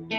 So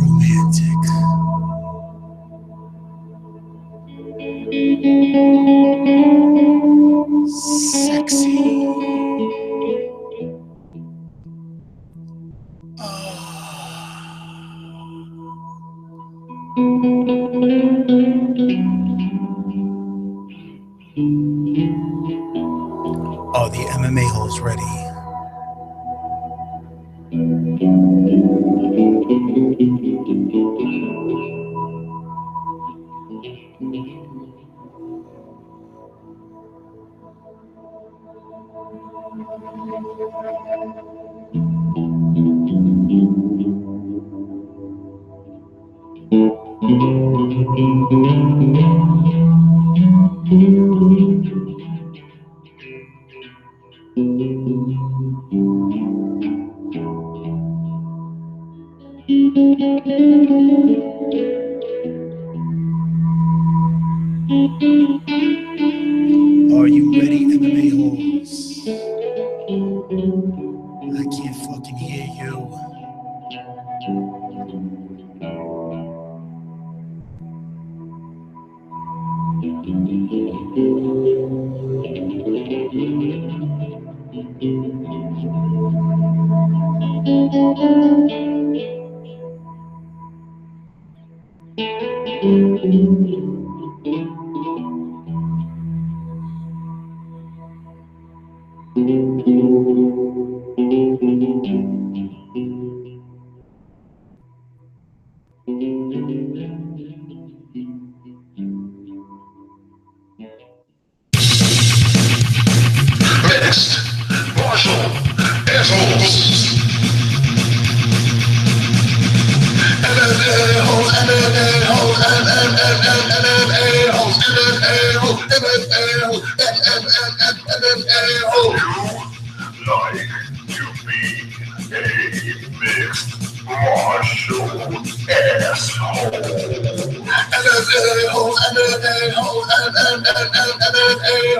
romantic. Sexy. Oh, the MMA-holes ready. Are you ready, MMA-holes? I can't fucking hear you. Mixed martial assholes. MMA-holes, MMA-holes, MMA-holes, MMA-holes, MMA-holes, MMA-holes. You like to be a mixed martial asshole. MMA-holes, MMA-holes,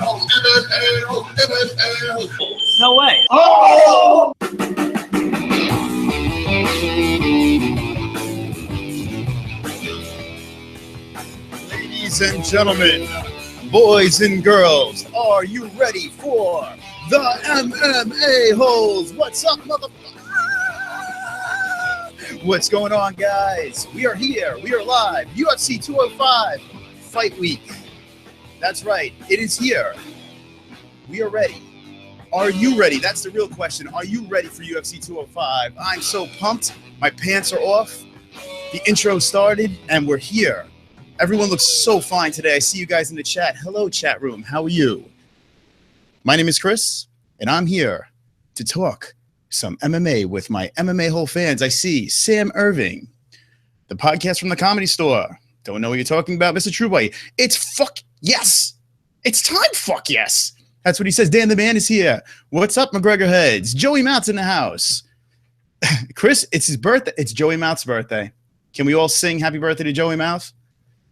MMA-holes, MMA-holes, MMA-holes. No way. Oh! Ladies and gentlemen, boys and girls, are you ready for the MMA-holes? What's up, motherfucker? What's going on, guys? We are here. We are live. UFC 205 Fight Week. That's right. It is here. We are ready. Are you ready? That's the real question. Are you ready for UFC 205? I'm so pumped. My pants are off. The intro started, and we're here. Everyone looks so fine today. I see you guys in the chat. Hello, chat room. How are you? My name is Chris, and I'm here to talk some MMA with my MMA-hole fans. I see Sam Irving, the podcast from the Comedy Store. Don't know what you're talking about, Mr. Trueboy. It's fuck yes. It's time fuck yes. That's what he says. Dan the Man is here. What's up, McGregor Heads? Joey Mouth's in the house. Chris, it's his birthday. It's Joey Mouth's birthday. Can we all sing happy birthday to Joey Mouth?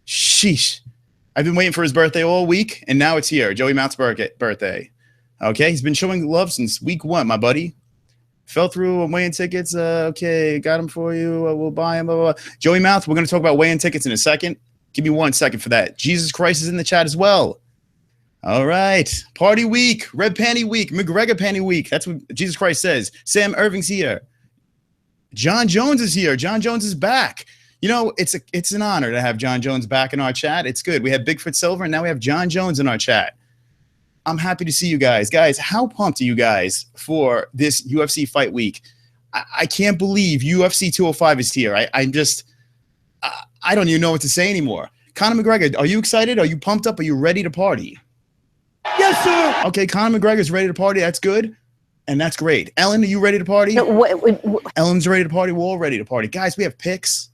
Sheesh. I've been waiting for his birthday all week, and now it's here. Joey Mouth's birthday. Okay, he's been showing love since week 1, my buddy. Fell through on weigh-in tickets. Okay, got them for you. We'll buy them. Blah, blah, blah. Joey Mouth, we're going to talk about weigh-in tickets in a second. Give me 1 second for that. Jesus Christ is in the chat as well. All right. Party week. Red Panty week. McGregor Panty week. That's what Jesus Christ says. Sam Irving's here. John Jones is here. John Jones is back. You know, it's an honor to have John Jones back in our chat. It's good. We have Bigfoot Silver, and now we have John Jones in our chat. I'm happy to see you guys. Guys, how pumped are you guys for this UFC fight week? I can't believe UFC 205 is here. I'm just, I don't even know what to say anymore. Conor McGregor, are you excited? Are you pumped up? Are you ready to party? Yes, sir. Okay, Conor McGregor's ready to party. That's good. And that's great. Ellen, are you ready to party? Ellen's ready to party. We're all ready to party. Guys, we have picks.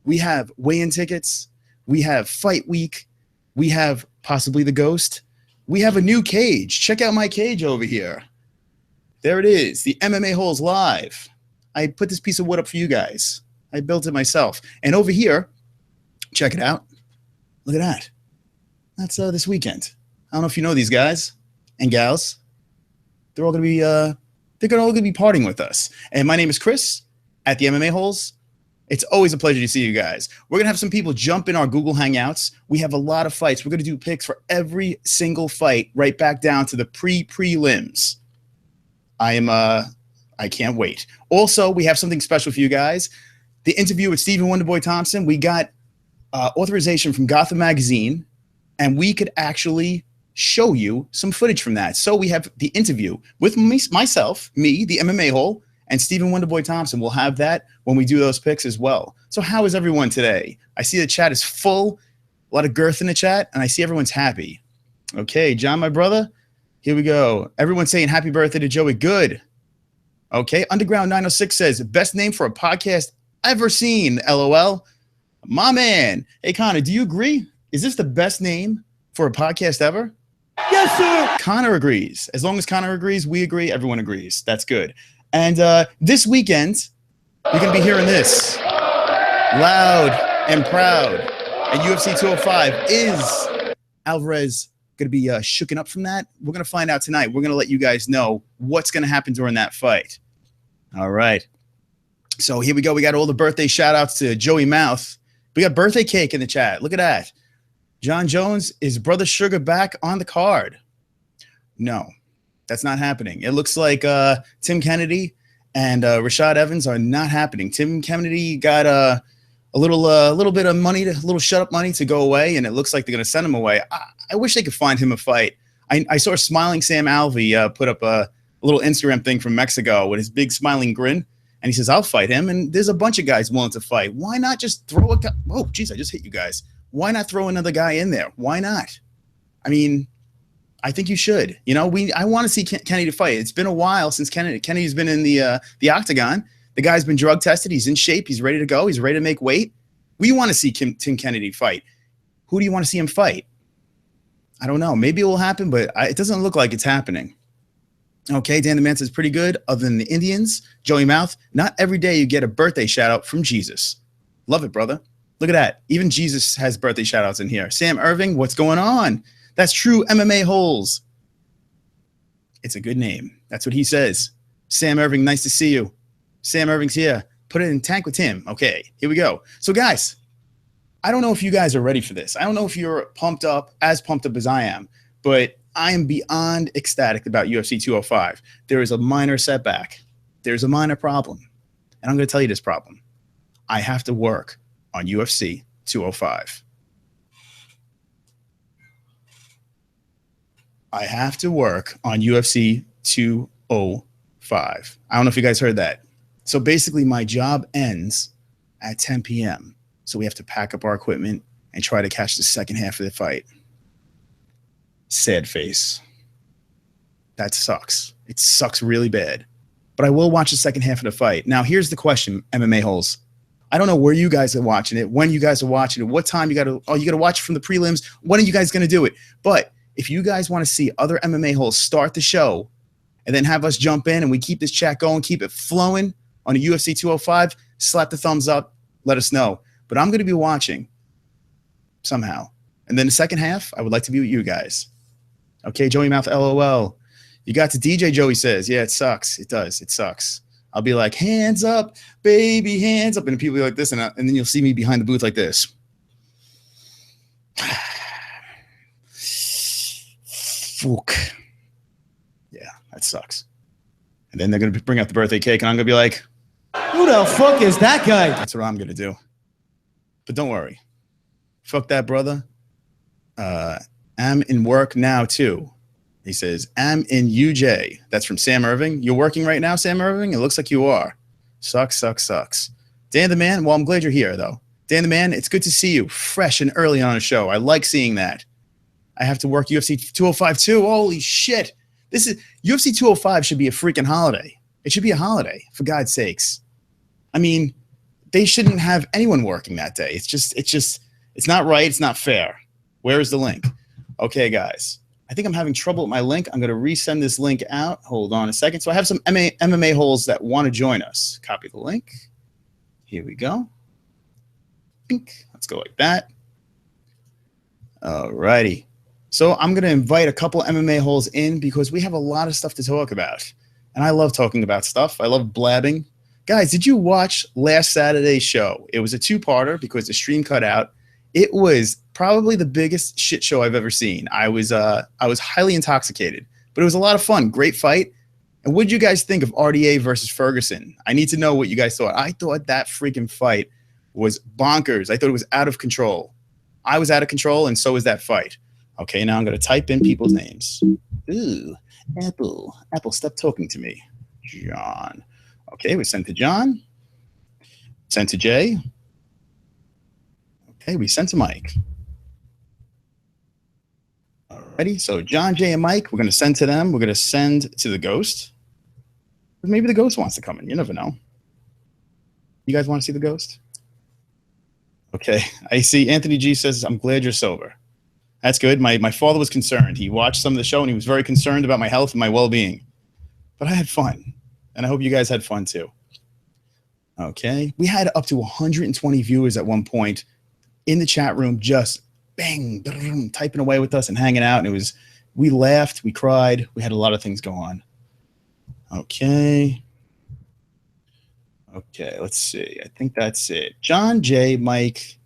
We have weigh-in tickets. We have fight week. We have possibly the ghost. We have a new cage. Check out my cage over here. There it is. The MMA-HOLES live. I put this piece of wood up for you guys. I built it myself. And over here, check it out. Look at that. That's this weekend. I don't know if you know these guys and gals. They're all gonna be partying with us. And my name is Chris at the MMA-HOLES. It's always a pleasure to see you guys. We're gonna have some people jump in our Google Hangouts. We have a lot of fights. We're gonna do picks for every single fight, right back down to the prelims. I can't wait. Also, we have something special for you guys. The interview with Stephen Wonderboy Thompson. We got authorization from Gotham Magazine, and we could actually show you some footage from that. So we have the interview with myself, the MMA-HOLE, and Stephen Wonderboy Thompson. We'll have that when we do those picks as well. So how is everyone today? I see the chat is full, a lot of girth in the chat, and I see everyone's happy. Okay, John, my brother, here we go. Everyone's saying happy birthday to Joey. Good. Okay, Underground 906 says, best name for a podcast ever seen, LOL. My man. Hey, Connor, do you agree? Is this the best name for a podcast ever? Yes, sir. Connor agrees. As long as Connor agrees, we agree. Everyone agrees. That's good. And this weekend, you're going to be hearing this. Loud and proud. At UFC 205, is Alvarez going to be shooken up from that? We're going to find out tonight. We're going to let you guys know what's going to happen during that fight. All right. So here we go. We got all the birthday shout outs to Joey Mouth. We got birthday cake in the chat. Look at that. John Jones, is Brother Sugar back on the card? No, that's not happening. It looks like Tim Kennedy and Rashad Evans are not happening. Tim Kennedy got a little bit of money, a little shut up money to go away, and it looks like they're going to send him away. I wish they could find him a fight. I saw Smiling Sam Alvey put up a little Instagram thing from Mexico with his big smiling grin. And he says, I'll fight him. And there's a bunch of guys willing to fight. Why not just throw a guy? Oh, geez, I just hit you guys. Why not throw another guy in there? Why not? I mean, I think you should. You know, I want to see Kennedy fight. It's been a while since Kennedy's been in the octagon. The guy's been drug tested. He's in shape. He's ready to go. He's ready to make weight. We want to see Tim Kennedy fight. Who do you want to see him fight? I don't know. Maybe it will happen, but it doesn't look like it's happening. Okay, Dan the Man says pretty good. Other than the Indians, Joey Mouth, not every day you get a birthday shout out from Jesus. Love it, brother. Look at that. Even Jesus has birthday shout outs in here. Sam Irving, what's going on? That's true. MMA-HOLES. It's a good name. That's what he says. Sam Irving, nice to see you. Sam Irving's here. Put it in tank with Tim. Okay, here we go. So, guys, I don't know if you guys are ready for this. I don't know if you're pumped up as I am, but I am beyond ecstatic about UFC 205. There is a minor setback. There's a minor problem. And I'm going to tell you this problem. I have to work on UFC 205. I have to work on UFC 205. I don't know if you guys heard that. So basically my job ends at 10 p.m. So we have to pack up our equipment and try to catch the second half of the fight. Sad face. That sucks. It sucks really bad. But I will watch the second half of the fight. Now, here's the question, MMA-HOLES. I don't know where you guys are watching it, when you guys are watching it, what time you got to watch it from the prelims. When are you guys going to do it? But if you guys want to see other MMA-HOLES start the show and then have us jump in and we keep this chat going, keep it flowing on a UFC 205, slap the thumbs up, let us know. But I'm going to be watching somehow. And then the second half, I would like to be with you guys. Okay, Joey Mouth, LOL. You got to DJ, Joey says. Yeah, it sucks. It does. It sucks. I'll be like, hands up, baby, hands up. And people be like this, and then you'll see me behind the booth like this. Fuck. Yeah, that sucks. And then they're going to bring out the birthday cake, and I'm going to be like, Who the fuck is that guy? that's what I'm going to do. But don't worry. Fuck that, brother. I'm in work now, too. He says, I'm in UJ. That's from Sam Irving. You're working right now, Sam Irving? It looks like you are. Sucks. Dan the Man, well, I'm glad you're here, though. Dan the Man, it's good to see you fresh and early on a show. I like seeing that. I have to work UFC 205 too. Holy shit. This is UFC 205 should be a freaking holiday. It should be a holiday, for God's sakes. I mean, they shouldn't have anyone working that day. It's not right. It's not fair. Where is the link? Okay, guys. I think I'm having trouble with my link. I'm going to resend this link out. Hold on a second. So I have some MMA holes that want to join us. Copy the link. Here we go. Pink. Let's go like that. All righty. So I'm going to invite a couple MMA holes in because we have a lot of stuff to talk about. And I love talking about stuff. I love blabbing. Guys, did you watch last Saturday's show? It was a two-parter because the stream cut out. It was probably the biggest shit show I've ever seen. I was highly intoxicated, but it was a lot of fun. Great fight. And what did you guys think of RDA versus Ferguson? I need to know what you guys thought. I thought that freaking fight was bonkers. I thought it was out of control. I was out of control, and so was that fight. Okay, now I'm going to type in people's names. Ooh, Apple, stop talking to me. John. Okay, we sent to John. Sent to Jay. Okay, we sent to Mike. Alrighty, so John, Jay, and Mike, we're going to send to them. We're going to send to the Ghost. Maybe the Ghost wants to come in. You never know. You guys want to see the Ghost? Okay, I see Anthony G says, I'm glad you're sober. That's good. My father was concerned. He watched some of the show, and he was very concerned about my health and my well-being. But I had fun, and I hope you guys had fun too. Okay, we had up to 120 viewers at one point in the chat room, just bang, typing away with us and hanging out. And we laughed, we cried, we had a lot of things go on. Okay, let's see. I think that's it. John, Jay, Mike,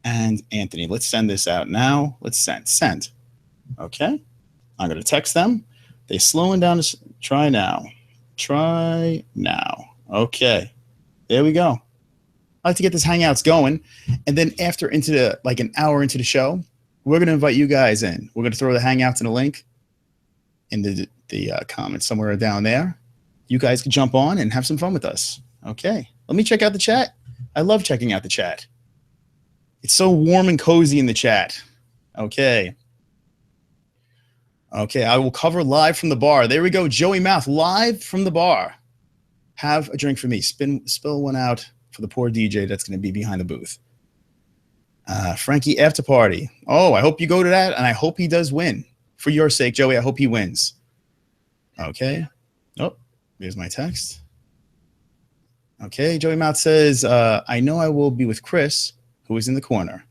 and Anthony. Let's send this out now. Let's send. Okay, I'm going to text them. They slowing down. Try now. Okay, there we go. I like to get this Hangouts going. And then after like an hour into the show, we're going to invite you guys in. We're going to throw the Hangouts in a link in the comments somewhere down there. You guys can jump on and have some fun with us. Okay, let me check out the chat. I love checking out the chat. It's so warm and cozy in the chat. Okay, I will cover live from the bar. There we go, Joey Mouth, live from the bar. Have a drink for me. Spill one out for the poor DJ that's going to be behind the booth. Frankie After Party. Oh, I hope you go to that, and I hope he does win. For your sake, Joey, I hope he wins. Okay. Oh, here's my text. Okay, Joey Mouth says, I know I will be with Chris, who is in the corner.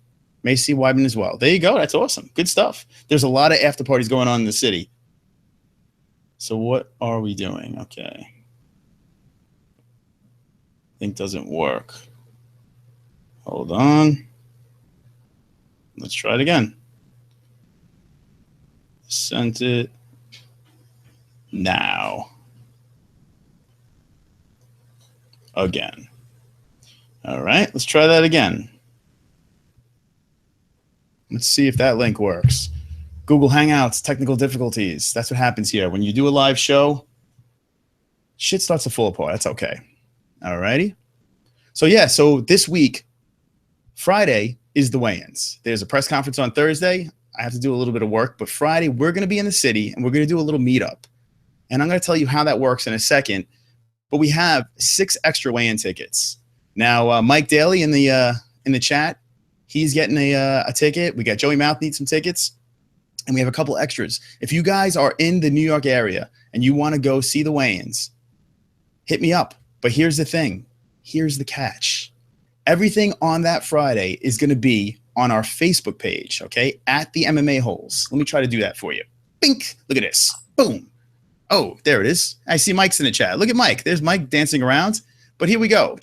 Macy Wyman as well. There you go. That's awesome. Good stuff. There's a lot of after parties going on in the city. So what are we doing? Okay. Think doesn't work. Hold on. Let's try it again. Sent it now. Again. All right, let's try that again. Let's see if that link works. Google Hangouts, technical difficulties. That's what happens here. When you do a live show, shit starts to fall apart. That's okay. All righty. So this week, Friday is the weigh-ins. There's a press conference on Thursday. I have to do a little bit of work, but Friday we're going to be in the city and we're going to do a little meetup. And I'm going to tell you how that works in a second. But we have 6 extra weigh-in tickets. Now, Mike Daly in the chat, he's getting a ticket. We got Joey Mouth needs some tickets. And we have a couple extras. If you guys are in the New York area and you want to go see the weigh-ins, hit me up. But here's the thing. Here's the catch. Everything on that Friday is going to be on our Facebook page, okay, at the MMA-HOLES. Let me try to do that for you. Bink. Look at this. Boom. Oh, there it is. I see Mike's in the chat. Look at Mike. There's Mike dancing around. But here we go.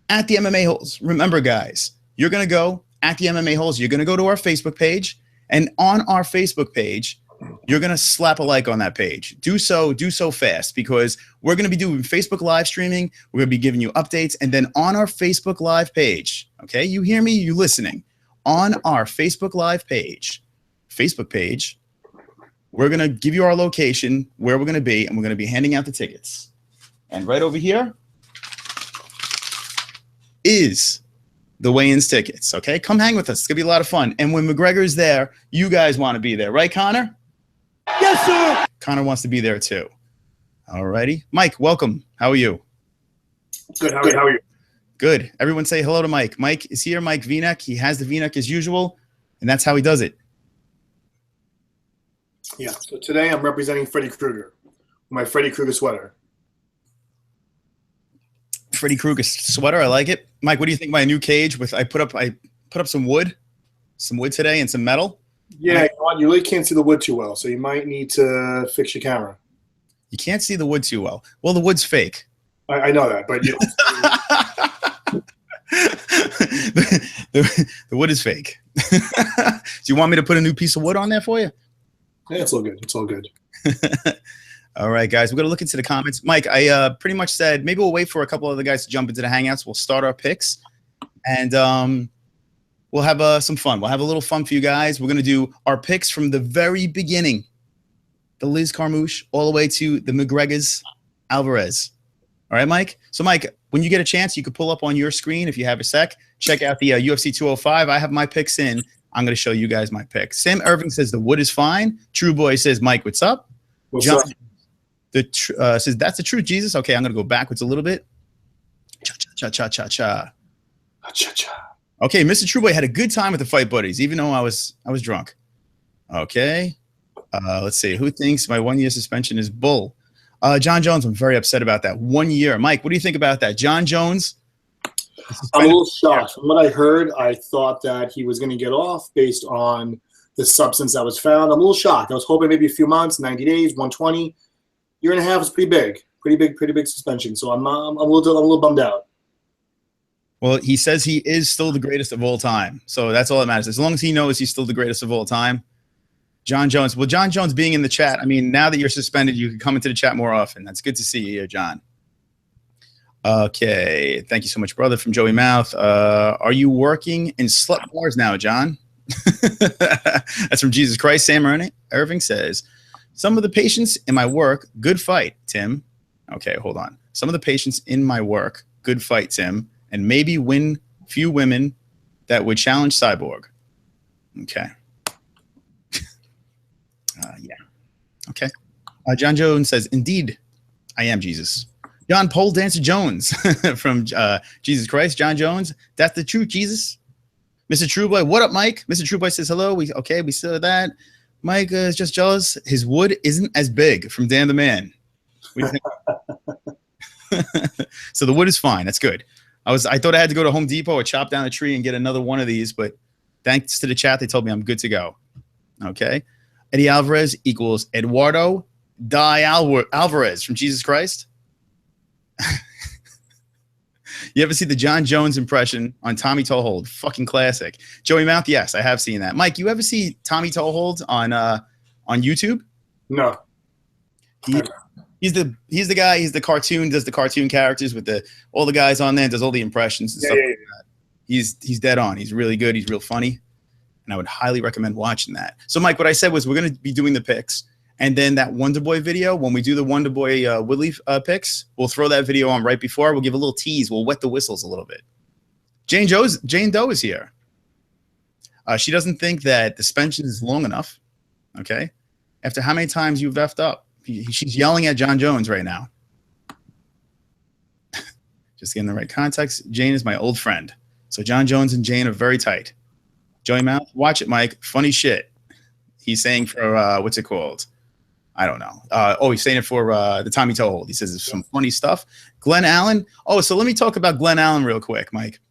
At the MMA-HOLES. Remember, guys, you're going to go at the MMA-HOLES. You're going to go to our Facebook page. And on our Facebook page, you're going to slap a like on that page. Do so fast because we're going to be doing Facebook live streaming. We're going to be giving you updates. And then on our Facebook live page, okay, you hear me? You listening? On our Facebook live page, we're going to give you our location, where we're going to be, and we're going to be handing out the tickets. And right over here is the weigh-ins tickets, okay? Come hang with us. It's going to be a lot of fun. And when McGregor's there, you guys want to be there. Right, Connor? Yes, sir. Connor wants to be there too. All righty. Mike, welcome. How are you? Good. How are you? Good. Everyone say hello to Mike. Mike is here. Mike V-neck. He has the V-neck as usual, and that's how he does it. Yeah. So today I'm representing Freddy Krueger, my Freddy Krueger sweater. Freddy Krueger sweater. I like it. Mike, what do you think of my new cage? I put up some wood today and some metal. Yeah, you really can't see the wood too well, so you might need to fix your camera. You can't see the wood too well. Well, the wood's fake. I know that, but you the wood is fake. Do you want me to put a new piece of wood on there for you? yeah, it's all good. It's all good. All right, guys, we're going to look into the comments. Mike, I pretty much said maybe we'll wait for a couple of the guys to jump into the Hangouts. We'll start our picks, and we'll have some fun. We'll have a little fun for you guys. We're going to do our picks from the very beginning, the Liz Carmouche, all the way to the McGregor's Alvarez. All right, Mike? So, Mike, when you get a chance, you can pull up on your screen if you have a sec. Check out the UFC 205. I have my picks in. I'm going to show you guys my picks. Sam Irving says the wood is fine. True Boy says, Mike, what's up? What's up? Says, that's the truth, Jesus. Okay, I'm going to go backwards a little bit. Cha-cha-cha-cha-cha. Cha-cha. Okay, Mr. Trueboy had a good time with the Fight Buddies, even though I was drunk. Okay. Let's see. Who thinks my 1 year suspension is bull? John Jones, I'm very upset about that. 1 year. Mike, what do you think about that? John Jones? I'm a little shocked. From what I heard, I thought that he was going to get off based on the substance that was found. I'm a little shocked. I was hoping maybe a few months, 90 days, 120. Year and a half is pretty big suspension. So I'm a little bummed out. Well, he says he is still the greatest of all time. So that's all that matters. As long as he knows he's still the greatest of all time. John Jones. Well, John Jones being in the chat, I mean, now that you're suspended, you can come into the chat more often. That's good to see you here, John. Okay. Thank you so much, brother, from Joey Mouth. Are you working in slut bars now, John? That's from Jesus Christ. Sam Irving says, some of the patients in my work, good fight, Tim. Okay, hold on. Some of the patients in my work, good fight, Tim, and maybe win few women that would challenge Cyborg. Okay. Yeah. Okay. John Jones says, indeed, I am Jesus. John Pole Dancer Jones from Jesus Christ. John Jones, that's the truth, Jesus. Mr. Trueboy, what up, Mike? Mr. Trueboy says hello. We saw that. Mike is just jealous. His wood isn't as big from Dan the Man. What do you think? So the wood is fine. That's good. I thought I had to go to Home Depot or chop down a tree and get another one of these, but thanks to the chat, they told me I'm good to go. Okay. Eddie Alvarez equals Eduardo Alvarez from Jesus Christ. You ever see the John Jones impression on Tommy Toehold? Fucking classic. Joey Mouth, yes, I have seen that. Mike, you ever see Tommy Toehold on YouTube? No. He's the guy. He's the cartoon. Does the cartoon characters with all the guys on there? Does all the impressions and stuff like that. He's dead on. He's really good. He's real funny, and I would highly recommend watching that. So, Mike, what I said was we're going to be doing the picks, and then that Wonder Boy video. When we do the Wonder Boy Woodley picks, we'll throw that video on right before. We'll give a little tease. We'll wet the whistles a little bit. Jane Doe is here. She doesn't think that the suspension is long enough. Okay, after how many times you've effed up. She's yelling at John Jones right now. Just getting the right context. Jane is my old friend. So John Jones and Jane are very tight. Joey Mouth, watch it, Mike. Funny shit. He's saying for, what's it called? I don't know. He's saying it for the Tommy Toehold. He says it's some funny stuff. Glenn Allen. Oh, so let me talk about Glenn Allen real quick, Mike.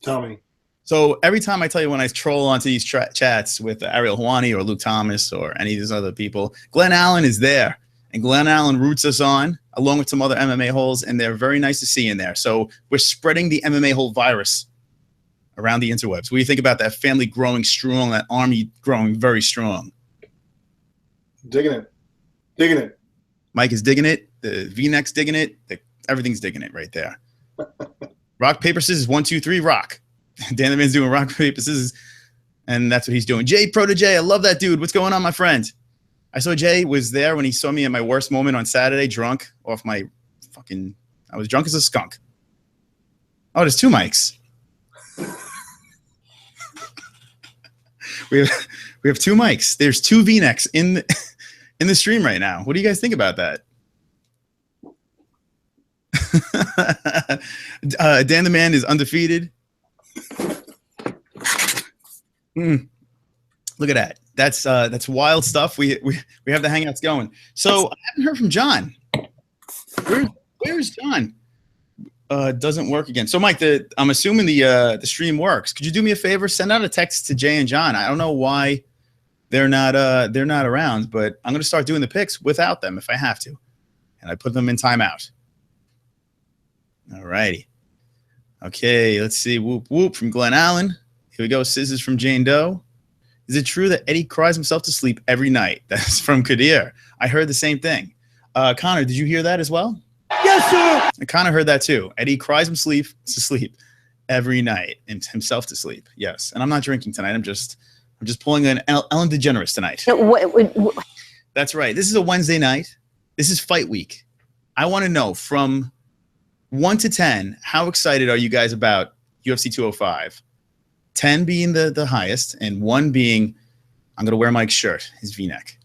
Tell me. So every time I tell you when I troll onto these chats with Ariel Hawani or Luke Thomas or any of these other people, Glenn Allen is there. And Glenn Allen roots us on, along with some other MMA holes, and they're very nice to see in there. So we're spreading the MMA hole virus around the interwebs. What do you think about that family growing strong, that army growing very strong? Digging it. Digging it. Mike is digging it. The V-neck's digging it. Everything's digging it right there. Rock, paper, scissors. 1, 2, 3, rock. Dan the Man's doing rock, paper, scissors. And that's what he's doing. Jay Protege, I love that dude. What's going on, my friend? I saw Jay was there when he saw me at my worst moment on Saturday, drunk off my fucking. I was drunk as a skunk. Oh, there's 2 mics. we have 2 mics. There's 2 V-necks in the stream right now. What do you guys think about that? Dan the Man is undefeated. Look at that. That's wild stuff. We have the hangouts going. So I haven't heard from John. Where's John? Doesn't work again. So Mike, I'm assuming the stream works. Could you do me a favor? Send out a text to Jay and John. I don't know why they're not around, but I'm gonna start doing the picks without them if I have to, and I put them in timeout. All righty. Okay, let's see. Whoop whoop from Glen Allen. Here we go. Scissors from Jane Doe. Is it true that Eddie cries himself to sleep every night? That's from Kadir. I heard the same thing. Connor, did you hear that as well? Yes, sir. I kind of heard that too. Eddie cries himself to sleep every night and himself to sleep. Yes, and I'm not drinking tonight. I'm just pulling an Ellen DeGeneres tonight. That's right. This is a Wednesday night. This is fight week. I want to know from 1 to 10, how excited are you guys about UFC 205? 10 being the highest, and 1 being I'm gonna wear Mike's shirt, his V-neck.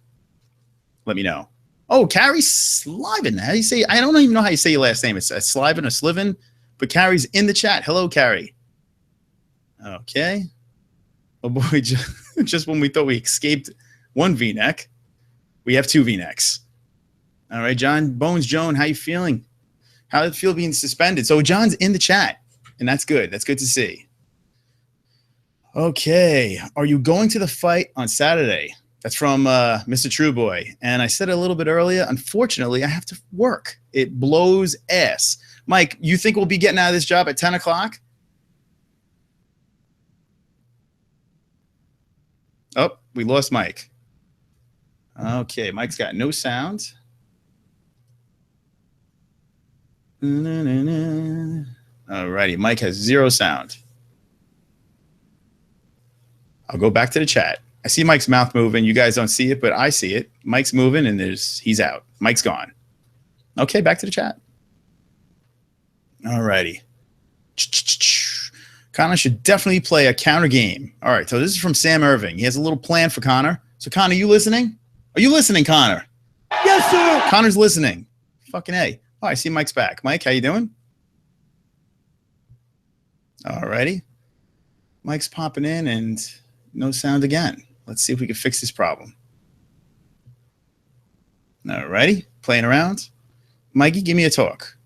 Let me know. Oh, Carrie Sliven. How do you say? I don't even know how you say your last name. It's a Sliven or Sliven, but Carrie's in the chat. Hello, Carrie. Okay. Oh boy, just when we thought we escaped 1 V-neck, we have 2 V-necks. All right, John Bones Joan, how you feeling? How did it feel being suspended? So John's in the chat, and that's good. That's good to see. Okay. Are you going to the fight on Saturday? That's from Mr. Trueboy. And I said it a little bit earlier. Unfortunately, I have to work. It blows ass. Mike, you think we'll be getting out of this job at 10 o'clock? Oh, we lost Mike. Okay, Mike's got no sound. All righty, Mike has 0 sound. I'll go back to the chat. I see Mike's mouth moving. You guys don't see it, but I see it. Mike's moving, and he's out. Mike's gone. Okay, back to the chat. All righty. Connor should definitely play a counter game. All right, so this is from Sam Irving. He has a little plan for Connor. So, Connor, you listening? Are you listening, Connor? Yes, sir. Connor's listening. Fucking A. Oh, I see Mike's back. Mike, how you doing? All righty. Mike's popping in, and no sound again. Let's see if we can fix this problem. All righty. Playing around. Mikey, give me a talk.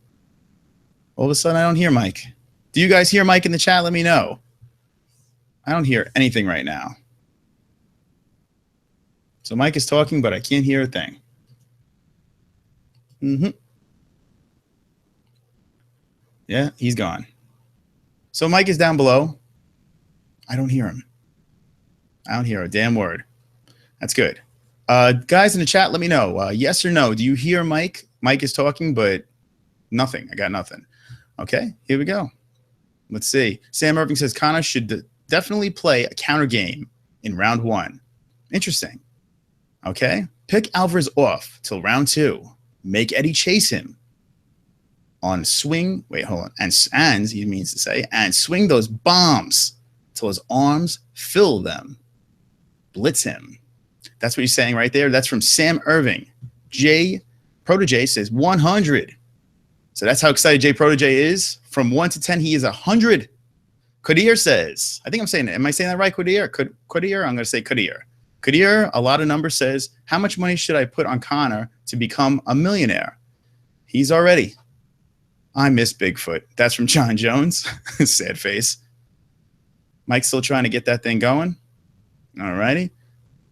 All of a sudden, I don't hear Mike. Do you guys hear Mike in the chat? Let me know. I don't hear anything right now. So Mike is talking, but I can't hear a thing. Yeah, he's gone. So Mike is down below. I don't hear him. I don't hear a damn word. That's good. Guys in the chat, let me know. Yes or no. Do you hear Mike? Mike is talking, but nothing. I got nothing. Okay, here we go. Let's see. Sam Irving says Connor should definitely play a counter game in round 1. Interesting. Okay. Pick Alvarez off till round 2. Make Eddie chase him. On swing. Wait, hold on. And he means to say, and swing those bombs till his arms fill them. Blitz him. That's what he's saying right there. That's from Sam Irving. Jay Protege says 100. So that's how excited Jay Protege is. From 1 to 10, he is 100. Kadir says, I think I'm saying it. Am I saying that right, Kadir? Kadir? I'm going to say Kadir. Kadir, a lot of numbers, says, how much money should I put on Connor to become a millionaire? He's already. I miss Bigfoot. That's from John Jones. Sad face. Mike's still trying to get that thing going. All righty.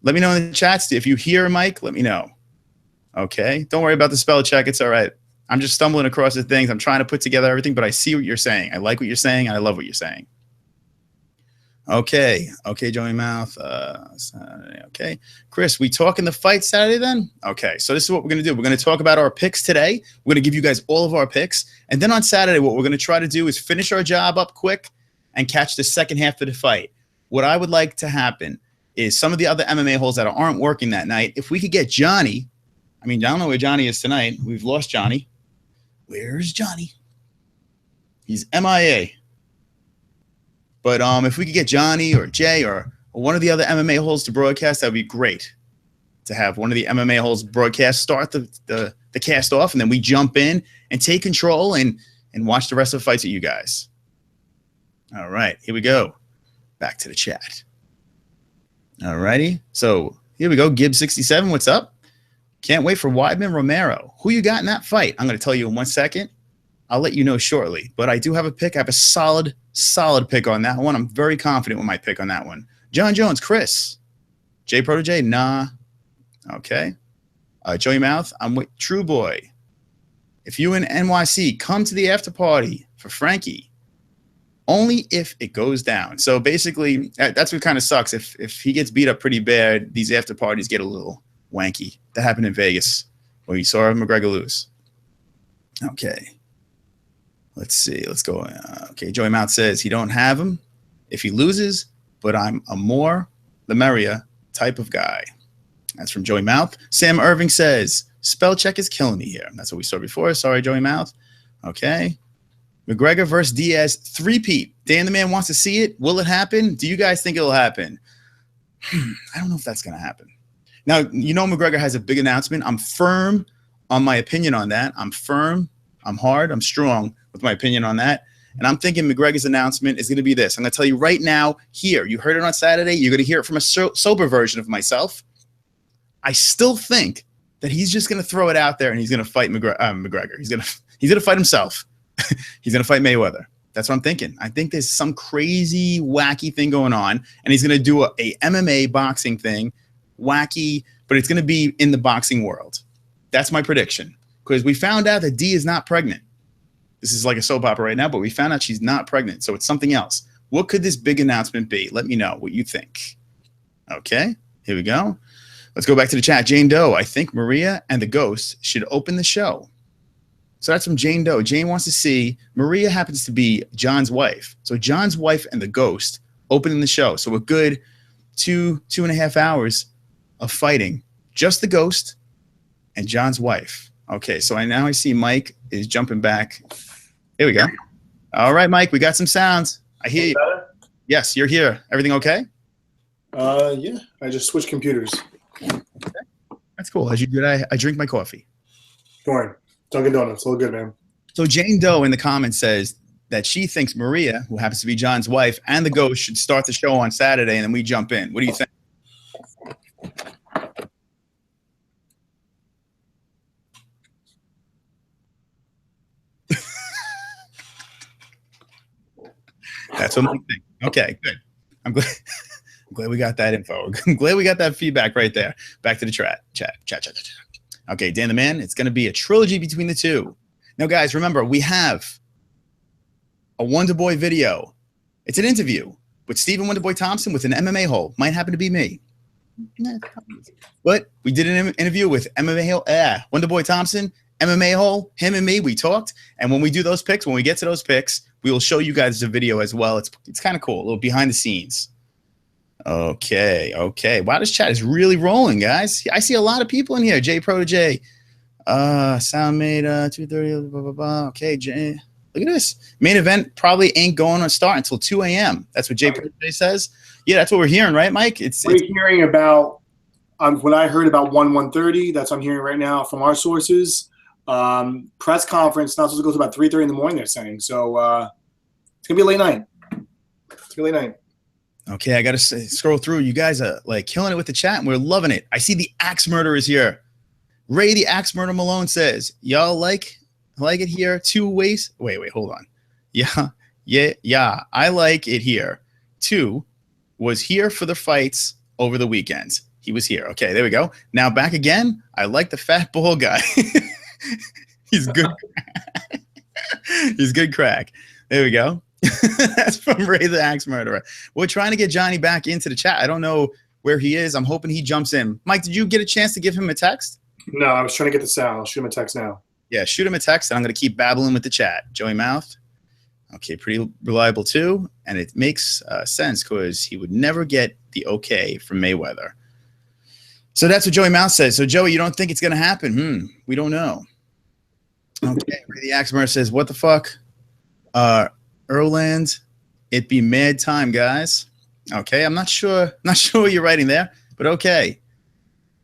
Let me know in the chats. If you hear Mike, let me know. Okay. Don't worry about the spell check. It's all right. I'm just stumbling across the things. I'm trying to put together everything, but I see what you're saying. I like what you're saying. I love what you're saying. Okay. Okay, Joey Mouth. Okay. Chris, we talking the fight Saturday then? Okay. So this is what we're going to do. We're going to talk about our picks today. We're going to give you guys all of our picks. And then on Saturday, what we're going to try to do is finish our job up quick and catch the second half of the fight. What I would like to happen is some of the other MMA holes that aren't working that night. If we could get Johnny, I mean, I don't know where Johnny is tonight. We've lost Johnny. Where's Johnny? He's MIA. But if we could get Johnny or Jay or one of the other MMA holes to broadcast, that would be great. To have one of the MMA holes broadcast start the cast off, and then we jump in and take control and watch the rest of the fights with you guys. All right, here we go. Back to the chat. All righty. So here we go. Gibbs67, what's up? Can't wait for Weidman Romero. Who you got in that fight? I'm going to tell you in 1 second. I'll let you know shortly. But I do have a pick. I have a solid pick on that one. I'm very confident with my pick on that one. John Jones, Chris. J Protege, nah. Okay. Joey Mouth, I'm with True Boy. If you and NYC come to the after party for Frankie, only if it goes down. So basically, that's what kind of sucks. If he gets beat up pretty bad, these after parties get a little wanky. That happened in Vegas where you saw McGregor lose. Okay. Let's see. Let's go. Okay. Joey Mouth says he don't have him if he loses, but I'm a more the merrier type of guy. That's from Joey Mouth. Sam Irving says, spell check is killing me here. That's what we saw before. Sorry, Joey Mouth. Okay. McGregor versus Diaz, 3-peat. Dan the Man wants to see it. Will it happen? Do you guys think it'll happen? I don't know if that's going to happen. Now, you know McGregor has a big announcement. I'm firm on my opinion on that. I'm firm. I'm hard. I'm strong with my opinion on that. And I'm thinking McGregor's announcement is going to be this. I'm going to tell you right now here. You heard it on Saturday. You're going to hear it from a sober version of myself. I still think that he's just going to throw it out there and he's going to fight McGregor. He's going to fight himself. He's going to fight Mayweather. That's what I'm thinking. I think there's some crazy, wacky thing going on, and he's going to do a MMA boxing thing, wacky, but it's going to be in the boxing world. That's my prediction, because we found out that Dee is not pregnant. This is like a soap opera right now, but we found out she's not pregnant, so it's something else. What could this big announcement be? Let me know what you think. Okay, here we go. Let's go back to the chat. Jane Doe, I think Maria and the Ghost should open the show. So that's from Jane Doe. Jane wants to see, Maria happens to be John's wife. So John's wife and the Ghost opening the show. So a good 2.5 hours of fighting. Just the Ghost and John's wife. Okay, so now I see Mike is jumping back. Here we go. All right, Mike, we got some sounds. I hear you. Better? Yes, you're here. Everything okay? Yeah, I just switched computers. Okay. That's cool. As you do, I drink my coffee. Don't worry. Dunkin' Donuts. All good, man. So Jane Doe in the comments says that she thinks Maria, who happens to be John's wife, and the Ghost should start the show on Saturday, and then we jump in. What do you think? That's what Mike thinks. Okay, good. I'm glad we got that info. I'm glad we got that feedback right there. Back to the chat. Okay, Dan the Man, it's going to be a trilogy between the two. Now, guys, remember, we have a Wonder Boy video. It's an interview with Stephen Wonder Boy Thompson with an MMA hole. Might happen to be me. But we did an interview with MMA-HOLE, Wonder Boy Thompson, MMA-HOLE, him and me. We talked. And when we do those picks, when we get to those picks, we will show you guys the video as well. It's kind of cool, a little behind the scenes. Okay. Wow, this chat is really rolling, guys. I see a lot of people in here. J Protege, Soundmade, 2:30, blah, blah, blah. Okay, Jay, look at this. Main event probably ain't going to start until 2 a.m. That's what J Protege says. Yeah, that's what we're hearing, right, Mike? We're hearing about, what I heard about 1:30, that's what I'm hearing right now from our sources. Press conference, not supposed to go to about 3:30 in the morning, they're saying. So it's going to be a late night. It's going to be a late night. Okay, I got to scroll through. You guys are like killing it with the chat, and we're loving it. I see the Axe Murderer is here. Ray the Axe Murder Malone says, y'all like it here 2 ways. Wait, hold on. Yeah, I like it here. 2 was here for the fights over the weekends. He was here. Okay, there we go. Now back again. I like the fat ball guy. He's good. He's good crack. There we go. That's from Ray the Axe Murderer. We're trying to get Johnny back into the chat. I don't know where he is. I'm hoping he jumps in. Mike, did you get a chance to give him a text? No, I was trying to get the sound. I'll shoot him a text now. Yeah, shoot him a text, and I'm going to keep babbling with the chat. Joey Mouth. Okay, pretty reliable too. And it makes sense because he would never get the okay from Mayweather. So that's what Joey Mouse says. So, Joey, you don't think it's going to happen? We don't know. Okay. The Axmer says, what the fuck? Erland, it be mad time, guys. Okay. I'm not sure what you're writing there, but okay.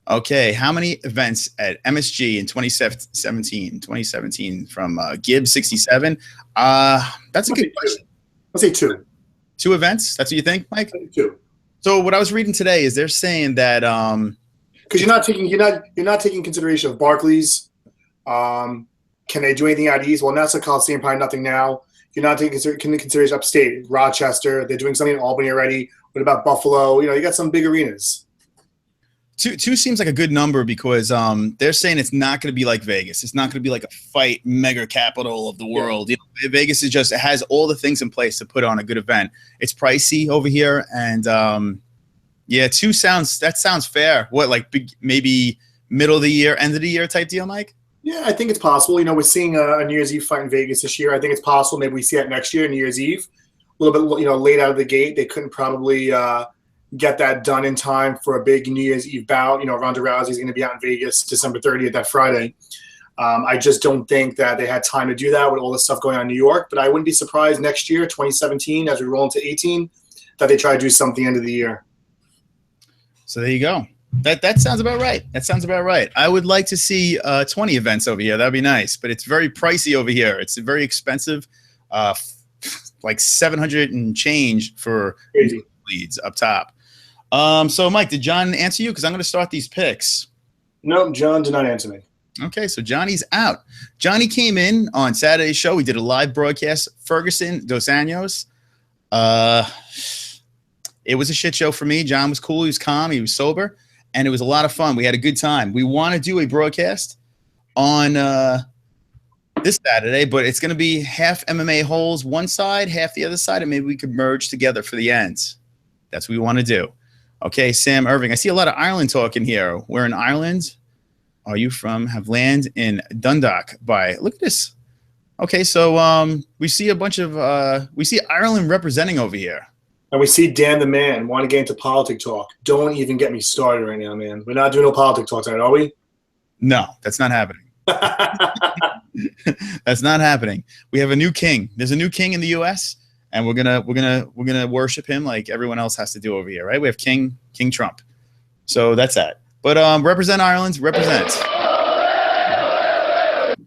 Okay. How many events at MSG in 2017 from Gibbs 67? That's a good question. I'll say 2. 2 events? That's what you think, Mike? 2. So what I was reading today is they're saying that because you're not taking consideration of Barclays. Can they do anything at East? Well, Nassau Coliseum, probably nothing now. You're not taking consideration upstate, Rochester. They're doing something in Albany already. What about Buffalo? You got some big arenas. 2 seems like a good number because they're saying it's not going to be like Vegas. It's not going to be like a fight mega capital of the world. Yeah. Vegas it has all the things in place to put on a good event. It's pricey over here, and 2 sounds fair. What, like maybe middle of the year, end of the year type deal, Mike? Yeah, I think it's possible. We're seeing a New Year's Eve fight in Vegas this year. I think it's possible. Maybe we see that next year, New Year's Eve. A little bit, late out of the gate. They couldn't probably get that done in time for a big New Year's Eve bout. Ronda Rousey's going to be out in Vegas December 30th, that Friday. I just don't think that they had time to do that with all the stuff going on in New York. But I wouldn't be surprised next year, 2017, as we roll into 18, that they try to do something end of the year. So there you go. That sounds about right. That sounds about right. I would like to see 20 events over here. That'd be nice, but it's very pricey over here. It's very expensive, like 700 and change for leads up top. So, Mike, did John answer you? Because I'm going to start these picks. No, John did not answer me. Okay, so Johnny's out. Johnny came in on Saturday's show. We did a live broadcast. Ferguson Dos Anjos. It was a shit show for me. John was cool. He was calm. He was sober. And it was a lot of fun. We had a good time. We want to do a broadcast on this Saturday, but it's going to be half MMA-HOLEs one side, half the other side, and maybe we could merge together for the ends. That's what we want to do. Okay, Sam Irving. I see a lot of Ireland talk in here. Where in Ireland are you from? Have land in Dundalk by. Look at this. Okay, so we see a bunch of we see Ireland representing over here. And we see Dan the Man want to get into politics talk. Don't even get me started right now, man. We're not doing no politics talk tonight, are we? No, that's not happening. That's not happening. We have a new king. There's a new king in the U.S. and we're gonna worship him like everyone else has to do over here, right? We have King Trump. So that's that. But represent Ireland, represent.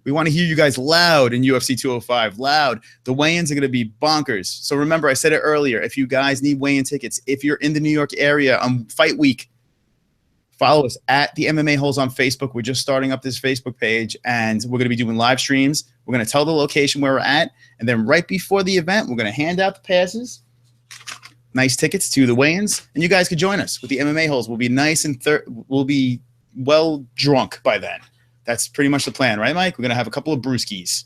We want to hear you guys loud in UFC 205. Loud. The weigh-ins are going to be bonkers. So remember, I said it earlier. If you guys need weigh-in tickets, if you're in the New York area on Fight Week, follow us at the MMA-HOLES on Facebook. We're just starting up this Facebook page, and we're going to be doing live streams. We're going to tell the location where we're at, and then right before the event, we're going to hand out the passes, nice tickets to the weigh-ins, and you guys could join us with the MMA-HOLES. We'll be nice and we'll be well drunk by then. That's pretty much the plan, right, Mike? We're going to have a couple of brewskis.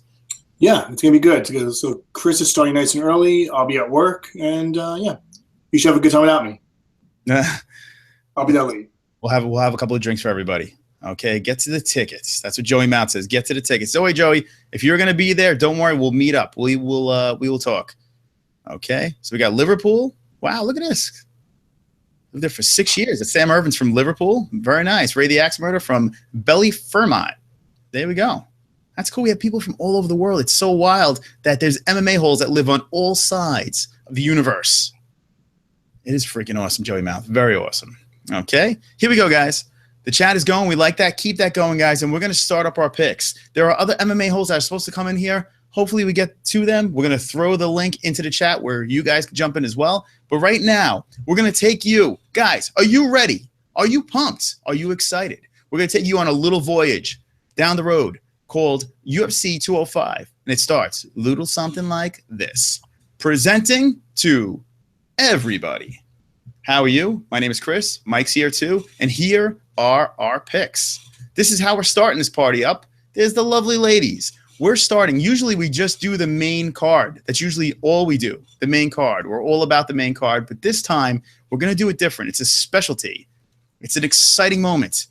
Yeah, it's going to be good. So Chris is starting nice and early. I'll be at work, and yeah, you should have a good time without me. I'll be that late. We'll have a couple of drinks for everybody. Okay, get to the tickets. That's what Joey Mount says. Get to the tickets. So, hey, Joey, if you're going to be there, don't worry. We'll meet up. We will talk. Okay, so we got Liverpool. Wow, look at this. Lived there for 6 years. It's Sam Irvin's from Liverpool. Very nice. Ray the Axe Murder from Belly Fermont. There we go. That's cool. We have people from all over the world. It's so wild that there's MMA-HOLES that live on all sides of the universe. It is freaking awesome, Joey Mouth. Very awesome. Okay, here we go, guys. The chat is going. We like that. Keep that going, guys. And we're going to start up our picks. There are other MMA-HOLES that are supposed to come in here. Hopefully we get to them. We're going to throw the link into the chat where you guys can jump in as well. But right now, we're going to take you. Guys, are you ready? Are you pumped? Are you excited? We're going to take you on a little voyage down the road called UFC 205. And it starts a little something like this. Presenting to everybody. How are you? My name is Chris. Mike's here too. And here are our picks. This is how we're starting this party up. There's the lovely ladies. We're starting. Usually we just do the main card. That's usually all we do, the main card. We're all about the main card. But this time, we're going to do it different. It's a specialty. It's an exciting moment.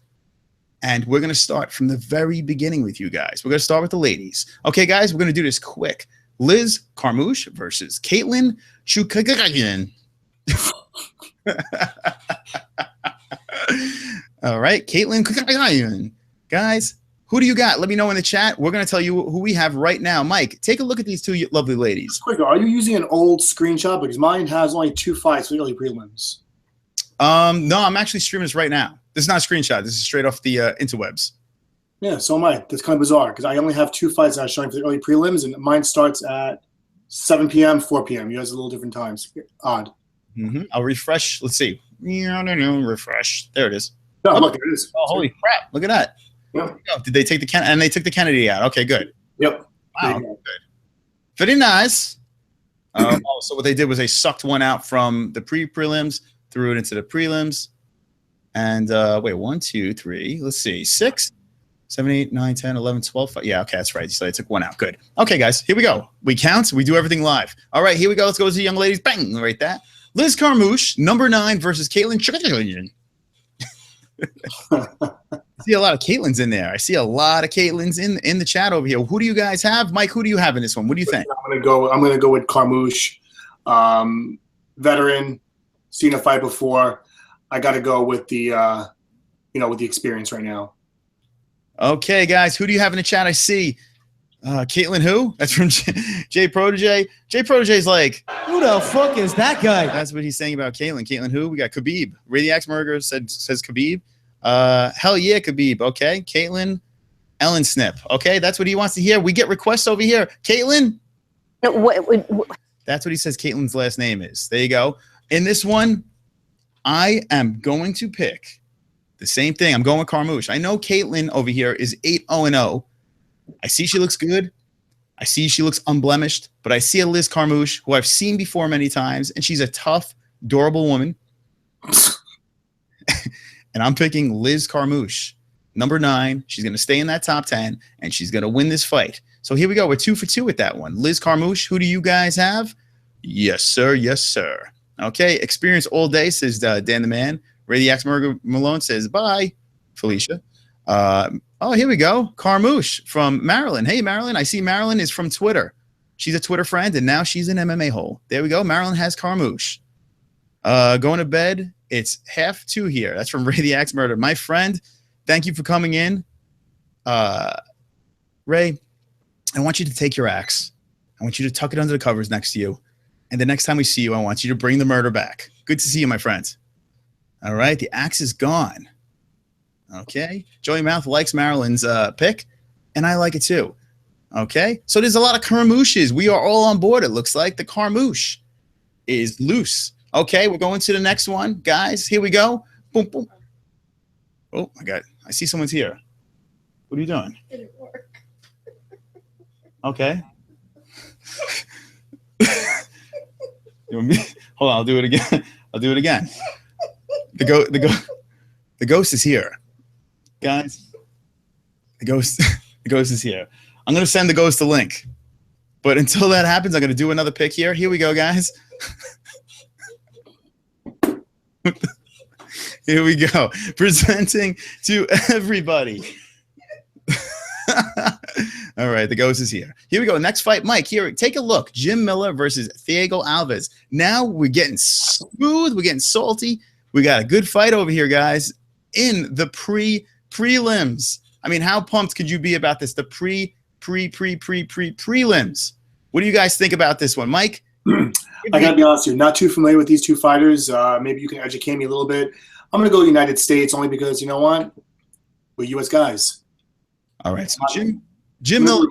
And we're going to start from the very beginning with you guys. We're going to start with the ladies. Okay, guys, we're going to do this quick. Liz Carmouche versus Caitlin Chukagagian. All right, Caitlin. Guys, who do you got? Let me know in the chat. We're going to tell you who we have right now. Mike, take a look at these two lovely ladies. Quick, are you using an old screenshot? Because mine has only 2 fights for the early prelims. No, I'm actually streaming this right now. This is not a screenshot. This is straight off the interwebs. Yeah, so am I. That's kind of bizarre because I only have 2 fights that are showing for the early prelims, and mine starts at 7 p.m., 4 p.m. You guys are a little different times. Odd. I'll refresh. Let's see. Refresh. There it is. No, look, there it is. Oh, holy crap. Look at that. Yep. Did they take the Kennedy? And they took the Kennedy out. Okay, good. Yep. Wow. Good. Very nice. So what they did was they sucked one out from the pre-prelims, threw it into the prelims. And wait, 1, 2, 3. Let's see. 6, 7, 8, 9, 10, 11, 12. 5. Yeah, okay, that's right. So they took one out. Good. Okay, guys, here we go. We count. We do everything live. All right, here we go. Let's go to the young ladies. Bang! Right that. Liz Carmouche, number 9 versus Caitlin. I see a lot of Caitlins in there. I see a lot of Caitlins in the chat over here. Who do you guys have? Mike, who do you have in this one? What do you think? I'm gonna go with Carmouche. Veteran, seen a fight before. I gotta go with the with the experience right now. Okay, guys, who do you have in the chat? I see Caitlin who? That's from Jay Protege. Jay Protege's like, Who the fuck is that guy? that's what he's saying about Caitlin. Caitlin who? We got Khabib. Radiax Murger says Khabib. Hell yeah, Khabib. Okay, Caitlin Ellen Snip. Okay, that's what he wants to hear. We get requests over here. Caitlin. That's what he says Caitlin's last name is. There you go. In this one, I am going to pick the same thing. I'm going with Carmouche. I know Caitlin over here is 8-0-0. I see she looks good. I see she looks unblemished, but I see a Liz Carmouche who I've seen before many times, and she's a tough, durable woman. And I'm picking Liz Carmouche, number 9. She's going to stay in that top 10, and she's going to win this fight. So here we go. We're 2 for 2 with that one. Liz Carmouche, who do you guys have? Yes, sir. Yes, sir. Okay. Experience all day, says Dan the Man. Radiax Malone says, bye, Felicia. Oh, here we go. Carmouche from Maryland. Hey, Marilyn. I see Marilyn is from Twitter. She's a Twitter friend, and now she's an MMA-hole. There we go. Marilyn has Carmouche. Going to bed. It's 1:30 here. That's from Radiax Murder. My friend, thank you for coming in. Ray, I want you to take your axe. I want you to tuck it under the covers next to you. And the next time we see you, I want you to bring the murder back. Good to see you, my friend. All right. The axe is gone. Okay. Joey Mouth likes Marilyn's pick, and I like it too. Okay. So there's a lot of Carmouches. We are all on board, it looks like. The Carmouche is loose. Okay. We're going to the next one. Guys, here we go. Boom, boom. Oh, my God. I see someone's here. What are you doing? It didn't work. Okay. Hold on. I'll do it again. I'll do it again. The ghost is here. Guys, the ghost is here. I'm going to send the ghost a link. But until that happens, I'm going to do another pick here. Here we go, guys. Here we go. Presenting to everybody. All right, the ghost is here. Here we go. Next fight, Mike. Here, take a look. Jim Miller versus Thiago Alves. Now we're getting smooth. We're getting salty. We got a good fight over here, guys, in the prelims. I mean, how pumped could you be about this? The prelims. What do you guys think about this one, Mike? I gotta be honest with you, not too familiar with these two fighters. Maybe you can educate me a little bit. I'm gonna go United States only because you know what? We're U.S. guys. All right, so Jim Miller.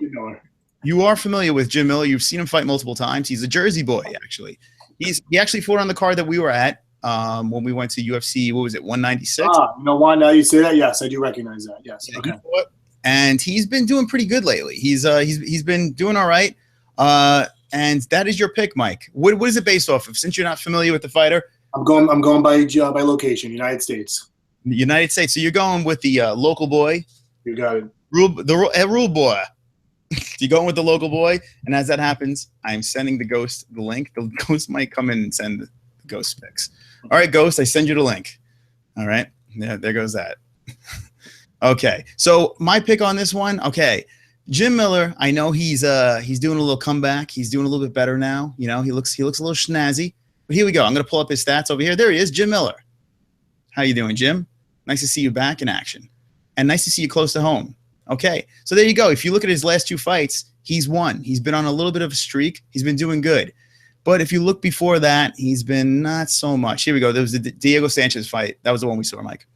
You are familiar with Jim Miller. You've seen him fight multiple times. He's a Jersey boy, actually. He actually fought on the card that we were at when we went to UFC. What was it, 196? You know why? Now you say that. Yes, I do recognize that. Yes. Yeah, okay. And he's been doing pretty good lately. He's been doing all right. And that is your pick, Mike. What is it based off of? Since you're not familiar with the fighter, I'm going by location, United States. United States. So you're going with the local boy. You got it. Rule boy. You're going with the local boy, and as that happens, I'm sending the ghost the link. The ghost might come in and send the ghost picks. All right, ghost, I send you the link. All right, yeah, there goes that. Okay, so my pick on this one. Okay, Jim Miller. I know he's doing a little comeback. He's doing a little bit better now. You know, he looks a little snazzy. But here we go. I'm going to pull up his stats over here. There he is, Jim Miller. How you doing, Jim? Nice to see you back in action. And nice to see you close to home. Okay, so there you go. If you look at his last 2 fights, he's won. He's been on a little bit of a streak. He's been doing good. But if you look before that, he's been not so much. Here we go. There was the Diego Sanchez fight. That was the one we saw, Mike.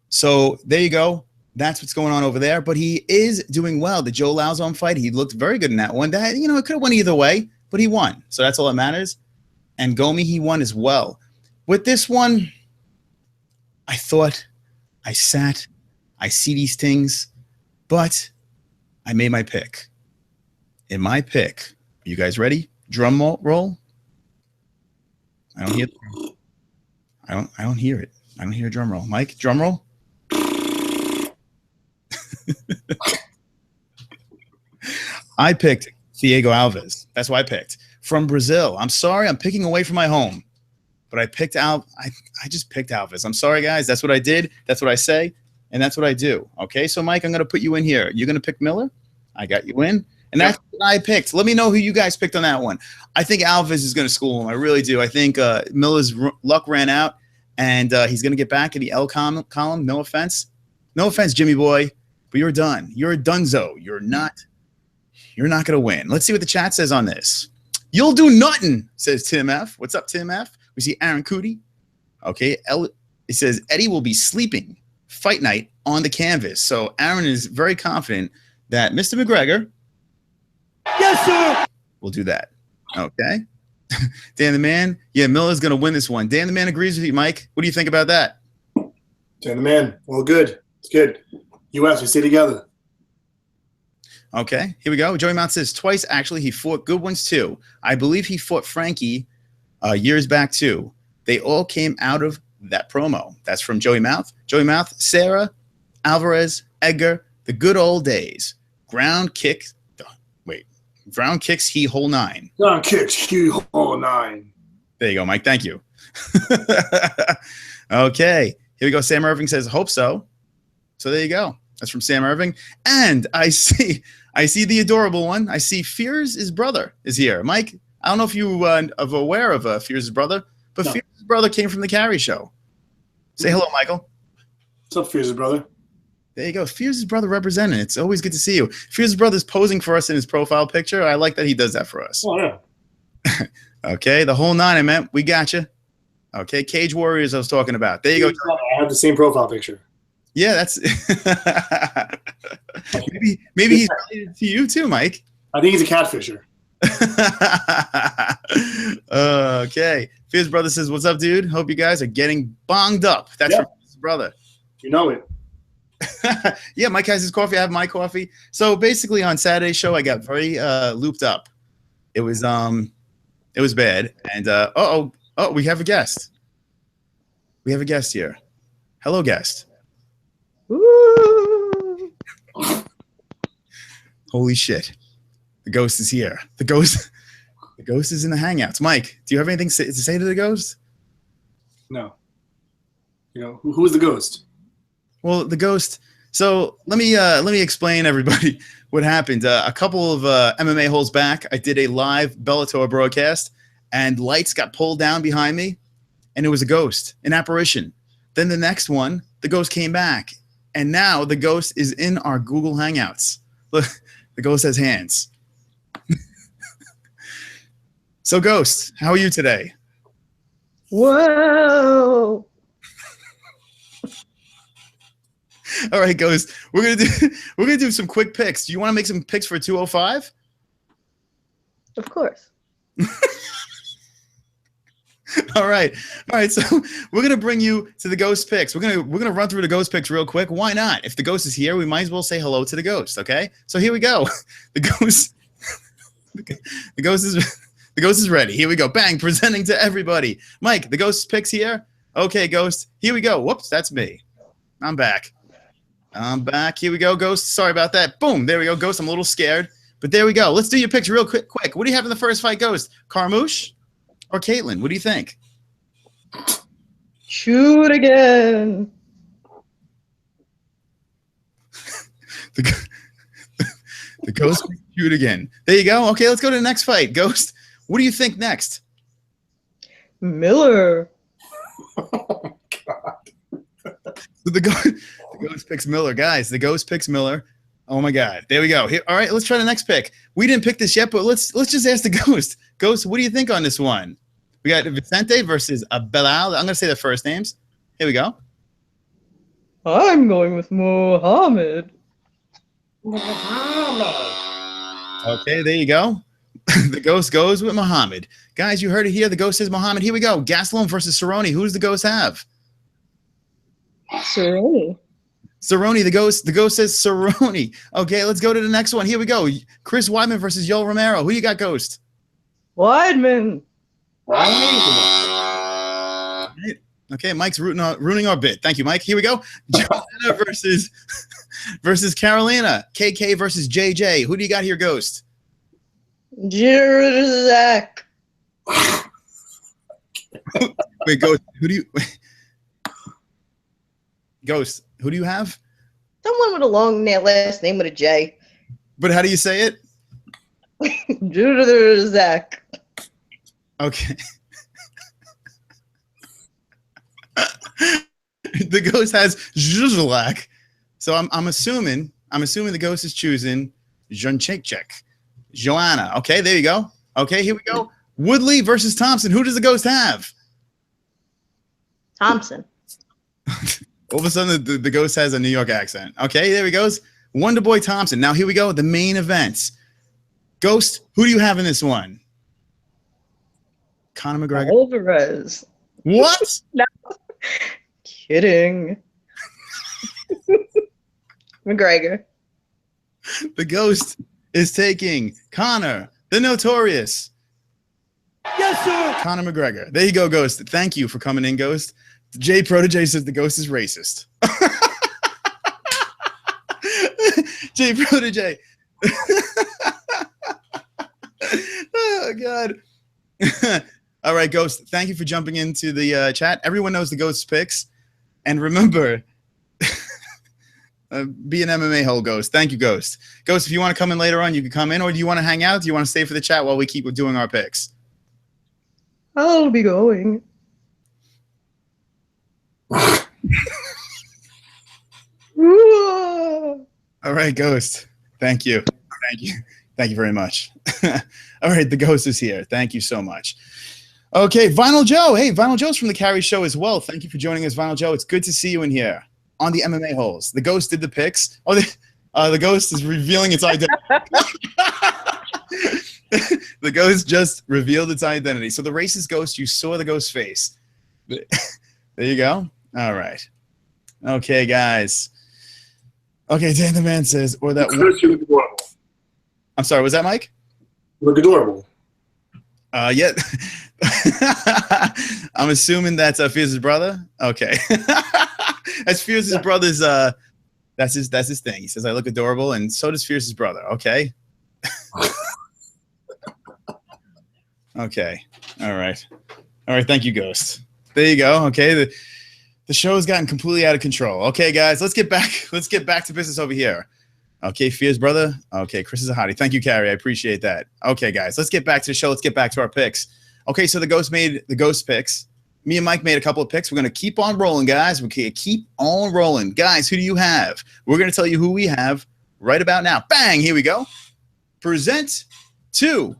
So there you go. That's what's going on over there. But he is doing well. The Joe Lauzon fight, he looked very good in that one. That, it could have went either way, but he won. So that's all that matters. And Gomi, he won as well. With this one, I thought, I sat, I see these things, but I made my pick. In my pick, are you guys ready? Drum roll. I don't hear. I don't hear it. I don't hear a drum roll. Mike, drum roll. I picked Diego Alves. That's what I picked from Brazil. I'm sorry, I'm picking away from my home, but I picked I just picked Alves. I'm sorry, guys. That's what I did. That's what I say, and that's what I do. Okay, so Mike, I'm going to put you in here. You're going to pick Miller. I got you in. And that's what I picked. Let me know who you guys picked on that one. I think Alves is going to school him. I really do. I think Miller's luck ran out, and he's going to get back in the L column. No offense. No offense, Jimmy boy, but you're done. You're a dunzo. You're not going to win. Let's see what the chat says on this. You'll do nothing, says Tim F. What's up, Tim F? We see Aaron Cootie. Okay. It says Eddie will be sleeping fight night on the canvas. So Aaron is very confident that Mr. McGregor, Yes, sir. we'll do that. Okay. Dan the Man. Yeah, Miller's going to win this one. Dan the Man agrees with you, Mike. What do you think about that? Dan the Man. Well, good. It's good. U.S., we stay together. Okay. Here we go. Joey Mount says twice, actually. He fought good ones, too. I believe he fought Frankie years back, too. They all came out of that promo. That's from Joey Mouth. Joey Mouth, Sarah, Alvarez, Edgar, the good old days. Ground kicks, he hole 9. Ground kicks, he hole 9. There you go, Mike. Thank you. Okay. Here we go. Sam Irving says, hope so. So there you go. That's from Sam Irving. And I see the adorable one. I see Fears' brother is here. Mike, I don't know if you are aware of Fears' brother, but no. Fears' brother came from the Carry Show. Say hello, Michael. What's up, Fears' brother? There you go. Fears' brother representing. It's always good to see you. Fears' brother's posing for us in his profile picture. I like that he does that for us. Oh, yeah. Okay. The whole 9, I meant. We got you. Okay. Cage Warriors I was talking about. There you go. I have the same profile picture. Yeah, that's maybe he's related to you too, Mike. I think he's a catfisher. Okay. Fears' brother says, what's up, dude? Hope you guys are getting bonged up. That's from Fears' brother. You know it. Yeah, Mike has his coffee. I have my coffee. So basically, on Saturday's show, I got very looped up. It was bad. And we have a guest. We have a guest here. Hello, guest. Woo. Holy shit! The ghost is here. The ghost is in the Hangouts. Mike, do you have anything to say to the ghost? No. You know who's the ghost? Well, the ghost. So let me explain everybody what happened. A couple of MMA holes back, I did a live Bellator broadcast, and lights got pulled down behind me, and it was a ghost, an apparition. Then the next one, the ghost came back, and now the ghost is in our Google Hangouts. Look, the ghost has hands. So, Ghost, how are you today? Whoa. All right, Ghost. We're gonna do some quick picks. Do you want to make some picks for 205? Of course. All right. So we're gonna bring you to the Ghost picks. We're gonna run through the Ghost picks real quick. Why not? If the Ghost is here, we might as well say hello to the Ghost. Okay. So here we go. The Ghost is ready. Here we go. Bang! Presenting to everybody. Mike, the Ghost picks here. Okay, Ghost. Here we go. Whoops, that's me. I'm back. Here we go, Ghost. Sorry about that. Boom. There we go, Ghost. I'm a little scared, but there we go. Let's do your picks real quick. What do you have in the first fight, Ghost? Carmouche or Caitlin? What do you think? Shoot again. The Ghost shoot again. There you go. Okay, let's go to the next fight. Ghost, what do you think next? Miller. So the ghost picks Miller, guys. The ghost picks Miller. Oh my God! There we go. Here, all right, let's try the next pick. We didn't pick this yet, but let's just ask the ghost. Ghost, what do you think on this one? We got Vicente versus Belal. I'm gonna say the first names. Here we go. I'm going with Muhammad. Okay, there you go. The ghost goes with Muhammad. Guys, you heard it here. The ghost says Muhammad. Here we go. Gastelum versus Cerrone. Who does the ghost have? Cerrone. Cerrone, the ghost says Cerrone. Okay, let's go to the next one. Here we go. Chris Weidman versus Yoel Romero. Who you got, Ghost? Weidman. Okay, Mike's ruining our bit. Thank you, Mike. Here we go. Joanna versus Carolina. KK versus JJ. Who do you got here, Ghost? Zach. Wait, Ghost. Ghost, who do you have? Someone with a long last name with a J. But how do you say it? Zach. Okay. The ghost has Zhuzhalak. So I'm assuming the ghost is choosing Zhunchek. Joanna. Okay, there you go. Okay, here we go. Woodley versus Thompson. Who does the ghost have? Thompson. All of a sudden, the ghost has a New York accent. Okay, there he goes. Wonder Boy Thompson. Now, here we go. The main events. Ghost, who do you have in this one? Conor McGregor. Alvarez. What? No. Kidding. McGregor. The ghost is taking Conor, the Notorious. Yes, sir. Conor McGregor. There you go, Ghost. Thank you for coming in, Ghost. Jay Protege says the ghost is racist. Jay Protege. Oh, God. All right, Ghost. Thank you for jumping into the chat. Everyone knows the Ghost's picks. And remember, be an MMA-hole, Ghost. Thank you, Ghost. Ghost, if you want to come in later on, you can come in. Or do you want to hang out? Do you want to stay for the chat while we keep doing our picks? I'll be going. All right, Ghost. Thank you. Thank you very much. All right, the Ghost is here. Thank you so much. Okay, Vinyl Joe. Hey, Vinyl Joe's from the Carry Show as well. Thank you for joining us, Vinyl Joe. It's good to see you in here on the MMA holes. The Ghost did the picks. Oh, the Ghost is revealing its identity. The Ghost just revealed its identity. So the racist Ghost, you saw the Ghost's face. There you go. All right. Okay, guys. Okay, Dan the Man says, or that. Chris, you look adorable. I'm sorry, was that Mike? You look adorable. Yeah. I'm assuming that's Fierce's brother. Okay. That's Fierce's brother's. That's his thing. He says I look adorable, and so does Fierce's brother. Okay. Okay. All right. Thank you, Ghost. There you go. Okay. The show's gotten completely out of control. Okay, guys, let's get back to business over here. Okay, Fierce's brother. Okay, Chris is a hottie. Thank you, Carrie. I appreciate that. Okay, guys, let's get back to the show. Let's get back to our picks. Okay, so the Ghost made the Ghost picks. Me and Mike made a couple of picks. We're going to keep on rolling, guys. We're going to keep on rolling. Guys, who do you have? We're going to tell you who we have right about now. Bang, here we go. Present to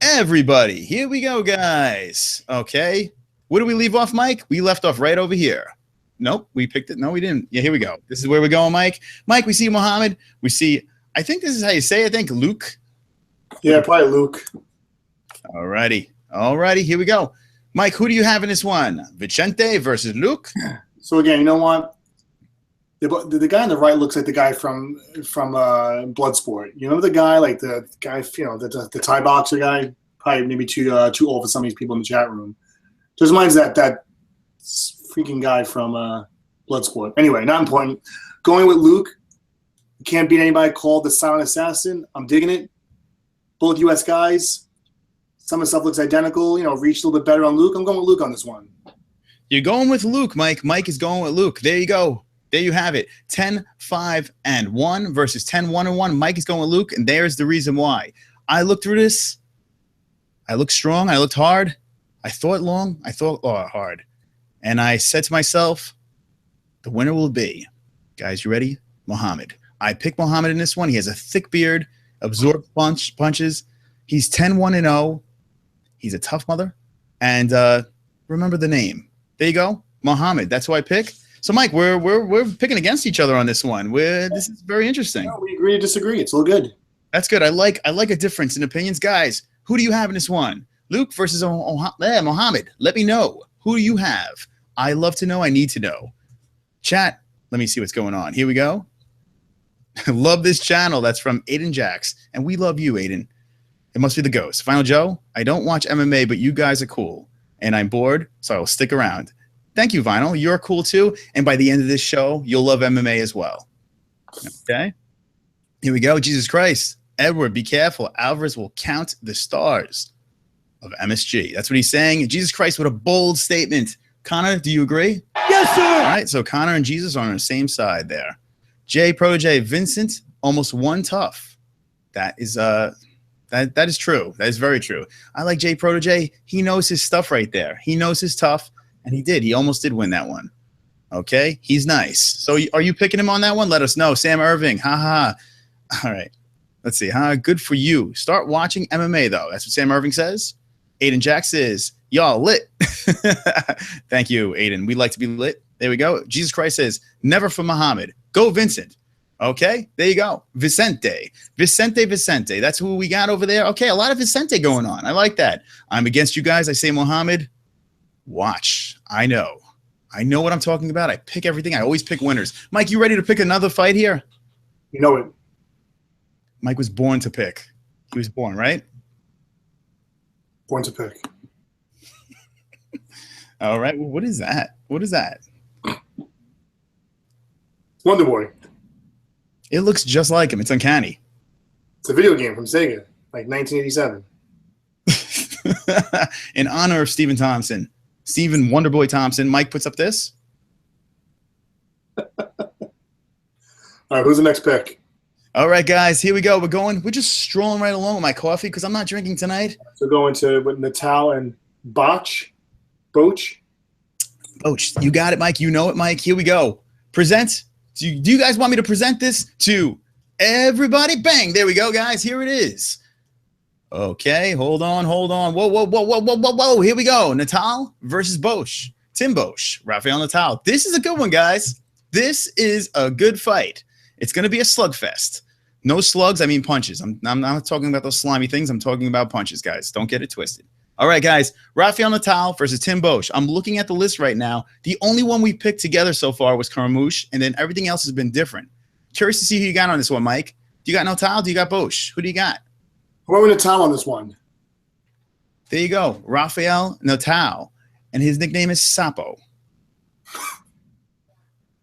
everybody. Here we go, guys. Okay. Where do we leave off, Mike? We left off right over here. Nope, we picked it. No, we didn't. Yeah, here we go. This is where we're going, Mike. Mike, we see Muhammad. We see, I think this is how you say it. I think Luke. Yeah, probably Luke. All righty. Here we go. Mike, who do you have in this one? Vicente versus Luke. So again, you know what? The guy on the right looks like the guy from Bloodsport. You know the guy, like the guy, the Thai boxer guy. Probably maybe too old for some of these people in the chat room. Just reminds that freaking guy from Bloodsport. Anyway, not important. Going with Luke. You can't beat anybody called the Silent Assassin. I'm digging it. Both U.S. guys. Some of the stuff looks identical. Reached a little bit better on Luke. I'm going with Luke on this one. You're going with Luke, Mike. Mike is going with Luke. There you go. There you have it. 10-5-1 versus 10-1-1. Mike is going with Luke, and there's the reason why. I looked through this. I looked strong. I looked hard. I thought long, I thought hard. And I said to myself, the winner will be, guys, you ready? Muhammad. I picked Muhammad in this one. He has a thick beard, absorbs punches. He's 10-1-0. He's a tough mother. And remember the name. There you go. Muhammad. That's who I pick. So, Mike, we're picking against each other on this one. This is very interesting. No, we agree to disagree. It's all good. That's good. I like a difference in opinions. Guys, who do you have in this one? Luke versus Muhammad. Let me know. Who do you have? I love to know. I need to know. Chat, let me see what's going on. Here we go. Love this channel. That's from Aiden Jax. And we love you, Aiden. It must be the ghost. Final Joe, I don't watch MMA, but you guys are cool. And I'm bored, so I will stick around. Thank you, Vinyl. You're cool too. And by the end of this show, you'll love MMA as well. Okay. Here we go. Jesus Christ. Edward, be careful. Alvarez will count the stars of MSG. That's what he's saying. Jesus Christ, what a bold statement. Connor, do you agree? Yes, sir. All right, so Connor and Jesus are on the same side there. Jay Protege, Vincent, almost one tough. That is that is true. That is very true. I like Jay Protege. He knows his stuff right there. He knows his tough, and he did. He almost did win that one. Okay, he's nice. So are you picking him on that one? Let us know. Sam Irving, haha. All right, let's see. Good for you. Start watching MMA though. That's what Sam Irving says. Aiden Jack says, y'all lit. Thank you, Aiden. We like to be lit. There we go. Jesus Christ says, never for Muhammad. Go Vincent. Okay, there you go. Vicente. That's who we got over there. Okay, a lot of Vicente going on. I like that. I'm against you guys. I say Muhammad. Watch. I know what I'm talking about. I pick everything. I always pick winners. Mike, you ready to pick another fight here? You know it. Mike was born to pick. He was born, right? Born to pick. All right. Well, what is that? What is that? Wonder Boy. It looks just like him. It's uncanny. It's a video game from Sega, like 1987. In honor of Stephen Thompson. Stephen Wonderboy Thompson. Mike puts up this. All right, who's the next pick? All right, guys, here we go. We're just strolling right along with my coffee because I'm not drinking tonight. So going to with Natal and Boch. You got it, Mike. You know it, Mike. Here we go. Present. Do you guys want me to present this to everybody? Bang. There we go, guys. Here it is. Okay, hold on. Whoa. Here we go. Natal versus Bosch. Tim Bosch, Rafael Natal. This is a good one, guys. This is a good fight. It's going to be a slugfest. No slugs, I mean punches. I'm not talking about those slimy things. I'm talking about punches, guys. Don't get it twisted. All right, guys. Rafael Natal versus Tim Bosch. I'm looking at the list right now. The only one we picked together so far was Carmouche, and then everything else has been different. Curious to see who you got on this one, Mike. Do you got Natal? Do you got Bosch? Who do you got? Who went Natal on this one? There you go. Rafael Natal. And his nickname is Sapo.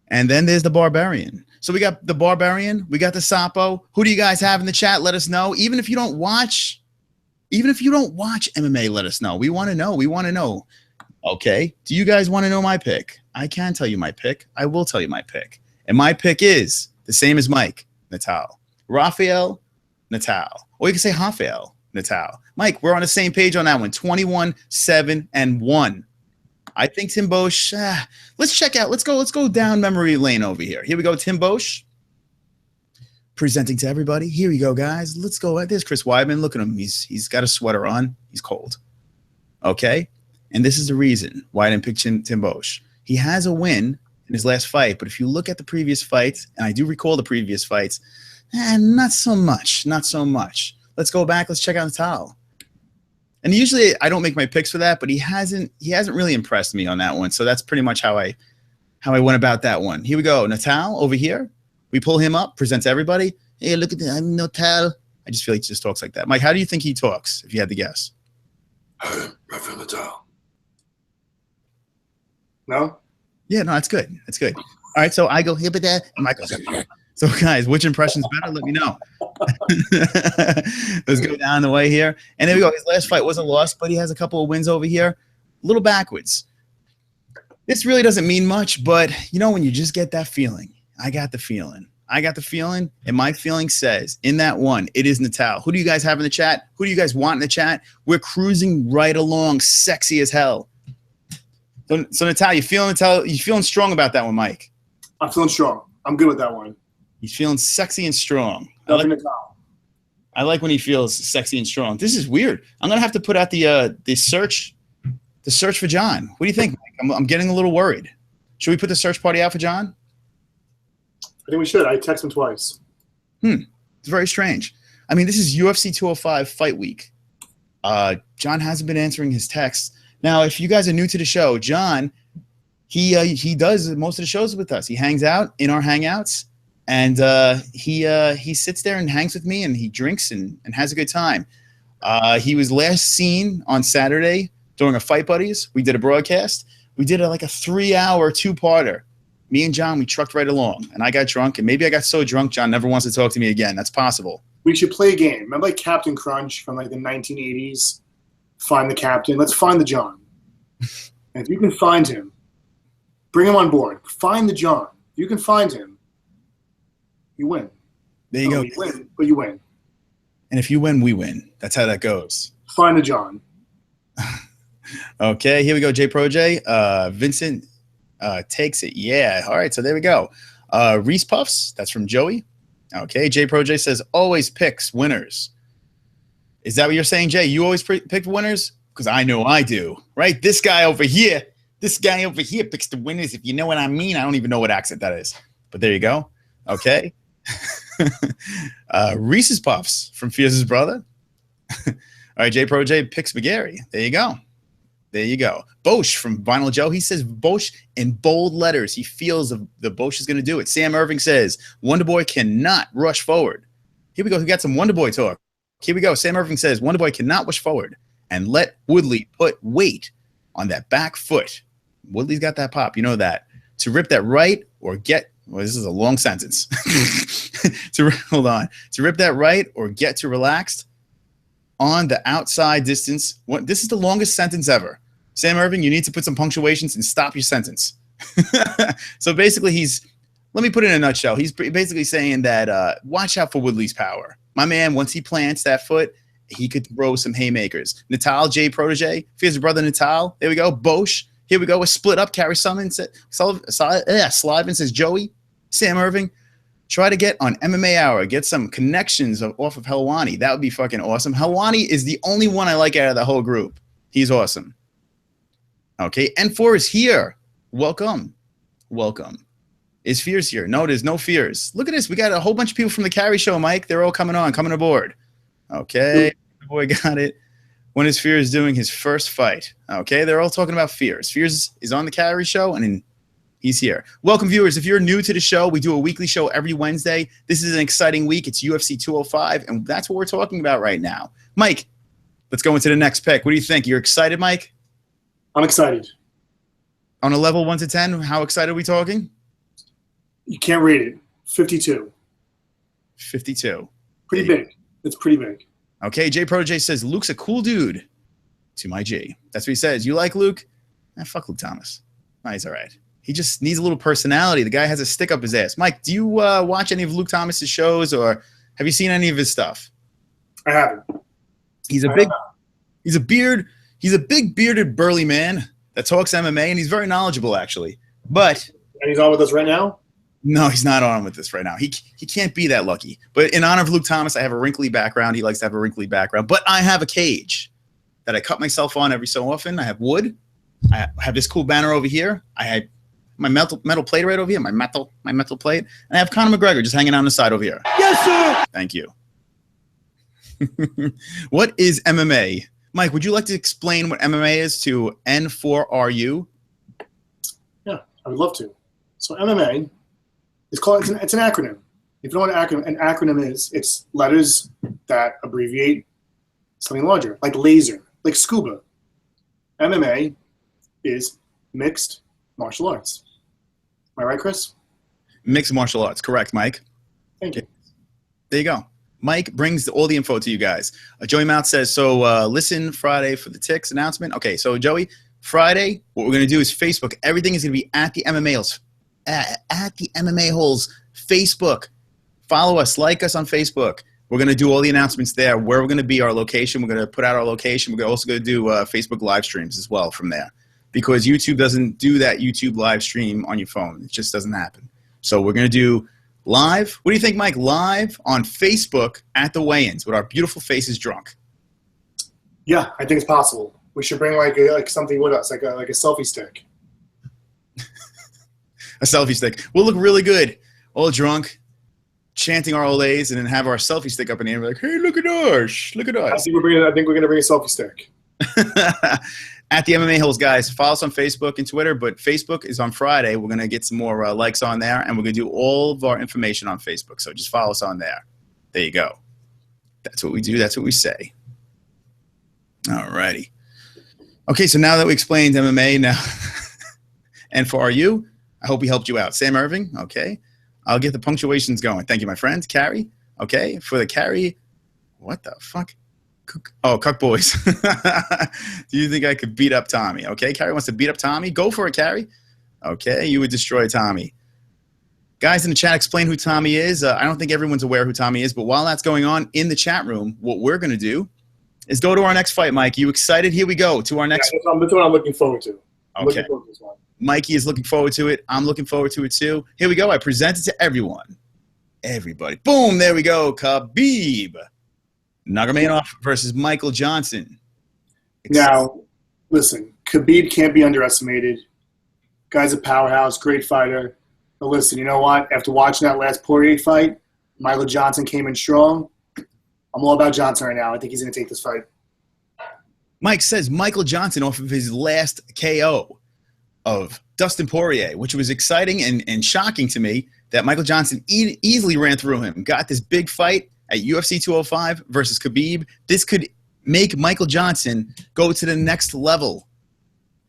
And then there's the Barbarian. So we got the Barbarian. We got the Sapo. Who do you guys have in the chat? Let us know. Even if you don't watch MMA, let us know. We want to know. Okay. Do you guys want to know my pick? I can tell you my pick. I will tell you my pick. And my pick is the same as Mike Natal. Rafael Natal. Or you can say Rafael Natal. Mike, we're on the same page on that one. 21-7-1. I think Tim Bosch. Let's check out. Let's go down memory lane over here. Here we go. Tim Bosch presenting to everybody. Here we go, guys. Let's go. There's Chris Weidman. Look at him. He's got a sweater on. He's cold. Okay. And this is the reason why I didn't pick Tim Bosch. He has a win in his last fight, but if you look at the previous fights, and I do recall the previous fights, not so much. Let's go back. Let's check out Natal. And usually I don't make my picks for that, but he hasn't really impressed me on that one. So that's pretty much how I went about that one. Here we go. Natal over here. We pull him up, presents everybody. Hey, look at that. I'm Natal. I just feel like he just talks like that. Mike, how do you think he talks, if you had to guess? Rafael Natal. No? Yeah, no, that's good. That's good. All right, so I go here, but that, and Mike goes. So, guys, which impression's better? Let me know. Let's go down the way here. And there we go. His last fight wasn't lost, but he has a couple of wins over here. A little backwards. This really doesn't mean much, but, when you just get that feeling. I got the feeling. I got the feeling, and my feeling says in that one, it is Natal. Who do you guys have in the chat? Who do you guys want in the chat? We're cruising right along, sexy as hell. So Natal, you feeling strong about that one, Mike? I'm feeling strong. I'm good with that one. He's feeling sexy and strong. I like when he feels sexy and strong. This is weird. I'm gonna have to put out the search for John. What do you think, Mike? I'm getting a little worried. Should we put the search party out for John? I think we should. I text him twice. It's very strange. I mean, this is UFC 205 fight week. John hasn't been answering his texts. Now, if you guys are new to the show, John, he does most of the shows with us. He hangs out in our hangouts, and he sits there and hangs with me, and he drinks and has a good time. He was last seen on Saturday during a Fight Buddies. We did a broadcast. We did like a 3-hour two-parter. Me and John, we trucked right along, and I got drunk, and maybe I got so drunk John never wants to talk to me again. That's possible. We should play a game. Remember like Captain Crunch from like the 1980s? Find the captain. Let's find the John. And if you can find him, bring him on board. Find the John. If you can find him, you win. There you go. You win, but you win. And if you win, we win. That's how that goes. Find the John. Okay, here we go. J Pro J. Vincent takes it. Yeah. All right. So there we go. Reese Puffs. That's from Joey. Okay. J Pro J says always picks winners. Is that what you're saying, Jay? You always pick winners? Because I know I do. Right? This guy over here picks the winners. If you know what I mean. I don't even know what accent that is. But there you go. Okay. Reese's Puffs from Fierce's brother. All right. J Pro J picks McGarry. There you go. There you go. Bosch from Vinyl Joe. He says Bosch in bold letters. He feels the Bosch is going to do it. Sam Irving says Wonderboy cannot rush forward. Here we go. We got some Wonderboy talk. Here we go. Sam Irving says Wonderboy cannot rush forward and let Woodley put weight on that back foot. Woodley's got that pop. You know that. To rip that right or get – well, this is a long sentence. Hold on. To rip that right or get to relaxed on the outside distance. This is the longest sentence ever. Sam Irving, you need to put some punctuations and stop your sentence. So basically let me put it in a nutshell. He's basically saying that watch out for Woodley's power. My man, once he plants that foot, he could throw some haymakers. Natal, J Protege, Fierce's brother Natal. There we go. Bosch. Here we go. A split up. Carrie Summon. Sliven says Joey. Sam Irving. Try to get on MMA Hour. Get some connections off of Helwani. That would be fucking awesome. Helwani is the only one I like out of the whole group. He's awesome. Okay. N4 is here. Welcome. Is Fears here? No, there's no Fears. Look at this. We got a whole bunch of people from the Carry Show, Mike. They're all coming aboard. Okay. The boy got it. When is Fears doing his first fight? Okay. They're all talking about Fears. Fears is on the Carry Show, and he's here. Welcome, viewers. If you're new to the show, we do a weekly show every Wednesday. This is an exciting week. It's UFC 205, and that's what we're talking about right now. Mike, let's go into the next pick. What do you think? You're excited, Mike? I'm excited. On a level 1 to 10, how excited are we talking? You can't rate it. 52. 52. Pretty big. It's pretty big. Okay, J Pro J says Luke's a cool dude. To my G. That's what he says. You like Luke? Fuck Luke Thomas. No, he's all right. He just needs a little personality. The guy has a stick up his ass. Mike, do you watch any of Luke Thomas's shows, or have you seen any of his stuff? I haven't. He's a big bearded burly man that talks MMA, and he's very knowledgeable actually. But and he's on with us right now? No, he's not on with us right now. He can't be that lucky. But in honor of Luke Thomas, I have a wrinkly background. He likes to have a wrinkly background. But I have a cage that I cut myself on every so often. I have wood. I have this cool banner over here. I had my metal plate right over here, my metal plate. And I have Conor McGregor just hanging on the side over here. Yes, sir. Thank you. What is MMA? Mike, would you like to explain what MMA is to N4RU? Yeah, I would love to. So MMA is called, it's an acronym. If you know what an acronym is, it's letters that abbreviate something larger, like laser, like scuba. MMA is mixed martial arts. Am I right, Chris? Mixed martial arts. Correct, Mike. Thank you. There you go. Mike brings all the info to you guys. Joey Mount says, so listen Friday for the Ticks announcement. Okay, so Joey, Friday, what we're going to do is Facebook. Everything is going to be at the MMA-holes. At the MMA-holes Facebook. Follow us, like us on Facebook. We're going to do all the announcements there, where we're going to be, our location. We're going to put out our location. We're also going to do Facebook live streams as well from there, because YouTube doesn't do that YouTube live stream on your phone. It just doesn't happen. So we're going to do live. What do you think, Mike? Live on Facebook at the weigh-ins with our beautiful faces drunk. Yeah, I think it's possible. We should bring like something with us, like a selfie stick. A selfie stick. We'll look really good, all drunk, chanting our old A's, and then have our selfie stick up in the air and be like, hey, look at us. Look at us. I think we're going to bring a selfie stick. At the MMA-HOLES, guys. Follow us on Facebook and Twitter, but Facebook is on Friday. We're going to get some more likes on there, and we're going to do all of our information on Facebook. So just follow us on there. There you go. That's what we do. That's what we say. All righty. Okay, so now that we explained MMA now, and for you, I hope we helped you out. Sam Irving, okay. I'll get the punctuations going. Thank you, my friend. Carrie, okay. For the Carrie, what the fuck? Cuck boys. Do you think I could beat up Tommy? Okay, Carrie wants to beat up Tommy. Go for it, Carrie. Okay, you would destroy Tommy. Guys in the chat, explain who Tommy is. I don't think everyone's aware who Tommy is, but while that's going on in the chat room, what we're going to do is go to our next fight, Mike. You excited? Here we go to our next. Yeah, that's what I'm looking forward to. Okay. Mikey is looking forward to it. I'm looking forward to it too. Here we go. I present it to everyone. Everybody. Boom. There we go. Khabib Nurmagomedov versus Michael Johnson. Now, listen, Khabib can't be underestimated. Guy's a powerhouse, great fighter. But listen, you know what? After watching that last Poirier fight, Michael Johnson came in strong. I'm all about Johnson right now. I think he's going to take this fight. Mike says Michael Johnson off of his last KO of Dustin Poirier, which was exciting and shocking to me that Michael Johnson easily ran through him. Got this big fight at UFC 205 versus Khabib. This could make Michael Johnson go to the next level.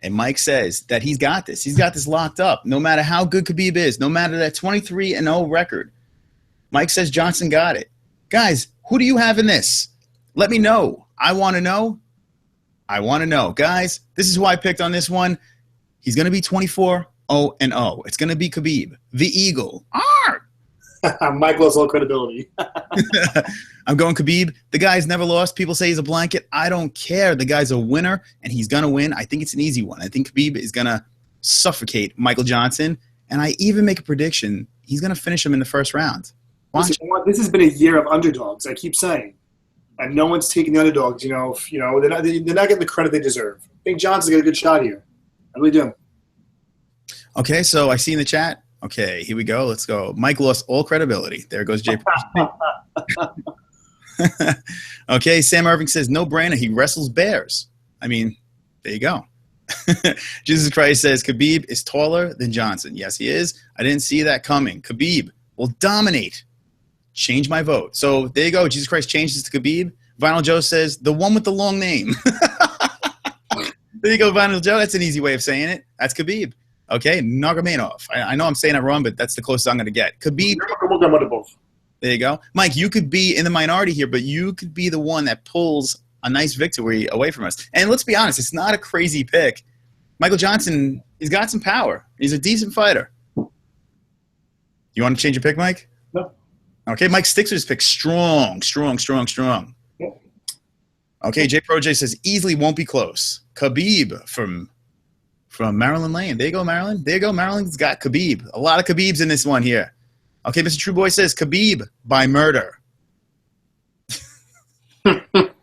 And Mike says that he's got this. He's got this locked up. No matter how good Khabib is, no matter that 23-0 record, Mike says Johnson got it. Guys, who do you have in this? Let me know. I want to know. I want to know. Guys, this is who I picked on this one. He's going to be 24-0-0. It's going to be Khabib, the Eagle. Mike lost all credibility. I'm going Khabib. The guy's never lost. People say he's a blanket. I don't care. The guy's a winner, and he's going to win. I think it's an easy one. I think Khabib is going to suffocate Michael Johnson, and I even make a prediction. He's going to finish him in the first round. Listen, this has been a year of underdogs, I keep saying. And no one's taking the underdogs. They're not getting the credit they deserve. I think Johnson's got a good shot here. I really do. Okay, so I see in the chat. Okay, here we go. Let's go. Mike lost all credibility. There goes Jay. Okay, Sam Irving says, no brainer. He wrestles bears. I mean, there you go. Jesus Christ says, Khabib is taller than Johnson. Yes, he is. I didn't see that coming. Khabib will dominate. Change my vote. So there you go. Jesus Christ changes to Khabib. Vinyl Joe says, the one with the long name. There you go, Vinyl Joe. That's an easy way of saying it. That's Khabib. Okay, Nurmagomedov. I know I'm saying it wrong, but that's the closest I'm going to get. Khabib. There you go. Mike, you could be in the minority here, but you could be the one that pulls a nice victory away from us. And let's be honest, it's not a crazy pick. Michael Johnson, he's got some power. He's a decent fighter. You want to change your pick, Mike? No. Okay, Mike sticks with his pick. Strong. Yeah. Okay, J Pro J says easily won't be close. Khabib from Maryland Lane. There you go, Maryland. There you go. Maryland's got Khabib. A lot of Khabibs in this one here. Okay, Mr. True Boy says Khabib by murder. There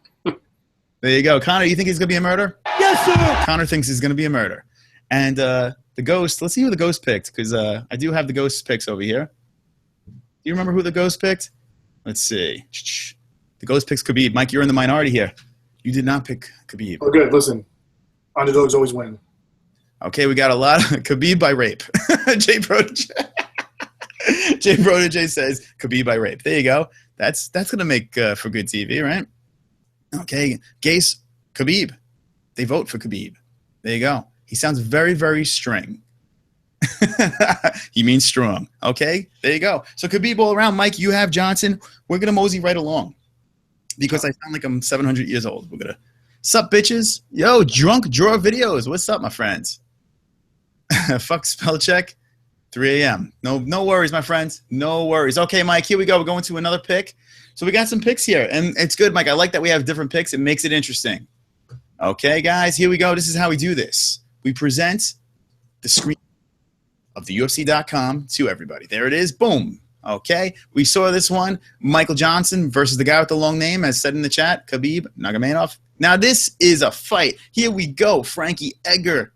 you go. Connor, you think he's going to be a murder? Yes, sir. Connor thinks he's going to be a murder. And the Ghost, let's see who the Ghost picked, because I do have the Ghost picks over here. Do you remember who the Ghost picked? Let's see. The Ghost picks Khabib. Mike, you're in the minority here. You did not pick Khabib. Oh, good. Listen, underdogs always win. Okay, we got a lot of Khabib by rape. Jay Protege says Khabib by rape. There you go. That's going to make for good TV, right? Okay, Gase, Khabib. They vote for Khabib. There you go. He sounds very, very string. He means strong. Okay, there you go. So Khabib all around. Mike, you have Johnson. We're going to mosey right along because I sound like I'm 700 years old. We're going to, sup, bitches? Yo, drunk draw videos. What's up, my friends? Fuck spell check. 3 a.m. No worries, my friends. No worries. Okay, Mike, here we go. We're going to another pick. So we got some picks here, and it's good, Mike. I like that we have different picks. It makes it interesting. Okay, guys, here we go. This is how we do this. We present the screen of the UFC.com to everybody. There it is. Boom. Okay, we saw this one. Michael Johnson versus the guy with the long name, as said in the chat, Khabib Nurmagomedov. Now, this is a fight. Here we go. Frankie Edgar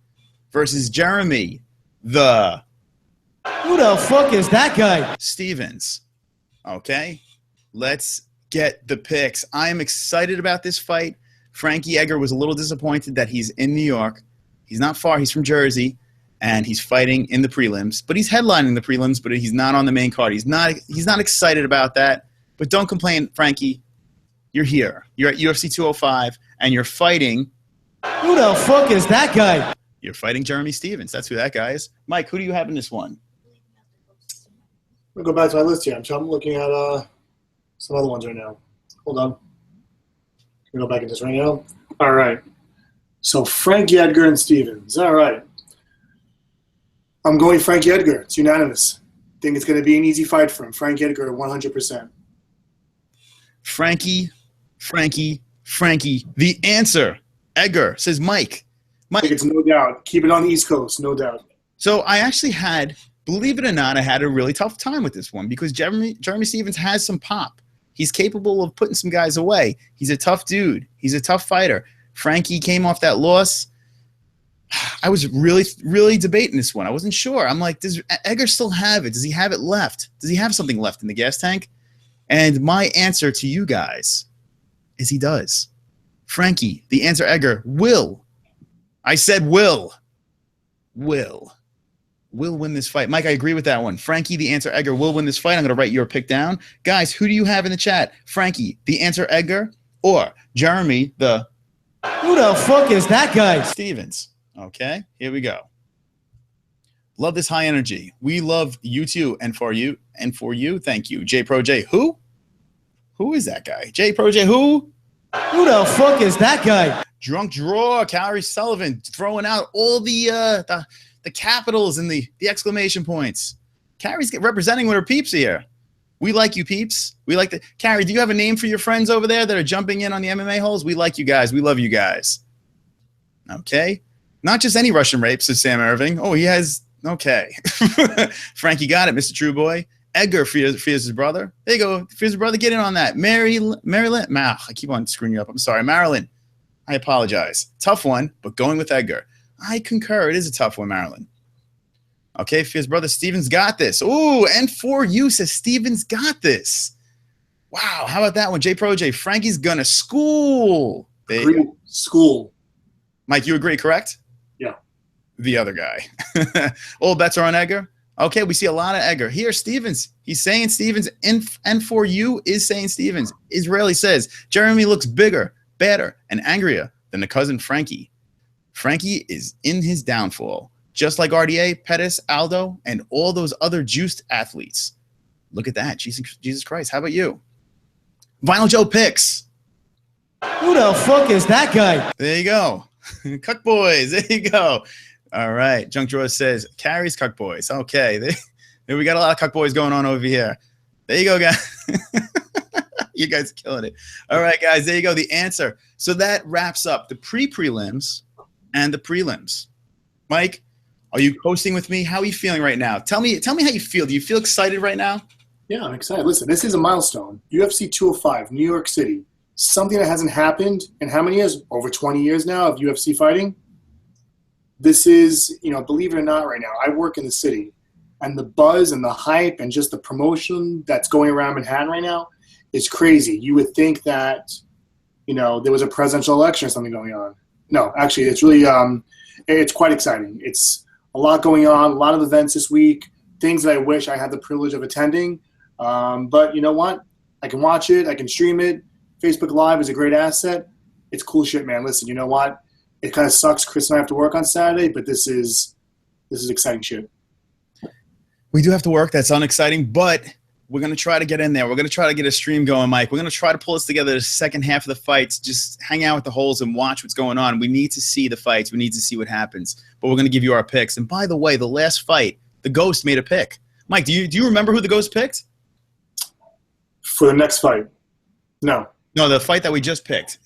versus Jeremy the... Who the fuck is that guy? Stevens. Okay, let's get the picks. I am excited about this fight. Frankie Edgar was a little disappointed that he's in New York. He's not far. He's from Jersey, and he's fighting in the prelims. But he's headlining the prelims, but he's not on the main card. He's not excited about that. But don't complain, Frankie. You're here. You're at UFC 205, and you're fighting. Who the fuck is that guy? You're fighting Jeremy Stevens. That's who that guy is. Mike, who do you have in this one? I'm going to go back to my list here. I'm looking at some other ones right now. Hold on. Can we go back into this right now? All right. So Frankie Edgar and Stevens. All right. I'm going Frankie Edgar. It's unanimous. Think it's going to be an easy fight for him. Frankie Edgar, 100%. Frankie. The answer. Edgar, says Mike. I think it's no doubt. Keep it on the East Coast, no doubt. So I actually had, believe it or not, I had a really tough time with this one because Jeremy Stevens has some pop. He's capable of putting some guys away. He's a tough dude. He's a tough fighter. Frankie came off that loss. I was really debating this one. I wasn't sure. I'm like, does Edgar still have it? Does he have it left? Does he have something left in the gas tank? And my answer to you guys is he does. Frankie, the answer, Edgar, will. I said will win this fight. Mike, I agree with that one. Frankie, the answer, Edgar, will win this fight. I'm going to write your pick down. Guys, who do you have in the chat? Frankie, the answer, Edgar, or Jeremy, the... Who the fuck is that guy? Stevens. Okay, here we go. Love this high energy. We love you too, and for you, thank you. J Pro J, who? Who is that guy? J Pro J, who? Who the fuck is that guy? Drunk Draw, Calorie Sullivan, throwing out all the capitals and the exclamation points. Carrie's representing with her peeps here. We like you, peeps. We like the Carrie. Do you have a name for your friends over there that are jumping in on the MMA holes? We like you guys. We love you guys. Okay, not just any Russian rape, says Sam Irving. Oh, he has. Okay, Frankie got it, Mr. True Boy. Edgar fears his brother. There you go. Fears his brother. Get in on that. Marilyn. I keep on screwing you up. I'm sorry, Marilyn. I apologize. Tough one, but going with Edgar. I concur. It is a tough one, Marilyn. Okay, Fear's brother Stevens got this. Ooh, and for you, says Stevens got this. Wow, how about that one? J Pro J, Frankie's gonna school. School. Mike, you agree, correct? Yeah. The other guy. All bets are on Edgar. Okay, we see a lot of Edgar. Here, Stevens. He's saying Stevens, and for you is saying Stevens. Israeli says, Jeremy looks bigger, badder, and angrier than the cousin Frankie. Frankie is in his downfall, just like RDA, Pettis, Aldo, and all those other juiced athletes. Look at that. Jesus Christ. How about you? Vinyl Joe picks. Who the fuck is that guy? There you go. Cuck boys. There you go. All right. Junk Drawer says, carries Cuck boys. Okay. There we got a lot of Cuck boys going on over here. There you go, guys. You guys are killing it. All right, guys. There you go. The answer. So that wraps up the pre-prelims and the prelims. Mike, are you coasting with me? How are you feeling right now? Tell me how you feel. Do you feel excited right now? Yeah, I'm excited. Listen, this is a milestone. UFC 205, New York City. Something that hasn't happened in how many years? Over 20 years now of UFC fighting. This is, believe it or not right now, I work in the city. And the buzz and the hype and just the promotion that's going around Manhattan right now is crazy. You would think that, there was a presidential election or something going on. No, actually, it's really, it's quite exciting. It's a lot going on, a lot of events this week, things that I wish I had the privilege of attending. But you know what? I can watch it. I can stream it. Facebook Live is a great asset. It's cool shit, man. Listen, you know what? It kind of sucks Chris and I have to work on Saturday, but this is exciting shit. We do have to work. That's unexciting, but we're going to try to get in there. We're going to try to get a stream going, Mike. We're going to try to pull us together the second half of the fights, just hang out with the holes and watch what's going on. We need to see the fights. We need to see what happens. But we're going to give you our picks. And by the way, the last fight, the Ghost made a pick. Mike, do you remember who the Ghost picked? For the next fight? No. No, the fight that we just picked.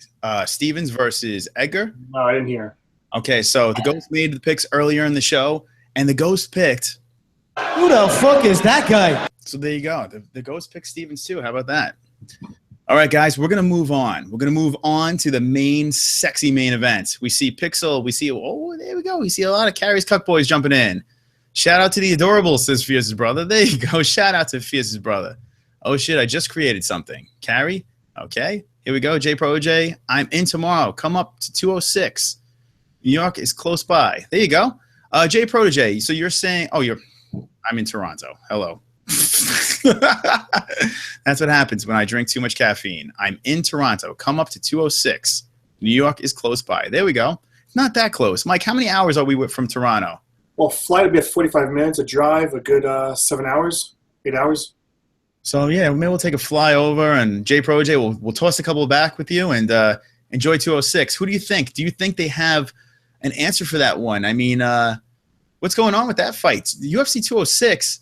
Stevens versus Edgar. No, I didn't hear. Okay, so the Ghost made the picks earlier in the show, and the Ghost picked. Who the fuck is that guy? So there you go. The Ghost picked Stevens too. How about that? All right, guys, we're going to move on. We're going to move on to the main sexy main event. We see Pixel. We see, oh, there we go. We see a lot of Carrie's Cuck Boys jumping in. Shout out to the Adorables, says Fierce's brother. There you go. Shout out to Fierce's brother. Oh, shit, I just created something. Carrie, okay. Here we go. J Pro J, I'm in tomorrow. Come up to 206. New York is close by. There you go. J Protege. So you're saying, I'm in Toronto. Hello. That's what happens when I drink too much caffeine. I'm in Toronto. Come up to 206. New York is close by. There we go. Not that close. Mike, how many hours are we with from Toronto? Well, flight would be at 45 minutes. A drive, a good 7 hours, 8 hours. So, yeah, maybe we'll take a fly over, and J Protege, we'll toss a couple back with you and enjoy 206. Who do you think? Do you think they have an answer for that one? I mean, what's going on with that fight? The UFC 206,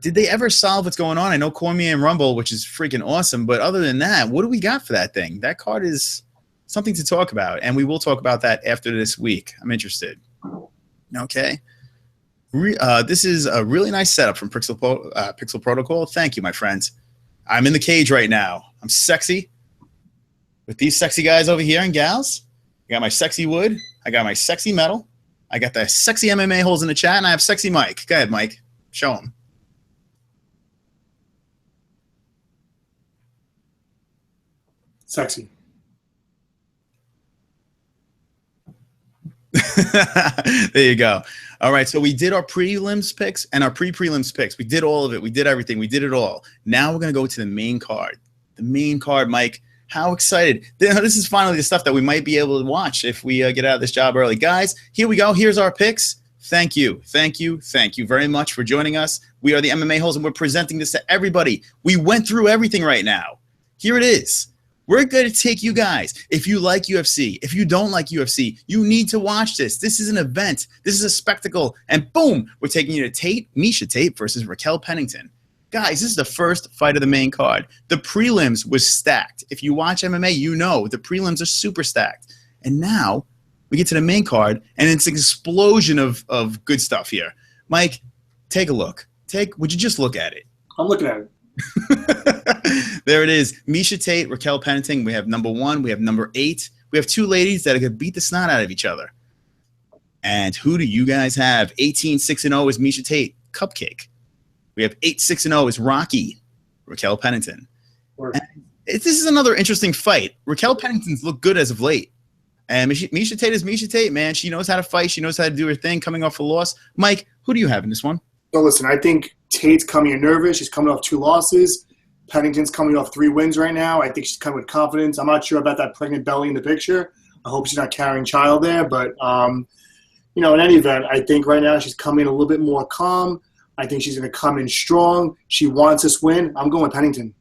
did they ever solve what's going on? I know Cormier and Rumble, which is freaking awesome, but other than that, what do we got for that thing? That card is something to talk about, and we will talk about that after this week. I'm interested. Okay. This is a really nice setup from Pixel Protocol. Thank you, my friends. I'm in the cage right now. I'm sexy with these sexy guys over here and gals. I got my sexy wood. I got my sexy metal. I got the sexy MMA holes in the chat, and I have sexy Mike. Go ahead, Mike. Show him. Sexy. There you go. All right, so we did our prelims picks and our pre-prelims picks. We did all of it. We did everything. We did it all. Now we're going to go to the main card. The main card, Mike. How excited. This is finally the stuff that we might be able to watch if we get out of this job early. Guys, here we go. Here's our picks. Thank you. Thank you. Thank you very much for joining us. We are the MMA-Holes, and we're presenting this to everybody. We went through everything right now. Here it is. We're going to take you guys. If you like UFC, if you don't like UFC, you need to watch this. This is an event. This is a spectacle. And boom, we're taking you to Miesha Tate versus Raquel Pennington. Guys, this is the first fight of the main card. The prelims was stacked. If you watch MMA, you know the prelims are super stacked. And now we get to the main card, and it's an explosion of good stuff here. Mike, take a look. Would you just look at it? I'm looking at it. There it is. Miesha Tate, Raquel Pennington. We have number 1. We have number 8. We have 2 ladies that are going to beat the snot out of each other. And who do you guys have? 18-6-0 is Miesha Tate, Cupcake. We have 8-6-0 is Rocky, Raquel Pennington. This is another interesting fight. Raquel Pennington's looked good as of late. And Miesha Tate is Miesha Tate, man. She knows how to fight. She knows how to do her thing coming off a loss. Mike, who do you have in this one? So listen, I think Tate's coming in nervous. She's coming off 2 losses. Pennington's coming off 3 wins right now. I think she's coming with confidence. I'm not sure about that pregnant belly in the picture. I hope she's not carrying child there. But, in any event, I think right now she's coming a little bit more calm. I think she's going to come in strong. She wants this win. I'm going with Pennington.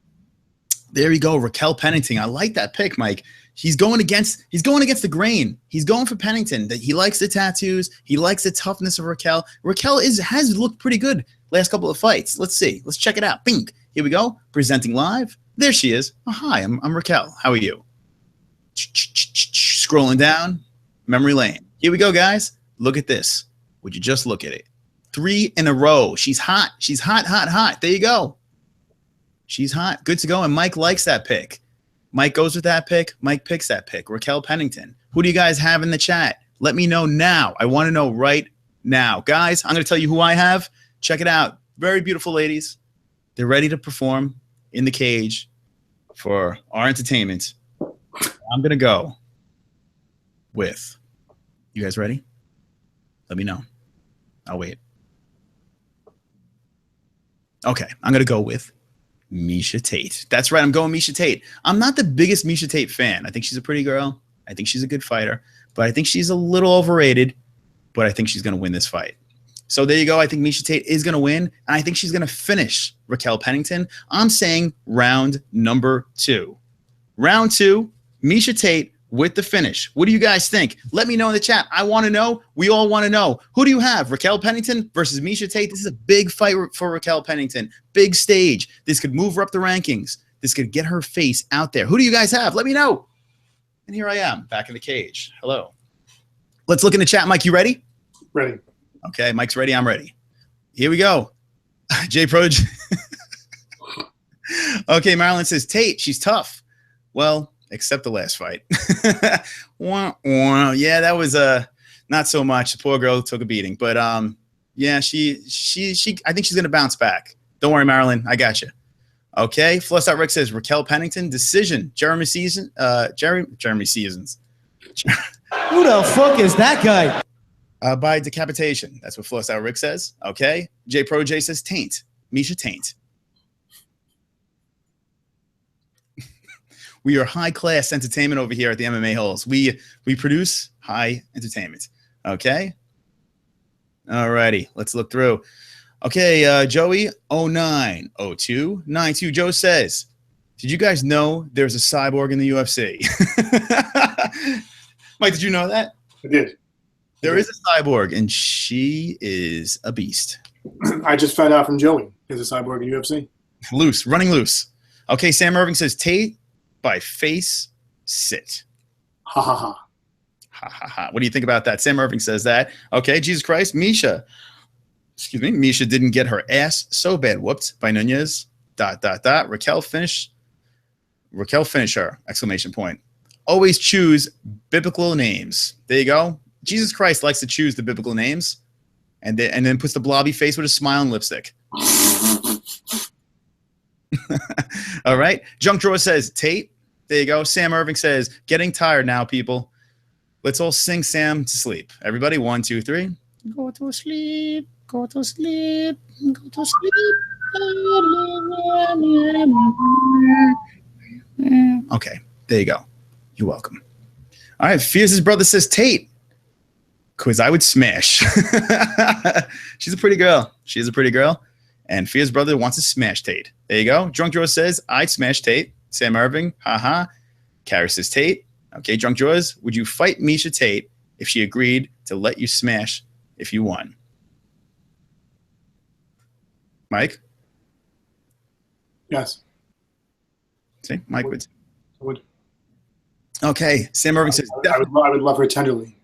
There you go, Raquel Pennington. I like that pick, Mike. He's going against the grain. He's going for Pennington. He likes the tattoos. He likes the toughness of Raquel. Raquel has looked pretty good last couple of fights. Let's see. Let's check it out. Bing. Here we go. Presenting live. There she is. Oh, hi, I'm Raquel. How are you? Scrolling down. Memory lane. Here we go, guys. Look at this. Would you just look at it? 3 in a row. She's hot. She's hot, hot, hot. There you go. She's hot. Good to go. And Mike likes that pick. Mike goes with that pick. Mike picks that pick. Raquel Pennington. Who do you guys have in the chat? Let me know now. I want to know right now. Guys, I'm going to tell you who I have. Check it out. Very beautiful ladies. They're ready to perform in the cage for our entertainment. I'm going to go with, you guys ready? Let me know. I'll wait. Okay, I'm going to go with Miesha Tate. That's right, I'm going Miesha Tate. I'm not the biggest Miesha Tate fan. I think she's a pretty girl. I think she's a good fighter. But I think she's a little overrated. But I think she's going to win this fight. So there you go. I think Miesha Tate is going to win. And I think she's going to finish Raquel Pennington. I'm saying round number 2. Round 2, Miesha Tate with the finish. What do you guys think? Let me know in the chat. I want to know. We all want to know. Who do you have? Raquel Pennington versus Miesha Tate. This is a big fight for Raquel Pennington. Big stage. This could move her up the rankings. This could get her face out there. Who do you guys have? Let me know. And here I am, back in the cage. Hello. Let's look in the chat. Mike, you ready? Ready. Okay, Mike's ready. I'm ready. Here we go. J Pro. Okay, Marilyn says, Tate, she's tough. Well, except the last fight. Yeah, that was not so much. The poor girl took a beating. But yeah, she I think she's gonna bounce back. Don't worry, Marilyn. I got you. Okay. Flush Out Rick says Raquel Pennington, decision. Jeremy Seasons. Jeremy Seasons. Who the fuck is that guy? By decapitation. That's what Flush Out Rick says. Okay. J Pro J says taint. Miesha Taint. We are high-class entertainment over here at the MMA-Holes. We produce high entertainment. Okay? All righty. Let's look through. Okay, Joey 090292. Joe says, did you guys know there's a cyborg in the UFC? Mike, did you know that? I did. There is a cyborg, and she is a beast. I just found out from Joey. There's a cyborg in UFC. Loose. Running loose. Okay, Sam Irving says, Tate by face sit. Ha ha ha. Ha ha ha. What do you think about that? Sam Irving says that. Okay, Jesus Christ. Miesha didn't get her ass so bad whooped by Nunez. ... Raquel finish her! Exclamation point. Always choose biblical names. There you go. Jesus Christ likes to choose the biblical names and then puts the blobby face with a smile and lipstick. All right. Junk Drawer says, Tate. There you go. Sam Irving says, getting tired now, people. Let's all sing Sam to sleep. Everybody, 1, 2, 3. Go to sleep. Go to sleep. Go to sleep. Okay. There you go. You're welcome. All right. Fierce's brother says, Tate. Because I would smash. She's a pretty girl. She's a pretty girl. And Fierce's brother wants to smash Tate. There you go. Drunk Drawer says, I'd smash Tate. Sam Irving, haha. Kara says Tate. Okay, Drunk Drawers, would you fight Miesha Tate if she agreed to let you smash if you won? Mike? Yes. See, Mike would. Would. Okay, Sam Irving says, I would love her tenderly.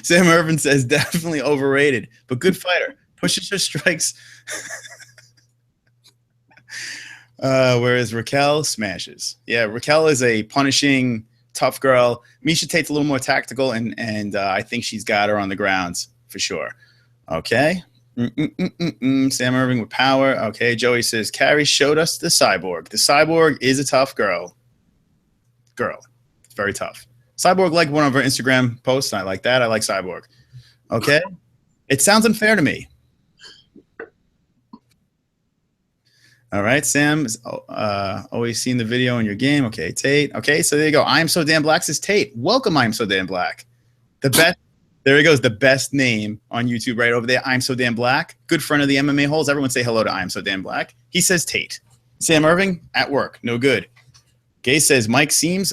Sam Irvin says, definitely overrated, but good fighter. Pushes her strikes. Whereas Raquel smashes. Yeah, Raquel is a punishing, tough girl. Miesha Tate's a little more tactical, and I think she's got her on the grounds for sure. Okay. Sam Irving with power. Okay, Joey says, Carrie showed us the cyborg. The cyborg is a tough girl. It's very tough. Cyborg liked one of her Instagram posts, and I like that. I like Cyborg. Okay? It sounds unfair to me. All right, Sam is always seen the video in your game. Okay, Tate. Okay, so there you go. I Am So Damn Black says Tate. Welcome, I Am So Damn Black. The best. There he goes. The best name on YouTube right over there. I'm So Damn Black. Good friend of the MMA-Holes. Everyone say hello to I Am So Damn Black. He says Tate. Sam Irving at work. No good. Gay says Mike seems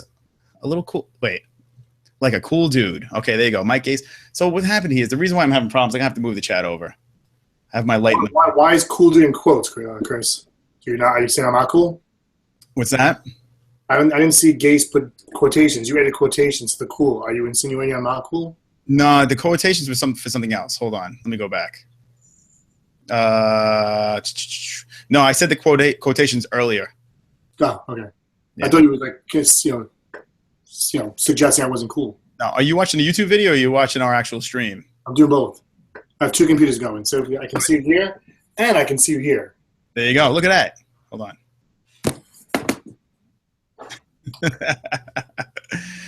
a little cool. Wait. Like a cool dude. Okay, there you go. Mike Gase. So what happened here is the reason why I'm having problems, I'm going to have to move the chat over. I have my light. Why is cool dude in quotes, Chris? Are you saying I'm not cool? What's that? I didn't see Gase put quotations. You added quotations to the cool. Are you insinuating I'm not cool? No, the quotations were for something else. Hold on. Let me go back. No, I said the quotations earlier. Oh, okay. Yeah. I thought you were like, just, suggesting I wasn't cool. No, are you watching the YouTube video or are you watching our actual stream? I'm doing both. I have two computers going, so I can see you here and I can see you here. There you go. Look at that. Hold on.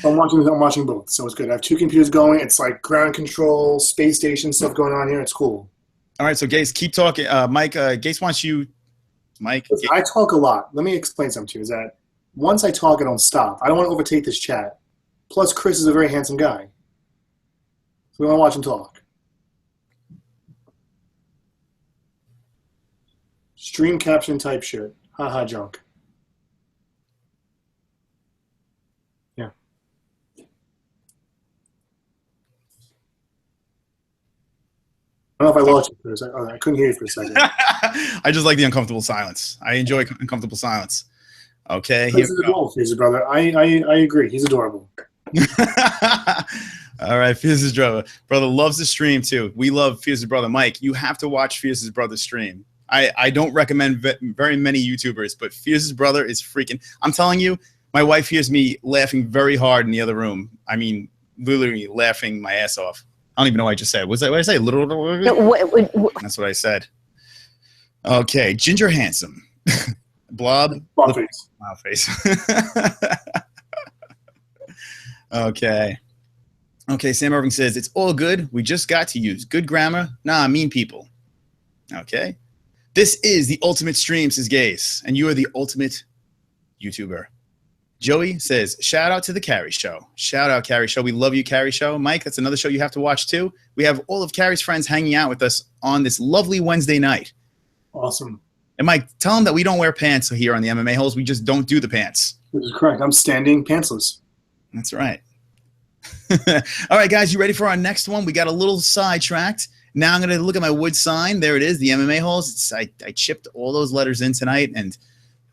I'm watching both, so it's good. I have two computers going. It's like ground control, space station stuff going on here. It's cool. All right, so Gase, keep talking. Mike, Gase wants you. Mike, listen, I talk a lot. Let me explain something to you. Is that once I talk, I don't stop. I don't want to overtake this chat. Plus, Chris is a very handsome guy, so we want to watch him talk. Stream caption type shit. Haha, junk. Yeah. I don't know if I lost you for a second. Oh, I couldn't hear you for a second. I just like the uncomfortable silence. I enjoy uncomfortable silence. Okay, here He's adorable, Fizzy brother. I agree. He's adorable. All right, Fierce's brother loves the stream too. We love Fierce's brother Mike. You have to watch Fierce's brother's stream. I don't recommend very many YouTubers, but Fierce's brother is freaking. I'm telling you, my wife hears me laughing very hard in the other room. I mean, literally laughing my ass off. I don't even know what I just said. What did I say? That's what I said. Okay, Ginger Handsome. Blob. Face. Wow, face. Okay. Okay, Sam Irving says, it's all good. We just got to use good grammar. Nah, mean people. Okay. This is the ultimate stream, says Gaze, and you are the ultimate YouTuber. Joey says, shout out to the Carrie Show. Shout out, Carrie Show. We love you, Carrie Show. Mike, that's another show you have to watch too. We have all of Carrie's friends hanging out with us on this lovely Wednesday night. Awesome. And Mike, tell them that we don't wear pants here on the MMA holes. We just don't do the pants. This is correct. I'm standing pantsless. That's right. All right, guys, you ready for our next one? We got a little sidetracked. Now I'm going to look at my wood sign. There it is, the MMA holes. I chipped all those letters in tonight, and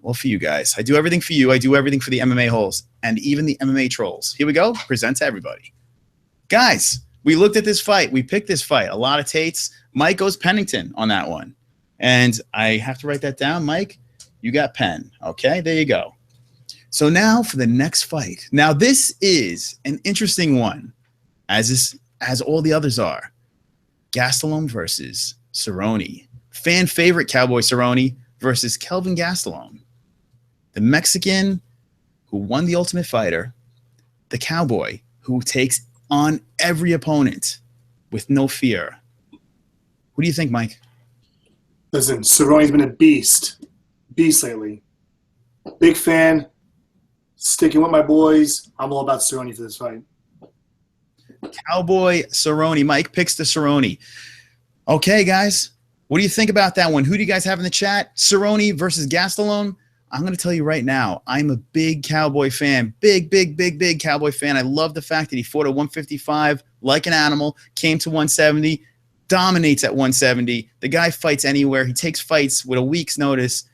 well, for you guys. I do everything for you. I do everything for the MMA holes and even the MMA trolls. Here we go. Present to everybody. Guys, we looked at this fight. We picked this fight. A lot of Tates. Mike goes Pennington on that one. And I have to write that down. Mike, you got Penn. Okay, there you go. So now for the next fight. Now this is an interesting one, as all the others are. Gastelum versus Cerrone. Fan favorite Cowboy Cerrone versus Kelvin Gastelum. The Mexican who won the Ultimate Fighter. The Cowboy who takes on every opponent with no fear. What do you think, Mike? Listen, Cerrone's been a beast lately. Big fan. Sticking with my boys. I'm all about Cerrone for this fight. Cowboy Cerrone. Mike picks the Cerrone. Okay, guys. What do you think about that one? Who do you guys have in the chat? Cerrone versus Gastelum. I'm going to tell you right now, I'm a big Cowboy fan. Big Cowboy fan. I love the fact that he fought at 155 like an animal, came to 170, dominates at 170. The guy fights anywhere. He takes fights with a week's notice,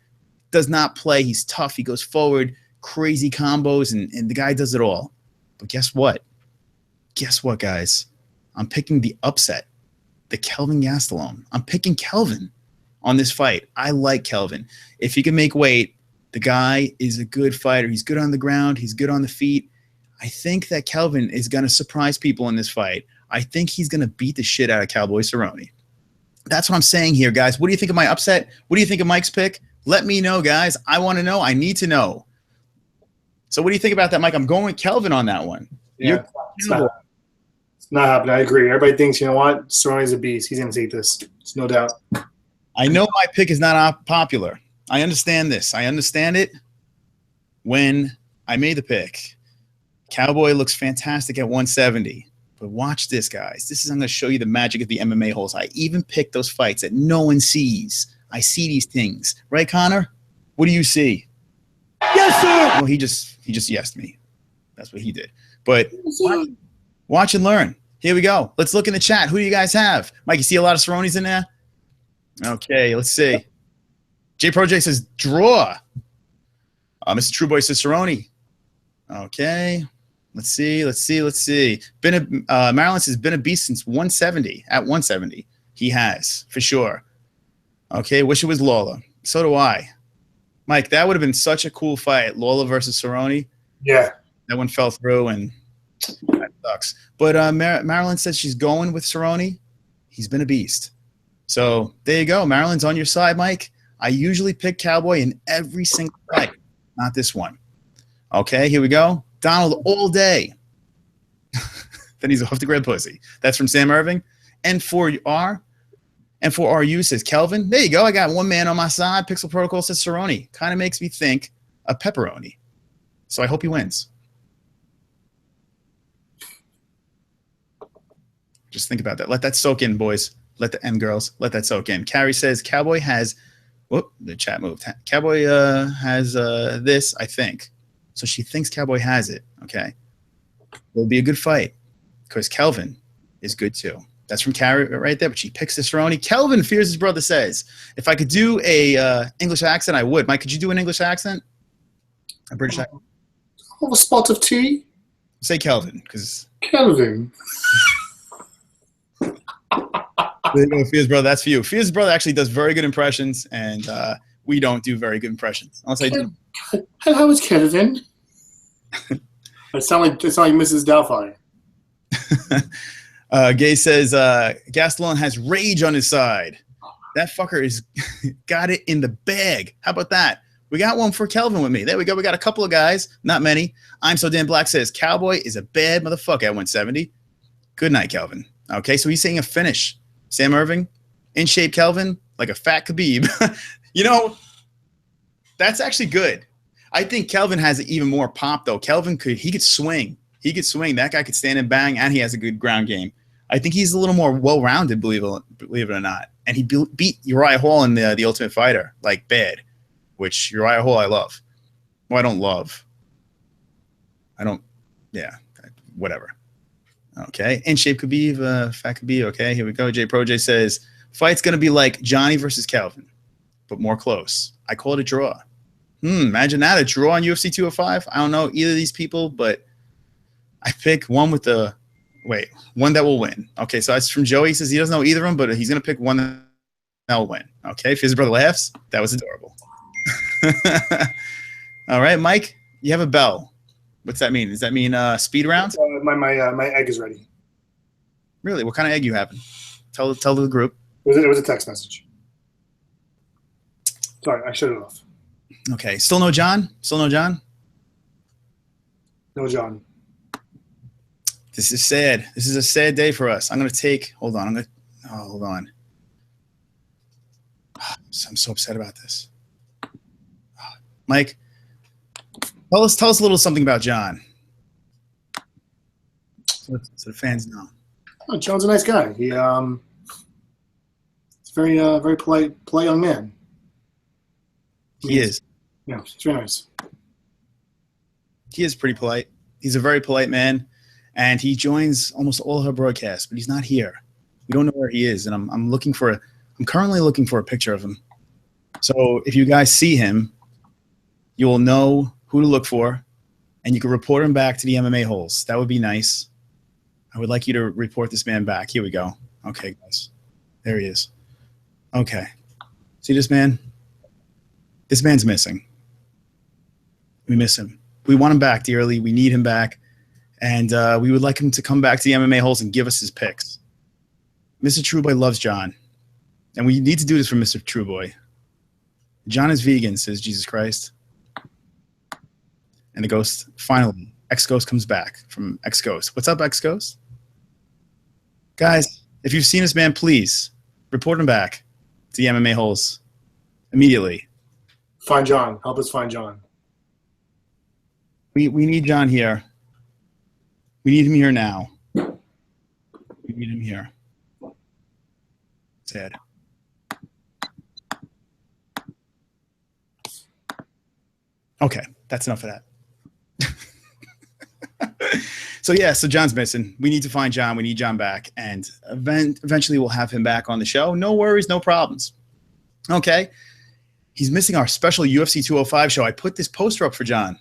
does not play. He's tough. He goes forward. Crazy combos, and the guy does it all. But guess what? Guess what, guys? I'm picking the upset, the Kelvin Gastelum. I'm picking Kelvin on this fight. I like Kelvin. If he can make weight, the guy is a good fighter. He's good on the ground. He's good on the feet. I think that Kelvin is going to surprise people in this fight. I think he's going to beat the shit out of Cowboy Cerrone. That's what I'm saying here, guys. What do you think of my upset? What do you think of Mike's pick? Let me know, guys. I want to know. I need to know. So what do you think about that, Mike? I'm going with Kelvin on that one. Yeah, it's not happening. I agree. Everybody thinks, you know what? Cerrone's a beast. He's going to take this. It's no doubt. I know my pick is not popular. I understand this. I understand it when I made the pick. Cowboy looks fantastic at 170. But watch this, guys. I'm going to show you the magic of the MMA holes. I even picked those fights that no one sees. I see these things. Right, Connor? What do you see? Yes, sir. Well, he just yesed me. That's what he did. But watch and learn. Here we go. Let's look in the chat. Who do you guys have? Mike, you see a lot of Cerrones in there? Okay, let's see. J Project says draw. Mr. Trueboy says Cerrone. Okay. Let's see. Maryland has been a beast since 170. At 170. He has, for sure. Okay, wish it was Lawler. So do I. Mike, that would have been such a cool fight. Lawler versus Cerrone. Yeah. That one fell through, and that sucks. But Marilyn says she's going with Cerrone. He's been a beast. So there you go. Marilyn's on your side, Mike. I usually pick Cowboy in every single fight. Not this one. Okay, here we go. Donald all day. Then he's off to grab pussy. That's from Sam Irving. And for RU says Kelvin. There you go. I got one man on my side. Pixel Protocol says Cerrone. Kind of makes me think of pepperoni. So I hope he wins. Just think about that. Let that soak in, boys. And girls. Let that soak in. Carrie says Cowboy has Whoop, the chat moved. Cowboy has this, I think. So she thinks Cowboy has it. Okay. It'll be a good fight because Kelvin is good too. That's from Carrie right there, but she picks the Cerrone. Kelvin fears his brother says, if I could do a English accent, I would. Mike, could you do an English accent? A British accent? A spot of tea? Say Kelvin, because Kelvin. there you go, Fear's brother. That's for you. Fear's brother actually does very good impressions, and we don't do very good impressions. Unless I do. Hello, it's Kelvin. It sounds like Mrs. Doubtfire. Gay says Gastelum has rage on his side. That fucker is got it in the bag. How about that? We got one for Kelvin with me. There we go. We got a couple of guys, not many. I'm So Dan Black says Cowboy is a bad motherfucker at 170. Good night, Kelvin. Okay, so he's saying a finish. Sam Irving, in shape, Kelvin, like a fat Khabib. You know, that's actually good. I think Kelvin has even more pop though. Kelvin could swing. He could swing. That guy could stand and bang, and he has a good ground game. I think he's a little more well-rounded, believe it or not. And he beat Uriah Hall in the Ultimate Fighter, like bad, which Uriah Hall I love. Well, I don't love. Yeah, whatever. Okay, in shape Khabib, fat Khabib. Okay, here we go. J Pro J says, fight's going to be like Johnny versus Kelvin, but more close. I call it a draw. Imagine that, a draw on UFC 205. I don't know either of these people, but I pick one with one that will win. Okay, so that's from Joey. He says he doesn't know either of them, but he's going to pick one that will win. Okay, if his brother laughs, that was adorable. All right, Mike, you have a bell. What's that mean? Does that mean speed round? My egg is ready. Really? What kind of egg you having? Tell the group. It was a text message. Sorry, I shut it off. Okay, still no John? No John. This is sad. This is a sad day for us. I'm going to take – hold on. Hold on. I'm so upset about this. Mike, tell us a little something about John. So the fans know. Oh, John's a nice guy. He's a very polite young man. He is. Yeah, he's very nice. He is pretty polite. He's a very polite man, and he joins almost all her broadcasts, but he's not here. We don't know where he is, and I'm currently looking for a picture of him. So if you guys see him, you will know who to look for, and you can report him back to the MMA-holes. That would be nice. I would like you to report this man back. Here we go. Okay, guys. There he is. Okay. See this man? This man's missing. We miss him. We want him back dearly. We need him back. And we would like him to come back to the MMA-holes and give us his picks. Mr. Trueboy loves John. And we need to do this for Mr. Trueboy. John is vegan, says Jesus Christ. And the ghost, finally, X-Ghost comes back from X-Ghost. What's up, X-Ghost? Guys, if you've seen this man, please report him back to the MMA-holes immediately. Find John. Help us find John. We need John here. We need him here now. We need him here. Sad. Okay, that's enough of that. So John's missing. We need to find John. We need John back, and eventually we'll have him back on the show. No worries, no problems. Okay, he's missing our special UFC 205 show. I put this poster up for John.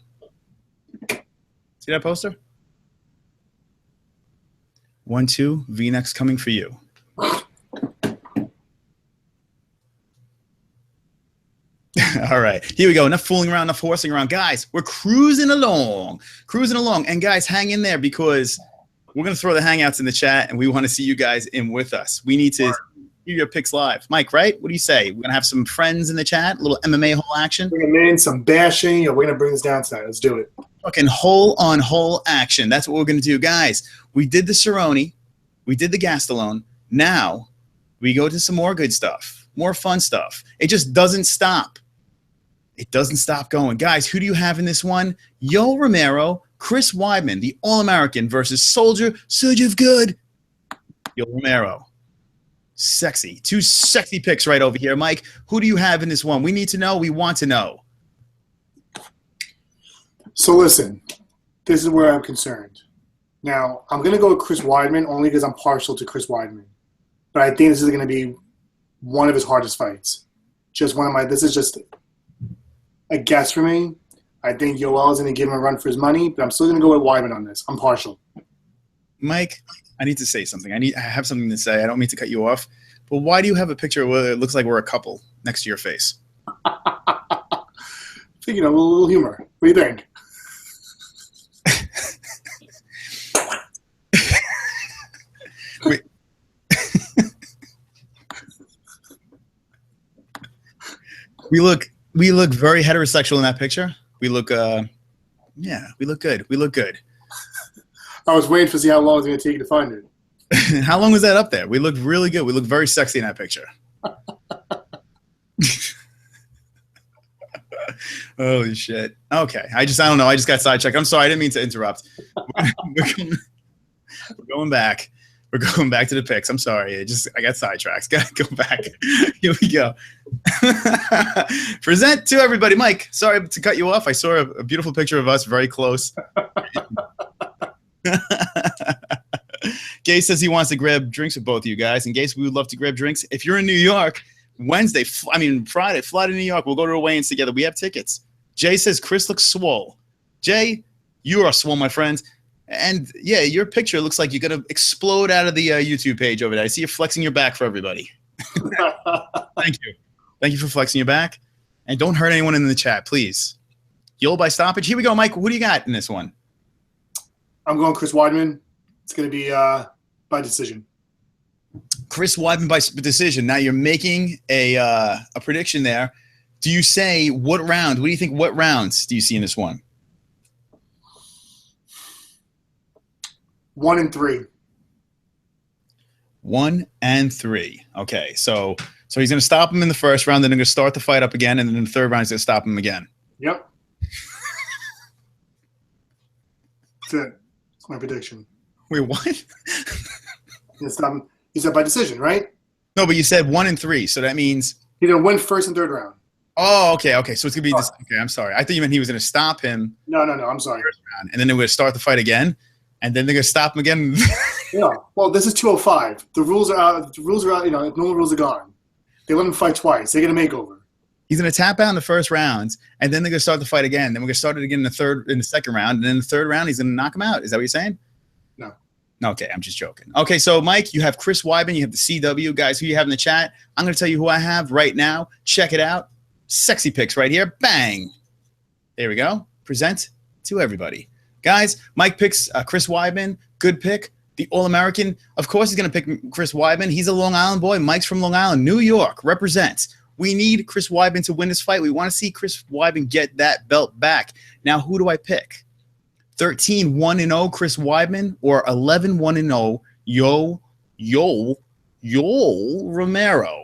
See that poster? 1, 2, V-necks coming for you. All right, here we go. Enough fooling around, enough horsing around. Guys, we're cruising along. And guys, hang in there because we're going to throw the hangouts in the chat, and we want to see you guys in with us. We need to hear your picks live. Mike, right? What do you say? We're going to have some friends in the chat, a little MMA-hole action. Bring them in, some bashing. We're going to bring this down tonight. Let's do it. Fucking hole-on-hole action. That's what we're going to do. Guys, we did the Cerrone. We did the Gastelum. Now we go to some more good stuff, more fun stuff. It just doesn't stop. It doesn't stop going. Guys, who do you have in this one? Yoel Romero, Chris Weidman, the All-American versus Soldier of Good. Yoel Romero. Sexy. Two sexy picks right over here. Mike, who do you have in this one? We need to know. We want to know. So listen, this is where I'm concerned. Now, I'm going to go with Chris Weidman only because I'm partial to Chris Weidman. But I think this is going to be one of his hardest fights. This is just a guess for me. I think Yoel is going to give him a run for his money, but I'm still going to go with Weidman on this. I'm partial. Mike, I need to say something. I have something to say. I don't mean to cut you off, but why do you have a picture where it looks like we're a couple next to your face? I think, a little humor. What do you think? We look very heterosexual in that picture. We look we look good. We look good. I was waiting to see how long it's going to take you to find it. How long was that up there? We looked really good. We look very sexy in that picture. Holy shit. Okay. I don't know. I just got sidetracked. I'm sorry. I didn't mean to interrupt. We're going back. We're going back to the picks. I'm sorry. I got sidetracked. Gotta go back. Here we go. Present to everybody. Mike, sorry to cut you off. I saw a beautiful picture of us very close. Gay says he wants to grab drinks with both of you guys. And Gase, we would love to grab drinks. If you're in New York, Friday, fly to New York. We'll go to a weigh-ins together. We have tickets. Jay says Chris looks swole. Jay, you are swole, my friend. And yeah, your picture looks like you're going to explode out of the YouTube page over there. I see you flexing your back for everybody. Thank you. Thank you for flexing your back. And don't hurt anyone in the chat, please. Yole by stoppage. Here we go, Mike. What do you got in this one? I'm going Chris Weidman. It's going to be by decision. Chris Weidman by decision. Now you're making a prediction there. Do you say what round? What do you think? What rounds do you see in this one? 1 and 3. 1 and 3. Okay, so he's going to stop him in the first round, then they're going to start the fight up again, and then in the third round he's going to stop him again. Yep. That's it. That's my prediction. Wait, what? You said by decision, right? No, but you said 1 and 3, so that means he's going to win first and third round. Oh, okay. So it's going to be this. Okay, I'm sorry. I thought you meant he was going to stop him. No. I'm sorry. First round, and then they're going to start the fight again. And then they're going to stop him again. Yeah. Well, this is 205. The rules are out. The rules are out. Normal rules are gone. They let him fight twice. They get a makeover. He's going to tap out in the first round, and then they're going to start the fight again. Then we're going to start it again in the second round. And then in the third round, he's going to knock him out. Is that what you're saying? No. Okay, I'm just joking. Okay, so, Mike, you have Chris Weidman. You have the CW. Guys, who you have in the chat? I'm going to tell you who I have right now. Check it out. Sexy picks right here. Bang. There we go. Present to everybody. Guys, Mike picks Chris Weidman. Good pick. The All-American. Of course, he's going to pick Chris Weidman. He's a Long Island boy. Mike's from Long Island. New York represents. We need Chris Weidman to win this fight. We want to see Chris Weidman get that belt back. Now, who do I pick? 13-1-0 Chris Weidman or 11-1-0 Yoel Romero.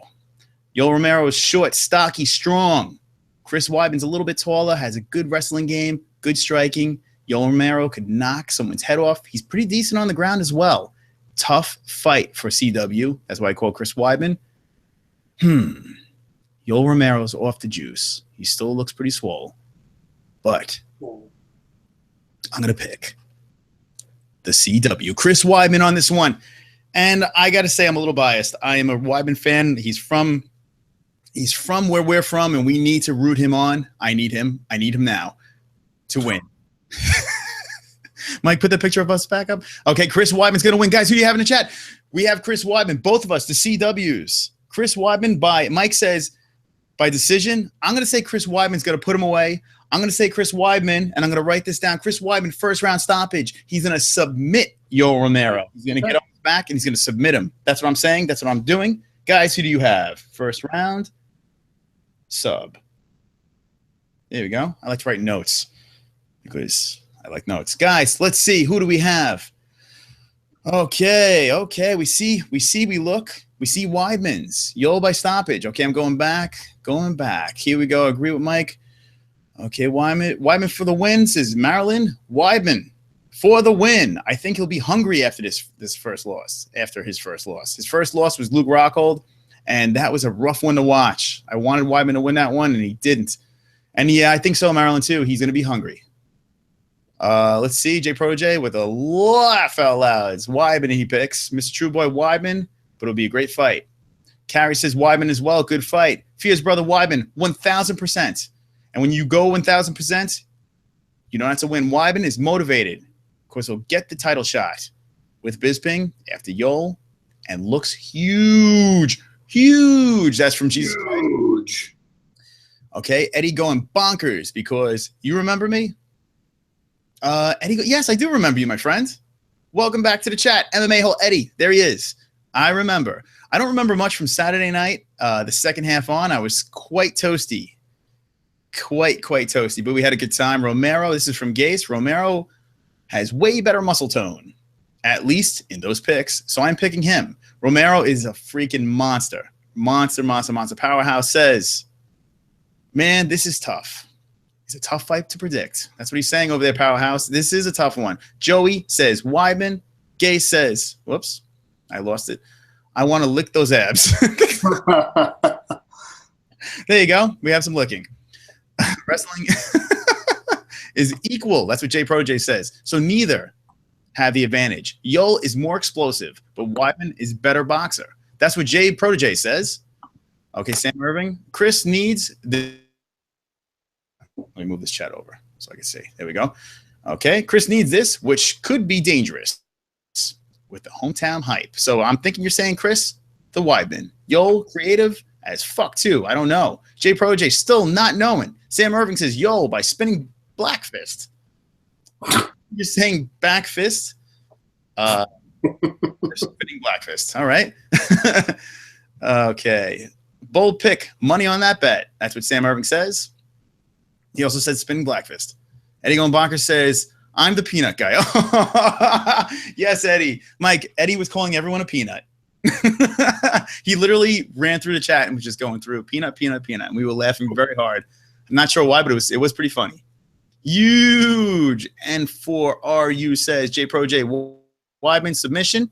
Yoel Romero is short, stocky, strong. Chris Weidman's a little bit taller, has a good wrestling game, good striking. Yoel Romero could knock someone's head off. He's pretty decent on the ground as well. Tough fight for CW. That's why I call Chris Weidman. Yoel Romero's off the juice. He still looks pretty swole. But I'm going to pick the CW. Chris Weidman on this one. And I got to say I'm a little biased. I am a Weidman fan. He's from where we're from, and we need to root him on. I need him. I need him now to win. Mike, put the picture of us back up. Okay, Chris Weidman's going to win. Guys, who do you have in the chat? We have Chris Weidman, both of us, the CWs. Chris Weidman Mike says by decision. I'm going to say Chris Weidman's going to put him away. I'm going to say Chris Weidman, and I'm going to write this down. Chris Weidman, first round stoppage. He's going to submit Yoel Romero. He's going to get off his back, and he's going to submit him. That's what I'm saying. That's what I'm doing. Guys, who do you have? First round, sub. There we go. I like to write notes because I like notes. Guys, let's see. Who do we have? Okay. We see Weidman's. Yoel by stoppage. Okay, I'm going back. Here we go. Agree with Mike. Okay, Weidman for the wins is Marilyn Weidman for the win. I think he'll be hungry after this first loss. After his first loss was Luke Rockhold, and that was a rough one to watch. I wanted Weidman to win that one, and he didn't. And yeah, I think so, Maryland too. He's going to be hungry. Let's see, J Pro J with a laugh out loud. It's Weidman he picks. Mr. True Boy Weidman, but it'll be a great fight. Carrie says Weidman as well. Good fight. Fia's brother Weidman, 1,000%. And when you go 1,000%, you don't have to win. Weidman is motivated. Of course, he'll get the title shot with Bisping after Yole and looks huge. Huge. That's from Jesus Christ. Huge. Okay, Eddie going bonkers because you remember me? Eddie, yes, I do remember you, my friend. Welcome back to the chat. MMA-hole Eddie. There he is. I remember. I don't remember much from Saturday night. The second half on, I was quite toasty. Quite toasty, but we had a good time. Romero, this is from Gase. Romero has way better muscle tone, at least in those picks. So I'm picking him. Romero is a freaking monster. Monster. Powerhouse says, man, this is tough. It's a tough fight to predict. That's what he's saying over there, Powerhouse. This is a tough one. Joey says Weidman. Gase says, whoops, I lost it. I want to lick those abs. There you go. We have some licking. Wrestling is equal. That's what J Pro J says. So neither have the advantage. Yole is more explosive, but Weidman is better boxer. That's what J Pro J says. Okay, Sam Irving. Chris needs the. Let me move this chat over so I can see. There we go. Okay, Chris needs this, which could be dangerous with the hometown hype. So I'm thinking you're saying, Chris, the Weidman. Yole, creative as fuck too. I don't know. J Pro J still not knowing. Sam Irving says Yole by spinning black fist. You're saying back fist? Spinning black fist. All right. Okay. Bold pick. Money on that bet. That's what Sam Irving says. He also said spinning black fist. Eddie Going Bonkers says, I'm the peanut guy. Yes, Eddie. Mike, Eddie was calling everyone a peanut. He literally ran through the chat and was just going through peanut. And we were laughing very hard. I'm not sure why, but it was pretty funny. Huge. And for RU says J Pro J Weidman submission.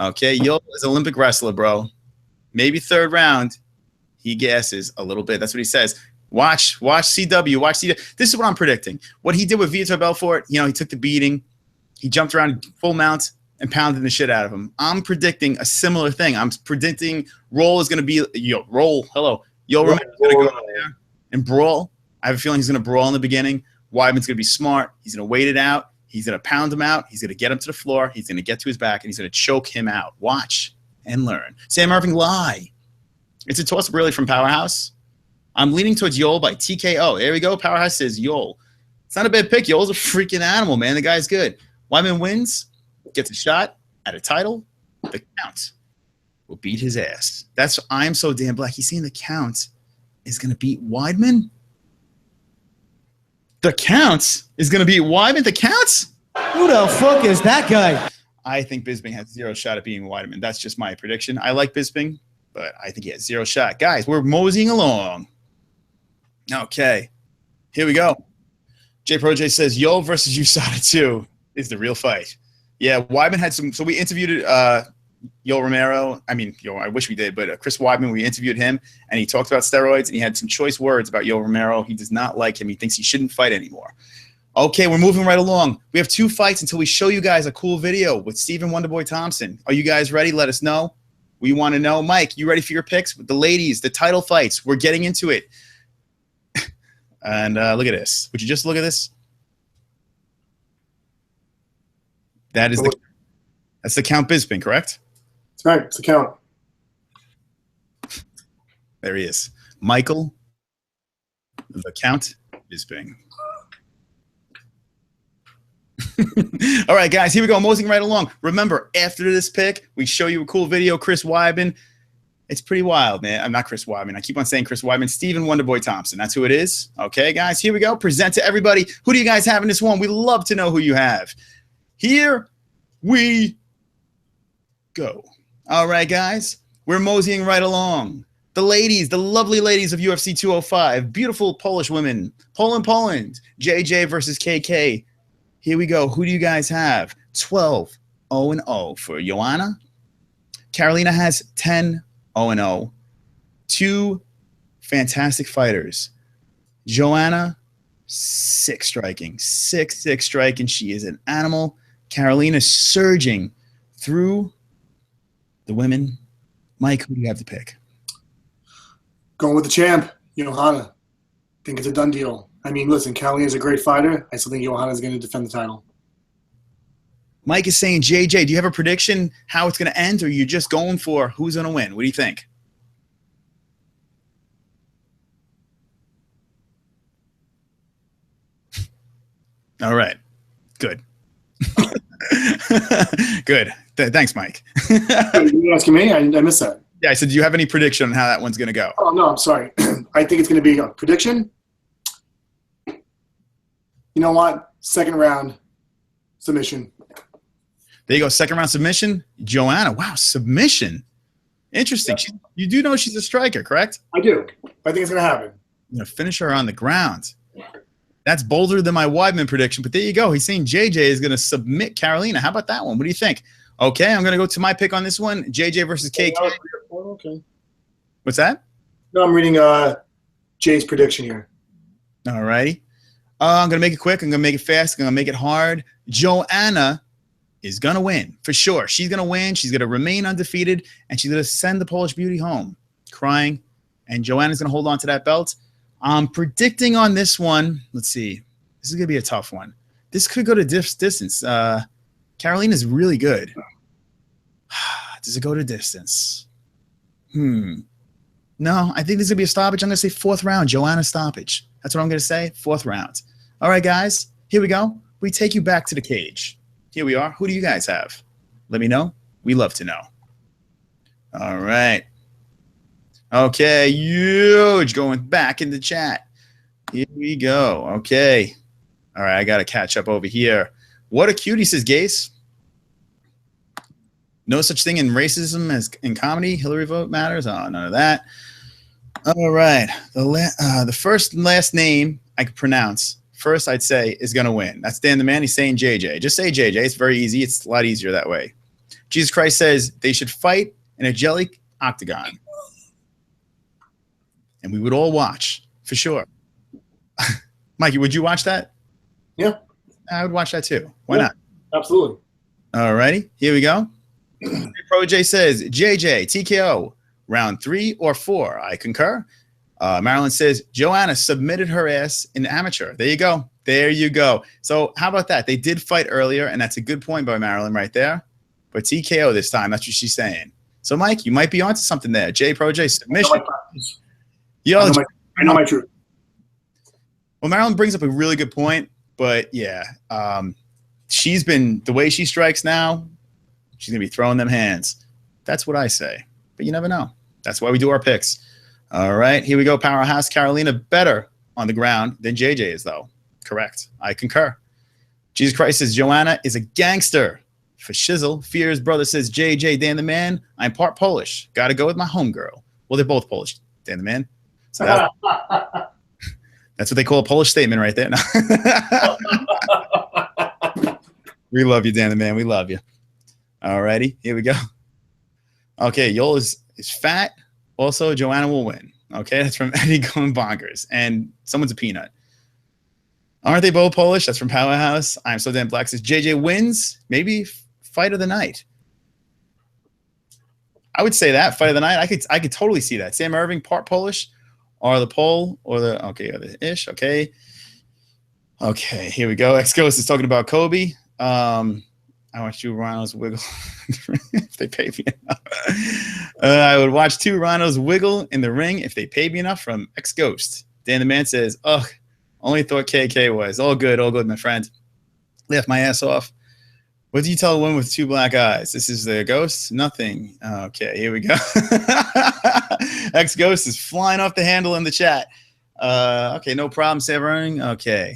Okay, Yo is Olympic wrestler, bro. Maybe third round. He gasses a little bit. That's what he says. Watch CW. This is what I'm predicting. What he did with Vitor Belfort, he took the beating. He jumped around full mount and pounded the shit out of him. I'm predicting a similar thing. I'm predicting Roll is going to be Roll. Hello. Roman's going to go out there and brawl. I have a feeling he's going to brawl in the beginning. Weidman's going to be smart. He's going to wait it out. He's going to pound him out. He's going to get him to the floor. He's going to get to his back, and he's going to choke him out. Watch and learn. Sam Irving, lie. It's a toss-up really from Powerhouse. I'm leaning towards Yole by TKO. There we go. Powerhouse says Yole. It's not a bad pick. Yole's a freaking animal, man. The guy's good. Weidman wins, gets a shot at a title. The Count will beat his ass. That's I'm so damn black. He's saying the Count is going to beat Weidman? The Count is going to beat Weidman? The Count? Who the fuck is that guy? I think Bisping has zero shot at beating Weidman. That's just my prediction. I like Bisping, but I think he has zero shot. Guys, we're moseying along. Okay, here we go. J Pro J says Yo versus USADA 2 is the real fight. Yeah, Weidman had some. So we interviewed Yo Romero. I mean, I wish we did, but Chris Weidman, we interviewed him, and he talked about steroids, and he had some choice words about Yo Romero. He does not like him. He thinks he shouldn't fight anymore. Okay, we're moving right along. We have 2 fights until we show you guys a cool video with Stephen Wonderboy Thompson. Are you guys ready? Let us know. We want to know. Mike, you ready for your picks? With the ladies, the title fights. We're getting into it. And look at this. Would you just look at this? That's the Count Bisping, correct? That's right. It's the Count. There he is. Michael, the Count Bisping. All right, guys, here we go. Moseying right along. Remember, after this pick, we show you a cool video. Chris Weidman. It's pretty wild, man. I'm not Chris Weidman. I keep on saying Chris Weidman. Stephen Wonderboy Thompson. That's who it is. Okay, guys, here we go. Present to everybody. Who do you guys have in this one? We love to know who you have. Here we go. All right, guys. We're moseying right along. The ladies, the lovely ladies of UFC 205. Beautiful Polish women. Poland. JJ versus KK. Here we go. Who do you guys have? 12-0-0 for Joanna. Carolina has 10-0-0. Two fantastic fighters. Joanna, 6 striking. 6 striking. She is an animal. Carolina surging through the women. Mike, who do you have to pick? Going with the champ, Johanna. Think it's a done deal. I mean, listen, Carolina is a great fighter. I still think Johanna is going to defend the title. Mike is saying JJ. Do you have a prediction how it's going to end, or are you just going for who's going to win? What do you think? All right. Good. Good. Thanks, Mike. You asking me? I missed that. Yeah, I said, do you have any prediction on how that one's going to go? Oh, no, I'm sorry. I think it's going to be a prediction. You know what? Second round submission. There you go. Second round submission. Joanna. Wow, submission. Interesting. Yeah. You do know she's a striker, correct? I do. I think it's going to happen. I'm going to finish her on the ground. That's bolder than my Weidman prediction, but there you go. He's saying JJ is going to submit Carolina. How about that one? What do you think? Okay, I'm going to go to my pick on this one. JJ versus KK. Okay. What's that? No, I'm reading Jay's prediction here. All righty. I'm going to make it quick. I'm going to make it fast. I'm going to make it hard. Joanna is going to win for sure. She's going to win. She's going to remain undefeated, and she's going to send the Polish beauty home crying, and Joanna's going to hold on to that belt. I'm predicting on this one. Let's see. This is going to be a tough one. This could go to distance. Carolina's really good. Does it go to distance? No, I think this is going to be a stoppage. I'm going to say 4th round, Joanna stoppage. That's what I'm going to say, 4th round. All right, guys, here we go. We take you back to the cage. Here we are. Who do you guys have? Let me know. We love to know. All right. Okay, huge. Going back in the chat. Here we go. Okay. All right, I got to catch up over here. What a cutie, says Gase. No such thing in racism as in comedy. Hillary vote matters. Oh, none of that. All right. The first and last name I could pronounce, first I'd say, is going to win. That's Dan the Man. He's saying JJ. Just say JJ. It's very easy. It's a lot easier that way. Jesus Christ says they should fight in a jelly octagon. And we would all watch, for sure. Mikey, would you watch that? Yeah. I would watch that too. Why not? Absolutely. All righty. Here we go. Pro J says, JJ, TKO, round 3 or 4. I concur. Marilyn says, Joanna submitted her ass in amateur. There you go. There you go. So how about that? They did fight earlier, and that's a good point by Marilyn right there. But TKO this time. That's what she's saying. So, Mike, you might be onto something there. Pro J, submission. I know my truth. Well, Marilyn brings up a really good point, but yeah, she's been the way she strikes now. She's gonna be throwing them hands. That's what I say, but you never know. That's why we do our picks. All right, here we go. Powerhouse Carolina better on the ground than JJ is, though. Correct. I concur. Jesus Christ says Joanna is a gangster. For shizzle, Fear's brother says JJ, Dan the Man. I'm part Polish. Got to go with my homegirl. Well, they're both Polish, Dan the Man. So that's what they call a Polish statement right there. No. We love you, Dan the Man. We love you. All righty, here we go. Okay, Yol is fat. Also, Joanna will win. Okay, that's from Eddie going bonkers. And someone's a peanut. Aren't they both Polish? That's from Powerhouse. I'm so damn black. Says JJ wins. Maybe fight of the night. I would say that fight of the night. I could totally see that. Sam Irving, part Polish. Or the pole, or the, okay, or the ish, okay. Okay, here we go. X-Ghost is talking about Kobe. I watch 2 rhinos wiggle if they pay me enough. I would watch 2 rhinos wiggle in the ring if they paid me enough, from X-Ghost. Dan the Man says, ugh, only thought KK was. All good, my friend. Laughed my ass off. What do you tell a woman with 2 black eyes? This is the ghost? Nothing. Okay, here we go. X-Ghost is flying off the handle in the chat. Okay, no problem, Severing. Okay.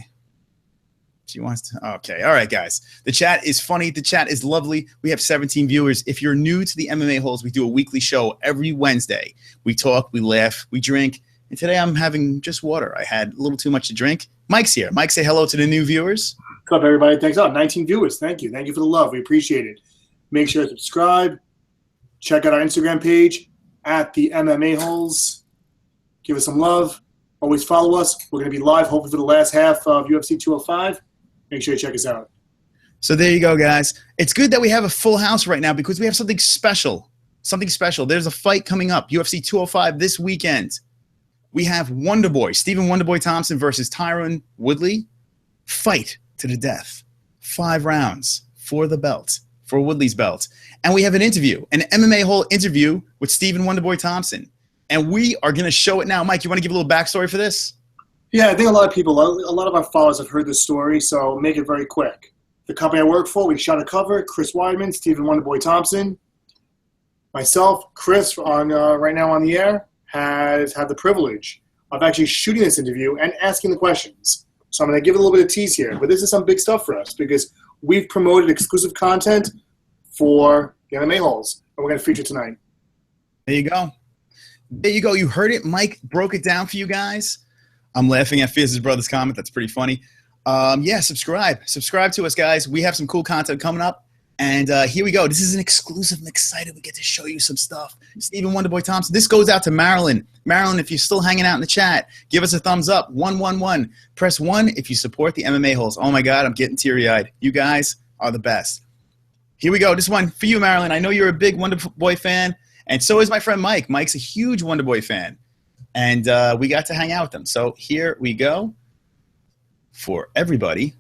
She wants to. Okay, all right, guys. The chat is funny. The chat is lovely. We have 17 viewers. If you're new to the MMA Holes, we do a weekly show every Wednesday. We talk, we laugh, we drink. And today I'm having just water. I had a little too much to drink. Mike's here. Mike, say hello to the new viewers. What's up, everybody? Thanks. 19 viewers. Thank you. Thank you for the love. We appreciate it. Make sure to subscribe. Check out our Instagram page at the MMA-HOLES. Give us some love. Always follow us. We're going to be live, hopefully, for the last half of UFC 205. Make sure you check us out. So there you go, guys. It's good that we have a full house right now because we have something special. Something special. There's a fight coming up, UFC 205 this weekend. We have Wonderboy, Stephen Wonderboy Thompson versus Tyron Woodley. Fight to the death. 5 rounds for the belt, for Woodley's belt. And we have an interview, an MMA-hole interview with Stephen Wonderboy Thompson. And we are going to show it now. Mike, you want to give a little backstory for this? Yeah, I think a lot of our followers have heard this story, so make it very quick. The company I work for, we shot a cover, Chris Weidman, Stephen Wonderboy Thompson. Myself, Chris, on right now on the air, has had the privilege of actually shooting this interview and asking the questions. So I'm going to give it a little bit of tease here, but this is some big stuff for us because we've promoted exclusive content for the MMA-holes, and we're going to feature tonight. There you go. There you go. You heard it. Mike broke it down for you guys. I'm laughing at Fierce's brother's comment. That's pretty funny. Yeah, subscribe. Subscribe to us, guys. We have some cool content coming up. And here we go. This is an exclusive. I'm excited. We get to show you some stuff. Stephen Wonderboy Thompson. This goes out to Marilyn. Marilyn, if you're still hanging out in the chat, give us a thumbs up. 111. Press 1 if you support the MMA-holes. Oh, my God. I'm getting teary-eyed. You guys are the best. Here we go. This one for you, Marilyn. I know you're a big Wonderboy fan, and so is my friend Mike. Mike's a huge Wonderboy fan, and we got to hang out with him. So here we go. For everybody,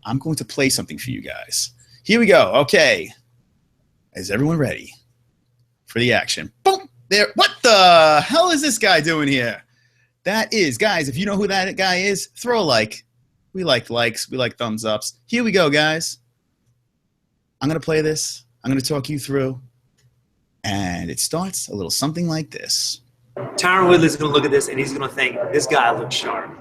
I'm going to play something for you guys. Here we go. Okay. Is everyone ready for the action? Boom! There. What the hell is this guy doing here? That is, guys, if you know who that guy is, throw a like. We like likes. We like thumbs ups. Here we go, guys. I'm going to play this. I'm going to talk you through. And it starts a little something like this. Tyron Woodley's going to look at this, and he's going to think, this guy looks sharp.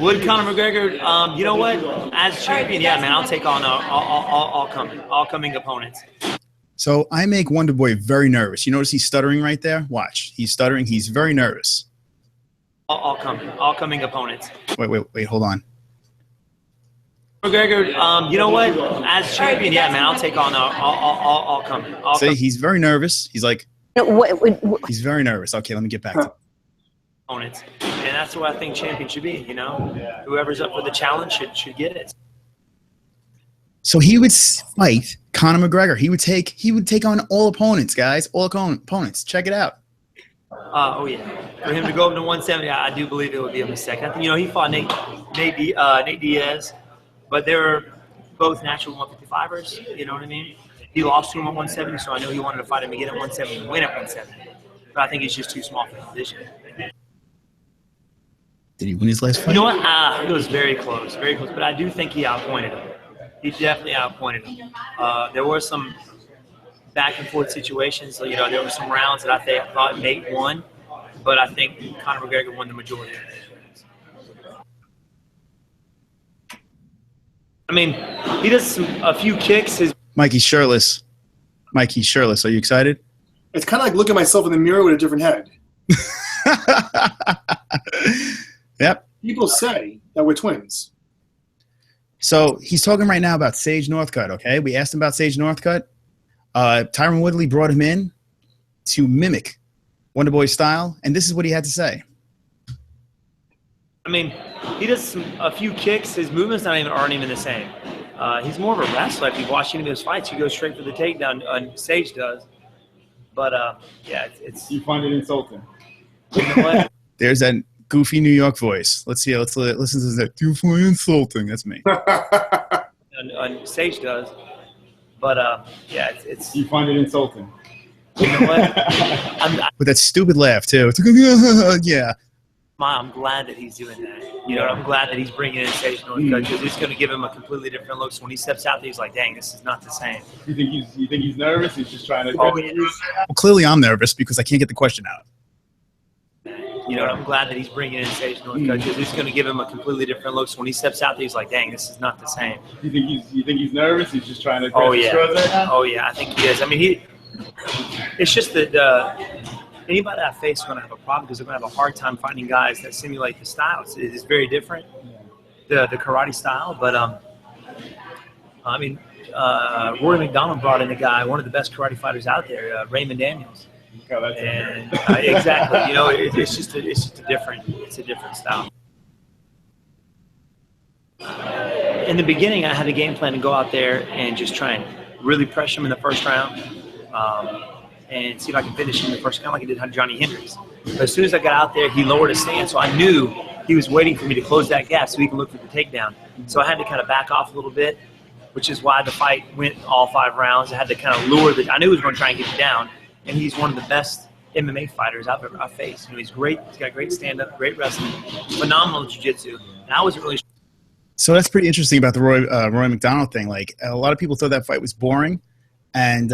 Would Conor McGregor, you know what? As champion, yeah, man, I'll take on all coming opponents. So I make Wonderboy very nervous. You notice he's stuttering right there? Watch. He's stuttering. He's very nervous. All coming opponents. Wait, hold on. McGregor, you know what? As champion, yeah, man, I'll take on all coming. See, he's very nervous. He's like, he's very nervous. Okay, let me get back to it. Opponents. And that's what I think champion should be, you know? Whoever's up for the challenge should get it. So he would fight Conor McGregor. He would take on all opponents, guys. All opponents. Check it out. Oh, yeah. For him to go up to 170, I do believe it would be a mistake. I think, you know, he fought Nate Diaz, but they were both natural 155ers, you know what I mean? He lost to him at 170, so I know he wanted to fight him again at 170 and win at 170. But I think he's just too small for the position. Did he win his last fight? You know what? It was very close, but I do think he outpointed him. He definitely outpointed him. There were some back and forth situations. So, you know, there were some rounds that I thought Nate won, but I think Conor McGregor won the majority of it. I mean, he does a few kicks. Mikey's shirtless. Mikey's shirtless. Are you excited? It's kind of like looking at myself in the mirror with a different head. Yep. People say that we're twins. So he's talking right now about Sage Northcutt, okay? We asked him about Sage Northcutt. Tyron Woodley brought him in to mimic Wonderboy's style, and this is what he had to say. I mean, he does a few kicks. His movements aren't even the same. He's more of a wrestler. If you watch any of his fights, he goes straight for the takedown. Sage does. But, yeah, it's... You find it insulting. You know what? There's that goofy New York voice. Let's see. Let's listen to that. Do you find it insulting? That's me. Sage does. But, yeah, it's... You find it insulting. You know what? With that stupid laugh, too. Yeah. I'm glad that he's doing that. You know, I'm glad that he's bringing in Sage Northcutt because it's going to give him a completely different look. So when he steps out there, he's like, dang, this is not the same. You think he's nervous? He's just trying to... Oh, yeah. Well, clearly I'm nervous because I can't get the question out. You know, I'm glad that he's bringing in Sage Northcutt because it's going to give him a completely different look. So when he steps out there, he's like, dang, this is not the same. You think he's nervous? He's just trying to... Oh, yeah. Oh, yeah, I think he is. I mean, it's just that anybody I face is going to have a problem because they're going to have a hard time finding guys that simulate the style. It's very different, the karate style. But Rory McDonald brought in a guy, one of the best karate fighters out there, Raymond Daniels. And exactly, you know, it's just a different style. In the beginning, I had a game plan to go out there and just try and really pressure him in the first round, and see if I can finish him in the first round like I did Johnny Hendricks. But as soon as I got out there, he lowered his stance, so I knew he was waiting for me to close that gap so he can look for the takedown. So I had to kind of back off a little bit, which is why the fight went all 5 rounds. I had to kind of lure I knew he was going to try and get me down, and he's one of the best MMA fighters I've faced. You know, he's great. He's got great stand-up, great wrestling, phenomenal jiu-jitsu. And I wasn't really. So that's pretty interesting about the Roy McDonald thing. Like, a lot of people thought that fight was boring, and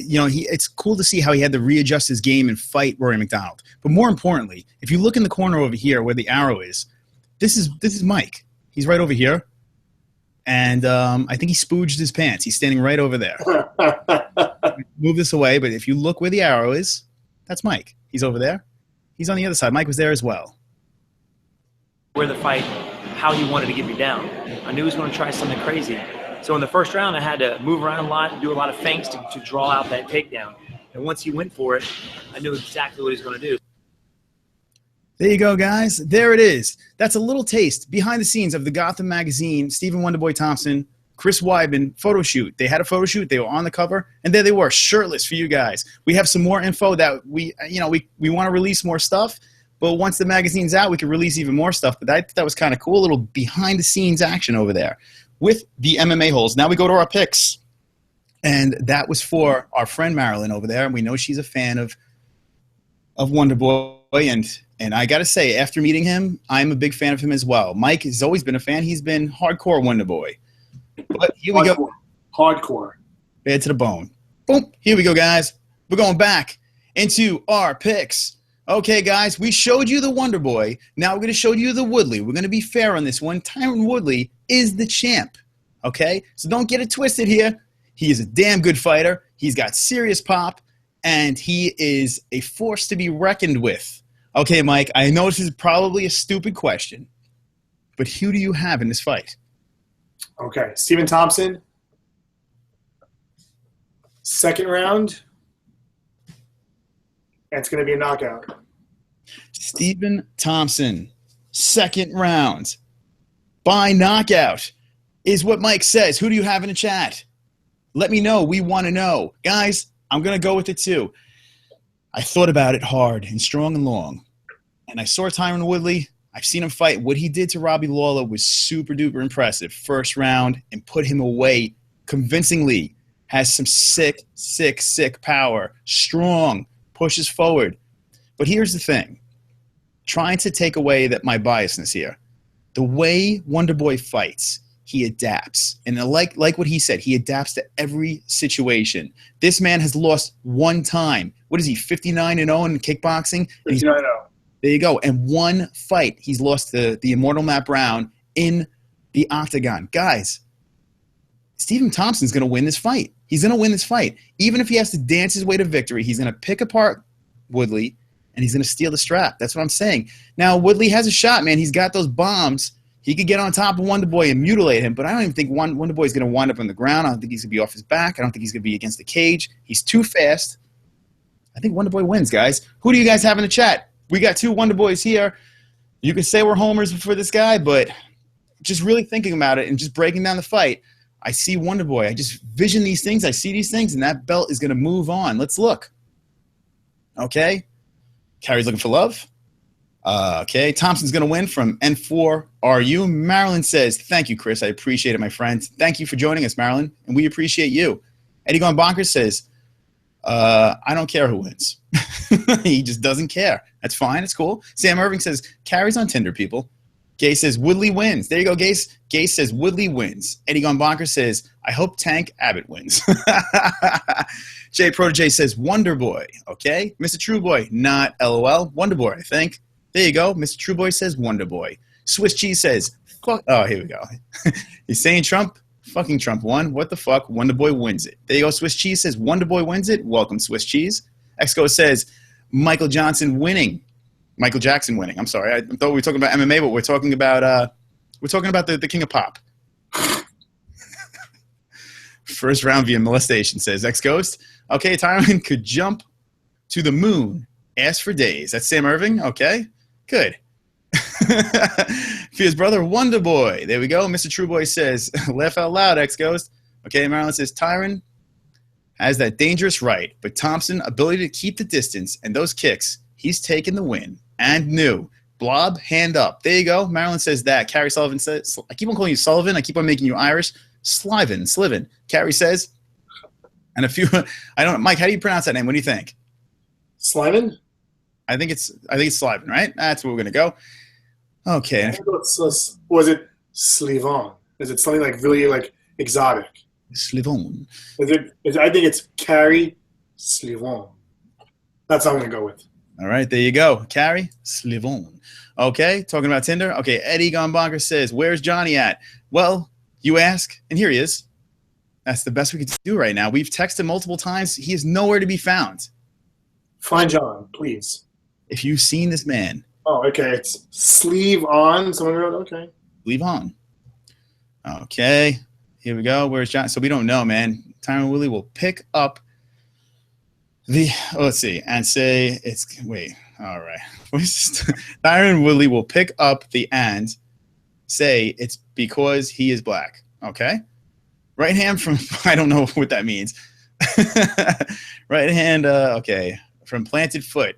you know, it's cool to see how he had to readjust his game and fight Rory McDonald. But more importantly, if you look in the corner over here where the arrow is, this is Mike. He's right over here, and I think he spooged his pants. He's standing right over there. Move this away, but if you look where the arrow is, that's Mike. He's over there. He's on the other side. Mike was there as well. Where the fight, how he wanted to get me down. I knew he was going to try something crazy. So in the first round, I had to move around a lot, do a lot of feints to draw out that takedown. And once he went for it, I knew exactly what he was going to do. There you go, guys. There it is. That's a little taste behind the scenes of the Gotham magazine, Stephen Wonderboy Thompson, Chris Weidman photo shoot. They had a photo shoot. They were on the cover, and there they were, shirtless for you guys. We have some more info that we want to release more stuff, but once the magazine's out, we can release even more stuff. But that was kind of cool, a little behind-the-scenes action over there with the MMA holes. Now we go to our picks, and that was for our friend Marilyn over there, and we know she's a fan of Wonderboy, and I got to say, after meeting him, I'm a big fan of him as well. Mike has always been a fan. He's been hardcore Wonderboy. But here we go. Hardcore. Bad to the bone. Boom. Here we go, guys. We're going back into our picks. Okay, guys, we showed you the Wonder Boy. Now we're going to show you the Woodley. We're going to be fair on this one. Tyron Woodley is the champ. Okay? So don't get it twisted here. He is a damn good fighter. He's got serious pop, and he is a force to be reckoned with. Okay, Mike, I know this is probably a stupid question, but who do you have in this fight? Okay, Stephen Thompson, second round, and it's going to be a knockout. Stephen Thompson, second round, by knockout, is what Mike says. Who do you have in the chat? Let me know. We want to know. Guys, I'm going to go with it too. I thought about it hard and strong and long, and I saw Tyron Woodley. I've seen him fight. What he did to Robbie Lawler was super duper impressive. First round and put him away convincingly. Has some sick power. Strong. Pushes forward. But here's the thing. Trying to take away my biasness here. The way Wonderboy fights, he adapts. And like what he said, he adapts to every situation. This man has lost one time. What is he, 59-0 in kickboxing? 59-0. There you go. And one fight, he's lost to the Immortal Matt Brown in the octagon. Guys, Stephen Thompson's going to win this fight. He's going to win this fight. Even if he has to dance his way to victory, he's going to pick apart Woodley, and he's going to steal the strap. That's what I'm saying. Now, Woodley has a shot, man. He's got those bombs. He could get on top of Wonderboy and mutilate him, but I don't even think Wonderboy is going to wind up on the ground. I don't think he's going to be off his back. I don't think he's going to be against the cage. He's too fast. I think Wonderboy wins, guys. Who do you guys have in the chat? We got 2 Wonder Boys here. You can say we're homers for this guy, but just really thinking about it and just breaking down the fight, I see Wonder Boy. I just vision these things. I see these things, and that belt is going to move on. Let's look. Okay. Carrie's looking for love. Okay. Thompson's going to win from N4RU. Marilyn says, thank you, Chris. I appreciate it, my friend. Thank you for joining us, Marilyn, and we appreciate you. Eddie Gone Bonkers says, I don't care who wins. He just doesn't care. That's fine. It's cool. Sam Irving says, Carrie's on Tinder, people. Gay says, Woodley wins. There you go, Gay. Gay says, Woodley wins. Eddie Gone Bonkers says, I hope Tank Abbott wins. Jay Protege says, Wonder Boy. Okay. Mr. True Boy, not LOL. Wonder Boy, I think. There you go. Mr. True Boy says, Wonder Boy. Swiss Cheese says, fuck. Oh, here we go. He's saying Trump. Fucking Trump won. What the fuck? Wonder Boy wins it. There you go. Swiss Cheese says, Wonder Boy wins it. Welcome, Swiss Cheese. Exco says, Michael Jackson winning. I'm sorry. I thought we were talking about MMA, but we're talking about the King of Pop. First round via molestation, says X-Ghost. Okay, Tyron could jump to the moon. Ask for days. That's Sam Irving. Okay, good. Fia's brother, Wonder Boy. There we go. Mr. True Boy says, laugh out loud, X-Ghost. Okay, Marilyn says, Tyron has that dangerous right, but Thompson, ability to keep the distance and those kicks, he's taken the win. And new. Blob, hand up. There you go. Marilyn says that. Carrie Sullivan says, I keep on calling you Sullivan. I keep on making you Irish. Sliven. Carrie says, and a few, I don't know. Mike, how do you pronounce that name? What do you think? Sliven? I think it's Sliven, right? That's where we're going to go. Okay. Was it Slivon? Is it something like really like exotic? Slivon. I think it's Carrie Slivon. That's what I'm going to go with. All right, there you go. Carrie Slivon. Okay, talking about Tinder. Okay, Eddie Gombonger says, where's Johnny at? Well, you ask, and here he is. That's the best we can do right now. We've texted multiple times. He is nowhere to be found. Find John, please. If you've seen this man. Oh, okay. It's sleeve on. Someone wrote, okay. Leave on. Okay, here we go. Where's John? So we don't know, man. Tyron Willie will pick up let's see, and say all right. Tyron Willie will pick up the and say it's because he is black. Okay. Right hand from, I don't know what that means. Right hand, okay, from planted foot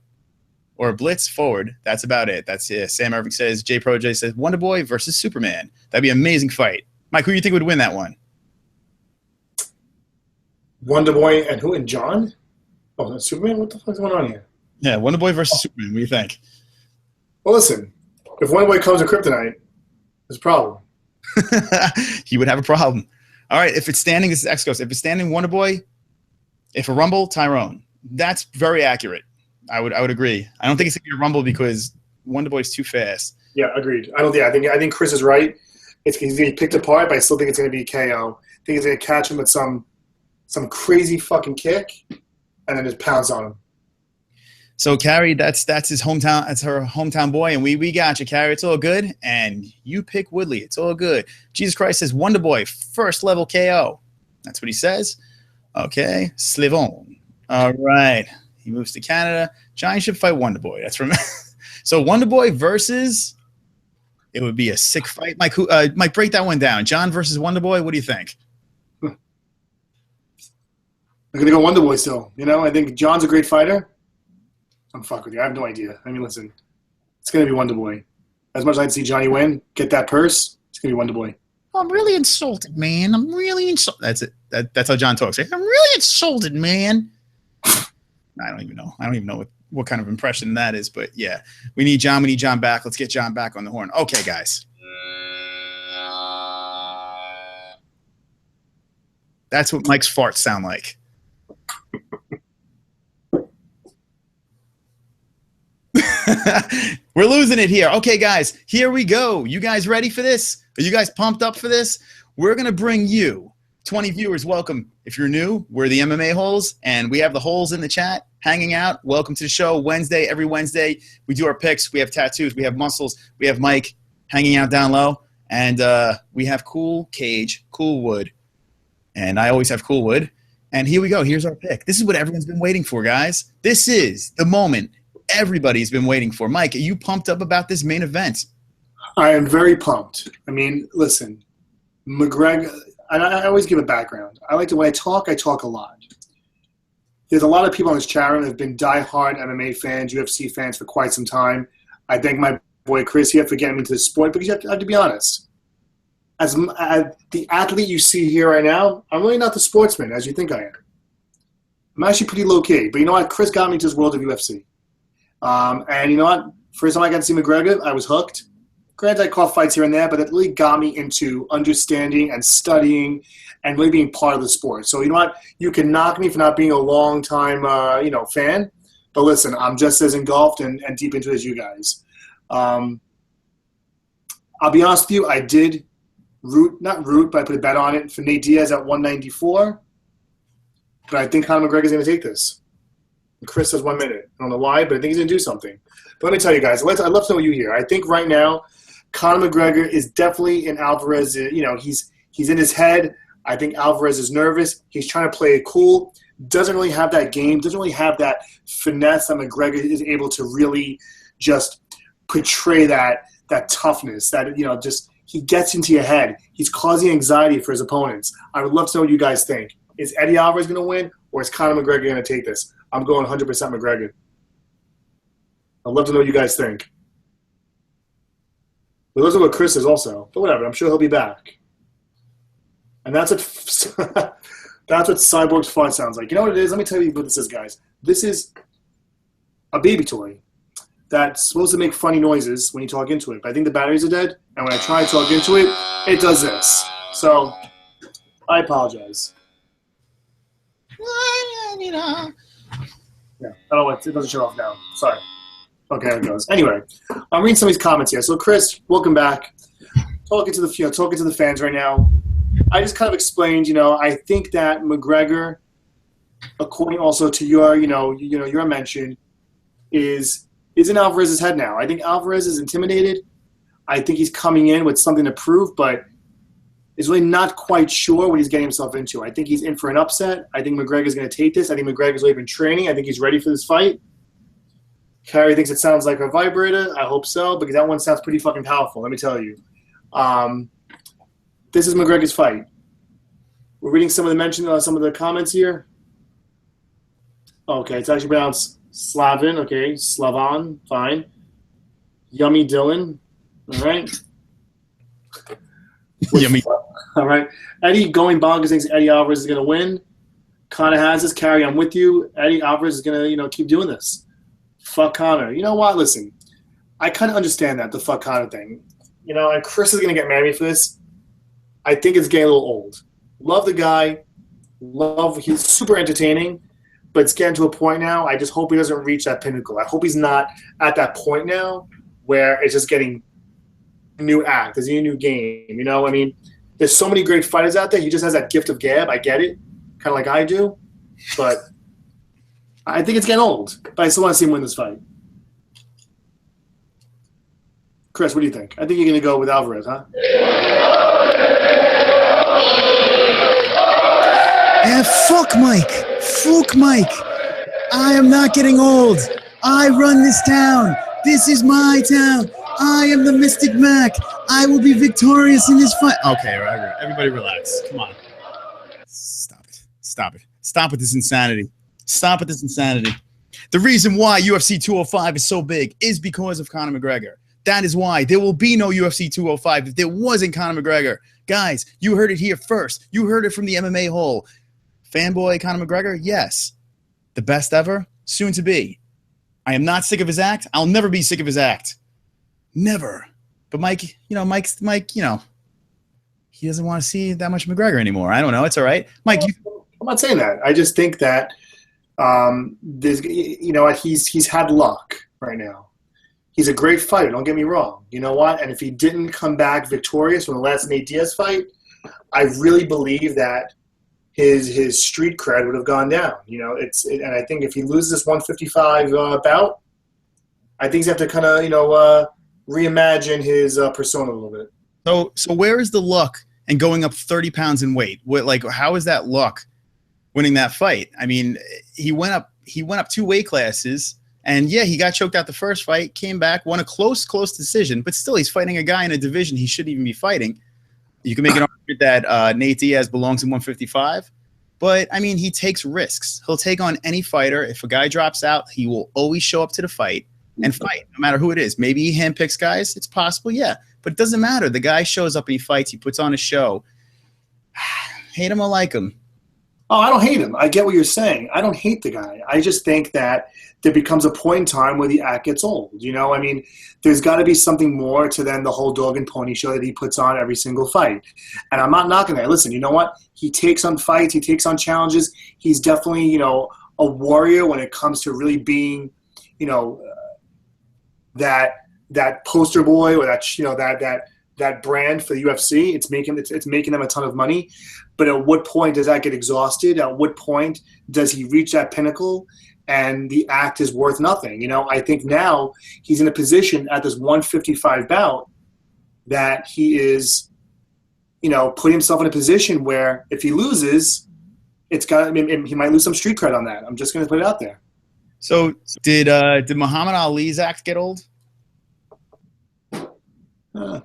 or blitz forward. That's about it. That's it. Sam Irving says, J Pro J says, Wonder Boy versus Superman. That'd be an amazing fight. Mike, who do you think would win that one? Wonder Boy and who? And John? Oh, that's Superman? What the fuck's going on here? Yeah, Wonder Boy versus Superman. What do you think? Well, listen, if Wonder Boy comes to Kryptonite, there's a problem. He would have a problem. All right, if it's standing, this is X-Ghost. If it's standing, Wonder Boy. If a rumble, Tyrone. That's very accurate. I would agree. I don't think it's going to be a rumble because Wonder Boy's too fast. Yeah, agreed. I think Chris is right. It's going to be picked apart, but I still think it's going to be a KO. I think he's going to catch him with some crazy fucking kick and then just pounce on him. So, Carrie, that's his hometown. That's her hometown boy, and we got you, Carrie. It's all good. And you pick Woodley. It's all good. Jesus Christ says Wonder Boy, first level KO. That's what he says. Okay, Slivon. All right. He moves to Canada. Giant should fight Wonder Boy. That's from. So Wonder Boy versus. It would be a sick fight. Mike, break that one down. John versus Wonder Boy. What do you think? I'm gonna go Wonder Boy still. I think John's a great fighter. I'm fuck with you. I have no idea. I mean, listen, it's gonna be Wonder Boy. As much as I'd see Johnny win, get that purse, it's gonna be Wonder Boy. I'm really insulted, man. I'm really insulted. That's it. That's how John talks. Right? I'm really insulted, man. I don't even know what kind of impression that is, but yeah, we need John back. Let's get John back on the horn. Okay, guys. That's what Mike's farts sound like. We're losing it here. Okay, guys, here we go. You guys ready for this? Are you guys pumped up for this? We're going to bring you 20 viewers. Welcome. If you're new, we're the MMA-Holes, and we have the holes in the chat hanging out. Welcome to the show. Every Wednesday, we do our picks. We have tattoos. We have muscles. We have Mike hanging out down low, and we have Cool Cage, Cool Wood, and I always have Cool Wood. And here we go. Here's our pick. This is what everyone's been waiting for, guys. This is the moment everybody's been waiting for. Mike, are you pumped up about this main event? I am very pumped. I mean, listen, McGregor, and I always give a background. When I talk a lot. There's a lot of people on this chat room that have been diehard MMA fans, UFC fans for quite some time. I thank my boy Chris here for getting me into the sport, because you have to be honest. As the athlete you see here right now, I'm really not the sportsman as you think I am. I'm actually pretty low-key. But you know what? Chris got me to this world of UFC. And you know what? First time I got to see McGregor, I was hooked. Granted, I caught fights here and there, but it really got me into understanding and studying and really being part of the sport. So you know what? You can knock me for not being a long-time, fan. But listen, I'm just as engulfed and deep into it as you guys. I'll be honest with you, I did not root, but I put a bet on it for Nate Diaz at 194. But I think Conor McGregor's going to take this. Chris says 1 minute. I don't know why, but I think he's going to do something. But let me tell you guys, I'd love to know what you hear. I think right now, Conor McGregor is definitely in Alvarez. He's in his head. I think Alvarez is nervous. He's trying to play it cool. Doesn't really have that game. Doesn't really have that finesse that McGregor is able to really just portray that toughness. That just he gets into your head. He's causing anxiety for his opponents. I would love to know what you guys think. Is Eddie Alvarez going to win, or is Conor McGregor going to take this? I'm going 100% McGregor. I'd love to know what you guys think. But those are what Chris is also. But whatever, I'm sure he'll be back. And that's what that's what Cyborg's fun sounds like. You know what it is? Let me tell you what this is, guys. This is a baby toy that's supposed to make funny noises when you talk into it. But I think the batteries are dead, and when I try to talk into it, it does this. So I apologize. Yeah, it doesn't shut off now. Sorry. Okay, there it goes. Anyway, I'm reading some of these comments here. So, Chris, welcome back. Talking to the fans right now. I just kind of explained. I think that McGregor, according also to your mention, is in Alvarez's head now. I think Alvarez is intimidated. I think he's coming in with something to prove, but is really not quite sure what he's getting himself into. I think he's in for an upset. I think McGregor's going to take this. I think McGregor's really been training. I think he's ready for this fight. Carrie thinks it sounds like a vibrator. I hope so, because that one sounds pretty fucking powerful, let me tell you. This is McGregor's fight. We're reading some of the comments here. Okay, it's actually pronounced Slavin. Okay, Slavan, fine. Yummy Dylan. All right. Yummy. All right. Eddie going bonkers thinks Eddie Alvarez is going to win. Conor has this. Carrie, I'm with you. Eddie Alvarez is going to keep doing this. Fuck Conor. You know what? Listen, I kind of understand the fuck Conor thing. And Chris is going to get mad at me for this. I think it's getting a little old. Love the guy. He's super entertaining, but it's getting to a point now. I just hope he doesn't reach that pinnacle. I hope he's not at that point now where it's just getting a new act. There's a new game. There's so many great fighters out there. He just has that gift of gab. I get it, kind of like I do, but I think it's getting old. But I still want to see him win this fight. Chris, what do you think? I think you're going to go with Alvarez, huh? Yeah, fuck Mike. Fuck Mike. I am not getting old. I run this town. This is my town. I am the Mystic Mac. I will be victorious in this fight. Okay, right. Everybody relax. Come on. Stop it. Stop with this insanity. The reason why UFC 205 is so big is because of Conor McGregor. That is why. There will be no UFC 205 if there wasn't Conor McGregor. Guys, you heard it here first. You heard it from the MMA-HOLE. Fanboy Conor McGregor? Yes. The best ever? Soon to be. I am not sick of his act. I'll never be sick of his act. Never. But Mike, he doesn't want to see that much McGregor anymore. I don't know. It's all right. Mike, I'm not saying that. I just think that he's had luck right now. He's a great fighter. Don't get me wrong. You know what? And if he didn't come back victorious from the last Nate Diaz fight, I really believe that his street cred would have gone down. And I think if he loses this 155 bout, I think he's have to kind of reimagine his persona a little bit. So where is the luck in going up 30 pounds in weight? How is that luck winning that fight? I mean, he went up 2 weight classes. And, yeah, he got choked out the first fight, came back, won a close decision. But still, he's fighting a guy in a division he shouldn't even be fighting. You can make an argument that Nate Diaz belongs in 155. But, I mean, he takes risks. He'll take on any fighter. If a guy drops out, he will always show up to the fight and fight, no matter who it is. Maybe he handpicks guys. It's possible, yeah. But it doesn't matter. The guy shows up and he fights. He puts on a show. Hate him or like him. Oh, I don't hate him. I get what you're saying. I don't hate the guy. I just think that there becomes a point in time where the act gets old. There's got to be something more to than the whole dog and pony show that he puts on every single fight. And I'm not knocking that. Listen, you know what? He takes on fights. He takes on challenges. He's definitely, a warrior when it comes to really being, that poster boy or that brand for the UFC. It's making them a ton of money. But at what point does that get exhausted? At what point does he reach that pinnacle? and the act is worth nothing. You know, I think now he's in a position at this 155 bout that he is, you know, putting himself in a position where if he loses, it's got. I mean, he might lose some street cred on that. I'm just going to put it out there. So did Muhammad Ali's act get old? I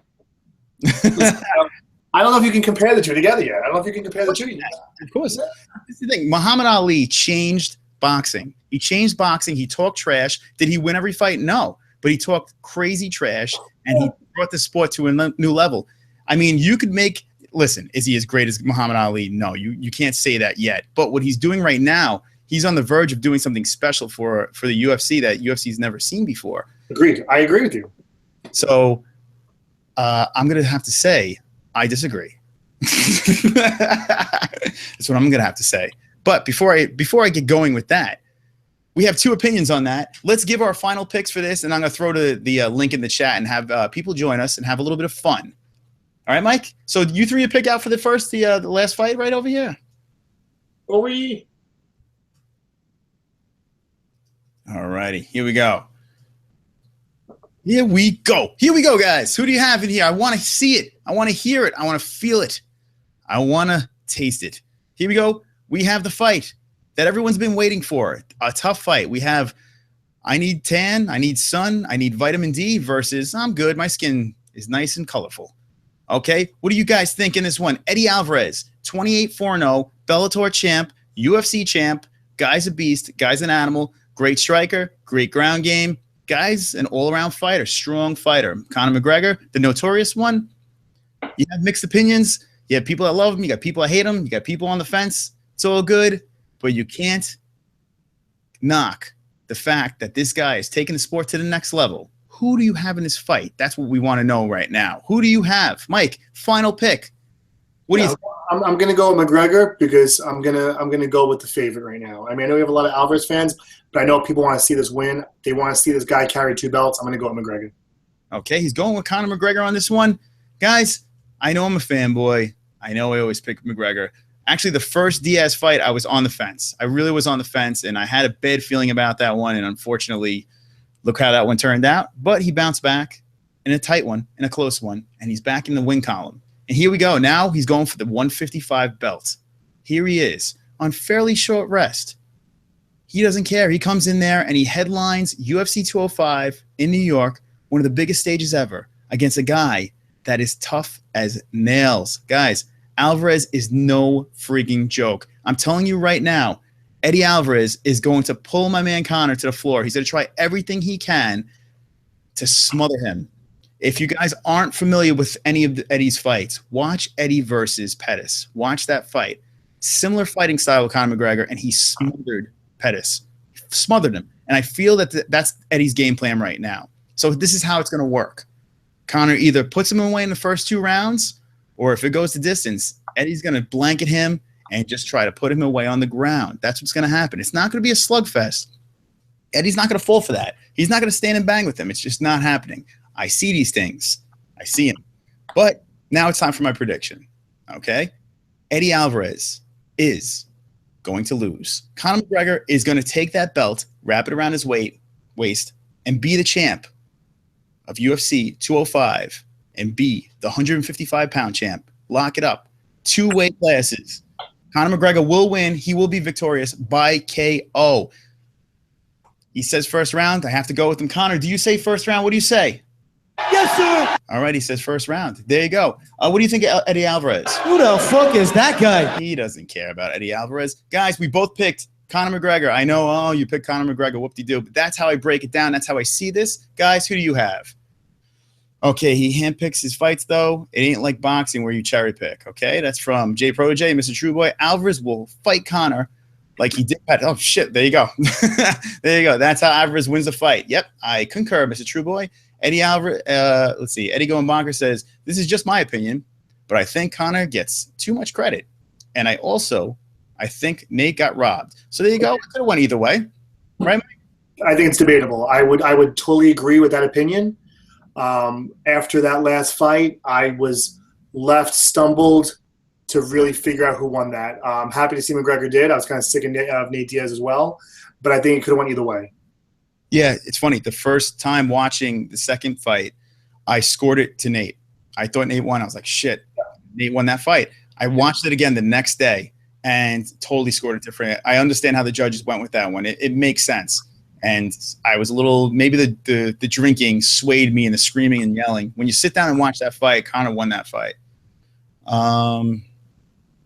don't know if you can compare the two together yet. I don't know if you can compare the two yet. Of course. This is the thing. Muhammad Ali changed boxing. He changed boxing. He talked trash. Did he win every fight? No. But he talked crazy trash, and he brought the sport to a new level. I mean, you could make – listen, is he as great as Muhammad Ali? No, you can't say that yet. But what he's doing right now, he's on the verge of doing something special for the UFC that UFC's never seen before. Agreed. I agree with you. So I'm going to have to say I disagree. That's what I'm going to have to say. But before I get going with that, we have two opinions on that. Let's give our final picks for this, and I'm going to throw the link in the chat and have people join us and have a little bit of fun. All right, Mike? So you threw your pick out for the last fight right over here. All righty. Here we go. Here we go, guys. Who do you have in here? I want to see it. I want to hear it. I want to feel it. I want to taste it. Here we go. We have the fight that everyone's been waiting for. A tough fight. We have I need tan, I need sun, I need vitamin D versus I'm good. My skin is nice and colorful. Okay, what do you guys think in this one? Eddie Alvarez, 28-4-0, Bellator champ, UFC champ. Guy's a beast. Guy's an animal. Great striker. Great ground game. Guy's an all-around fighter, strong fighter. Conor McGregor, the notorious one. You have mixed opinions. You have people that love him. You got people that hate him. You got people on the fence. It's all good, but you can't knock the fact that this guy is taking the sport to the next level. Who do you have in this fight? That's what we want to know right now. Who do you have? Mike, final pick. What do you think? I'm going to go with McGregor because I'm gonna go with the favorite right now. I mean, I know we have a lot of Alvarez fans, but I know people want to see this win. They want to see this guy carry 2 belts. I'm going to go with McGregor. Okay, he's going with Conor McGregor on this one. Guys, I know I'm a fanboy. I know I always pick McGregor. Actually, the first Diaz fight, I was on the fence. I really was on the fence, and I had a bad feeling about that one, and unfortunately, look how that one turned out. But he bounced back in a tight one, in a close one, and he's back in the win column. And here we go. Now he's going for the 155 belt. Here he is on fairly short rest. He doesn't care. He comes in there and he headlines UFC 205 in New York, one of the biggest stages ever, against a guy that is tough as nails. Guys, Alvarez is no freaking joke. I'm telling you right now, Eddie Alvarez is going to pull my man Conor to the floor. He's going to try everything he can to smother him. If you guys aren't familiar with any of Eddie's fights, watch Eddie versus Pettis. Watch that fight. Similar fighting style with Conor McGregor, and he smothered Pettis. Smothered him. And I feel that that's Eddie's game plan right now. So this is how it's going to work. Conor either puts him away in the first 2 rounds, or if it goes to distance, Eddie's going to blanket him and just try to put him away on the ground. That's what's going to happen. It's not going to be a slugfest. Eddie's not going to fall for that. He's not going to stand and bang with him. It's just not happening. I see these things. I see him. But now it's time for my prediction. Okay? Eddie Alvarez is going to lose. Conor McGregor is going to take that belt, wrap it around his waist, and be the champ of UFC 205 and be the 155-pound champ. Lock it up. 2 weight classes. Conor McGregor will win. He will be victorious by KO. He says first round. I have to go with him. Conor, do you say first round? What do you say? Yes, sir. All right, he says first round. There you go. What do you think of Eddie Alvarez? Who the fuck is that guy? He doesn't care about Eddie Alvarez. Guys, we both picked Conor McGregor. I know, you picked Conor McGregor. Whoop-de-doo. But that's how I break it down. That's how I see this. Guys, who do you have? Okay, he handpicks his fights, though. It ain't like boxing where you cherry pick, okay? That's from J Protege, Mr. Trueboy. Alvarez will fight Conor like he did. Oh, shit. There you go. There you go. That's how Alvarez wins the fight. Yep, I concur, Mr. Trueboy. Eddie Alvarez, let's see. Eddie Going Bonker says, this is just my opinion, but I think Conor gets too much credit. And I think Nate got robbed. So there you go. It could have went either way. Right, Mike? I think it's debatable. I would totally agree with that opinion. After that last fight, I was stumbled to really figure out who won that. Happy to see McGregor did. I was kind of sick of Nate Diaz as well. but I think it could have went either way. Yeah, it's funny. The first time watching the second fight, I scored it to Nate. I thought Nate won. I was like, shit, Nate won that fight. I watched it again the next day and totally scored it different. I understand how the judges went with that one. It makes sense. And I was a little, maybe the drinking swayed me and the screaming and yelling. When you sit down and watch that fight, Conor won that fight.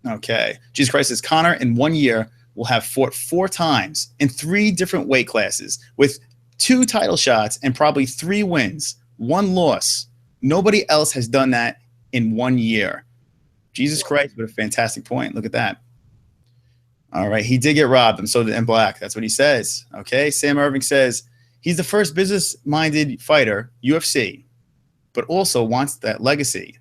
Okay. Jesus Christ says Conor in 1 year will have fought 4 times in 3 different weight classes with 2 title shots and probably 3 wins, 1 loss. Nobody else has done that in 1 year. Jesus Christ, what a fantastic point. Look at that. All right. He did get robbed, and so did M. Black. That's what he says. Okay. Sam Irving says he's the first business-minded fighter, UFC, but also wants that legacy,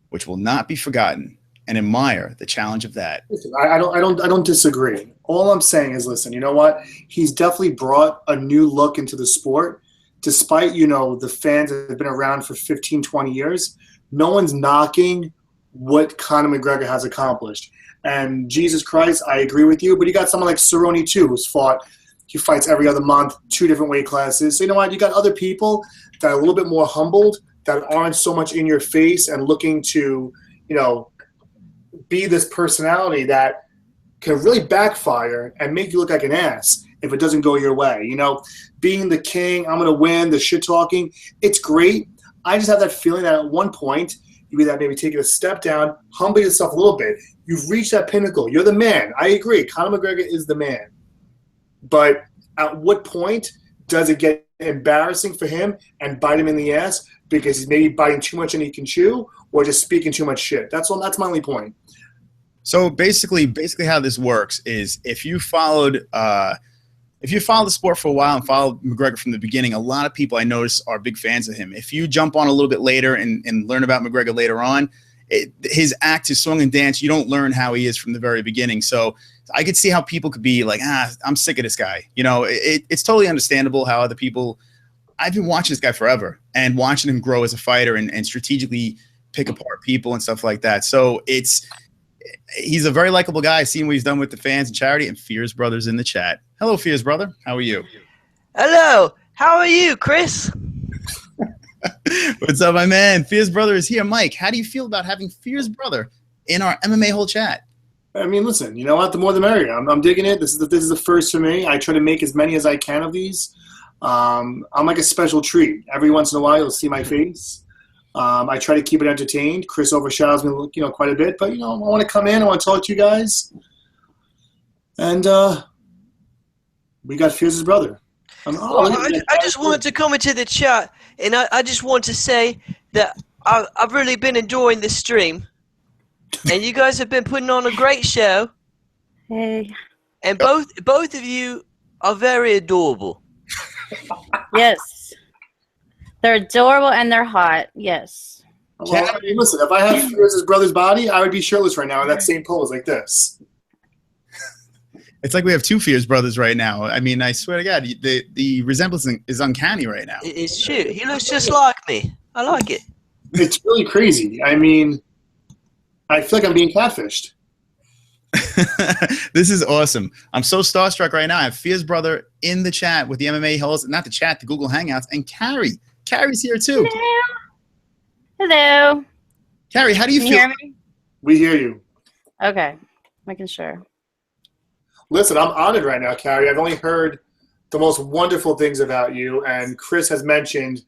which will not be forgotten, and admire the challenge of that. Listen, I don't disagree. All I'm saying is, listen, you know what? He's definitely brought a new look into the sport. Despite, the fans that have been around for 15, 20 years, no one's knocking what Conor McGregor has accomplished. And Jesus Christ, I agree with you. But you got someone like Cerrone, too, he fights every other month, 2 different weight classes. So you know what? You got other people that are a little bit more humbled, that aren't so much in your face and looking to, be this personality that can really backfire and make you look like an ass if it doesn't go your way. Being the king, I'm going to win, the shit talking, it's great. I just have that feeling that at one point, you either maybe take it a step down, humble yourself a little bit. You've reached that pinnacle. You're the man. I agree. Conor McGregor is the man. But at what point does it get embarrassing for him and bite him in the ass because he's maybe biting too much and he can chew, or just speaking too much shit? That's my only point. So basically how this works is if you followed the sport for a while and followed McGregor from the beginning, a lot of people I notice are big fans of him. If you jump on a little bit later and learn about McGregor later on, his act, his song and dance, you don't learn how he is from the very beginning. So I could see how people could be like, I'm sick of this guy. It's totally understandable how other people – I've been watching this guy forever and watching him grow as a fighter and strategically pick apart people and stuff like that. So he's a very likable guy. I've seen what he's done with the fans and charity, and Fears Brothers in the chat. Hello, Fears Brother. How are you? Hello. How are you, Chris? What's up, my man? Fears Brother is here. Mike, how do you feel about having Fears Brother in our MMA-HOLE chat? I mean, listen, you know what? The more the merrier. I'm digging it. This is the first for me. I try to make as many as I can of these. I'm like a special treat. Every once in a while, you'll see my face. I try to keep it entertained. Chris overshadows me, quite a bit. But, I want to come in. I want to talk to you guys. And we got Fears' brother. I just wanted to come into the chat, and I just want to say that I've really been enjoying this stream, and you guys have been putting on a great show. Hey. And both of you are very adorable. Yes. They're adorable and they're hot. Yes. Well, I mean, listen, if I had Fears' brother's body, I would be shirtless right now in that same pose like this. It's like we have 2 Fears Brothers right now. I mean, I swear to God, the resemblance is uncanny right now. It's true. He looks just like me. I like it. It's really crazy. I mean, I feel like I'm being catfished. This is awesome. I'm so starstruck right now. I have Fears Brother in the chat with the MMA-HOLEs, not the chat, the Google Hangouts, and Carrie. Carrie's here too. Hello. Hello. Carrie, how do you Can feel? you hear me? We hear you. Okay. Making sure. Listen, I'm honored right now, Carrie. I've only heard the most wonderful things about you, and Chris has mentioned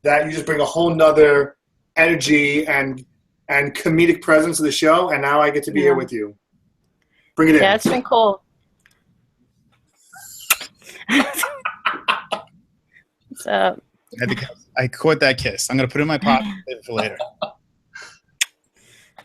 that you just bring a whole nother energy and comedic presence to the show, and now I get to be here with you. Bring it in. Yeah, it's been cool. What's up? I caught that kiss. I'm going to put it in my pocket for later.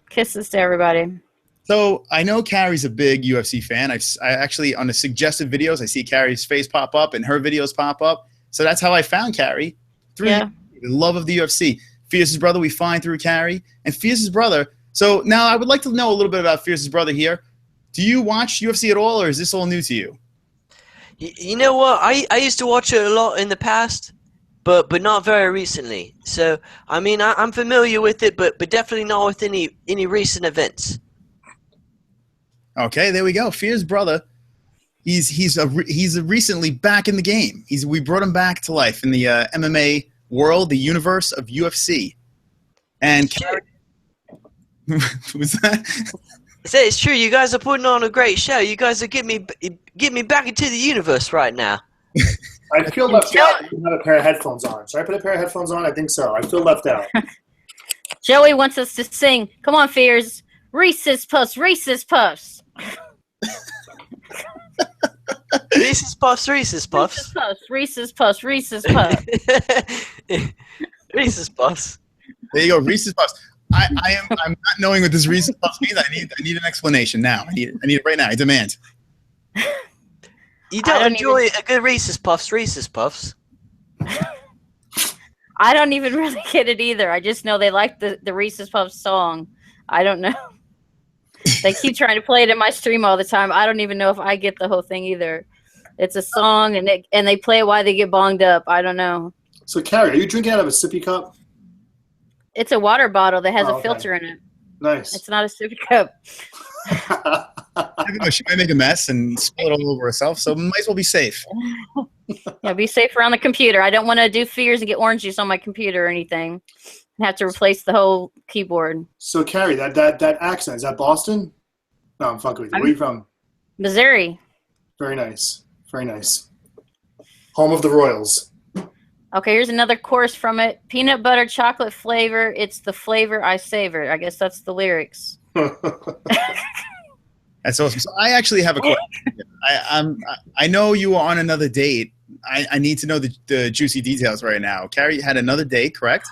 Kisses to everybody. So I know Carrie's a big UFC fan. I actually, on the suggested videos, I see Carrie's face pop up and her videos pop up. So that's how I found Carrie, through the love of the UFC. Fierce's brother we find through Carrie, and Fierce's brother. So now I would like to know a little bit about Fierce's brother here. Do you watch UFC at all, or is this all new to you? You know what? I used to watch it a lot in the past, but not very recently. So I mean, I'm familiar with it, but definitely not with any recent events. Okay, there we go. Fear's brother He's recently back in the game. We brought him back to life in the MMA world, the universe of UFC. And was that? I said it's true. You guys are putting on a great show. You guys are getting me back into the universe right now. I feel left out. I didn't have a pair of headphones on. Should I put a pair of headphones on? I think so. I feel left out. Joey wants us to sing. Come on, Fears. Reese's Puffs, Reese's Puffs. Reese's Puffs, Reese's Puffs. Reese's Puffs, Reese's Puffs. Reese's Puffs. There you go, Reese's Puffs. I'm not knowing what this Reese's Puffs means. I need an explanation now. I need it right now. I demand. You don't enjoy a good Reese's Puffs, Reese's Puffs. I don't even really get it either. I just know they like the Reese's Puffs song. I don't know. They keep trying to play it in my stream all the time. I don't even know if I get the whole thing either. It's a song, and they play it while they get bonged up. I don't know. So, Carrie, are you drinking out of a sippy cup? It's a water bottle that has a filter in it. Nice. It's not a sippy cup. She might make a mess and spill it all over herself, so might as well be safe. Yeah, be safe around the computer. I don't want to do Fears and get orange juice on my computer or anything. And have to replace the whole keyboard. So, Carrie, that accent, is that Boston? No, I'm fucking with you. Where are you from? Missouri. Very nice. Very nice. Home of the Royals. Okay, here's another chorus from it. Peanut butter chocolate flavor. It's the flavor I savor. I guess that's the lyrics. That's awesome. So I actually have a question. I know you were on another date. I need to know the juicy details right now. Carrie had another date, correct?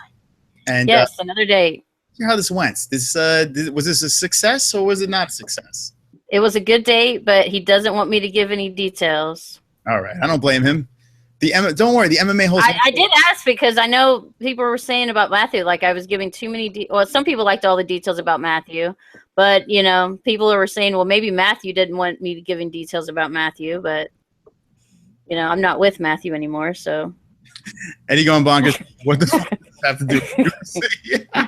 And yes, another date. How this went? Was this a success or was it not a success? It was a good date, but he doesn't want me to give any details. All right, I don't blame him. Don't worry, the MMA-HOLE. I did ask because I know people were saying about Matthew, like I was giving too many. Well, some people liked all the details about Matthew, but people were saying, well, maybe Matthew didn't want me to give any details about Matthew, but I'm not with Matthew anymore, so. Eddie going bonkers. What the fuck does this have to do with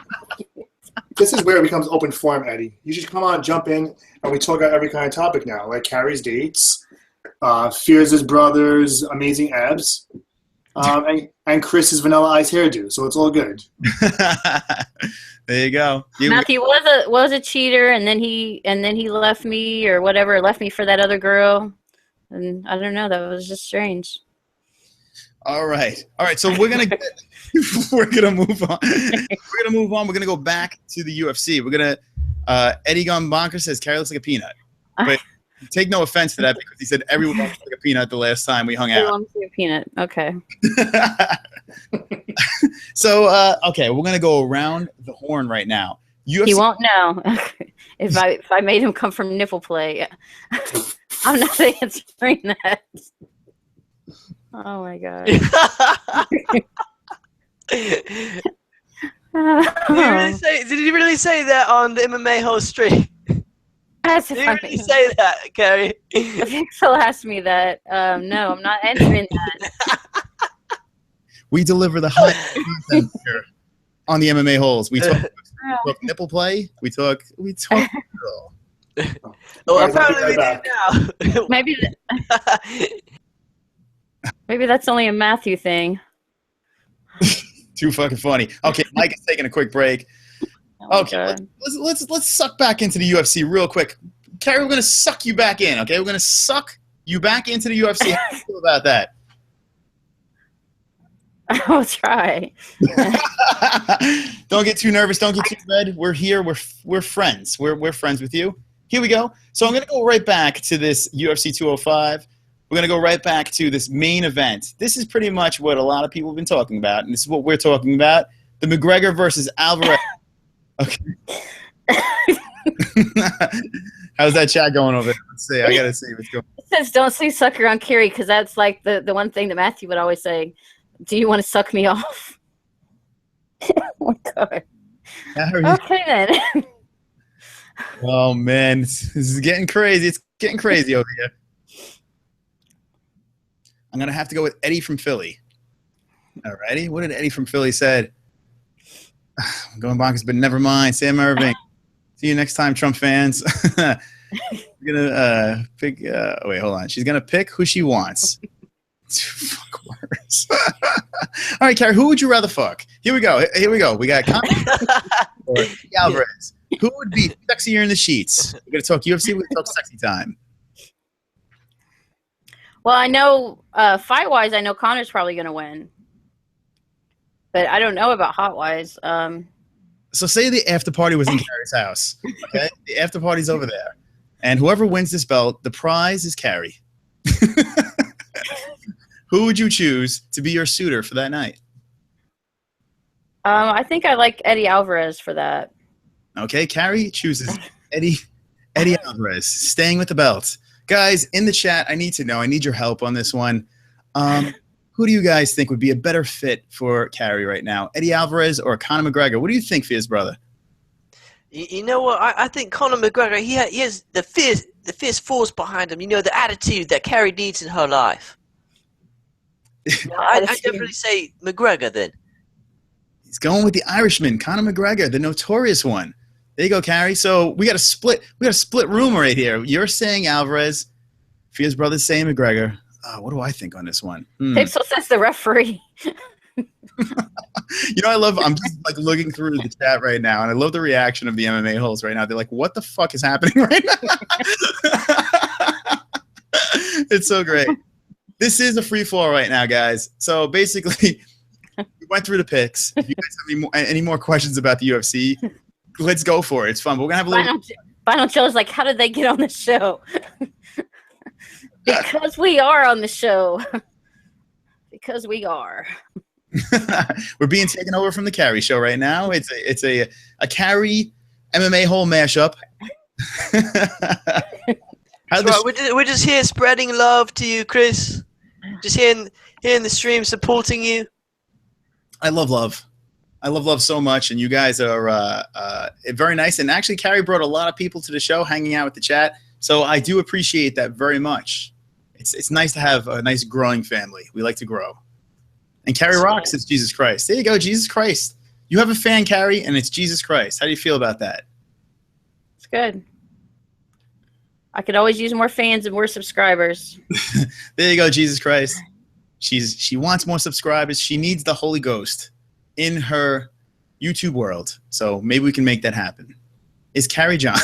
This is where it becomes open forum, Eddie. You just come on, jump in, and we talk about every kind of topic now, like Carrie's dates, Fears' brothers, amazing abs, and Chris's vanilla ice hairdo. So it's all good. There you go. Matthew was a cheater, and then he left me or whatever, left me for that other girl, and I don't know. That was just strange. All right. So we're gonna move on. We're gonna go back to the UFC. We're gonna. Eddie Gun Bonker says Carrie looks like a peanut, but take no offense to that because he said everyone looks like a peanut the last time we hung out. Everyone looks like a peanut. Okay. So okay, we're gonna go around the horn right now. UFC. He won't know if I made him come from nipple play. I'm not answering that. Oh my god. Did he really say that on the MMA-HOLE stream? Did he really say that, Carrie? Pixel asked me that. No, I'm not answering that. We deliver the high content here on the MMA-HOLEs. We talk nipple play. We talk girl. Well, apparently we do now. Maybe that's only a Matthew thing. Too fucking funny. Okay, Mike is taking a quick break. Okay, let's suck back into the UFC real quick. Carrie, we're gonna suck you back in. Okay, we're gonna suck you back into the UFC. How do you feel about that? I'll try. Don't get too nervous. Don't get too red. We're here. We're friends. We're friends with you. Here we go. So I'm gonna go right back to this UFC 205. We're going to go right back to this main event. This is pretty much what a lot of people have been talking about, and this is what we're talking about. The McGregor versus Alvarez. Okay. How's that chat going over there? Let's see. I got to see what's going on. It says don't say sucker on Carrie because that's like the one thing that Matthew would always say. Do you want to suck me off? Oh, my God. Okay, then. Oh, man. This is getting crazy. It's getting crazy over here. I'm going to have to go with Eddie from Philly. All righty. What did Eddie from Philly said? I'm going bonkers, but never mind. Sam Irving. See you next time, Trump fans. We're gonna pick. Wait, hold on. She's gonna pick who she wants. Fuck worse. All right, Carrie. Who would you rather fuck? Here we go. We got or Alvarez. Who would be sexier in the sheets? We're gonna talk UFC. We're gonna talk sexy time. Well, I know fight-wise, I know Connor's probably going to win. But I don't know about hot-wise. So say the after party was in Carrie's house. Okay? The after party's over there. And whoever wins this belt, the prize is Carrie. Who would you choose to be your suitor for that night? I think I like Eddie Alvarez for that. Okay, Carrie chooses Eddie Alvarez, staying with the belt. Guys, in the chat, I need to know. I need your help on this one. Who do you guys think would be a better fit for Carrie right now? Eddie Alvarez or Conor McGregor? What do you think, Fierce brother? You know what? I think Conor McGregor, he has the fierce force behind him. You know, the attitude that Carrie needs in her life. I definitely say McGregor then. He's going with the Irishman, Conor McGregor, the notorious one. There you go, Carrie. So we got a split room right here. You're saying Alvarez, Fierce brother's saying McGregor. What do I think on this one? Pixel says the referee. You know, I'm just like looking through the chat right now, and I love the reaction of the MMA-holes right now. They're like, what the fuck is happening right now? It's so great. This is a free fall right now, guys. So basically, we went through the picks. If you guys have any more questions about the UFC, let's go for it. It's fun. But we're going to have a little... Final Joe is like, how did they get on the show? Because we are on the show. Because we are. We're being taken over from the Carrie show right now. It's a Carrie MMA-hole mashup. We're just here spreading love to you, Chris. Just here in the stream, supporting you. I love love. I love love so much, and you guys are very nice. And actually, Carrie brought a lot of people to the show, hanging out with the chat. So I do appreciate that very much. It's nice to have a nice growing family. We like to grow. And Carrie rocks. It's Jesus Christ. There you go, Jesus Christ. You have a fan, Carrie, and it's Jesus Christ. How do you feel about that? It's good. I could always use more fans and more subscribers. There you go, Jesus Christ. She wants more subscribers. She needs the Holy Ghost in her YouTube world. So maybe we can make that happen. Is Carrie John?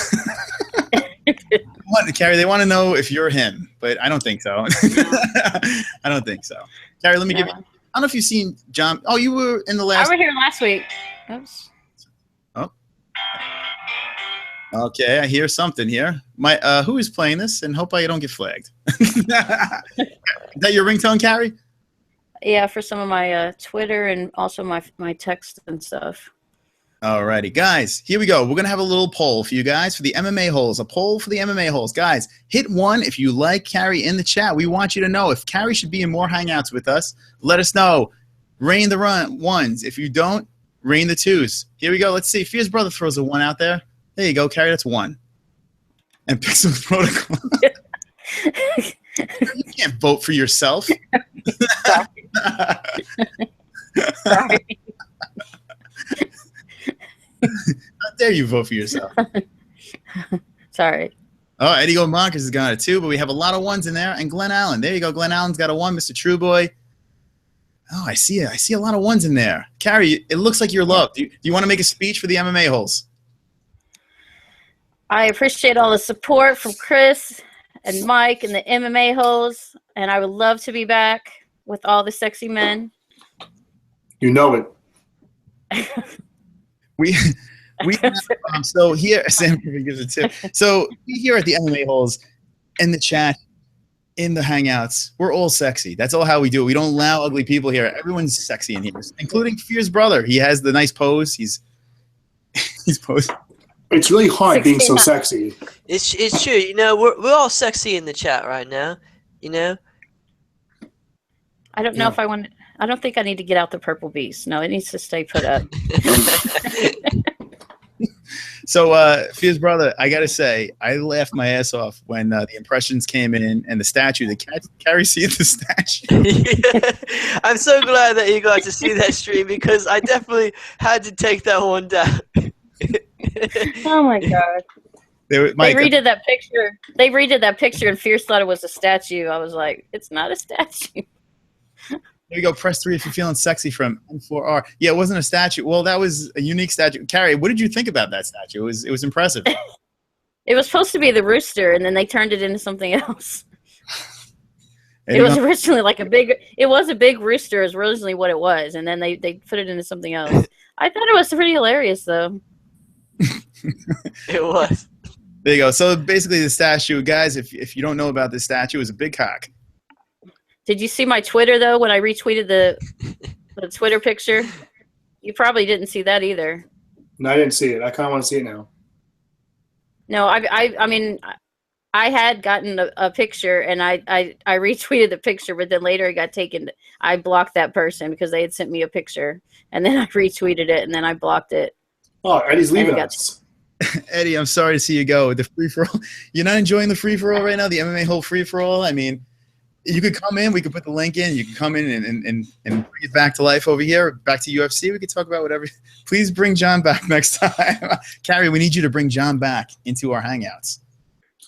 Carrie, they want to know if you're him, but I don't think so. I don't think so. Carrie, let me give you... I don't know if you've seen John. Oh, you were in the last... I was here last week. Oops. Oh. Okay, I hear something here. Who is playing this? And hope I don't get flagged. Is that your ringtone, Carrie? Yeah, for some of my Twitter and also my text and stuff. Alrighty, guys, here we go. We're going to have a little poll for you guys for the MMA-holes. A poll for the MMA-holes. Guys, hit 1 if you like Carrie in the chat. We want you to know if Carrie should be in more hangouts with us. Let us know. Rain the ones. If you don't, rain the 2s. Here we go. Let's see. Fierce brother throws a 1 out there. There you go, Carrie. That's 1. And Pixel Protocol. You can't vote for yourself. Sorry. How dare you vote for yourself? Sorry. Oh, Eddie Goldmonkers has got a 2, but we have a lot of 1s in there. And Glenn Allen. There you go. Glenn Allen's got a 1. Mr. True Boy. Oh, I see it. I see a lot of 1s in there. Carrie, it looks like you're loved. Do you want to make a speech for the MMA-holes? I appreciate all the support from Chris and Mike and the MMA-holes, and I would love to be back with all the sexy men. You know it. We so here, Sam gives a tip. So we here at the MMA-holes, in the chat, in the hangouts, we're all sexy. That's all how we do it. We don't allow ugly people here. Everyone's sexy in here, including Fierce brother. He has the nice pose. He's posing. It's really hard being so sexy. It's true. You know, we're all sexy in the chat right now. You know. I don't know if I want. I don't think I need to get out the purple beast. No, it needs to stay put up. So, Fierce brother, I gotta say, I laughed my ass off when the impressions came in and the statue. The Carrie seeing the statue. Yeah. I'm so glad that you got to see that stream because I definitely had to take that one down. Oh my god. They redid that picture. They redid that picture, and Fierce thought it was a statue. I was like, it's not a statue. There you go. Press 3 if you're feeling sexy from M4R. Yeah, it wasn't a statue. Well, that was a unique statue. Carrie, what did you think about that statue? It was impressive. It was supposed to be the rooster, and then they turned it into something else. It was originally like a big rooster is originally what it was, and then they put it into something else. I thought it was pretty hilarious, though. It was. There you go. So basically the statue, guys, if you don't know about this statue, is a big cock. Did you see my Twitter, though, when I retweeted the Twitter picture? You probably didn't see that either. No, I didn't see it. I kind of want to see it now. No, I mean, I had gotten a picture, and I retweeted the picture, but then later it got taken. I blocked that person because they had sent me a picture, and then I retweeted it, and then I blocked it. Oh, Eddie's leaving us. Eddie, I'm sorry to see you go. The free-for-all. You're not enjoying the free-for-all right now, the MMA-hole free-for-all? I mean, you could come in. We could put the link in. You can come in and bring it back to life over here, back to UFC. We could talk about whatever. Please bring John back next time. Carrie, we need you to bring John back into our hangouts.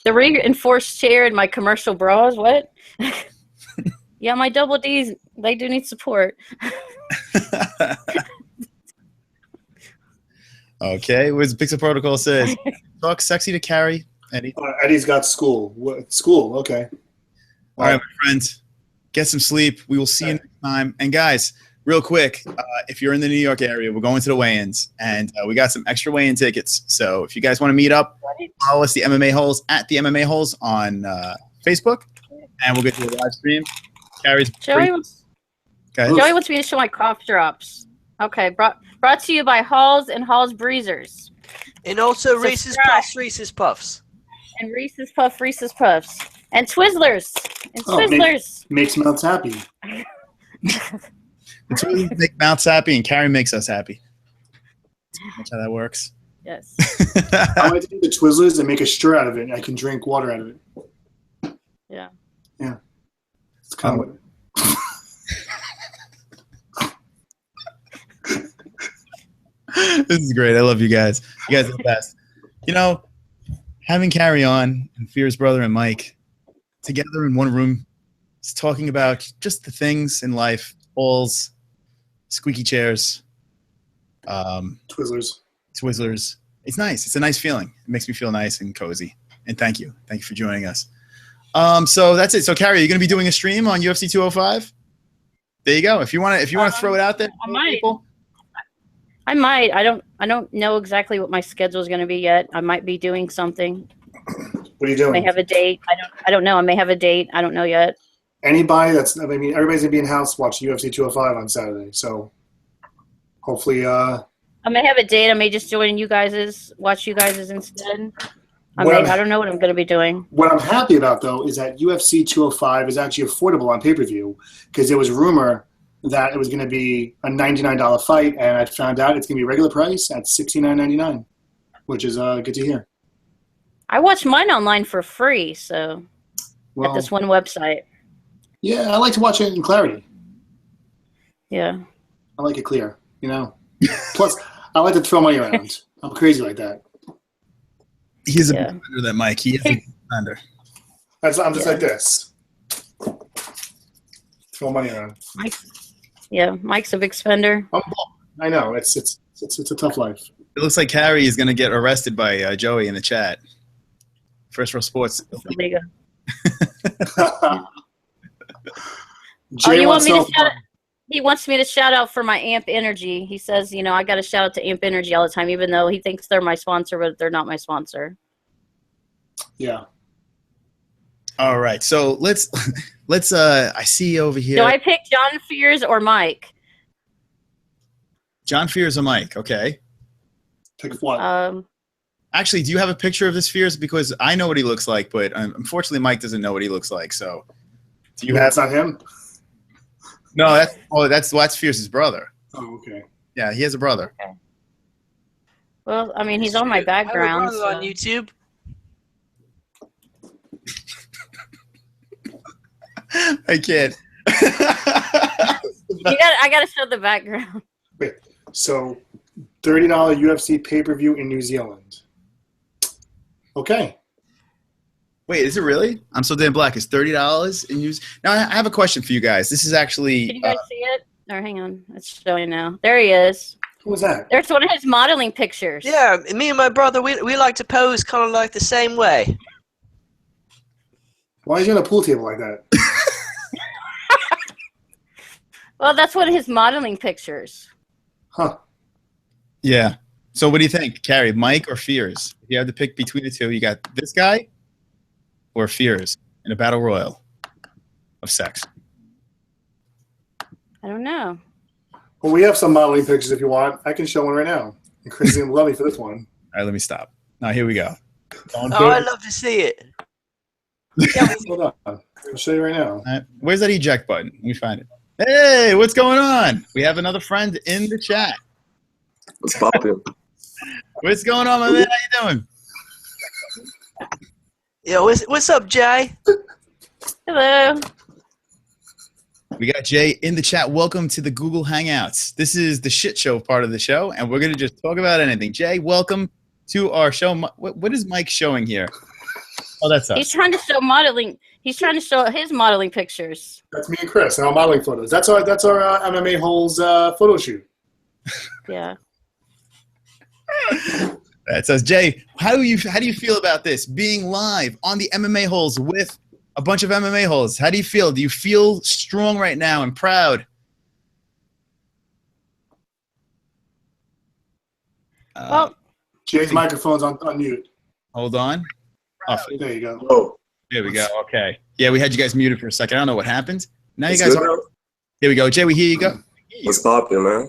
The reinforced chair and my commercial bras, what? Yeah, my double Ds, they do need support. Okay, what does Pixel Protocol says? Talk sexy to Carrie, Eddie. Eddie's got school. School, okay. All right, my friends, get some sleep. We will see you next time. And guys, real quick, if you're in the New York area, we're going to the weigh-ins, and we got some extra weigh-in tickets. So if you guys want to meet up, follow us, the MMA-holes, at the MMA-holes on Facebook, and we'll get to a live stream. Carrie's Joey wants me to show my cough drops. Okay, brought to you by Halls and Halls Breezers. And also Reese's Puffs, Reese's Puffs. And Reese's Puffs. And Twizzlers. And Twizzlers. Makes mouths happy. Twizzlers make mouths happy, and Carrie makes us happy. That's how that works. Yes. I like to take the Twizzlers and make a straw out of it, and I can drink water out of it. Yeah. Yeah. It's kind of what. This is great. I love you guys. You guys are the best. You know, having Carrie on and Fear's brother and Mike together in one room, just talking about just the things in life, balls, squeaky chairs, Twizzlers. It's nice. It's a nice feeling. It makes me feel nice and cozy. And thank you for joining us. So that's it. So Carrie, you're going to be doing a stream on UFC 205. There you go. If you want to throw it out there, I might. I might. I don't know exactly what my schedule is going to be yet. I might be doing something. What are you doing? I may have a date. I don't know. I may have a date. I don't know yet. Anybody everybody's going to be in house watching UFC 205 on Saturday. So hopefully I may have a date. I may just join you guys', watch you guys' instead. I don't know what I'm going to be doing. What I'm happy about, though, is that UFC 205 is actually affordable on pay-per-view, because there was rumor that it was going to be a $99 fight, and I found out it's going to be regular price at $69.99, which is good to hear. I watch mine online for free, so at this one website. Yeah, I like to watch it in clarity. Yeah. I like it clear, you know. Plus, I like to throw money around. I'm crazy like that. He's a big defender, that Mike. He is a big defender. I'm just like this. Throw money around. Mike's a big spender. I know. It's a tough life. It looks like Carrie is going to get arrested by Joey in the chat. First Row Sports. Omega. You want me to shout out? He wants me to shout out for my Amp Energy. He says, I got to shout out to Amp Energy all the time, even though he thinks they're my sponsor, but they're not my sponsor. Yeah. All right. So let's I see over here. Do I pick John Fears or Mike? John Fears or Mike? Okay. Pick what? Actually, do you have a picture of this Fears? Because I know what he looks like, but unfortunately Mike doesn't know what he looks like. So do you have? That's not him? No, that's Fears' brother. Oh, okay. Yeah, he has a brother. Okay. Well, he's on my background. I have a brother on YouTube. I can't. I gotta show the background. Wait, so $30 UFC pay-per-view in New Zealand. Okay. Wait, is it really? I'm So Damn Black is $30 in use. Now I have a question for you guys. This is actually. Can you guys see it? Or hang on, it's showing now. There he is. Who was that? There's one of his modeling pictures. Yeah, me and my brother, we like to pose kind of like the same way. Why is he on a pool table like that? Well, that's one of his modeling pictures. Huh. Yeah. So what do you think, Carrie? Mike or Fears? If you have to pick between the two, you got this guy or Fears in a battle royal of sex. I don't know. Well, we have some modeling pictures if you want. I can show one right now. And Chris is going to love me for this one. All right, let me stop. Now here we go. Oh, I'd love to see it. Hold on. I'll show you right now. All right, where's that eject button? Let me find it. Hey, what's going on? We have another friend in the chat. What's poppin'? What's going on, my man? How you doing? Yo, what's up, Jay? Hello. We got Jay in the chat. Welcome to the Google Hangouts. This is the shit show part of the show, and we're going to just talk about anything. Jay, welcome to our show. What is Mike showing here? Oh, that's us. He's trying to show modeling. He's trying to show his modeling pictures. That's me and Chris and our modeling photos. That's our MMA-holes photo shoot. Yeah. That's us. Jay, how do you feel about this, being live on the MMA-holes with a bunch of MMA-holes? How do you feel? Do you feel strong right now and proud? Well, Jay's microphone's on mute. Hold on. Oh, There you go. Oh, there we go. Okay. Yeah, we had you guys muted for a second. I don't know what happened. Now you it's guys good are. now? Here we go. Jay, we hear you go. What's poppin', man?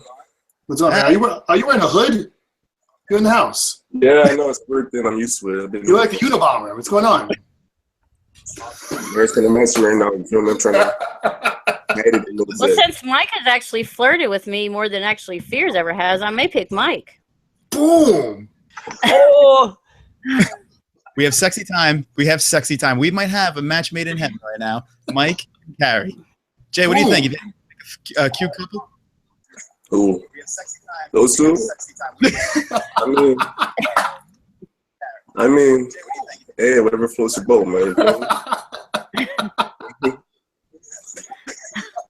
What's up, man? Are you wearing a hood? You're in the house. Yeah, I know it's weird thing. I'm used to it. I've been You're like a Unabomber. What's going on? Where's the mention right now? You feel me? I'm trying to edit it a little well, bit. since Mike has actually flirted with me more than actually Fears ever has, I may pick Mike. Boom. Oh, We have sexy time. We have sexy time. We might have a match made in heaven right now. Mike and Carrie. Jay, what do you think? You think a cute couple? Ooh. Those two? I mean, hey, whatever floats your boat, man.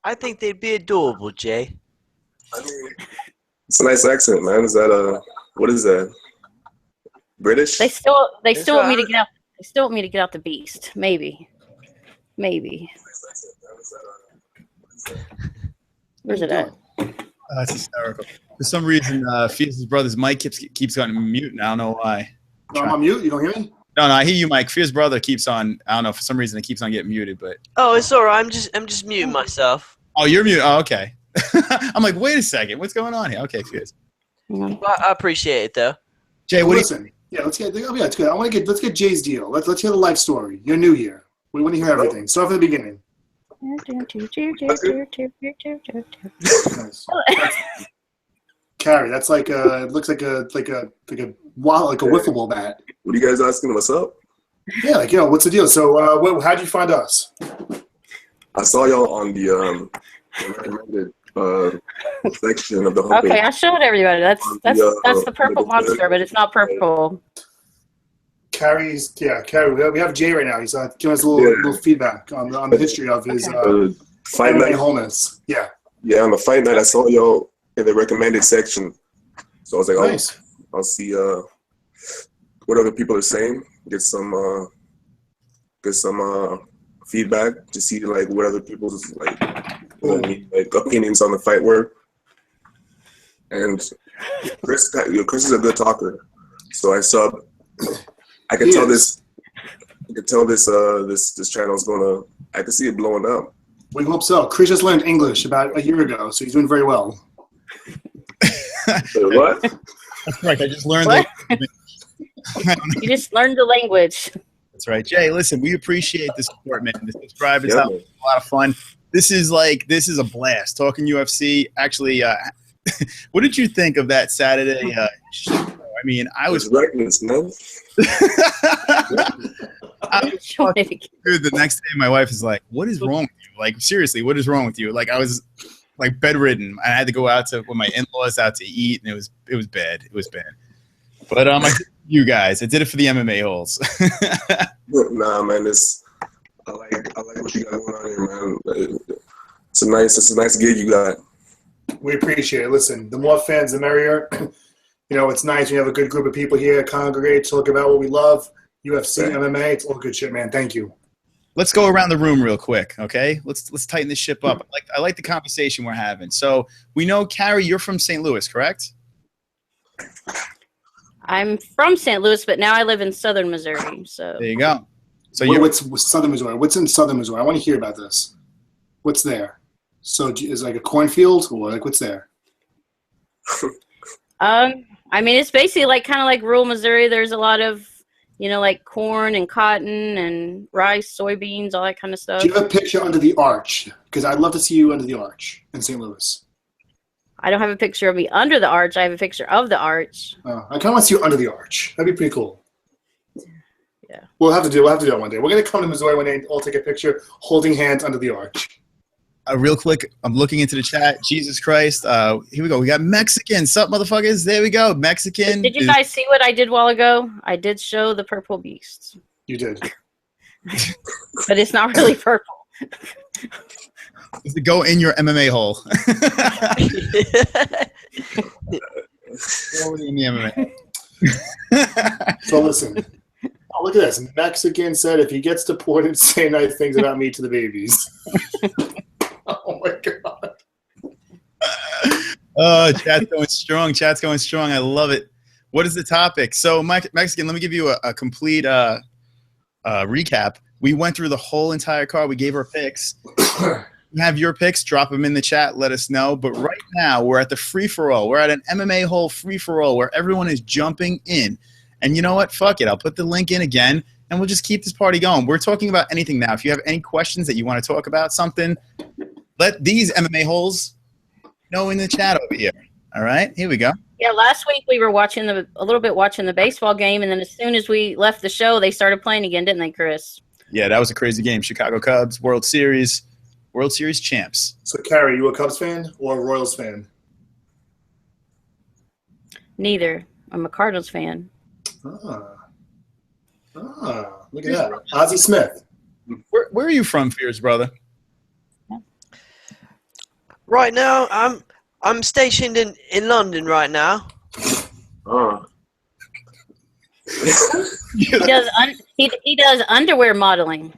I think they'd be adorable, Jay. I mean, it's a nice accent, man. Is that what is that? British? They still want me right. to get out. They still want me to get out the beast. Maybe. Where's it at? That's hysterical. For some reason, Fears' brother's mic keeps going mute, and I don't know why. No, I'm on mute. You don't hear me? No, I hear you, Mike. Fears' brother keeps on. I don't know, for some reason it keeps on getting muted. But Oh, it's all right. I'm just muting myself. oh, you're muted. Oh, okay. I'm like, wait a second, what's going on here? Okay, Fears. Well, I appreciate it though. Jay, Well, what do listen. Yeah, let's get. Yeah, it's good. Let's get Jay's deal. Let's hear the life story. You're new here. We want to hear everything. Start from the beginning. Nice. Carrie, that's like it looks like a wiffle ball bat. What are you guys asking? What's up? Yeah, like what's the deal? So, how'd you find us? I saw y'all on the recommended section of the homepage. Okay, I showed everybody. That's the purple monster, but it's not purple. Carrie. We have Jay right now. He's giving us a little feedback on the history of his fight night wholeness. Yeah. Yeah, on the fight night, I saw y'all in the recommended section. So I was like, Nice. I'll see what other people are saying. Get some feedback to see like what other people's like opinions on the fight were. And Chris is a good talker, so I sub. I can tell this channel's gonna. I can see it blowing up. We hope so. Chris just learned English about a year ago, so he's doing very well. What? That's right. I just learned What? that. You just learned the language. That's right. Jay, listen, we appreciate the support, man. The subscribers Yeah, out. man. A lot of fun. This is a blast. Talking UFC. Actually, what did you think of that Saturday show? I mean, I was reckless, man. I was fucking, dude, the next day my wife is like, what is wrong with you? Like, seriously, what is wrong with you? Like, I was like bedridden. I had to go out with my in-laws out to eat, and it was bad. It was bad. But you guys. I did it for the MMA holes. Nah, man, I like what you got going on here, man. It's a nice gig you got. We appreciate it. Listen, the more fans, the merrier. You know, it's nice when you have a good group of people here, congregate, talk about what we love. UFC, MMA, it's all good shit, man. Thank you. Let's go around the room real quick, okay? Let's tighten this ship up. I like the conversation we're having. So we know, Carrie, you're from St. Louis, correct? I'm from St. Louis, but now I live in southern Missouri. So there you go. So what's southern Missouri? What's in southern Missouri? I want to hear about this. What's there? So is it like a cornfield, or like what's there? I mean, it's basically like kind of like rural Missouri. There's a lot of, you know, like corn and cotton and rice, soybeans, all that kind of stuff. Do you have a picture under the arch? Because I'd love to see you under the arch in St. Louis. I don't have a picture of me under the arch. I have a picture of the arch. I kind of want to see you under the arch. That'd be pretty cool. Yeah. We'll have to do that one day. We're going to come to Missouri one day and all take a picture holding hands under the arch. Real quick, I'm looking into the chat. Jesus Christ. Here we go. We got Mexican. Sup, motherfuckers? There we go. Mexican. Did you guys see what I did a while ago? I did show the purple beast. You did. But it's not really purple. Does it go in your MMA hole? In the MMA. So listen. Oh, look at this. Mexican said if he gets deported, say nice things about me to the babies. Oh my god. Oh, chat's going strong. Chat's going strong. I love it. What is the topic? So, Mexican, let me give you a complete recap. We went through the whole entire card. We gave our picks. You have your picks. Drop them in the chat. Let us know. But right now, we're at the free-for-all. We're at an MMA-hole free-for-all where everyone is jumping in. And you know what? Fuck it. I'll put the link in again, and we'll just keep this party going. We're talking about anything now. If you have any questions that you want to talk about something, let these MMA holes know in the chat over here. All right? Here we go. Yeah, last week we were watching a little bit watching the baseball game, and then as soon as we left the show, they started playing again, didn't they, Chris? Yeah, that was a crazy game. Chicago Cubs, World Series champs. So, Carrie, you a Cubs fan or a Royals fan? Neither. I'm a Cardinals fan. Look at that. Ozzie Smith. Where are you from, Fears, brother? Right now, I'm stationed in London right now. He does underwear modeling.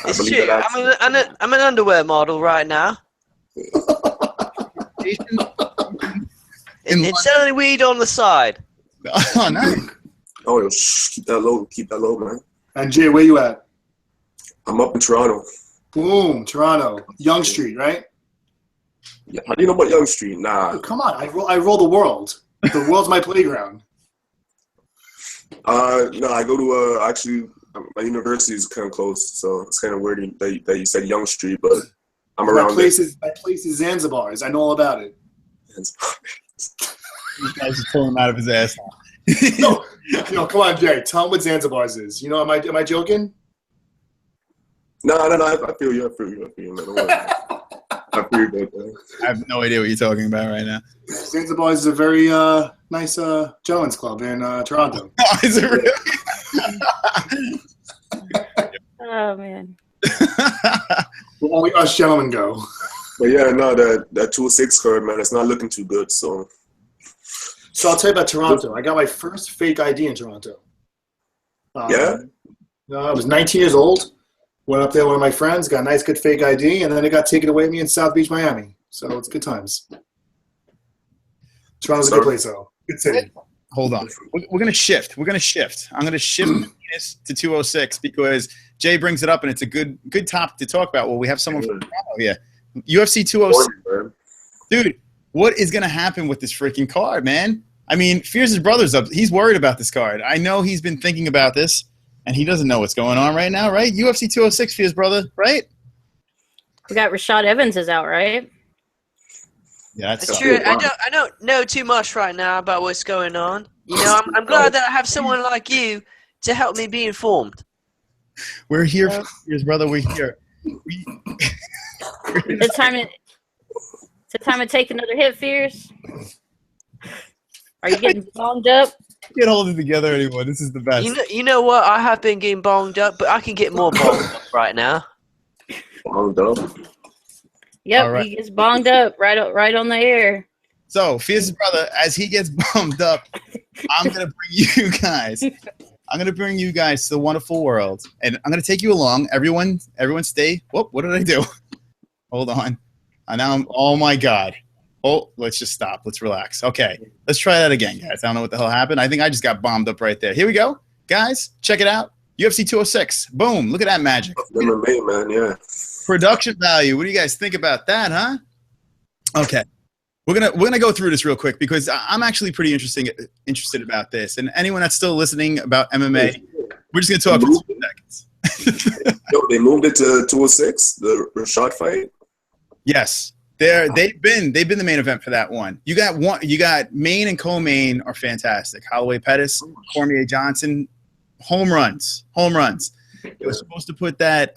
It's true. I'm an underwear model right now. And selling weed on the side. Oh, nice. Oh, keep that low, man. And Jay, where you at? I'm up in Toronto. Boom, Toronto. Young Street, right? Yeah, how do you know about Young Street? Nah. Oh, come on, I roll the world. The world's my playground. No, I go to actually my university is kind of close, so it's kind of weird that you said Young Street, but I'm around. My place is Zanzibar's. I know all about it. These guys are pulling him out of his ass. No, come on, Jay. Tell him what Zanzibar's is. You know, am I joking? No. I feel you. Man. Don't worry. I feel you, man. I have no idea what you're talking about right now. Zanzibar's is a very nice gentleman's club in Toronto. Oh, is it really? Oh man. Well, only us gentlemen go. But yeah, no, that 206 card, man, it's not looking too good. So I'll tell you about Toronto. I got my first fake ID in Toronto. Yeah? I was 19 years old. Went up there with one of my friends, got a nice, good fake ID, and then it got taken away from me in South Beach, Miami. So it's good times. Toronto's a good place, though. Good city. Hold on. We're going to shift. I'm going to shift this to 206 because Jay brings it up, and it's a good topic to talk about. Well, we have someone from Toronto here. UFC 206. Dude, what is going to happen with this freaking card, man? I mean, Fierce's brother's up. He's worried about this card. I know he's been thinking about this, and he doesn't know what's going on right now, right? UFC 206, Fierce brother, right? We got Rashad Evans is out, right? Yeah, that's true. I don't know too much right now about what's going on. You know, I'm glad that I have someone like you to help me be informed. We're here, Fierce brother. We're here. It's time to take another hit, Fierce. Are you getting bombed up? Can't hold it together anymore. This is the best. You know what? I have been getting bonged up, but I can get more bonged up right now. Bonged up. Yep, All right. he gets bonged up right on the air. So, Fierce's brother, as he gets bummed up, I'm gonna bring you guys. I'm gonna bring you guys to the wonderful world, and I'm gonna take you along. Everyone, stay. Whoop! What did I do? Hold on. Oh my God. Oh, let's just stop. Let's relax. Okay, let's try that again, guys. I don't know what the hell happened. I think I just got bombed up right there. Here we go, guys. Check it out. UFC 206. Boom! Look at that magic. MMA, man. Yeah. Production value. What do you guys think about that, huh? Okay. We're gonna go through this real quick because I'm actually pretty interested about this. And anyone that's still listening about MMA, we're just gonna talk for 2 seconds. Yo, they moved it to 206, the Rashad fight. Yes, they've been the main event for that one. You got main and co-main are fantastic. Holloway Pettis, Cormier Johnson, home runs. It was supposed to put that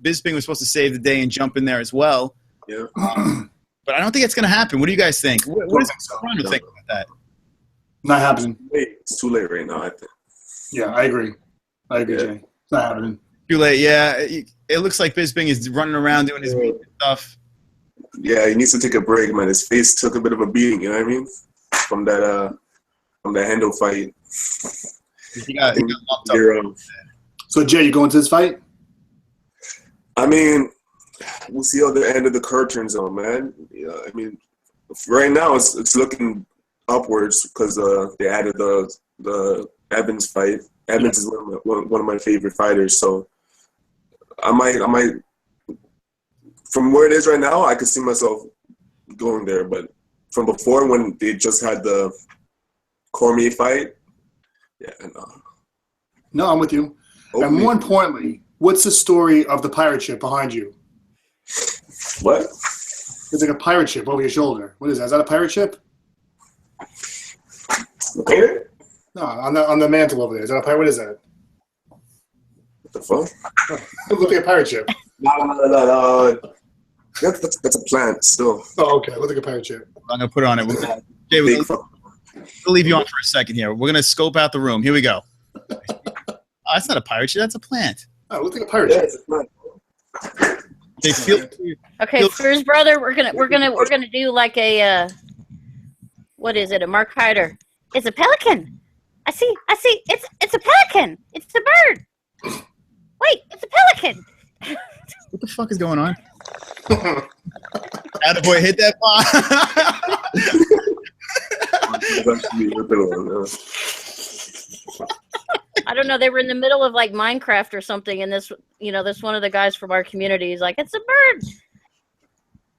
Bisping was supposed to save the day and jump in there as well. Yeah. But I don't think it's going to happen. What do you guys think? What does Toronto think about that? Not happening. It's too late right now, I think. Yeah, I agree. Yeah. Jay. It's not happening. Too late, yeah. It looks like Bisping is running around doing his stuff. Yeah, he needs to take a break, man. His face took a bit of a beating, you know what I mean? From that handle fight. He got lumped up. So, Jay, you going to this fight? I mean, we'll see how the end of the curve turns out, man. Yeah, I mean, right now it's looking upwards because they added the Evans fight. Evans is one of my favorite fighters, so I might. From where it is right now, I could see myself going there. But from before, when they just had the Cormier fight, yeah, no. No, I'm with you. And more importantly, what's the story of the pirate ship behind you? What? It's like a pirate ship over your shoulder. What is that? Is that a pirate ship? Okay. No, on the mantle over there. Is that a pirate? What is that? What the fuck? It looks like a pirate ship. No. That's a plant still. Oh, okay. It looks like a pirate ship. I'm going to put it on it. Jay, we'll leave you on for a second here. We're going to scope out the room. Here we go. Oh, that's not a pirate ship. That's a plant. Oh, it looks like a pirate ship. It's a plant. They feel Okay, for his brother, we're gonna do like a what is it? A Mark Hyder. It's a pelican. I see. It's a pelican. It's a bird. Wait, it's a pelican. what the fuck is going on? Attaboy, hit that ball. I don't know. They were in the middle of like Minecraft or something, and this one of the guys from our community is like, "It's a bird."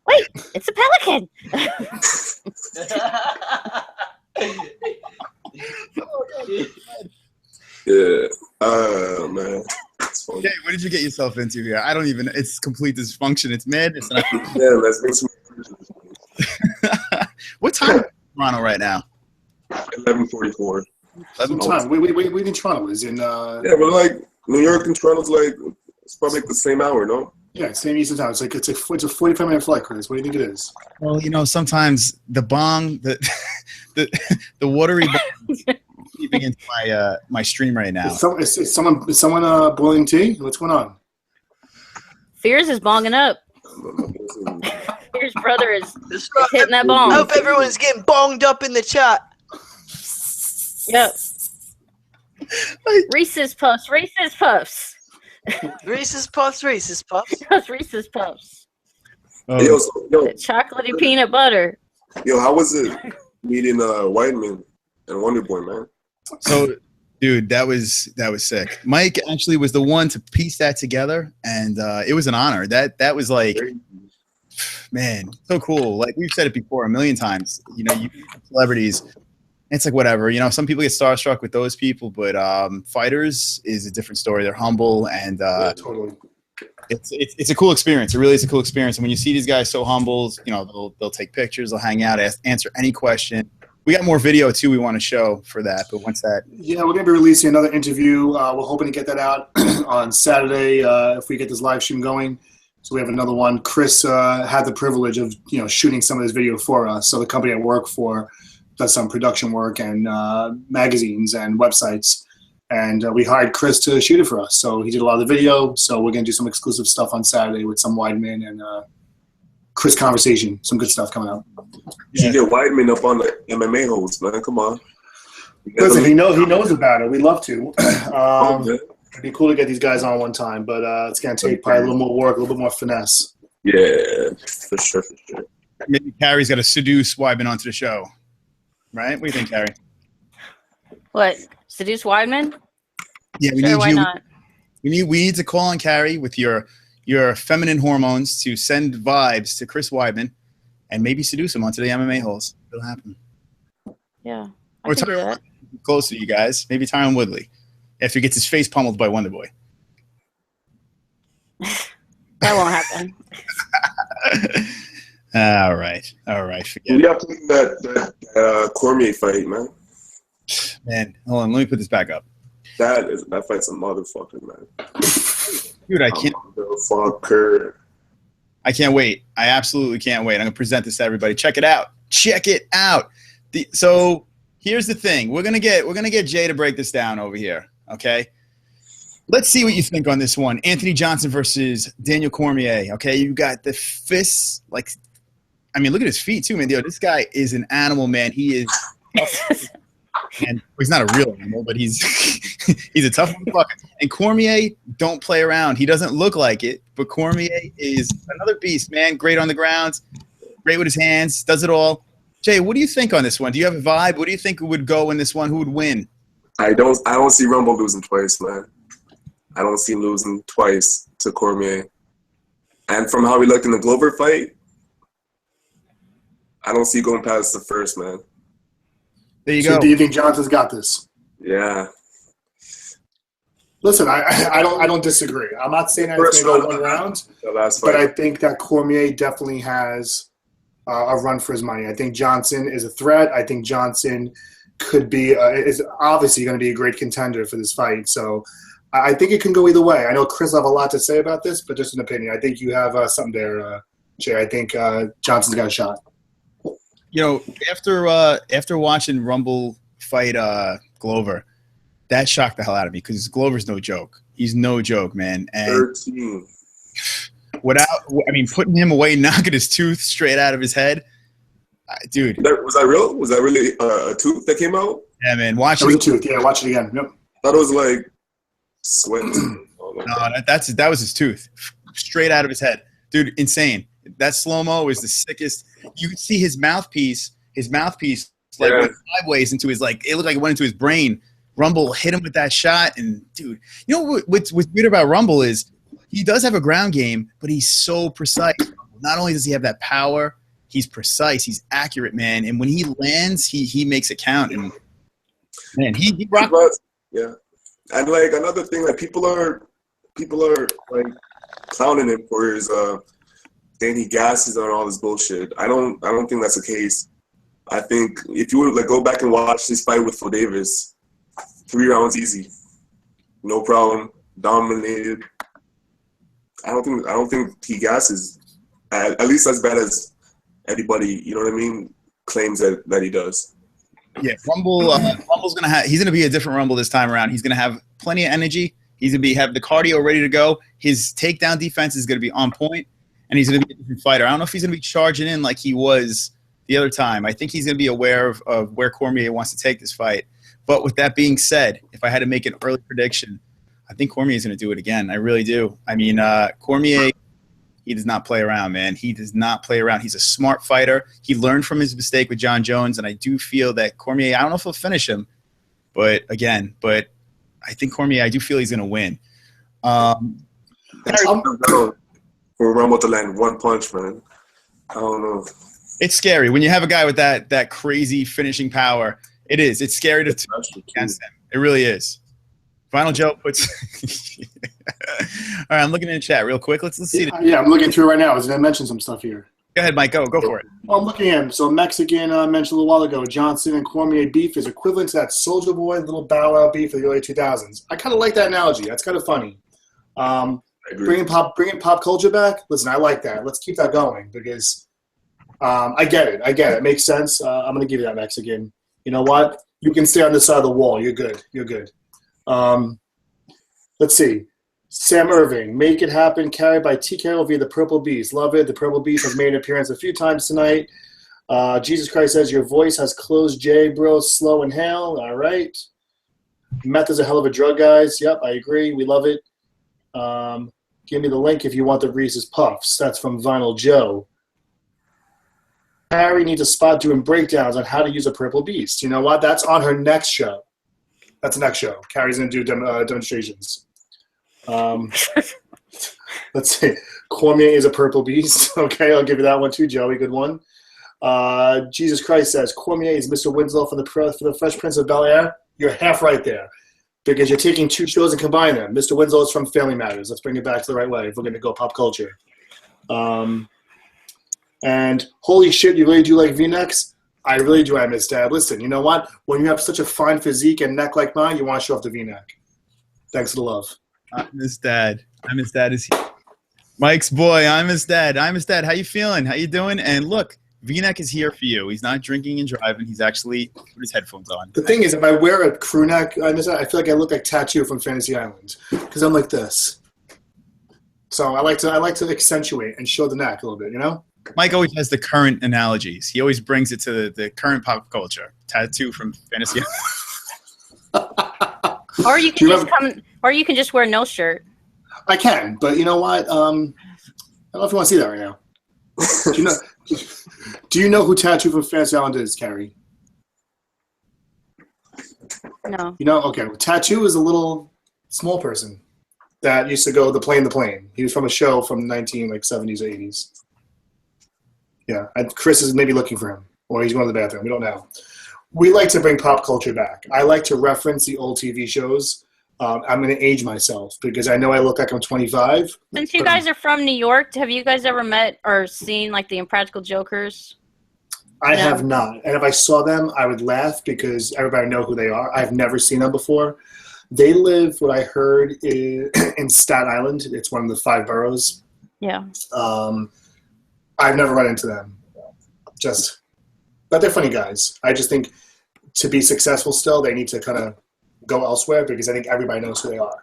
Wait, it's a pelican. Yeah. Man. Okay, what did you get yourself into here? I don't even. It's complete dysfunction. It's madness. Yeah, let's make some. What time is Toronto right now? 11:44. Some time. We in Toronto is in. Yeah, but like New York and Toronto's like it's probably like the same hour, no? Yeah, same Eastern time. It's a 45-minute flight, Chris. What do you think it is? Well, sometimes the bong, the watery bong keeping into my stream right now. Is someone boiling tea? What's going on? Fears is bonging up. Fears' brother is hitting that bong. I hope everyone's getting bonged up in the chat. Yep. Reese's Puffs. Reese's Puffs. Reese's Puffs. Those Reese's Puffs. Yo, Chocolatey peanut butter. Yo, how was it meeting Whiteman and Wonder Boy, man? So, dude, that was sick. Mike actually was the one to piece that together, and it was an honor. That was like, man, so cool. Like we've said it before a million times. You meet celebrities. It's like whatever, some people get starstruck with those people, but fighters is a different story. They're humble, and totally. It's a cool experience. It really is a cool experience. And when you see these guys so humble, they'll take pictures, they'll hang out, answer any question. We got more video too we want to show for that, but once that we're gonna be releasing another interview. We're hoping to get that out on Saturday if we get this live stream going. So we have another one. Chris had the privilege of shooting some of this video for us. So the company I work for does some production work and magazines and websites. And we hired Chris to shoot it for us. So he did a lot of the video. So we're going to do some exclusive stuff on Saturday with some Weidman and Chris conversation. Some good stuff coming out. You should get Weidman up on the MMA-HOLEs, man. Come on. Listen, he knows about it. We'd love to. It'd be cool to get these guys on one time, but it's going to take probably a little more work, a little bit more finesse. Yeah, for sure. Maybe Carrie's got to seduce Weidman onto the show. Right? What do you think, Carrie? What? Seduce Weidman? Yeah, we Sure, need why you. not? We need to call on Carrie with your feminine hormones to send vibes to Chris Weidman and maybe seduce him onto the MMA-HOLEs. It'll happen. Yeah, I Or can do that. close to you guys. Maybe Tyron Woodley after he gets his face pummeled by Wonder Boy. That won't happen. All right. Forget We have to leave that Cormier fight, man. it. Man, hold on. Let me put this back up. That fight's a motherfucker, man. Dude, I can't. Motherfucker. I can't wait. I absolutely can't wait. I'm going to present this to everybody. Check it out. So here's the thing. We're gonna get Jay to break this down over here. Okay. Let's see what you think on this one. Anthony Johnson versus Daniel Cormier. Okay, you got the fists. Look at his feet too, man. Yo, this guy is an animal, man. He is. And he's not a real animal, but he's a tough motherfucker. And Cormier don't play around. He doesn't look like it, but Cormier is another beast, man. Great on the ground, great with his hands, does it all. Jay, what do you think on this one? Do you have a vibe? What do you think would go in this one? Who would win? I don't see Rumble losing twice, man. I don't see him losing twice to Cormier. And from how he looked in the Glover fight, I don't see going past the first, man. There you So go. do you think Johnson's got this? Yeah. Listen, I don't disagree. I'm not saying that it's going to go one round, The last but fight. I think that Cormier definitely has a run for his money. I think Johnson is a threat. I think Johnson could be is obviously going to be a great contender for this fight. So I think it can go either way. I know Chris will have a lot to say about this, but just an opinion. I think you have something there, Jay. I think Johnson's got a shot. You know, after watching Rumble fight Glover, that shocked the hell out of me because Glover's no joke. He's no joke, man. And 13. putting him away, knocking his tooth straight out of his head, dude. Was that real? Was that really a tooth that came out? Yeah, man. Watch It was a it. tooth. Yeah, watch it again. Yep. I thought it was like sweat. No, that was his tooth, straight out of his head, dude. Insane. That slow mo is the sickest. You could see his mouthpiece went sideways into his it looked like it went into his brain. Rumble hit him with that shot, and dude, you know what's weird about Rumble is he does have a ground game, but he's so precise. Not only does he have that power, he's precise, he's accurate, man. And when he lands, he makes it count. And man, he rocks. Yeah, and another thing, people are clowning him for his saying he gasses on all this bullshit. I don't think that's the case. I think if you would go back and watch this fight with Phil Davis, 3 rounds easy, no problem, dominated. I don't think he gasses, at least as bad as anybody, you know what I mean, claims that he does. Yeah, Rumble's he's gonna be a different Rumble this time around. He's gonna have plenty of energy. He's gonna have the cardio ready to go. His takedown defense is gonna be on point, and he's gonna be a different fighter. I don't know if he's gonna be charging in like he was the other time. I think he's gonna be aware of where Cormier wants to take this fight. But with that being said, if I had to make an early prediction, I think Cormier is going to do it again. I really do. I mean, Cormier, he does not play around, man. He does not play around. He's a smart fighter. He learned from his mistake with John Jones, and I do feel that Cormier, I don't know if he'll finish him, but I think Cormier, I do feel he's going to win. For Rumble to land one punch, man. I don't know. It's scary when you have a guy with that crazy finishing power. It is. It's scary to against him. It really is. Final Joe puts. All right, I'm looking in the chat real quick. Let's see. Yeah, I'm looking through right now. I was going to mention some stuff here. Go ahead, Mike. Go for it. Well, I'm looking at him. So Mexican mentioned a little while ago, Johnson and Cormier beef is equivalent to that Soldier Boy little Bow Wow beef of the early 2000s. I kind of like that analogy. That's kind of funny. Bringing pop culture back. Listen, I like that. Let's keep that going because I get it. It makes sense. I'm going to give you that, Mexican. You know what? You can stay on this side of the wall. You're good. Let's see. Sam Irving, make it happen, carried by TKO via the Purple Beast. Love it. The Purple Beast has made an appearance a few times tonight. Jesus Christ says, your voice has closed J, bro. Slow inhale. All right. Meth is a hell of a drug, guys. Yep, I agree. We love it. Give me the link if you want the Reese's Puffs. That's from Vinyl Joe. Harry needs a spot doing breakdowns on how to use a Purple Beast. You know what? That's on her next show. That's the next show. Carrie's going to do demonstrations. Let's see. Cormier is a Purple Beast. Okay, I'll give you that one too, Joey. Good one. Jesus Christ says, Cormier is Mr. Winslow for the Fresh Prince of Bel-Air. You're half right there because you're taking two shows and combine them. Mr. Winslow is from Family Matters. Let's bring it back to the right way if we're going to go pop culture. And holy shit, you really do like V-necks? I really do. I miss Dad. Listen, you know what? When you have such a fine physique and neck like mine, you want to show off the V-neck. Thanks for the love. I miss Dad. Is here. Mike's boy. I miss Dad. How you feeling? How you doing? And look, V-neck is here for you. He's not drinking and driving. He's actually put his headphones on. The thing is, if I wear a crew neck, I feel like I look like Tattoo from Fantasy Island because I'm like this. So I like to accentuate and show the neck a little bit, you know? Mike always has the current analogies. He always brings it to the current pop culture. Tattoo from Fantasy Island. Or you can just come, or you can just wear no shirt. I can, but you know what? I don't know if you want to see that right now. Do you know who Tattoo from Fantasy Island is, Carrie? No. You know? Okay. Tattoo is a little small person that used to go the plane. He was from a show from 70s or 80s. Yeah. And Chris is maybe looking for him, or he's going to the bathroom. We don't know. We like to bring pop culture back. I like to reference the old TV shows. I'm going to age myself because I know I look like I'm 25. Since you guys are from New York, have you guys ever met or seen like the Impractical Jokers? I have not. And if I saw them, I would laugh because everybody know who they are. I've never seen them before. They live, what I heard, in Staten Island. It's one of the 5 boroughs. Yeah. I've never run into them. But they're funny guys. I just think to be successful still, they need to kind of go elsewhere because I think everybody knows who they are.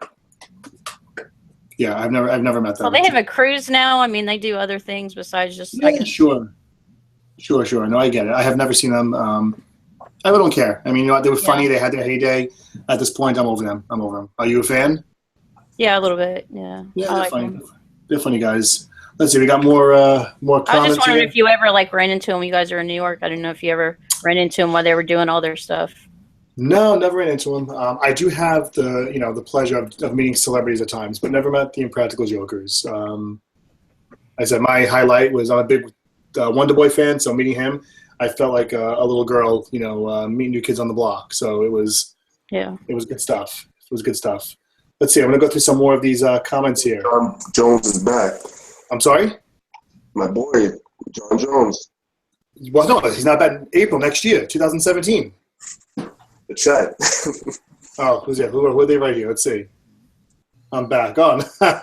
Yeah, I've never met them. Well, they have a cruise now. I mean, they do other things besides just. Yeah, sure. No, I get it. I have never seen them. I don't care. I mean, you know what? They were funny. They had their heyday. At this point, I'm over them. Are you a fan? Yeah, a little bit. Yeah. Yeah, they're funny. They're funny guys. Let's see. We got more comments. I was just wondering if you ever ran into them. You guys are in New York. I didn't know if you ever ran into them while they were doing all their stuff. No, never ran into them. I do have the pleasure of meeting celebrities at times, but never met the Impractical Jokers. I said my highlight was I'm a big Wonder Boy fan, so meeting him, I felt like a little girl, meeting new kids on the block. So it was good stuff. Let's see. I'm going to go through some more of these comments here. John Jones is back. I'm sorry? My boy, John Jones. Well, no, he's not back in April next year, 2017. The chat. Oh, who's that? Who are they right here? Let's see. I'm back on. That's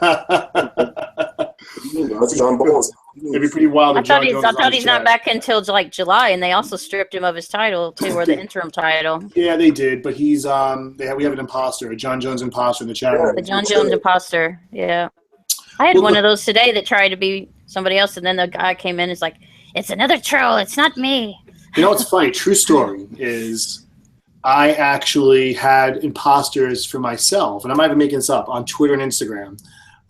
John Bones. It'd be pretty wild. I thought he's not back until July, and they also stripped him of his title too, or the interim title. Yeah, they did, but he's we have an imposter, a John Jones imposter in the chat room. The John Jones imposter. Yeah, I had one of those today that tried to be somebody else, and then the guy came in and is like, "It's another troll. It's not me." You know what's funny? True story is I actually had imposters for myself, and I'm not even making this up, on Twitter and Instagram.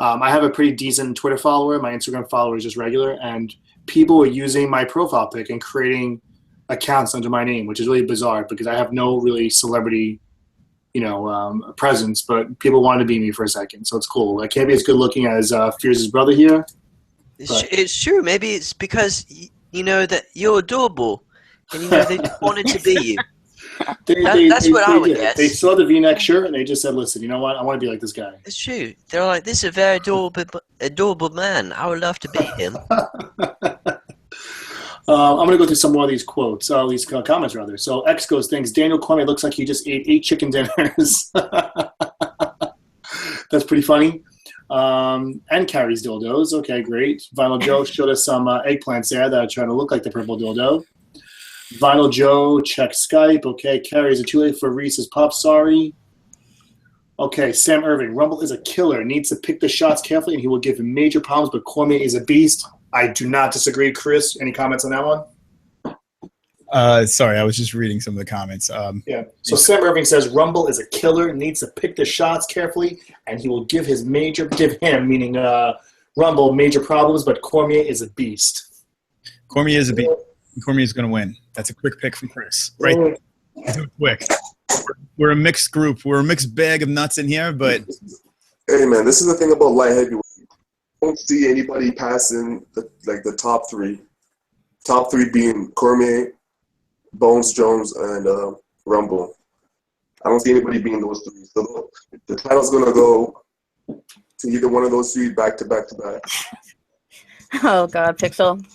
I have a pretty decent Twitter follower. My Instagram follower is just regular, and people were using my profile pic and creating accounts under my name, which is really bizarre because I have no really celebrity, presence, but people wanted to be me for a second, so it's cool. I can't be as good looking as Fears' brother here. It's true. Maybe it's because you know that you're adorable, and they wanted to be you. That's what I would guess. They saw the V-neck shirt and they just said, "Listen, you know what? I want to be like this guy." It's true. They're like, "This is a very adorable man. I would love to be him." I'm going to go through some more of these quotes, these comments rather. So X goes, thinks Daniel Cormier looks like he just ate 8 chicken dinners. That's pretty funny. And Carrie's dildos. Okay, great. Vinyl Joe showed us some eggplants there that are trying to look like the purple dildo. Vinyl Joe, check Skype. Okay, Carrie's a too late for Reese's Puff. Sorry. Okay, Sam Irving. Rumble is a killer. Needs to pick the shots carefully, and he will give him major problems, but Cormier is a beast. I do not disagree. Chris, any comments on that one? Sorry, I was just reading some of the comments. Yeah. So Sam Irving says Rumble is a killer, needs to pick the shots carefully, and he will give him, meaning Rumble, major problems, but Cormier is a beast. Cormier is a beast. Cormier is going to win. That's a quick pick from Chris. Right? Do it quick. We're a mixed group. We're a mixed bag of nuts in here, but Hey man, this is the thing about light heavyweight. I don't see anybody passing the top three. Top three being Cormier, Bones Jones, and Rumble. I don't see anybody being those three. So the title's gonna go to either one of those three back to back to back. Oh God, Pixel.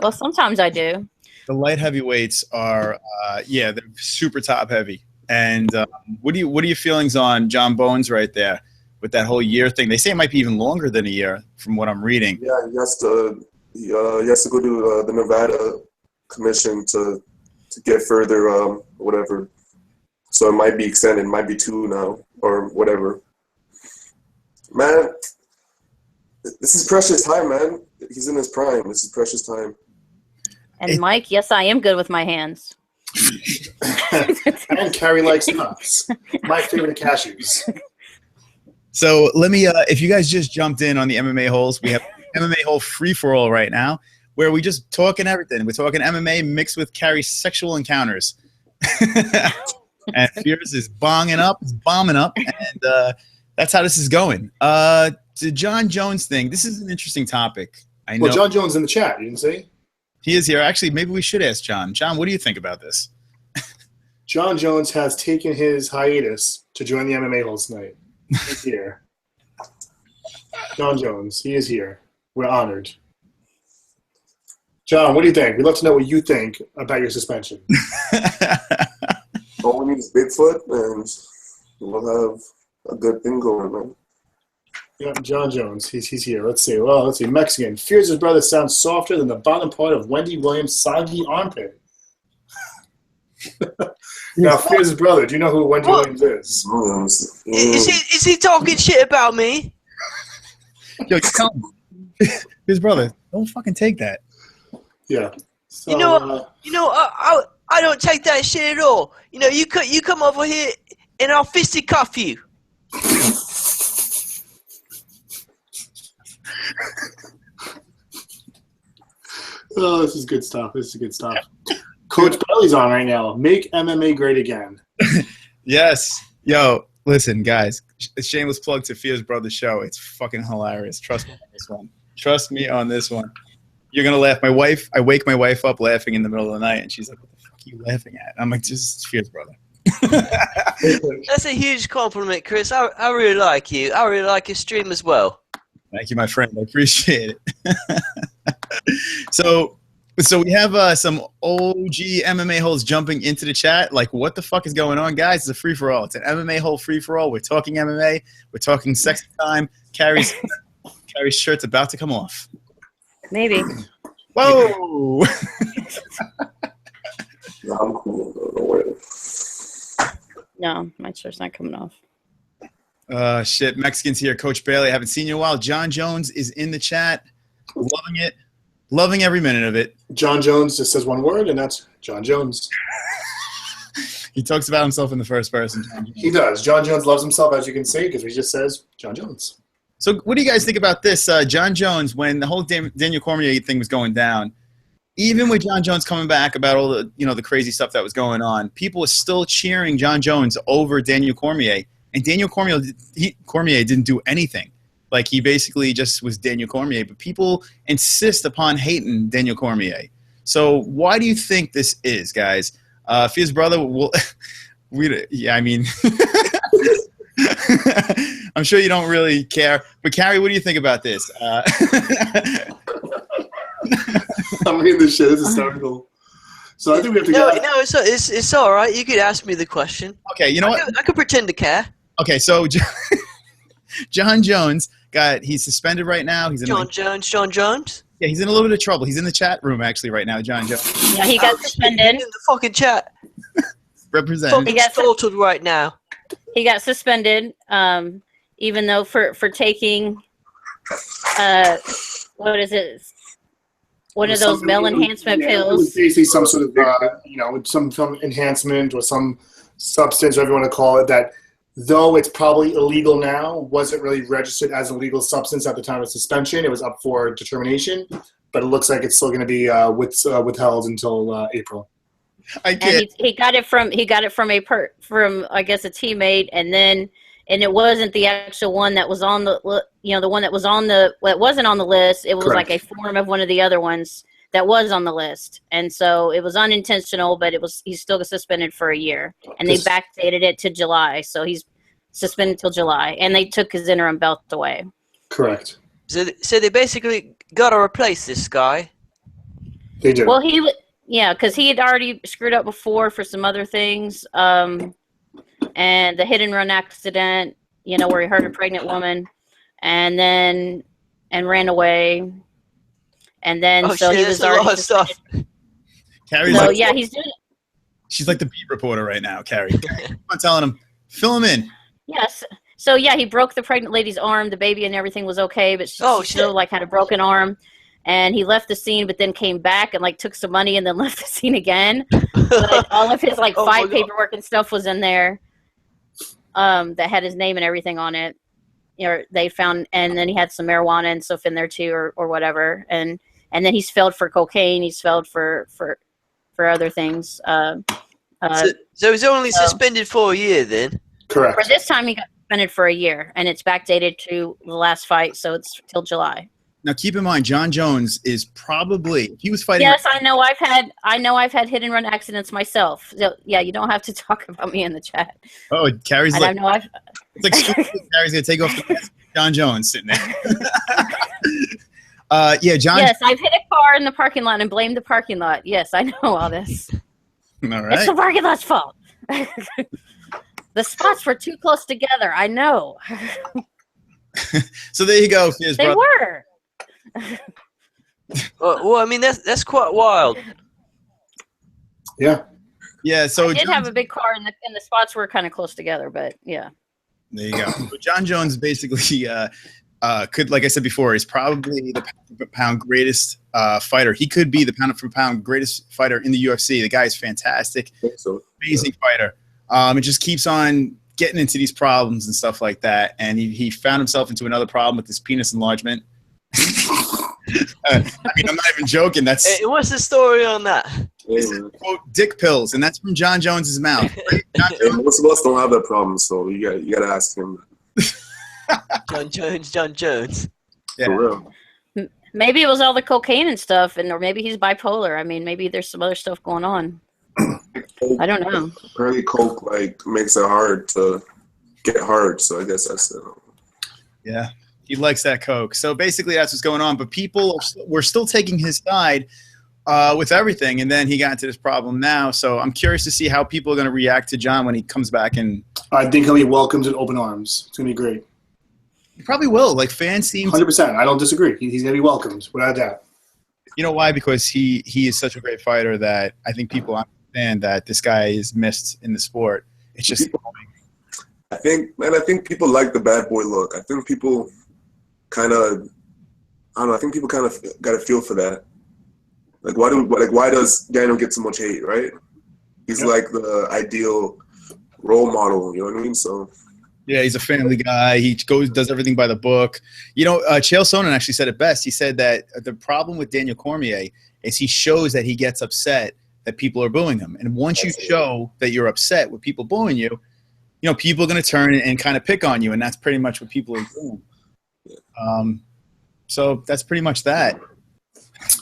Well, sometimes I do. the light heavyweights are, they're super top heavy. And what are your feelings on John Bones right there with that whole year thing? They say it might be even longer than a year, from what I'm reading. Yeah, he has to go to the Nevada Commission to get further, whatever. So it might be extended, it might be 2 now, or whatever. Man, this is precious time, man. He's in his prime. This is precious time. And Mike, yes, I am good with my hands. And Carrie likes nuts. My favorite cashews. So let me, if you guys just jumped in on the MMA-holes, we have MMA-hole free-for-all right now, where we just talking everything. We're talking MMA mixed with Carrie's sexual encounters. And Fierce is bombing up, and that's how this is going. The John Jones thing, this is an interesting topic. I know. Well, John Jones in the chat, you didn't see? He is here. Actually, maybe we should ask John. John, what do you think about this? John Jones has taken his hiatus to join the MMA-holes tonight. He's here. John Jones, he is here. We're honored. John, what do you think? We'd love to know what you think about your suspension. All we need is Bigfoot, and we'll have a good thing going, man. Yeah, John Jones, he's here. Let's see. Well, let's see. Mexican. Fears' brother sounds softer than the bottom part of Wendy Williams' soggy armpit. Now, Fears' brother, do you know who Wendy Williams is? Is he talking shit about me? Yo, just tell him. His brother. Don't fucking take that. Yeah. So, I don't take that shit at all. You know, you come over here and I'll fisticuff you. Oh, this is good stuff. Coach Belly's on right now. Make MMA great again. Yes. Yo, listen, guys. A shameless plug to Fear's Brother show. It's fucking hilarious. Trust me on this one. You're going to laugh. I wake my wife up laughing in the middle of the night, and she's like, what the fuck are you laughing at? I'm like, just Fear's Brother. That's a huge compliment, Chris. I really like you. I really like your stream as well. Thank you, my friend. I appreciate it. So we have some OG MMA holes jumping into the chat. Like, what the fuck is going on, guys? It's a free-for-all. It's an MMA hole free-for-all. We're talking MMA. We're talking sexy time. Carrie's shirt's about to come off. Maybe. Whoa! Yeah, I'm cool. Don't worry. No, my shirt's not coming off. Shit. Mexicans here. Coach Bailey. I haven't seen you in a while. John Jones is in the chat. Loving it. Loving every minute of it. John Jones just says one word, and that's John Jones. He talks about himself in the first person. He does. John Jones loves himself, as you can see, because he just says John Jones. So what do you guys think about this? John Jones, when the whole Daniel Cormier thing was going down, even with John Jones coming back about all the, the crazy stuff that was going on, people were still cheering John Jones over Daniel Cormier. And Daniel Cormier didn't do anything. Like, he basically just was Daniel Cormier. But people insist upon hating Daniel Cormier. So why do you think this is, guys? Fierce brother will – I mean – I'm sure you don't really care. But, Carrie, what do you think about this? I'm reading this shit. It's hysterical. So I think we have to No, it's all right. You could ask me the question. Okay, you know what? I could pretend to care. Okay, so John Jones he's suspended right now. He's in John Jones. Yeah, he's in a little bit of trouble. He's in the chat room actually right now, John Jones. Yeah, he got suspended. In the fucking chat. Represented. Fucking startled right now. He got suspended, even though for taking what is it? One of those male enhancement It was pills. basically some sort of, some enhancement or some substance, whatever you want to call it, that though it's probably illegal now, wasn't really registered as a legal substance at the time of suspension. It was up for determination, but it looks like it's still going to be withheld until April. I And can't. he got it from from I guess a teammate, and it wasn't the actual one that was on the the one that was on the wasn't on the list. It was Correct. like a form of one of the other ones that was on the list, and so it was unintentional. But he's still suspended for a year, and they backdated it to July, so he's suspended till July, and they took his interim belt away. Correct. So they basically got to replace this guy. They do. Well, because he had already screwed up before for some other things, and the hit and run accident, where he hurt a pregnant woman, and ran away, and then Oh, so shit, he that's was a already lot of stuff. Carrie's So like, yeah, he's doing it. she's like the beat reporter right now, Carrie. I'm telling him, fill him in. Yes. So yeah, he broke the pregnant lady's arm. The baby and everything was okay, but she still had a broken arm. And he left the scene, but then came back and took some money and then left the scene again. But all of his Oh my fight God. paperwork and stuff was in there, that had his name and everything on it. They found, and then he had some marijuana and stuff in there too, or whatever. And then he's failed for cocaine. He's failed for other things. So he's only suspended for a year then. Correct. For this time, he got suspended for a year, and it's backdated to the last fight, so it's till July. Now, keep in mind, John Jones is probably he was fighting. Yes, I know. I've had hit and run accidents myself. So, yeah, you don't have to talk about me in the chat. Oh, Carrie's And like, I know I've. it's like Carrie's gonna take off the mask. John Jones sitting there. Yeah, John. Yes, I've hit a car in the parking lot and blamed the parking lot. Yes, I know all this. All It's the right. parking lot's fault. The spots were too close together. I know. So there you go. Fierce They brother. were. Well, I mean that's quite wild. Yeah. Yeah. So I did John- have a big car, and the spots were kind of close together, but yeah. There you go. So John Jones basically could, like I said before, is probably the pound for pound greatest fighter. He could be the pound for pound greatest fighter in the UFC. The guy is fantastic, I think so. amazing fighter. It just keeps on getting into these problems and stuff like that. And he found himself into another problem with his penis enlargement. I mean, I'm not even joking. That's Hey, what's the story on that? Yeah, quote dick pills, and that's from John Jones's mouth. Right? John yeah, Jones? most of us don't have that problem, so you gotta ask him. John Jones. Yeah. For real. Maybe it was all the cocaine and stuff, or maybe he's bipolar. I mean, maybe there's some other stuff going on. I don't know. Apparently, coke makes it hard to get hard. So I guess that's it. Yeah, he likes that coke. So basically, that's what's going on. But people were still taking his side with everything, and then he got into this problem now. So I'm curious to see how people are going to react to John when he comes back, and I think he'll be welcomed with open arms. It's gonna be great. he probably will. Like fans seem, 100%. I don't disagree. He's gonna be welcomed without a doubt. you know why? Because he is such a great fighter that I think people understand that this guy is missed in the sport. It's just I think people like the bad boy look. I think people kind of, I don't know. I think people kind of got a feel for that. Why does Daniel get so much hate? Right? He's like the ideal role model. You know what I mean? So yeah, he's a family guy. He does everything by the book. You know, Chael Sonnen actually said it best. He said that the problem with Daniel Cormier is he shows that he gets upset that people are booing him. And once you show that you're upset with people booing you, you know, people are going to turn and kind of pick on you. And that's pretty much what people are doing. So that's pretty much that.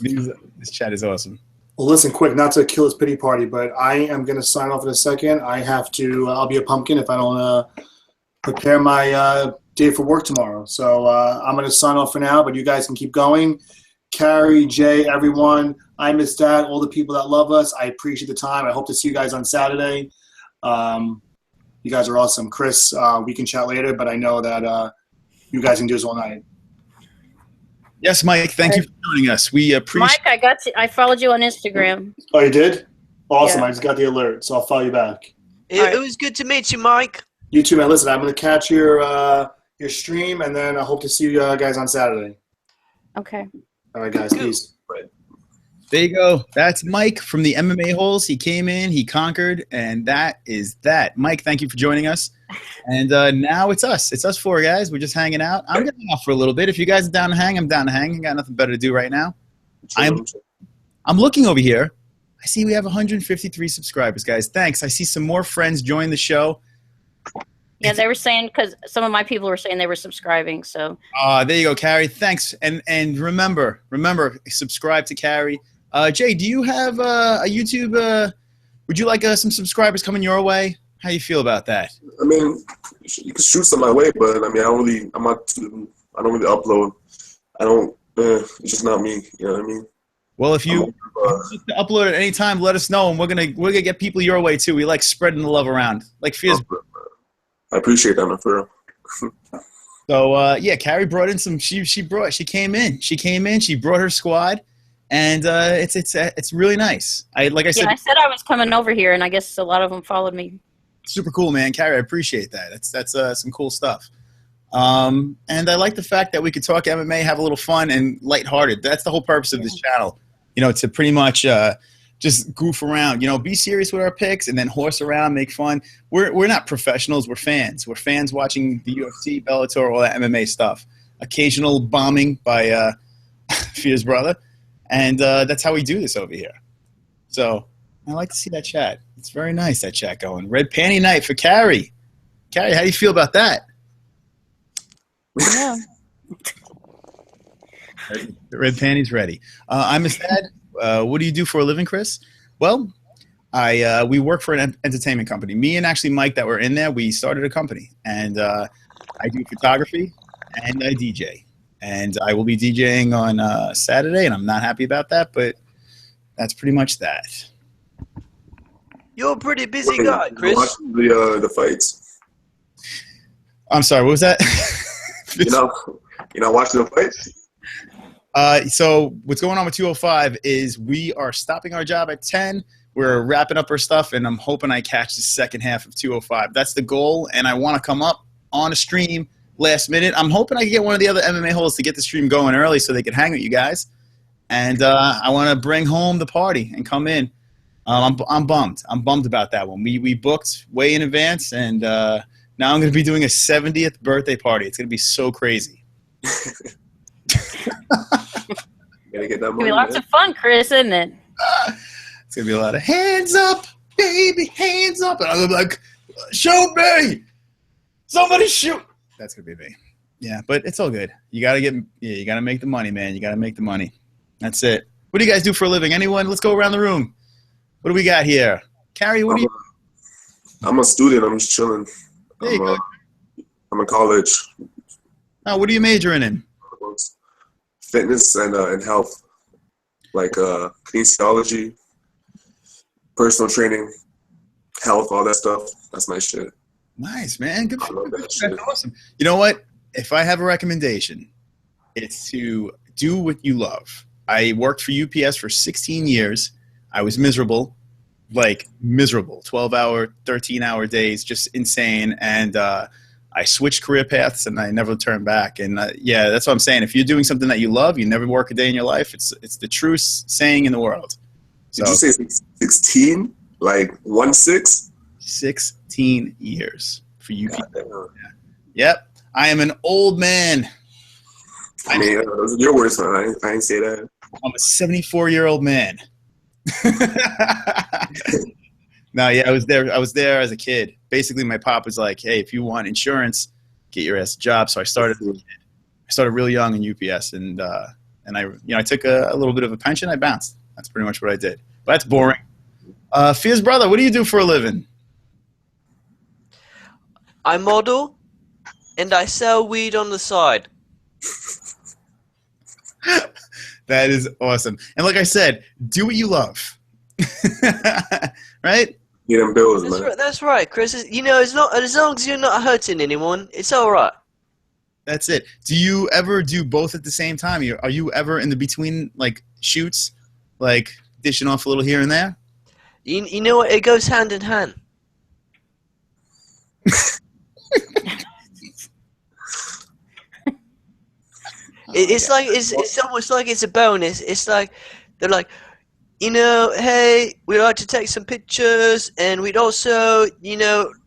This chat is awesome. Well, listen, quick, not to kill his pity party, but I am going to sign off in a second. I have to, I'll be a pumpkin if I don't prepare my day for work tomorrow. So I'm going to sign off for now, but you guys can keep going. Carrie, Jay, everyone, I miss that. All the people that love us, I appreciate the time. I hope to see you guys on Saturday. You guys are awesome. Chris, we can chat later, but I know that you guys can do this all night. Yes, Mike. Thank you for joining us. We appreciate. Mike, I followed you on Instagram. Oh, you did? Awesome. Yeah. I just got the alert, so I'll follow you back. It was good to meet you, Mike. You too, man. Listen, I'm going to catch your stream, and then I hope to see you guys on Saturday. Okay. All right, guys. Peace. There you go. That's Mike from the MMA-HOLES. He came in, he conquered, and that is that. Mike, thank you for joining us. And now it's us. It's us four guys. We're just hanging out. I'm going to hang out for a little bit. If you guys are down to hang, I'm down to hang. I got nothing better to do right now. I'm looking over here. I see we have 153 subscribers, guys. Thanks. I see some more friends join the show. Yeah, they were saying, because some of my people were saying they were subscribing. So. There you go, Carrie. Thanks. And remember, subscribe to Carrie. Jay, do you have a YouTube? Would you like some subscribers coming your way? How you feel about that? I mean, you can shoot some my way, but I mean, I don't really upload. It's just not me. You know what I mean? Well, if you upload at any time, let us know, and we're gonna get people your way too. We like spreading the love around, like Fierce. I appreciate that, man, for real. So yeah, Carrie brought in some. She came in. She brought her squad. And it's really nice. I said I said I was coming over here, and I guess a lot of them followed me. Super cool, man. Carrie, I appreciate that. That's some cool stuff. And I like the fact that we could talk MMA, have a little fun and lighthearted. That's the whole purpose of this channel. You know, to pretty much just goof around. You know, be serious with our picks and then horse around, make fun. We're not professionals. We're fans. We're fans watching the UFC, Bellator, all that MMA stuff. Occasional bombing by Fia's brother. And that's how we do this over here. So I like to see that chat. It's very nice, that chat going. Red Panty Night for Carrie. Carrie, how do you feel about that? Yeah. Red Panty's ready. I'm a dad. What do you do for a living, Chris? Well, we work for an entertainment company. Me and actually Mike that were in there, we started a company. And I do photography and I DJ. And I will be DJing on Saturday, and I'm not happy about that, but that's pretty much that. You're a pretty busy guy, Chris. Watching the fights. I'm sorry, what was that? You're not watching the fights? So what's going on with 205 is we are stopping our job at 10. We're wrapping up our stuff, and I'm hoping I catch the second half of 205. That's the goal, and I want to come up on a stream last minute. I'm hoping I can get one of the other MMA holes to get the stream going early so they can hang with you guys. And I want to bring home the party and come in. I'm bummed. I'm bummed about that one. We booked way in advance, and now I'm going to be doing a 70th birthday party. It's going to be so crazy. Gotta get that It's money, gonna be lots man. of fun, Chris, isn't it? It's going to be a lot of hands up, baby, hands up. And I'm going to be like, shoot me. Somebody shoot. That's going to be me. Yeah, but it's all good. You got to make the money, man. You got to make the money. That's it. What do you guys do for a living? Anyone? Let's go around the room. What do we got here? Carrie, what do you? I'm a student. I'm just chilling. There you go. I'm in college. Oh, what are you majoring in? Fitness and health, like kinesiology, personal training, health, all that stuff. That's my shit. Nice, man. Good I for love you. that That's shit. awesome. You know what? If I have a recommendation, it's to do what you love. I worked for UPS for 16 years. I was miserable, like miserable, 12-hour, 13-hour days, just insane. And I switched career paths, and I never turned back. And yeah, that's what I'm saying. If you're doing something that you love, you never work a day in your life. It's the truest saying in the world. So, Did you say 16? Like 1-6? 16 years for UPS. Goddamn. Yep. I am an old man. I mean, those are your words, man. I ain't say that. I'm a 74-year-old man. No, yeah, I was there as a kid. Basically, my pop was like, "Hey, if you want insurance, get your ass a job." So I started real young in UPS, and I took a little bit of a pension. I bounced. That's pretty much what I did. But that's boring. Fia's brother, what do you do for a living? I model, and I sell weed on the side. That is awesome. And like I said, do what you love. Right? Get them bills, man. That's right, Chris. You know, it's not as long as you're not hurting anyone, it's all right. That's it. Do you ever do both at the same time? Are you ever in the between like shoots, like dishing off a little here and there? You know what? It goes hand in hand. It's almost like it's a bonus. It's like they're like, hey, we'd like to take some pictures, and we'd also,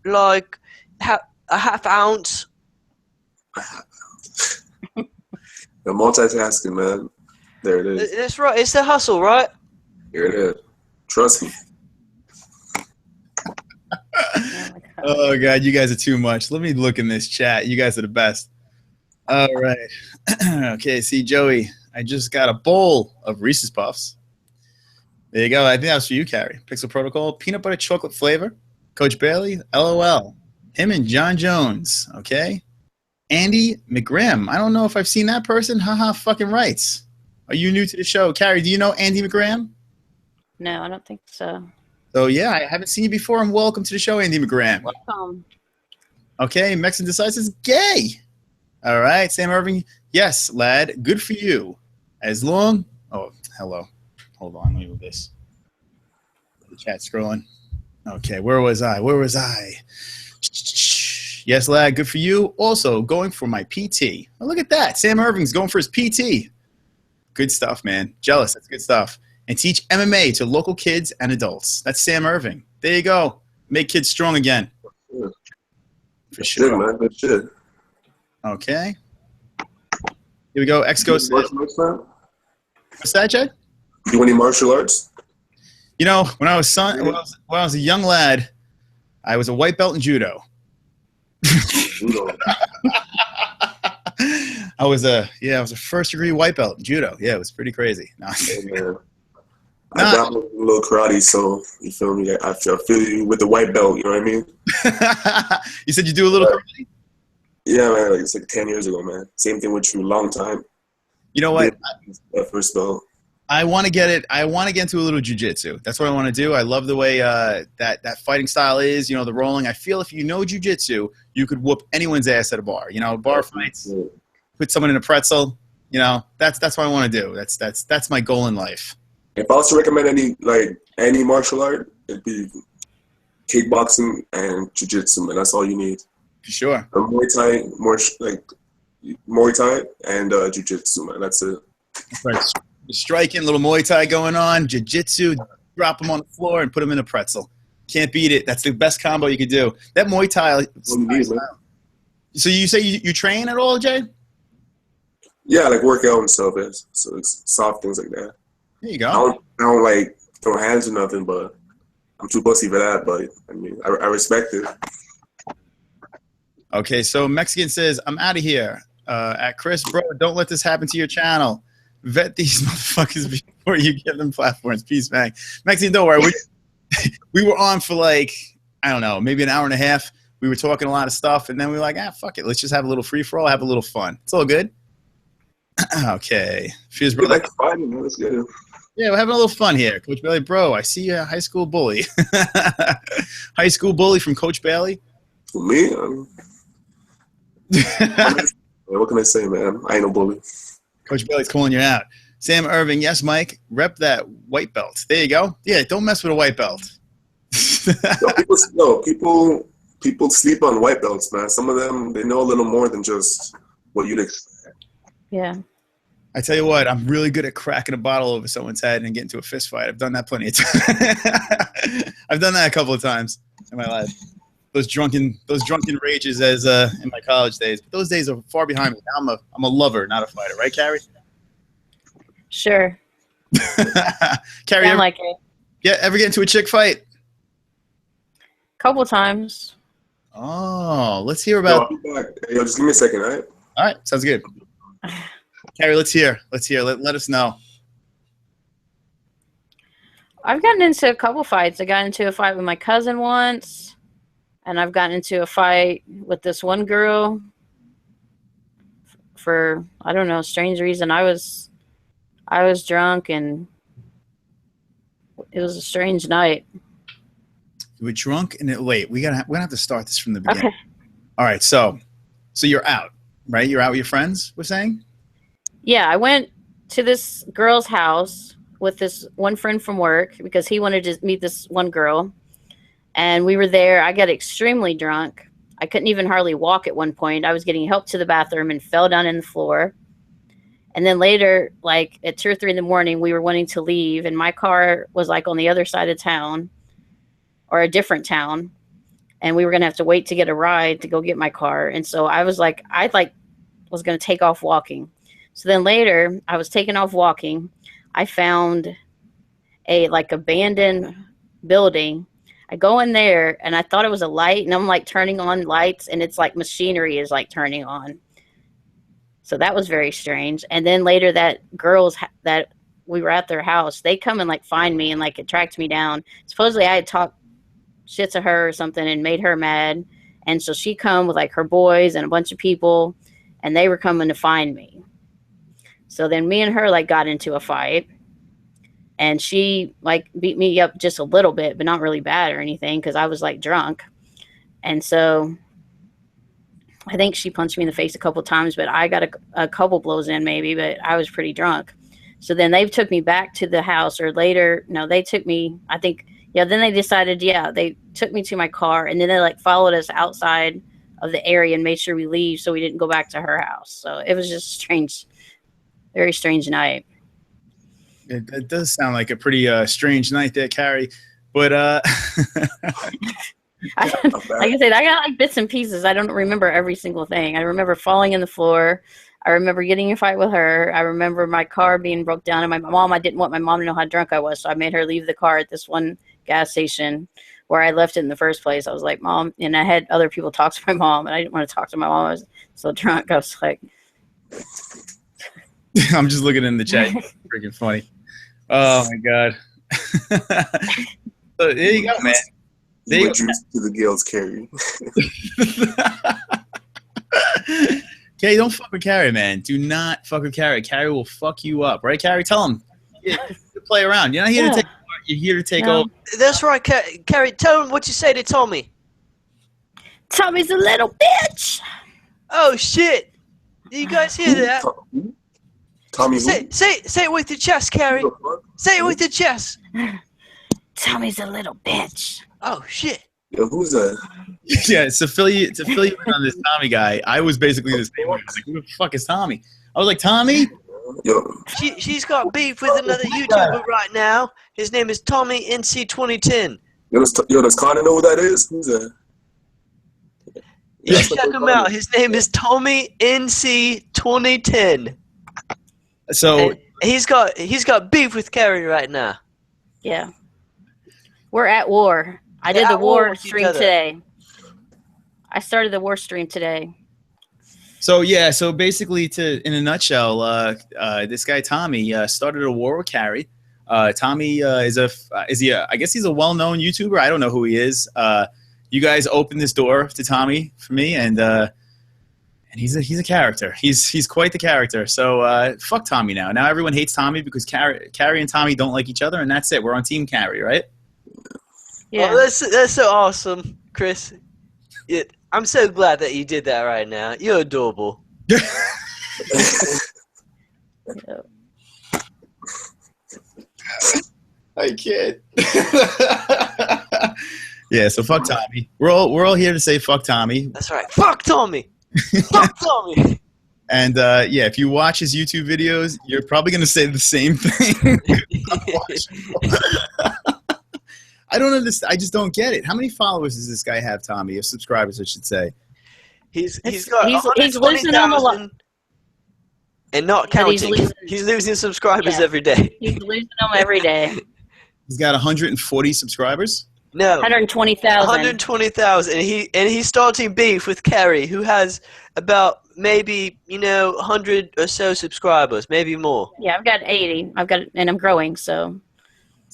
like a half ounce. The multitasking, man. There it is. That's right. It's the hustle, right? Here it is. Trust me. Oh God, you guys are too much. Let me look in this chat. You guys are the best. All right. Okay, see, Joey, I just got a bowl of Reese's Puffs. There you go. I think that was for you, Carrie. Pixel Protocol, peanut butter chocolate flavor. Coach Bailey, LOL. Him and John Jones. Okay. Andy McGrim. I don't know if I've seen that person. Haha, fucking rights. Are you new to the show? Carrie, do you know Andy McGrim? No, I don't think so. So, yeah, I haven't seen you before, and welcome to the show, Andy McGram. Welcome. Okay, Mexican Decides is gay. All right, Sam Irving. Yes, lad, good for you. As long... Oh, hello. Hold on, let me move this. The chat scrolling. Okay, where was I? Yes, lad, good for you. Also, going for my PT. Oh, look at that. Sam Irving's going for his PT. Good stuff, man. Jealous. That's good stuff. And teach MMA to local kids and adults. That's Sam Irving. There you go. Make kids strong again. For sure. Good, man. Good shit. Okay. Here we go. X-Go says. What's that, Jay? Do any martial arts? You know, when I was a young lad, I was a white belt in judo. I was a first degree white belt in judo. Yeah, it was pretty crazy. No. Yeah, I got a little karate, so you feel me? I feel you with the white belt. You know what I mean? You said you do a little karate? Yeah, man. It's like 10 years ago, man. Same thing with you, long time. You know what? That first belt. I want to get into a little jiu-jitsu. That's what I want to do. I love the way that fighting style is, the rolling. I feel if you know jiu-jitsu, you could whoop anyone's ass at a bar. Bar fights, put someone in a pretzel. That's what I want to do. That's my goal in life. If I was to recommend any martial art, it'd be kickboxing and jiu-jitsu, man. That's all you need. For sure. Muay Thai and jiu-jitsu, man. That's it. Right. Striking, little Muay Thai going on, jiu-jitsu, drop them on the floor and put them in a pretzel. Can't beat it. That's the best combo you could do. That Muay Thai. So you say you train at all, Jay? Yeah, like workout and stuff. So it's soft things like that. There you go. I don't like throw hands or nothing, but I'm too pussy for that. But I mean, I respect it. Okay, so Mexican says, I'm out of here. At Chris, bro, don't let this happen to your channel. Vet these motherfuckers before you give them platforms. Peace, man. Mexican, don't worry. We were on for I don't know, maybe an hour and a half. We were talking a lot of stuff, and then we were like, fuck it. Let's just have a little free-for-all, have a little fun. It's all good. Okay. Fuse, bro. Like fighting, man. That's good. Yeah, we're having a little fun here. Coach Bailey, bro, I see you a high school bully. High school bully from Coach Bailey? For me? What can I say, man? I ain't no bully. Coach Bailey's calling you out. Sam Irving, yes, Mike. Rep that white belt. There you go. Yeah, don't mess with a white belt. People sleep on white belts, man. Some of them, they know a little more than just what you'd expect. Yeah. I tell you what, I'm really good at cracking a bottle over someone's head and getting into a fist fight. I've done that plenty of times. I've done that a couple of times in my life. Those drunken rages as in my college days. But those days are far behind me. Now I'm a lover, not a fighter, right, Carrie? Sure. Carrie, ever get into a chick fight? Couple times. Oh, let's hear about. Yo, just give me a second, all right? All right, sounds good. Carrie, let's hear. Let us know. I've gotten into a couple fights. I got into a fight with my cousin once, and I've gotten into a fight with this one girl for, I don't know, strange reason. I was drunk, and it was a strange night. You were drunk, and wait, we're gonna have to start this from the beginning. Okay. All right, so you're out. right? You're out with your friends, we're saying? Yeah, I went to this girl's house with this one friend from work because he wanted to meet this one girl. And we were there. I got extremely drunk. I couldn't even hardly walk at one point. I was getting help to the bathroom and fell down in the floor. And then later, like at 2 or 3 in the morning, we were wanting to leave. And my car was like on the other side of town or a different town. And we were going to have to wait to get a ride to go get my car. And so I was like, was going to take off walking. So then later I was taking off walking. I found a like abandoned building. I go in there and I thought it was a light, and I'm like turning on lights, and it's like machinery is like turning on. So that was very strange. And then later that that we were at their house, they come and like find me and like it tracked me down. Supposedly I had talked shit to her or something and made her mad. And so she come with like her boys and a bunch of people, and they were coming to find me. So then me and her like got into a fight. And she like beat me up just a little bit, but not really bad or anything because I was like drunk. And so I think she punched me in the face a couple times, but I got a couple blows in maybe, but I was pretty drunk. So then they took me back to the house, or later, no, they took me, I think, yeah, then they decided, yeah, they took me to my car, and then they like followed us outside of the area and made sure we leave so we didn't go back to her house. So it was just strange, very strange night. It does sound like a pretty strange night there, Carrie. But like I said, I got like bits and pieces. I don't remember every single thing. I remember falling in the floor. I remember getting in a fight with her. I remember my car being broke down, and my mom, I didn't want my mom to know how drunk I was, so I made her leave the car at this one gas station where I left it in the first place. I was like, Mom, and I had other people talk to my mom, and I didn't want to talk to my mom. I was so drunk. I was like, I'm just looking in the chat. Freaking funny. Oh my god. So there you go, man. You were juiced to the gills, Carrie. Carrie, don't fuck with Carrie, man. Do not fuck with Carrie. Carrie will fuck you up, right, Carrie? Tell him. Yeah, play around. You're not here to take part. You're here to take over. That's right, Carrie. Tell him what you say to Tommy. Tommy's a little bitch. Oh shit! Do you guys hear that? Tommy, say it with your chest, Carrie. Say it with your chest. Tommy's a little bitch. Oh shit! Yo, who's that? Yeah, to fill you in on this Tommy guy. I was basically the same way. I was like, who the fuck is Tommy? I was like, Tommy? Yo. She's got beef with another YouTuber right now. His name is Tommy NC2010. Yo, does Connor know who that is? Who's that? Yeah, check him out. His name is Tommy NC2010. So and he's got beef with Carrie right now. Yeah. We're at war. I did the war stream today. I started the war stream today. So yeah, so basically, in a nutshell, this guy Tommy started a war with Carrie. Tommy I guess he's a well-known YouTuber. I don't know who he is. You guys opened this door to Tommy for me, and he's a character. He's quite the character. So fuck Tommy now. Now everyone hates Tommy because Carrie and Tommy don't like each other, and that's it. We're on Team Carrie, right? Yeah, that's so awesome, Chris. I'm so glad that you did that right now. You're adorable. I can't. Yeah, so fuck Tommy. We're all here to say fuck Tommy. That's right. Fuck Tommy. Fuck Tommy. And yeah, if you watch his YouTube videos, you're probably gonna say the same thing. I don't understand. I just don't get it. How many followers does this guy have, Tommy? Or subscribers, I should say. He's losing them a lot, and not counting. He's losing subscribers every day. He's losing them every day. He's got 140 subscribers. No, 120,000. 120,000. And he's starting beef with Carrie, who has about maybe 100 or so subscribers, maybe more. Yeah, I've got 80. And I'm growing. So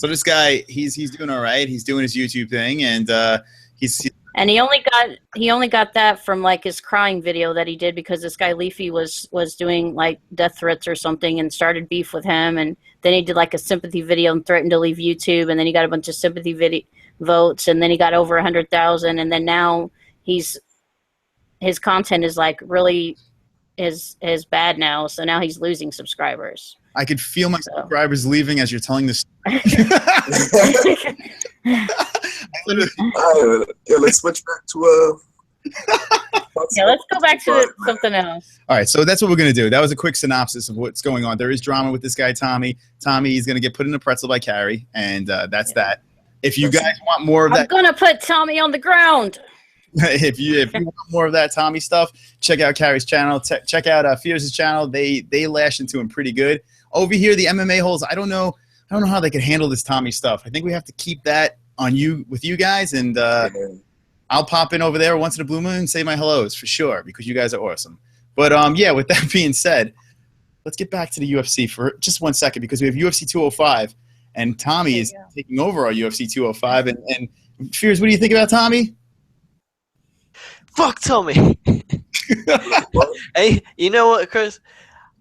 this guy, he's doing all right. He's doing his YouTube thing, and and he only got that from like his crying video that he did because this guy Leafy was doing like death threats or something and started beef with him, and then he did like a sympathy video and threatened to leave YouTube, and then he got a bunch of sympathy votes, and then he got over 100,000, and then now his content is like really is bad now, so now he's losing subscribers. I could feel my subscribers leaving as you're telling this. Yeah, let's switch back to Yeah, let's go back to something else. All right, so that's what we're going to do. That was a quick synopsis of what's going on. There is drama with this guy, Tommy. Tommy is going to get put in a pretzel by Carrie, and that's that. If you guys want more of that, I'm going to put Tommy on the ground. if you want more of that Tommy stuff, check out Carrie's channel. Check out Fierce's channel. They lashed into him pretty good. Over here, the MMA holes. I don't know how they could handle this Tommy stuff. I think we have to keep that on you with you guys, and I'll pop in over there once in a blue moon and say my hellos for sure because you guys are awesome. But yeah, with that being said, let's get back to the UFC for just 1 second because we have UFC 205 and Tommy is taking over our UFC 205. And Fears, what do you think about Tommy? Fuck Tommy. Hey, you know what, Chris?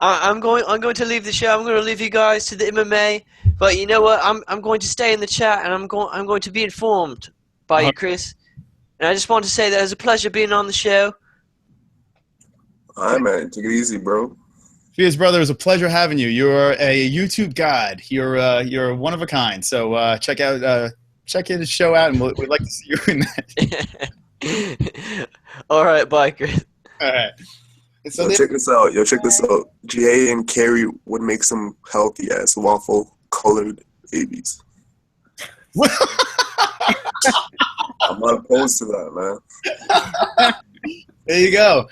I'm going to leave the show. I'm going to leave you guys to the MMA. But you know what? I'm going to stay in the chat and I'm going to be informed by you, Chris. And I just want to say that it was a pleasure being on the show. All right, man. Take it easy, bro. Fears, brother, it was a pleasure having you. You're a YouTube god. You're one of a kind. So check his show out, and we'd like to see you in that. All right, bye, Chris. All right. So check this out. Check this out. Jay and Carrie would make some healthy ass waffle colored babies. I'm not opposed to that, man. There you go.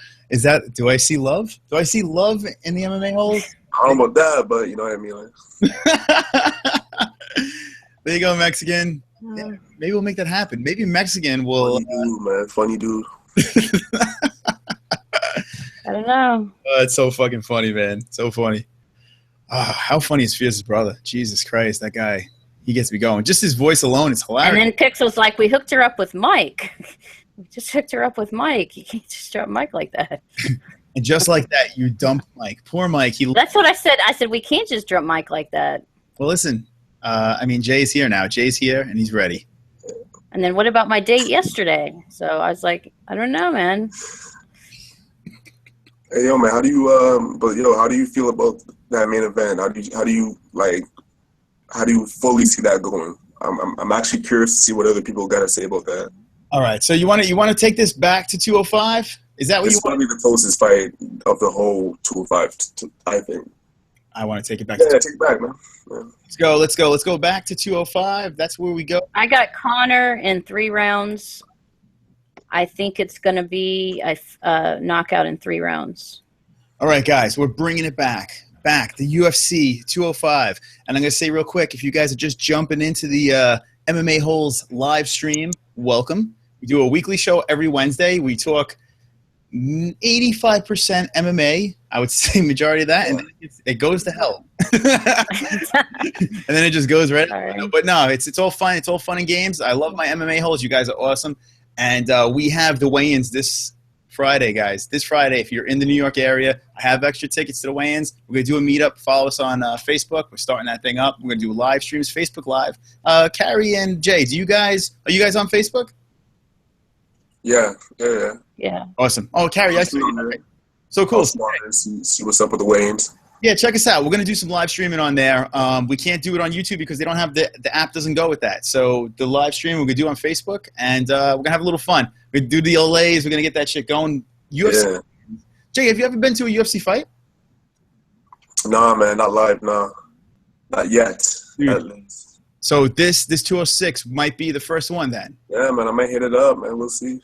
Do I see love? Do I see love in the MMA holes? I don't know about that, but you know what I mean. Like. There you go, Mexican. Yeah, maybe we'll make that happen. Maybe Mexican will. Funny dude, man. Funny dude. I don't know. It's so fucking funny, man. So funny. How funny is Fierce's brother? Jesus Christ, that guy. He gets me going. Just his voice alone is hilarious. And then Pixel's like, we hooked her up with Mike. We just hooked her up with Mike. You can't just drop Mike like that. And just like that, you dump Mike. Poor Mike. That's what I said. I said, we can't just drop Mike like that. Well, listen. I mean, Jay's here now. Jay's here, and he's ready. And then what about my date yesterday? So I was like, I don't know, man. Hey, yo, man. How do you feel about that main event? How do you fully see that going? I'm actually curious to see what other people got to say about that. All right, so you want to take this back to 205? Is that what this you want? This is be the closest fight of the whole 205, I think. I want to take it back. Yeah, take it back, man. Yeah. Let's go back to 205. That's where we go. I got Connor in 3 rounds. I think it's going to be a knockout in 3 rounds. All right, guys, we're bringing it back, the UFC 205. And I'm going to say real quick, if you guys are just jumping into the MMA-HOLES live stream, welcome. We do a weekly show every Wednesday. We talk 85% MMA, I would say majority of that, and then it goes to hell. And then it just goes right. But no, it's all fun. It's all fun and games. I love my MMA holes. You guys are awesome. And we have the weigh-ins this Friday, guys. This Friday, if you're in the New York area, I have extra tickets to the weigh-ins. We're going to do a meetup. Follow us on Facebook. We're starting that thing up. We're going to do live streams, Facebook Live. Carrie and Jay, are you guys on Facebook? Yeah. Awesome. Oh, Carrie, I see you. So cool. See what's up with the weigh-ins. Yeah, check us out. We're going to do some live streaming on there. We can't do it on YouTube because they don't have the app doesn't go with that. So the live stream we're going to do on Facebook, and we're going to have a little fun. We're going to do the OLAs. We're going to get that shit going. UFC. Yeah. Jay, have you ever been to a UFC fight? Nah, man, not live. Nah, not yet. At least. So this 206 might be the first one then. Yeah, man, I might hit it up, man. We'll see.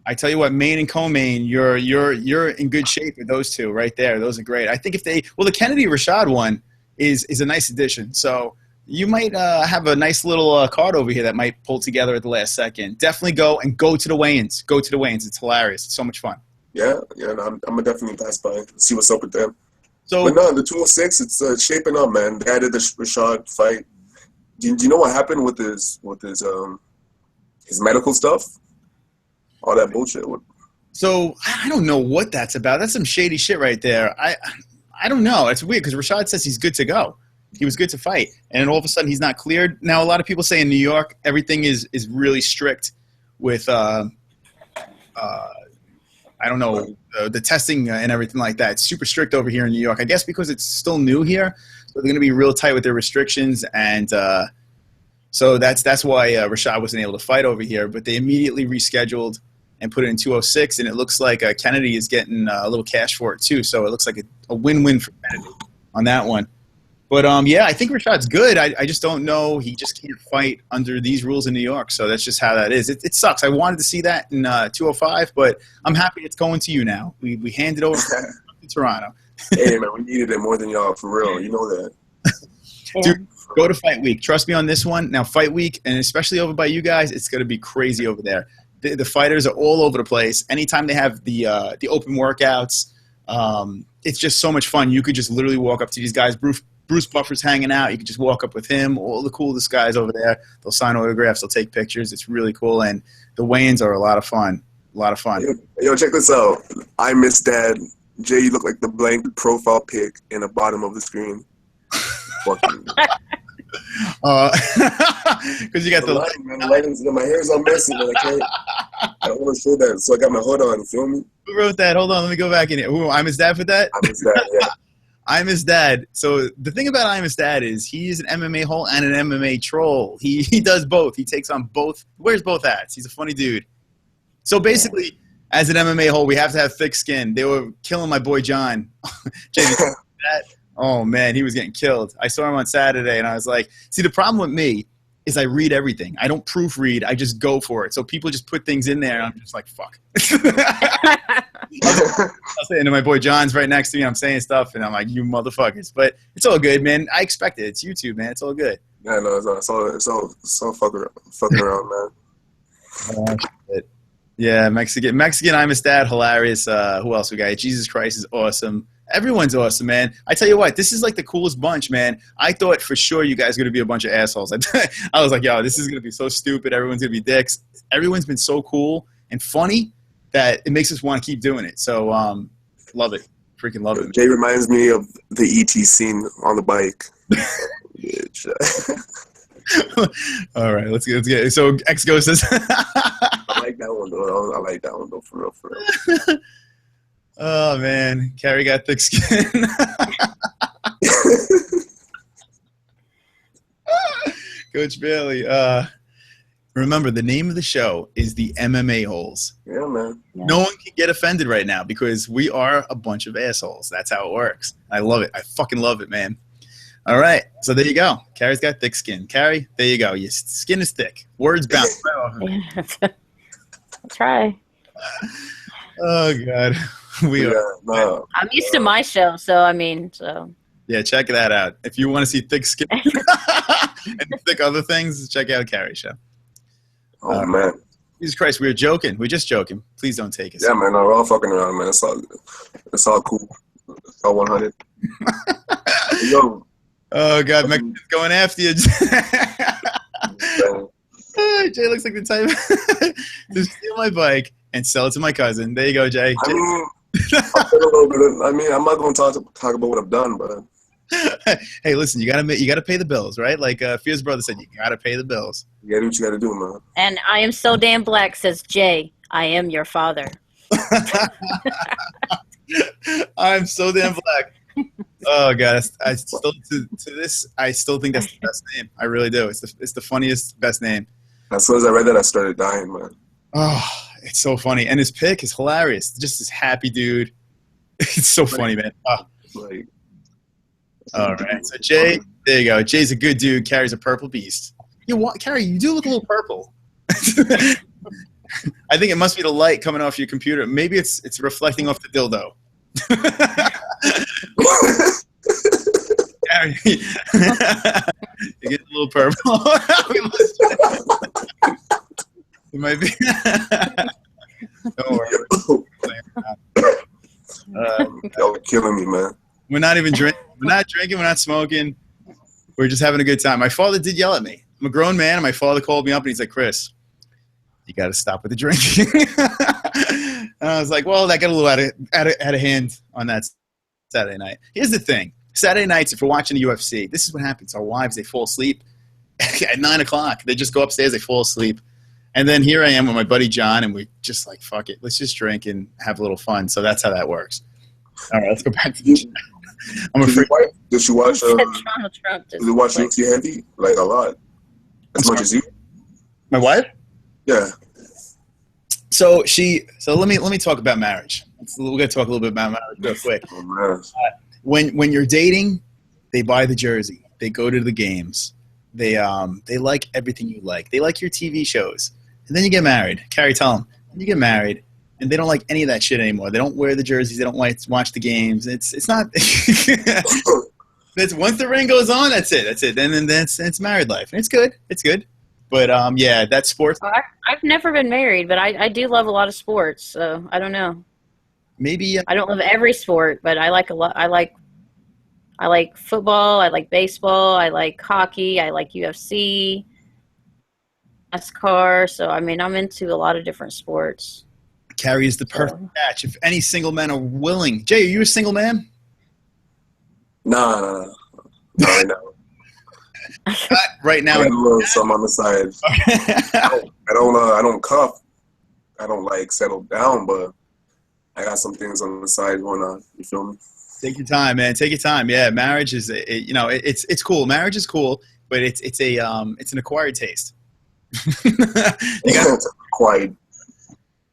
I tell you what, main and co-main, you're in good shape with those two right there. Those are great. I think the Kennedy Rashad one is a nice addition. So you might have a nice little card over here that might pull together at the last second. Definitely go to the weigh-ins. Go to the weigh-ins. It's hilarious. It's so much fun. Yeah. No, I'm gonna definitely pass by and see what's up with them. So, but no, the 206, it's shaping up, man. They added the Rashad fight. Do you know what happened with his medical stuff? All that bullshit. So I don't know what that's about. That's some shady shit right there. I don't know. It's weird because Rashad says he's good to go. He was good to fight, and then all of a sudden he's not cleared. Now a lot of people say in New York everything is really strict with I don't know, the testing and everything like that. It's super strict over here in New York. I guess because it's still new here, so they're going to be real tight with their restrictions. And so that's why Rashad wasn't able to fight over here. But they immediately rescheduled and put it in 206, and it looks like Kennedy is getting a little cash for it too. So it looks like a win-win for Kennedy on that one. But, yeah, I think Rashad's good. I just don't know. He just can't fight under these rules in New York. So that's just how that is. It sucks. I wanted to see that in 205, but I'm happy it's going to you now. We handed over to Toronto. Hey, man, we needed it more than y'all, for real. You know that. Dude, go to Fight Week. Trust me on this one. Now, Fight Week, and especially over by you guys, it's going to be crazy over there. The fighters are all over the place. Anytime they have the open workouts, it's just so much fun. You could just literally walk up to these guys. Bruce Buffer's hanging out. You could just walk up with him. All the coolest guys over there. They'll sign autographs. They'll take pictures. It's really cool. And the weigh-ins are a lot of fun. A lot of fun. Yo, check this out. I miss Dad. Jay, you look like the blank profile pic in the bottom of the screen. Fucking. Because you got the lighting, man. The lighting's, my hair's all messy, but I don't want to show that. So I got my hood on. You feel me? Who wrote that? Hold on. Let me go back in here. Ooh, I'm his dad for that? I'm his dad, yeah. I'm his dad. So the thing about I'm his dad is he's an MMA-hole and an MMA troll. He does both. He takes on both. Wears both hats. He's a funny dude. So basically, as an MMA-hole, we have to have thick skin. They were killing my boy John. Oh, man, he was getting killed. I saw him on Saturday, and I was like, see, the problem with me is I read everything. I don't proofread. I just go for it. So people just put things in there, and I'm just like, fuck. I'll say, and my boy John's right next to me. I'm saying stuff, and I'm like, you motherfuckers. But it's all good, man. I expect it. It's YouTube, man. It's all good. Yeah, no, it's all fucking around, man. Oh, shit. Yeah, Mexican. I'm his dad. Hilarious. Who else we got? Jesus Christ is awesome. Everyone's awesome, man. I tell you what, this is like the coolest bunch, man. I thought for sure you guys are going to be a bunch of assholes. I was like, yo, this is going to be so stupid. Everyone's going to be dicks. Everyone's been so cool and funny that it makes us want to keep doing it. So, love it. Freaking love it. Jay reminds me of the E.T. scene on the bike. All right, let's get. So, X-Go says. I like that one, though. For real. Oh, man. Carrie got thick skin. Coach Bailey. Remember, the name of the show is the MMA-holes. Yeah, man. No one can get offended right now because we are a bunch of assholes. That's how it works. I love it. I fucking love it, man. All right. So there you go. Carrie's got thick skin. Carrie, there you go. Your skin is thick. Words bounce right off of me. I'll try. Oh, God. We are. No. I'm used to my show, so. Yeah, check that out. If you want to see thick skin and thick other things, check out Carrie's show. Oh, man. Jesus Christ, we were joking. We're just joking. Please don't take us. Yeah, man. No, we're all fucking around, man. It's all cool. It's all 100. Yo. Oh, God. Mexican's going after you. Jay looks like the type to steal my bike and sell it to my cousin. There you go, Jay. I'm not going to talk about what I've done, but hey, listen, you gotta pay the bills, right? Like Fierce Brother said, you gotta pay the bills. You gotta do what you gotta do, man. And I am so damn black, says Jay. I am your father. I'm so damn black. Oh God, I still think that's the best name. I really do. It's the funniest, best name. As soon as I read that, I started dying, man. Oh, it's so funny, and his pick is hilarious. Just this happy dude. It's so funny, man. Oh. Like, all right, so Jay, there you go. Jay's a good dude. Carrie's a purple beast. Carrie, you do look a little purple. I think it must be the light coming off your computer. Maybe it's reflecting off the dildo. Carrie, you get a little purple. It might be. Don't worry. Y'all killing me, man. We're not even drinking. We're not drinking. We're not smoking. We're just having a good time. My father did yell at me. I'm a grown man, and my father called me up, and he's like, Chris, you got to stop with the drinking. And I was like, well, that got a little out of hand on that Saturday night. Here's the thing. Saturday nights, if we're watching the UFC, this is what happens. Our wives, they fall asleep at 9 o'clock. They just go upstairs. They fall asleep. And then here I am with my buddy John, and we just like, fuck it. Let's just drink and have a little fun. So that's how that works. All right, let's go back to the chat. I'm afraid. Did she watch? Donald Trump Did you watch UFC Heavy? Like a lot, as much as you? My wife? Yeah. So let me talk about marriage. We're gonna talk a little bit about marriage real quick. Oh, man. When you're dating, they buy the jersey. They go to the games. They like everything you like. They like your TV shows. And then you get married. Carrie, tell them. You get married, and they don't like any of that shit anymore. They don't wear the jerseys. They don't watch the games. It's not. It's once the ring goes on, that's it. That's it. Then it's married life, and it's good. It's good. But yeah, that's sports. I've never been married, but I do love a lot of sports. So I don't know. Maybe I don't love every sport, but I like a lot. I like football. I like baseball. I like hockey. I like UFC, NASCAR. So I mean, I'm into a lot of different sports. Carrie is the perfect match. If any single men are willing. Jay, are you a single man? Nah. Not right now. Not right now. I got a little something on the side. I don't cuff. I don't like settle down, but I got some things on the side going on. You feel me? Take your time, man. Take your time. Yeah, marriage is it's cool. Marriage is cool, but it's an acquired taste. It's acquired.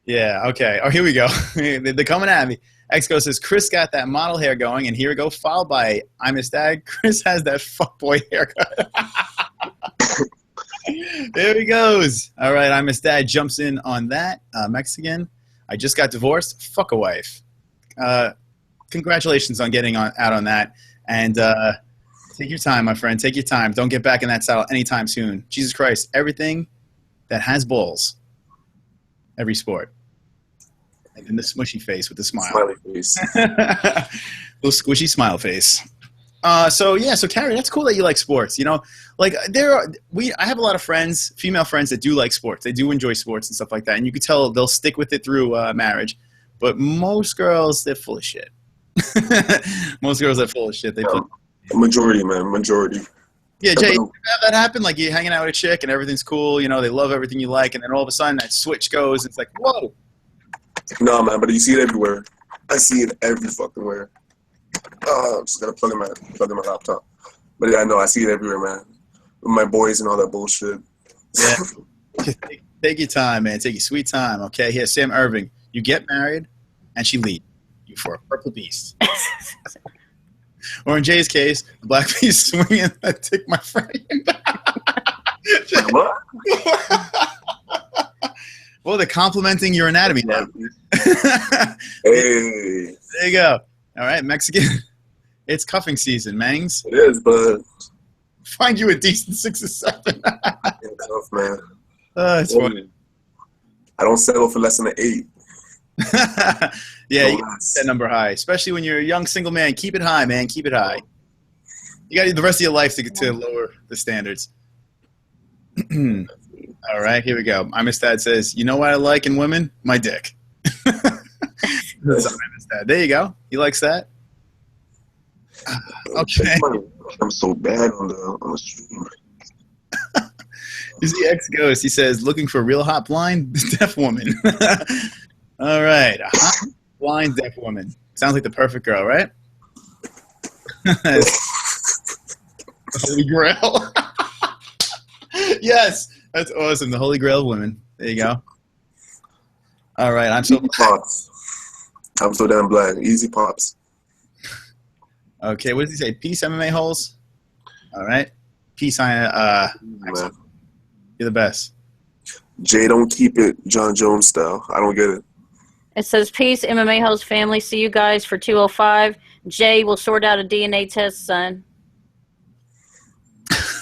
Yeah. Okay. Oh, here we go. They're coming at me. Exco says Chris got that model hair going, and here we go. Followed by I'm his dad. Chris has that fuckboy haircut. There he goes. All right, I'm his dad jumps in on that. Mexican. I just got divorced. Fuck a wife. Congratulations on getting out on that. And take your time, my friend. Take your time. Don't get back in that saddle anytime soon. Jesus Christ. Everything that has balls. Every sport. And then the smushy face with the smile. Smiley face. Little squishy smile face. So Carrie, that's cool that you like sports. You know, like I have a lot of friends, female friends that do like sports. They do enjoy sports and stuff like that. And you can tell they'll stick with it through marriage. But most girls, they're full of shit. Most girls are full of shit. Majority, man. Majority. Yeah, Jay, you have that happen? Like you're hanging out with a chick and everything's cool. You know, they love everything you like. And then all of a sudden that switch goes. It's like, whoa. No, man, but you see it everywhere. I see it every fucking where. I'm just gonna plug in my laptop. But yeah, I know I see it everywhere, man. With my boys and all that bullshit. Yeah. Take your time, man. Take your sweet time. Okay. Here, Sam Irving. You get married, and she leaves you for a purple beast. Or in Jay's case, the black beast swinging. I take my friend. What? Well, they're complimenting your anatomy now. Hey. There you go. All right, Mexican. It's cuffing season, Mangs. It is, but Find you a decent 6 or 7. Tough, man. It's funny. I don't settle for less than an 8. Yeah, you got that number high, especially when you're a young single man. Keep it high, man. Keep it high. You got the rest of your life to lower the standards. All right, here we go. My Dad says, "You know what I like in women? My dick." That's Dad. There you go. He likes that. Okay. I'm so bad on the stream. You see X Ghost. He says, "Looking for a real hot blind deaf woman." All right, a hot blind deaf woman. Sounds like the perfect girl, right? The Holy Grail. Yes, that's awesome. The Holy Grail of women. There you go. All right, I'm so pops. I'm so damn black. Easy pops. Okay, what does he say? Peace, MMA-holes. All right, peace. You're the best. Jay, don't keep it John Jones style. I don't get it. It says, "Peace, MMA-holes family. See you guys for 205. Jay will sort out a DNA test, son."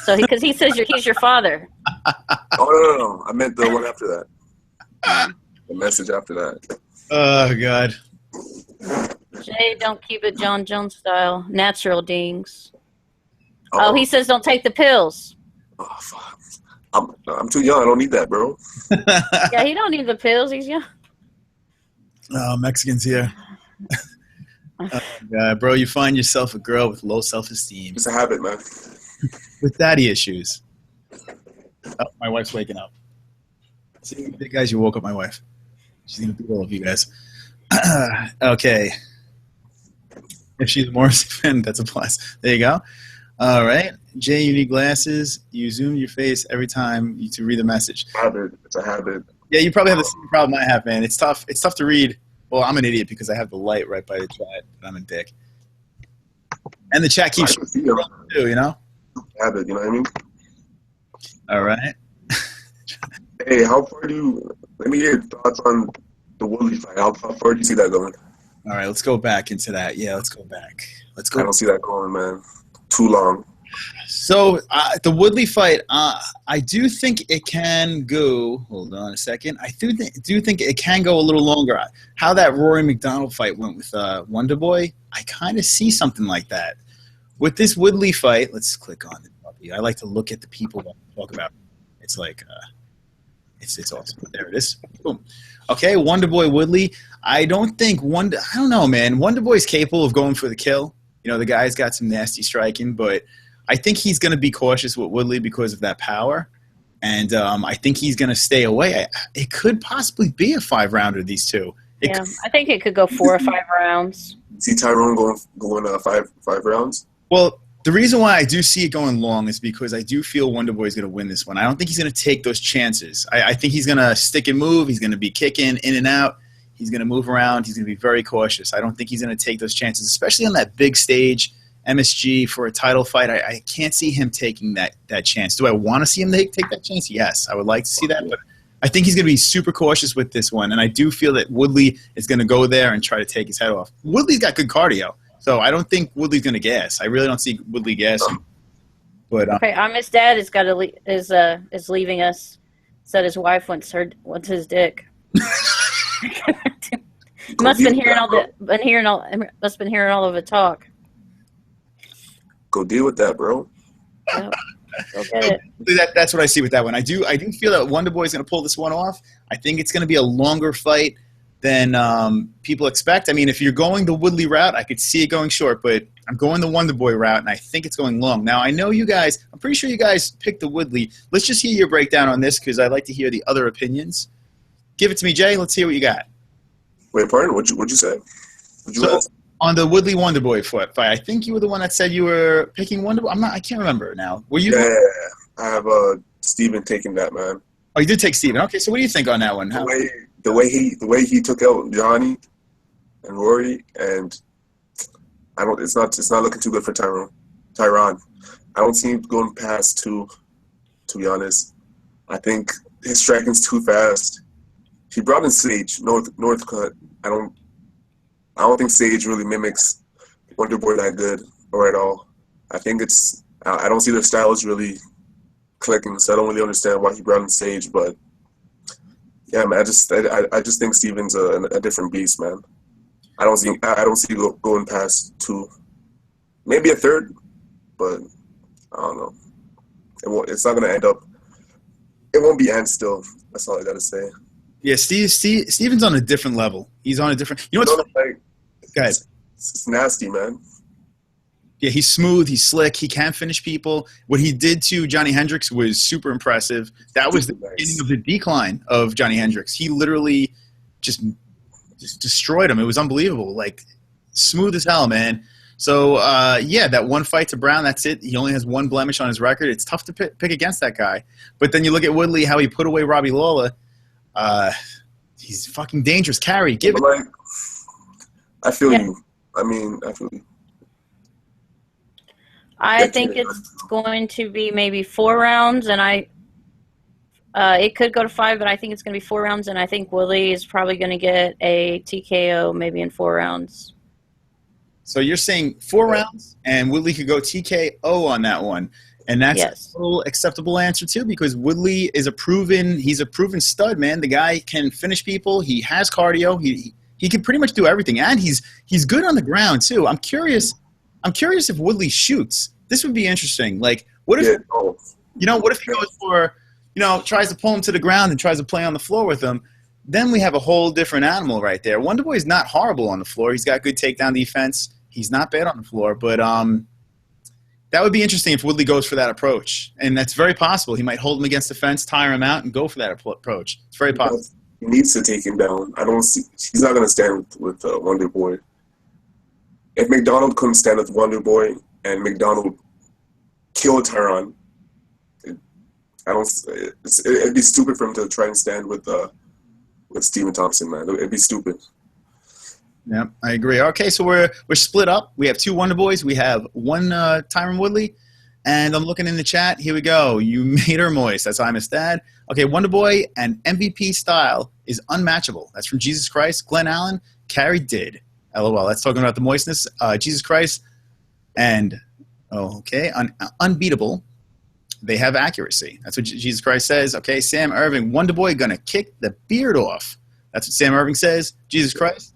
So because he says he's your father. Oh no! I meant the one after that. The message after that. Oh God. Jay, don't keep it John Jones style. Natural dings. Oh, he says don't take the pills. Oh fuck! I'm too young. I don't need that, bro. Yeah, he don't need the pills. He's young. Oh, Mexicans here. Oh, God, bro, you find yourself a girl with low self-esteem. It's a habit, man. With daddy issues. Oh, my wife's waking up. See, guys, you woke up my wife. She's gonna beat all of you guys. Okay. If she's a Morrissey fan, that's a plus. There you go. All right. Jay, you need glasses. You zoom your face every time to read the message. Habit. It's a habit. Yeah, you probably have the same problem I have, man. It's tough. It's tough to read. Well, I'm an idiot because I have the light right by the chat, but I'm a dick. And the chat keeps scrolling too, you know? Habit, you know what I mean? All right. Hey, how far do you, let me hear your thoughts on the Woodley fight. How far do you see that going? All right, let's go back into that. Yeah, let's go back. Let's I go. don't see that going, man. Too long. So the Woodley fight, I do think it can go. Hold on a second. I do think it can go a little longer. How that Rory McDonald fight went with Wonder Boy, I kind of see something like that. With this Woodley fight, let's click on it. I like to look at the people that we talk about. It's like, it's awesome. There it is. Boom. Okay, Wonder Boy Woodley. I don't know, man. Wonder Boy's capable of going for the kill. You know, the guy's got some nasty striking, but I think he's going to be cautious with Woodley because of that power. And I think he's going to stay away. It could possibly be a 5-rounder, these two. I think it could go 4 or 5 rounds. See Tyrone going five rounds? Well, the reason why I do see it going long is because I do feel Wonder Boy's going to win this one. I don't think he's going to take those chances. I think he's going to stick and move. He's going to be kicking in and out. He's going to move around. He's going to be very cautious. I don't think he's going to take those chances, especially on that big stage, MSG, for a title fight. I can't see him taking that chance. Do I want to see him take that chance? Yes, I would like to see that, but I think he's going to be super cautious with this one, and I do feel that Woodley is going to go there and try to take his head off. Woodley's got good cardio, so I don't think Woodley's going to gas. I really don't see Woodley gassing. But okay, Miss Dad is leaving us. Said his wife wants his dick. Must been hearing all of the talk. Go deal with that, bro. Yep. Go get it. That's what I see with that one. I do feel that Wonder Boy's going to pull this one off. I think it's going to be a longer fight than people expect. I mean, if you're going the Woodley route, I could see it going short, but I'm going the Wonder Boy route, and I think it's going long. Now, I know you guys – I'm pretty sure you guys picked the Woodley. Let's just hear your breakdown on this because I'd like to hear the other opinions. Give it to me, Jay. Let's hear what you got. Wait, pardon? What'd you say? On the Woodley Wonder Boy fight, I think you were the one that said you were picking Wonder Boy. I can't remember now. Were you? Yeah, I have Steven taking that, man. Oh, you did take Steven. Okay, so what do you think on that one? The way he took out Johnny and Rory, and it's not looking too good for Tyron. I don't see him going past 2, to be honest. I think his striking's too fast. He brought in Sage, Northcutt. I don't think Sage really mimics Wonder Boy that good or at all. I think I don't see their styles really clicking, so I don't really understand why he brought in Sage. But yeah, man, I just think Steven's a different beast, man. I don't see going past 2, maybe a 3rd, but I don't know. It's not gonna end up. It won't be end still. That's all I gotta say. Yeah, Steven's on a different level. He's on a different. You know what's like, go ahead. It's nasty, man. Yeah, he's smooth. He's slick. He can finish people. What he did to Johnny Hendricks was super impressive. That was the beginning of the decline of Johnny Hendricks. He literally just destroyed him. It was unbelievable. Like, smooth as hell, man. So, yeah, that one fight to Brown, that's it. He only has one blemish on his record. It's tough to pick against that guy. But then you look at Woodley, how he put away Robbie Lawler. He's fucking dangerous. Carry, give it. Like, I feel you. I feel you. I think it's going to be maybe 4 rounds, and it could go to 5, but I think it's going to be 4 rounds, and I think Woodley is probably going to get a TKO maybe in 4 rounds. So you're saying 4 rounds, and Woodley could go TKO on that one. And that's a little acceptable answer, too, because Woodley is he's a proven stud, man. The guy can finish people. He has cardio. He can pretty much do everything. And he's good on the ground, too. I'm curious if Woodley shoots. This would be interesting. Like, what if, what if he goes for, tries to pull him to the ground and tries to play on the floor with him? Then we have a whole different animal right there. Wonder Boy's not horrible on the floor. He's got good takedown defense. He's not bad on the floor. But, That would be interesting if Woodley goes for that approach, and that's very possible. He might hold him against the fence, tire him out, and go for that approach. It's very possible. He needs to take him down. I don't see. He's not going to stand with Wonder Boy. If McDonald couldn't stand with Wonder Boy and McDonald killed Tyron, it'd be stupid for him to try and stand with Stephen Thompson, man. It'd be stupid. Yeah, I agree. Okay, so we're split up. We have 2 Wonder Boys. We have 1 Tyron Woodley. And I'm looking in the chat. Here we go. You made her moist. That's I'm his dad. Okay, Wonder Boy and MVP style is unmatchable. That's from Jesus Christ. Glenn Allen, Carrie did. LOL. That's talking about the moistness. Jesus Christ and, unbeatable. They have accuracy. That's what Jesus Christ says. Okay, Sam Irving, Wonder Boy gonna kick the beard off. That's what Sam Irving says. Jesus Christ.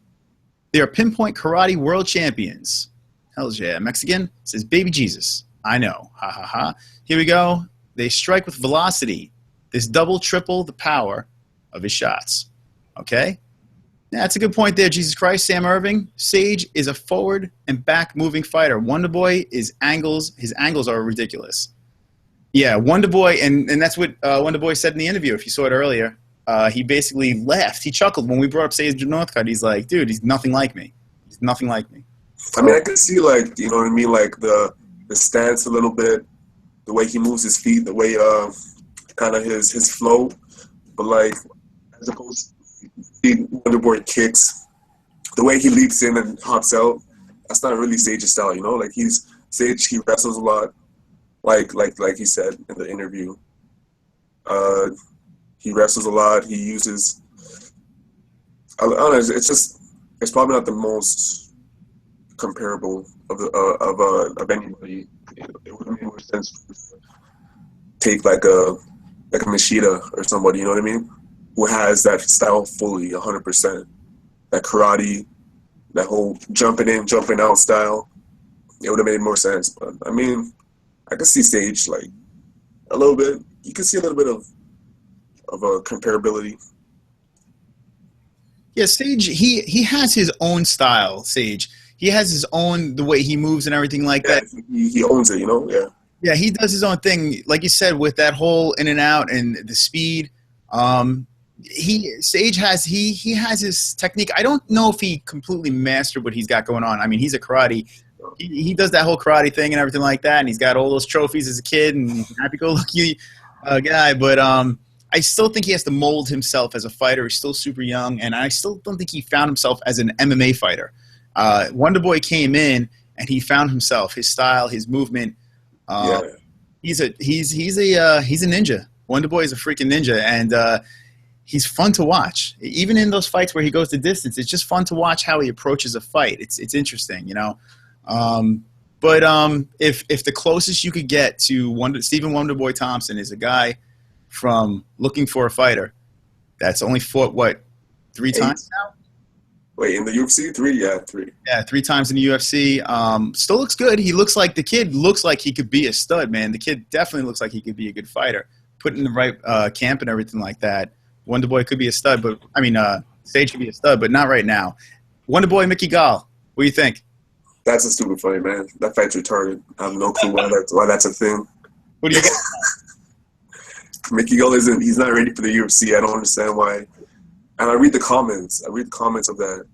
They are pinpoint karate world champions. Hell's yeah. Mexican says, baby Jesus. I know. Ha ha ha. Here we go. They strike with velocity. This double, triple the power of his shots. Okay? Yeah, that's a good point there, Jesus Christ. Sam Irving. Sage is a forward and back moving fighter. Wonder Boy is angles. His angles are ridiculous. Yeah, Wonder Boy, and that's what Wonder Boy said in the interview, if you saw it earlier. He basically laughed. He chuckled when we brought up Sage Northcutt. He's like, dude, he's nothing like me. He's nothing like me. I mean, I can see, like, you know what I mean, like the stance a little bit, the way he moves his feet, the way kind of his flow. But, like, as opposed to Wonder Boy kicks, the way he leaps in and hops out, that's not really Sage's style, you know? Like, Sage, he wrestles a lot, like he said in the interview. He wrestles a lot. He uses. I don't know. It's probably not the most comparable of anybody. It would make more sense to take like a Machida or somebody. You know what I mean? Who has that style fully, 100%. That karate, that whole jumping in, jumping out style. It would have made more sense. But I mean, I could see Sage like a little bit. You can see a little bit of a comparability. Yeah, Sage, he has his own style, Sage. He has his own, the way he moves and everything like that. He owns it, you know? Yeah. Yeah, he does his own thing. Like you said, with that whole in and out and the speed. Sage has his technique. I don't know if he completely mastered what he's got going on. I mean, he's a karate. He does that whole karate thing and everything like that, and he's got all those trophies as a kid and happy-go-lucky guy. But I still think he has to mold himself as a fighter. He's still super young, and I still don't think he found himself as an MMA fighter. Wonder Boy came in, and he found himself, his style, his movement. He's a ninja. Wonder Boy is a freaking ninja, and he's fun to watch. Even in those fights where he goes the distance, it's just fun to watch how he approaches a fight. It's interesting, you know. But if the closest you could get to Stephen Wonder Boy Thompson is a guy from looking for a fighter that's only fought, what, 3 times now? Wait, in the UFC? 3? Yeah, 3. Yeah, 3 times in the UFC. Still looks good. The kid looks like he could be a stud, man. The kid definitely looks like he could be a good fighter. Put in the right camp and everything like that. Wonder Boy could be a stud, but I mean, Sage could be a stud, but not right now. Wonder Boy, Mickey Gall, what do you think? That's a stupid fight, man. That fight's retarded. I have no clue why that's a thing. What do you get? Mickey Gall he's not ready for the UFC. I don't understand why. And I read the comments of that,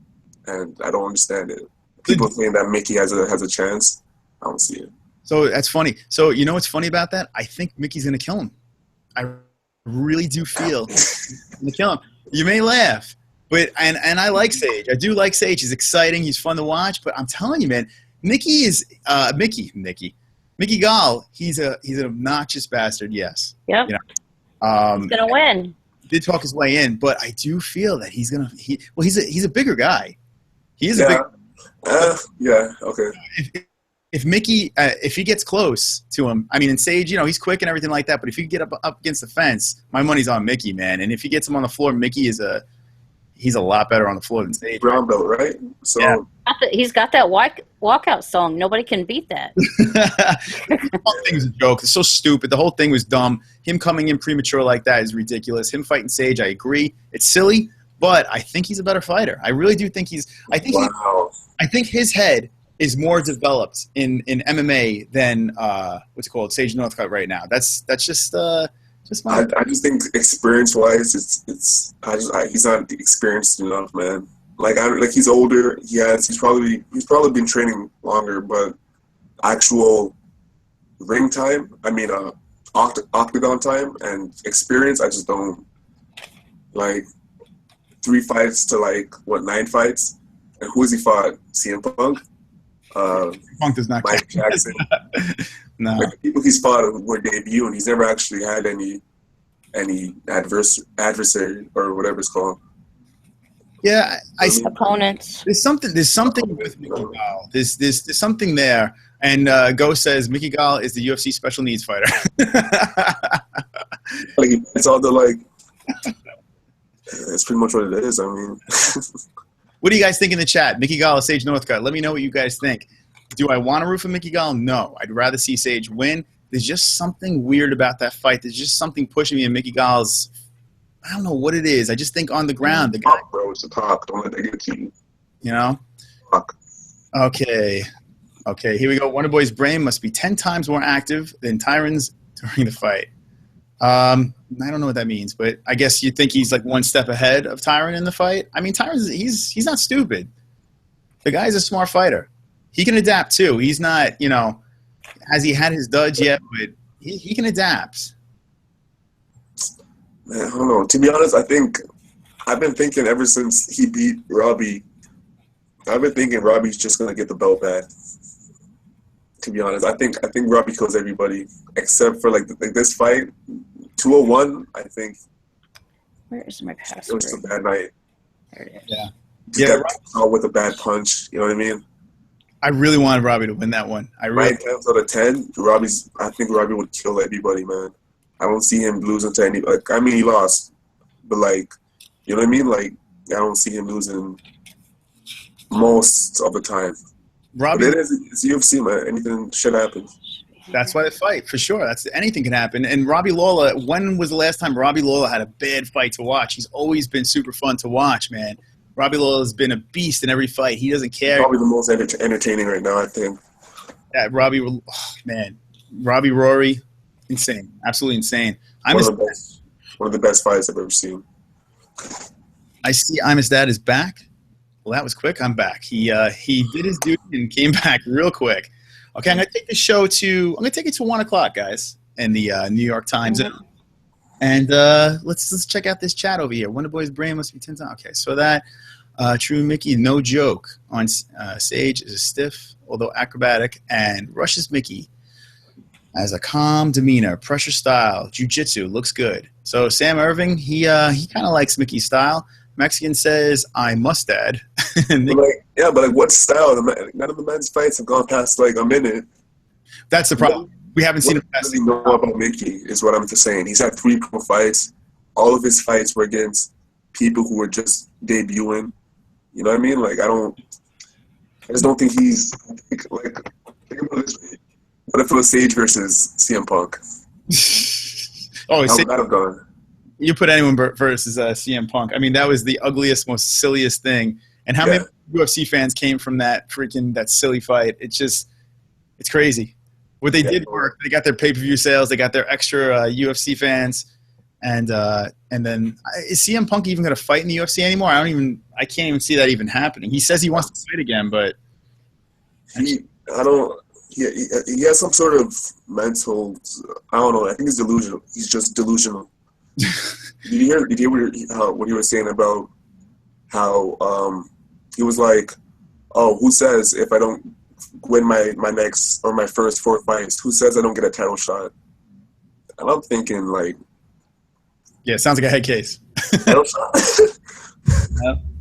and I don't understand it. People saying that Mickey has a chance. I don't see it. So that's funny. So you know what's funny about that? I think Mickey's going to kill him. I really do feel he's going to kill him. You may laugh, but and I like Sage. I do like Sage. He's exciting. He's fun to watch. But I'm telling you, man, Mickey Gall. He's an obnoxious bastard. Yes. Yep. You know, he's gonna win. Did talk his way in, but I do feel that he's a bigger guy. He is a big. Yeah. Okay. If Mickey, if he gets close to him, I mean, in Sage, you know, he's quick and everything like that. But if you get up against the fence, my money's on Mickey, man. And if he gets him on the floor, Mickey he's a lot better on the floor than Sage. Brown belt, right? So yeah. He's got that walkout song. Nobody can beat that. The whole thing was a joke. It's so stupid. The whole thing was dumb. Him coming in premature like that is ridiculous. Him fighting Sage, I agree. It's silly, but I think he's a better fighter. I really do think I think his head is more developed in MMA than what's it called, Sage Northcutt right now. That's just my. I just think experience-wise, he's not experienced enough, man. Like he's older. He's probably been training longer, but actual ring time, octagon time and experience, I just don't. Like 3 fights to 9 fights, and who has he fought? CM Punk. Punk does not. Mike Jackson. No. Like the people he's fought were debuting. He's never actually had any adversary or whatever it's called. Yeah, opponents. There's something with Mickey Gall. There's something there. And Go says Mickey Gall is the UFC special needs fighter. It's all the That's pretty much what it is. I mean. What do you guys think in the chat? Mickey Gall or Sage Northcutt? Let me know what you guys think. Do I want to root for Mickey Gall? No. I'd rather see Sage win. There's just something weird about that fight. There's just something pushing me in Mickey Gall's. I don't know what it is. I just think on the ground, the guy. Talk, bro. It's a talk. Don't let that get to you. You know? Talk. Okay, here we go. Wonder Boy's brain must be 10 times more active than Tyron's during the fight. I don't know what that means, but I guess you think he's one step ahead of Tyron in the fight. I mean, Tyron's he's not stupid. The guy's a smart fighter. He can adapt too. He's not, has he had his duds yet? But he can adapt. Man, I don't know. To be honest, I've been thinking ever since he beat Robbie. I've been thinking Robbie's just gonna get the belt back. To be honest, I think Robbie kills everybody except for this fight. 201, I think. Where is my password? It was just a bad night. There it is. Yeah. Got caught with a bad punch. You know what I mean? I really wanted Robbie to win that one. 9 times out of 10, I think Robbie would kill everybody, man. I don't see him losing to any. He lost, but you know what I mean? I don't see him losing most of the time. Robbie, but it's UFC, man. Anything should happen. That's why they fight, for sure. Anything can happen. And Robbie Lawler, when was the last time Robbie Lawler had a bad fight to watch? He's always been super fun to watch, man. Robbie Lawler's been a beast in every fight. He doesn't care. Probably the most entertaining right now, I think. Yeah, Robbie Rory, insane. Absolutely insane. One of the best fights I've ever seen. I see I'm His Dad is back. Well, that was quick. I'm back. He did his duty and came back real quick. Okay, I'm going to take the show to 1 o'clock, guys, in the New York time zone. And let's check out this chat over here. Wonder Boy's brain must be 10 times. Okay, so that True Mickey, no joke, on Sage is a stiff, although acrobatic, and rushes Mickey as a calm demeanor, pressure style, jiu-jitsu, looks good. So Sam Irving, he kind of likes Mickey's style. Mexican says, I must add. but what style? None of the men's fights have gone past a minute. That's the problem. We haven't seen him past. What know about Mickey is what I'm just saying. He's had 3 pro fights. All of his fights were against people who were just debuting. You know what I mean? I just don't think he's think about this. What if it was Sage versus CM Punk? How would that have gone? You put anyone versus CM Punk. I mean, that was the ugliest, most silliest thing. And how many UFC fans came from that silly fight? It's crazy. What they did work. They got their pay-per-view sales. They got their extra UFC fans. And then is CM Punk even going to fight in the UFC anymore? I can't even see that even happening. He says he wants to fight again, but he has some sort of mental. I don't know. I think he's delusional. He's just delusional. Did you hear what he was saying about how he was like, oh, who says if I don't win my next or my first 4 fights, who says I don't get a title shot? And I'm thinking yeah, it sounds like a head case. Title shot.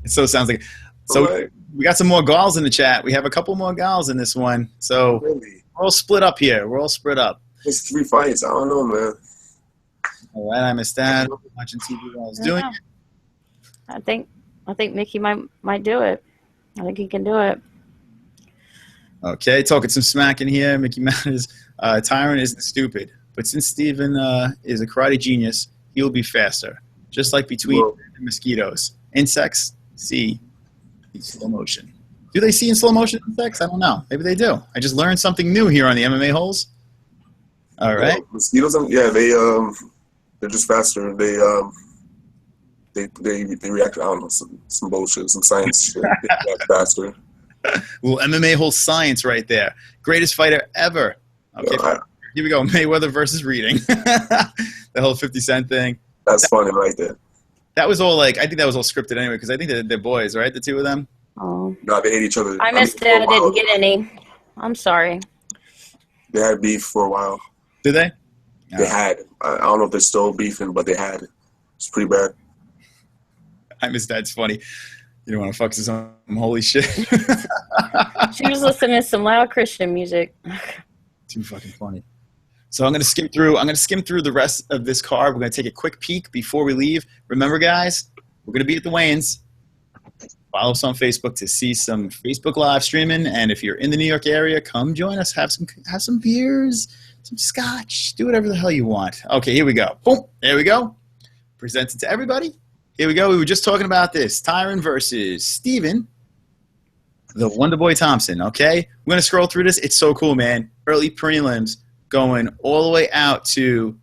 It so sounds like. So we got some more Gauls in the chat. We have a couple more Gauls in this one. So really? We're all split up here. It's 3 fights. I don't know, man. All right, I missed that. Watching TV while I was doing it. I think Mickey might do it. I think he can do it. Okay, talking some smack in here. Mickey Matters. Tyron isn't stupid, but since Steven is a karate genius, he will be faster. Just like between mosquitoes. Insects, see, slow motion. Do they see in slow motion insects? I don't know. Maybe they do. I just learned something new here on the MMA holes. All right. Mosquitoes, they're just faster. They react. I don't know, some bullshit, some science shit. They react faster. Well, MMA hole science right there. Greatest fighter ever. Okay, here we go. Mayweather versus Reading. The whole 50 Cent thing. That's funny right there. That was all I think that was all scripted anyway, because I think they're boys, right? The two of them. Oh. No, they hate each other. I missed it. I didn't get any. I'm sorry. They had beef for a while. Did they? They had. I don't know if they're still beefing, but they had. It's pretty bad. I missed that. It's funny. You don't want to fuck some holy shit. She was listening to some loud Christian music. Too fucking funny. So I'm gonna skim through the rest of this card. We're gonna take a quick peek before we leave. Remember, guys, we're gonna be at the weigh-ins. Follow us on Facebook to see some Facebook live streaming, and if you're in the New York area, come join us. Have some beers, some scotch, do whatever the hell you want. Okay, here we go. Boom, there we go. Presented to everybody. Here we go. We were just talking about this. Tyron versus Steven, the Wonder Boy Thompson. Okay, we're gonna scroll through this. It's so cool, man. Early prelims going all the way out to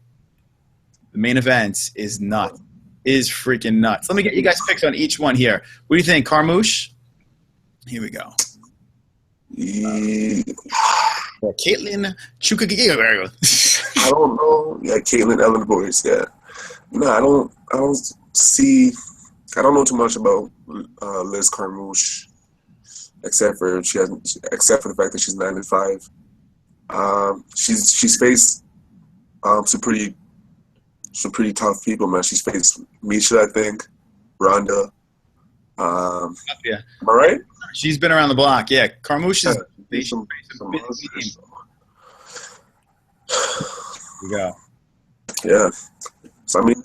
the main events is nuts. Is freaking nuts. Let me get you guys picks on each one here. What do you think, Carmouche? Here we go. Caitlin Chukwugiga. I don't know. Yeah, Caitlin Ellen Boyce. Yeah. No, I don't know too much about Liz Carmouche, except for the fact that she's 9-5. She's faced some pretty tough people, man. She's faced Misha, I think, Ronda. Yeah. Am I right? She's been around the block. Yeah, Carmouche is. Some We go. Yeah. So I mean,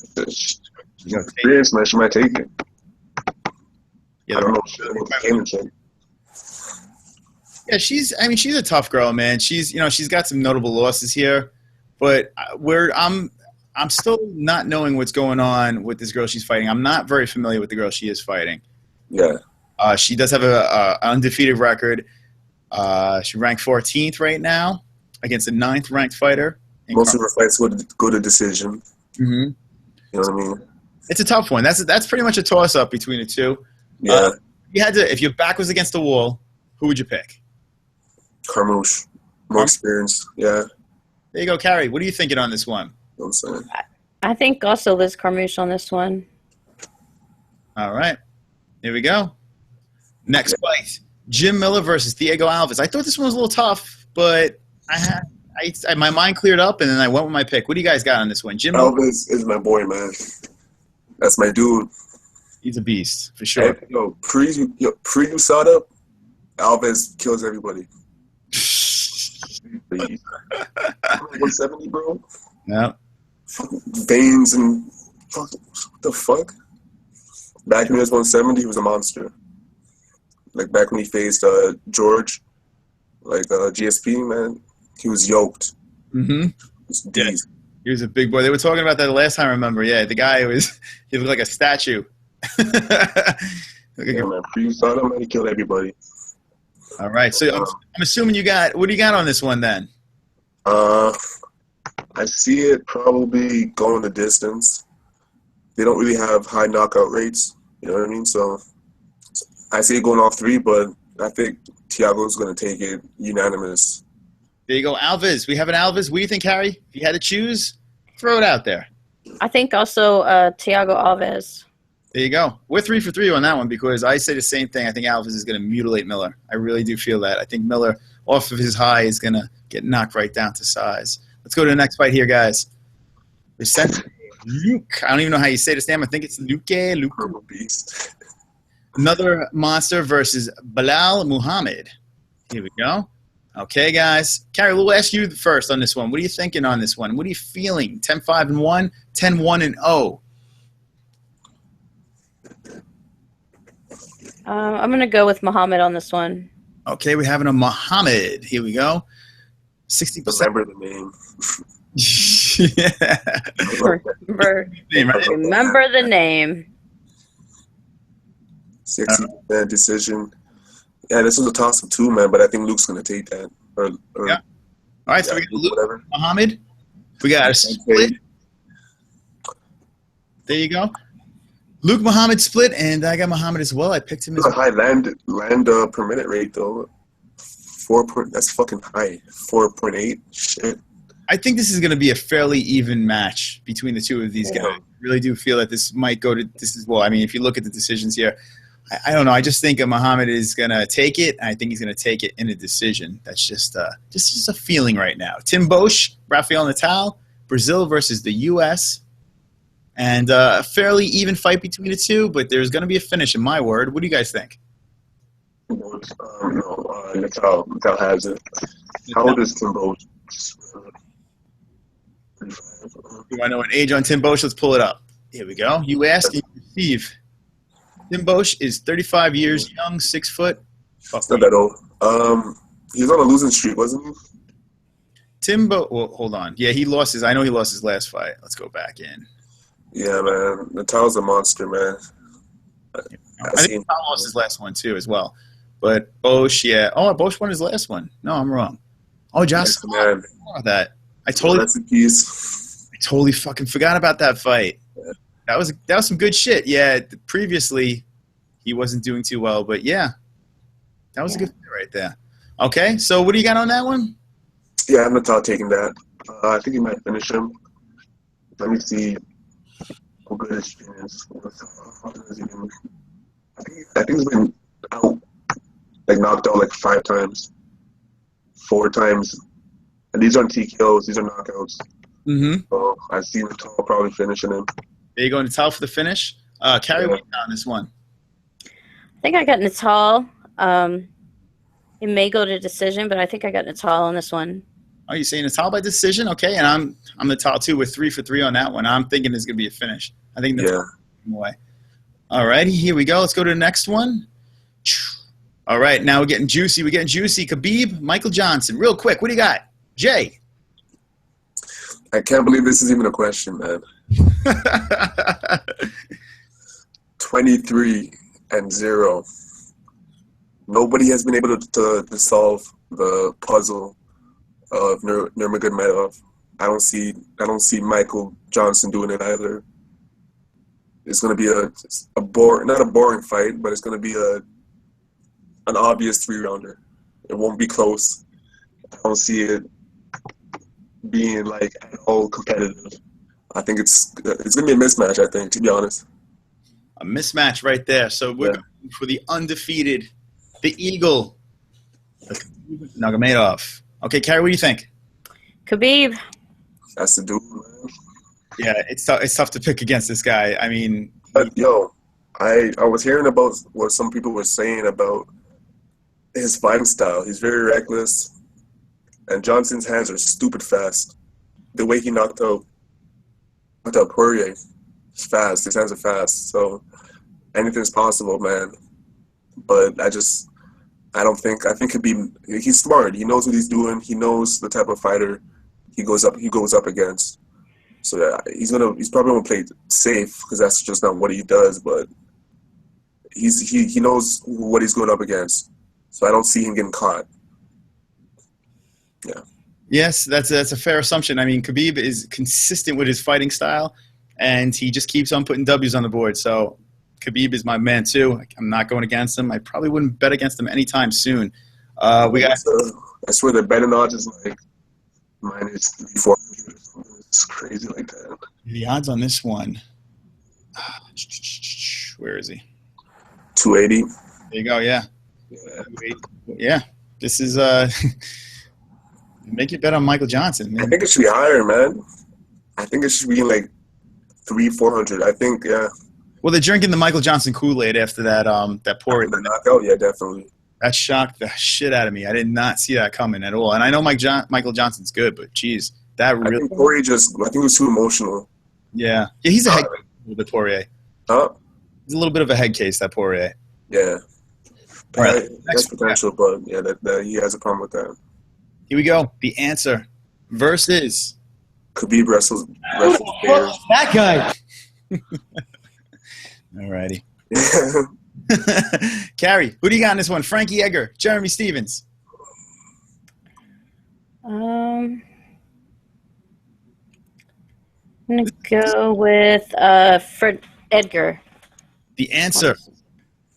experience, man. She might take it. Yeah, I don't know. Yeah, she's a tough girl, man. She's got some notable losses here, but I'm still not knowing what's going on with this girl she's fighting. I'm not very familiar with the girl she is fighting. Yeah. She does have an undefeated record. She ranked 14th right now against a 9th ranked fighter. Most of her fights go to decision. Mm-hmm. You know what I mean? It's a tough one. That's pretty much a toss-up between the two. Yeah. If your back was against the wall, who would you pick? Carmouche. More experience. Yeah. There you go, Carrie. What are you thinking on this one? You know what I'm saying? I think also Liz Carmouche on this one. All right. Here we go. Next fight. Jim Miller versus Thiago Alves. I thought this one was a little tough, but my mind cleared up, and then I went with my pick. What do you guys got on this one? Jim Miller? Alves is my boy, man. That's my dude. He's a beast, for sure. Hey, pre-USADA, Alves kills everybody. 170, bro. Yeah. Veins and what the fuck? Back when he was 170, he was a monster. Like back when he faced George, GSP, man, he was yoked. Mm-hmm. Yeah. He was a big boy. They were talking about that last time, I remember. Yeah, the guy he looked like a statue. Yeah, man, pre-USADA, man, he killed everybody. All right, so I'm assuming what do you got on this one then? I see it probably going the distance. They don't really have high knockout rates, you know what I mean? So I see it going off 3, but I think Thiago's going to take it unanimous. There you go, Alves. We have an Alves. What do you think, Harry? If you had to choose, throw it out there. I think also Thiago Alves. There you go. We're 3 for 3 on that one because I say the same thing. I think Alves is going to mutilate Miller. I really do feel that. I think Miller, off of his high, is going to get knocked right down to size. Let's go to the next fight here, guys. Luke. I don't even know how you say this name. I think it's Luke. Beast. Another monster versus Bilal Muhammad. Here we go. Okay, guys. Carrie, we'll ask you first on this one. What are you thinking on this one? What are you feeling? 10-5-1, 10-1-0. I'm going to go with Muhammad on this one. Okay, we're having a Muhammad. Here we go. 60%. Remember the name. Yeah. Remember the name. 60% decision. Yeah, this was a toss-up too, man. But I think Luke's gonna take that. Or Yeah. All right, so we got Luke, whatever. Muhammad. We got a split. There you go. Luke Muhammad split, and I got Muhammad as well. I picked him as That's a high land per minute rate though. That's fucking high. 4.8. Shit. I think this is going to be a fairly even match between the two of these guys. I really do feel that this might go to this is well. I mean, if you look at the decisions here, I don't know. I just think Muhammad is going to take it. I think he's going to take it in a decision. That's just a feeling right now. Tim Bosch, Rafael Natal, Brazil versus the U.S. And a fairly even fight between the two, but there's going to be a finish in my word. What do you guys think? Natal has it. How old is Tim Bosch? Do I know an age on Tim Bosch? Let's pull it up. Here we go. You ask and you receive. Tim Bosch is 35 years young, 6 foot. It's not that old. He was on a losing streak, wasn't he? Well, hold on. Yeah, he lost his. I know he lost his last fight. Let's go back in. Yeah, man. Natal's a monster, man. I think Natal lost his last one too, as well. But Bosch, yeah. Oh, Bosch won his last one. No, I'm wrong. Oh, Josh, man. That I totally. Recipes. I totally fucking forgot about that fight. Yeah. That was some good shit. Yeah, previously he wasn't doing too well, but yeah, that was a good fight right there. Okay, so what do you got on that one? Yeah, I'm Natal taking that. I think he might finish him. Let me see how good his chin is. I think he's been out, like knocked out like 5 times, 4 times. And these aren't TKOs, these are knockouts. Mm-hmm. So I see Natal probably finishing him. There you go, Natal for the finish. Carrie, what you got on this one? I think I got Natal. It may go to decision, but I think I got Natal on this one. Oh, you saying Natal by decision? Okay, and I'm Natal too with 3 for 3 on that one. I'm thinking it's gonna be a finish. I think Natal away. All righty, here we go. Let's go to the next one. All right, now we're getting juicy. We're getting juicy. Khabib, Michael Johnson. Real quick, what do you got? Jay. I can't believe this is even a question, man. 23-0. Nobody has been able to solve the puzzle of Nurmagomedov. I don't see Michael Johnson doing it either. It's going to be not a boring fight, but it's going to be an obvious 3-rounder. It won't be close. I don't see it being like at all competitive. I think it's going to be a mismatch, I think, to be honest. A mismatch right there. So we're going for the undefeated, the Eagle, Nurmagomedov. Okay, Carrie, what do you think? Khabib. That's the dude, man. Yeah, it's tough to pick against this guy. I mean, but I was hearing about what some people were saying about his fighting style. He's very reckless, and Johnson's hands are stupid fast. The way he knocked out Poirier is fast. His hands are fast, so anything's possible, man. But I think he's smart. He knows what he's doing. He knows the type of fighter he goes up against. So yeah, he's probably gonna play safe because that's just not what he does. But he knows what he's going up against. So I don't see him getting caught. Yeah. Yes, that's a fair assumption. I mean, Khabib is consistent with his fighting style, and he just keeps on putting W's on the board. So Khabib is my man too. I'm not going against him. I probably wouldn't bet against him anytime soon. I swear the betting odds is like -300. It's crazy like that. The odds on this one. Where is he? 280. There you go. Yeah. Yeah. This is make it bet on Michael Johnson, man. I think it should be higher, man. I think it should be like 300-400. I think, yeah. Well, they're drinking the Michael Johnson Kool-Aid after that Poirier. The knockout, yeah, definitely. That shocked the shit out of me. I did not see that coming at all. And I know Michael Johnson's good, but geez, that really. I think Poirier I think it was too emotional. Yeah, he's a head case, a little bit, Poirier. Huh? He's a little bit of a head case, that Poirier. Yeah. All right. That's potential, but yeah, that he has a problem with that. Here we go. The answer versus Khabib wrestles Bears. That guy. All righty. Carrie, who do you got in this one? Frankie Edgar, Jeremy Stevens. I'm gonna go with Fred Edgar. The answer.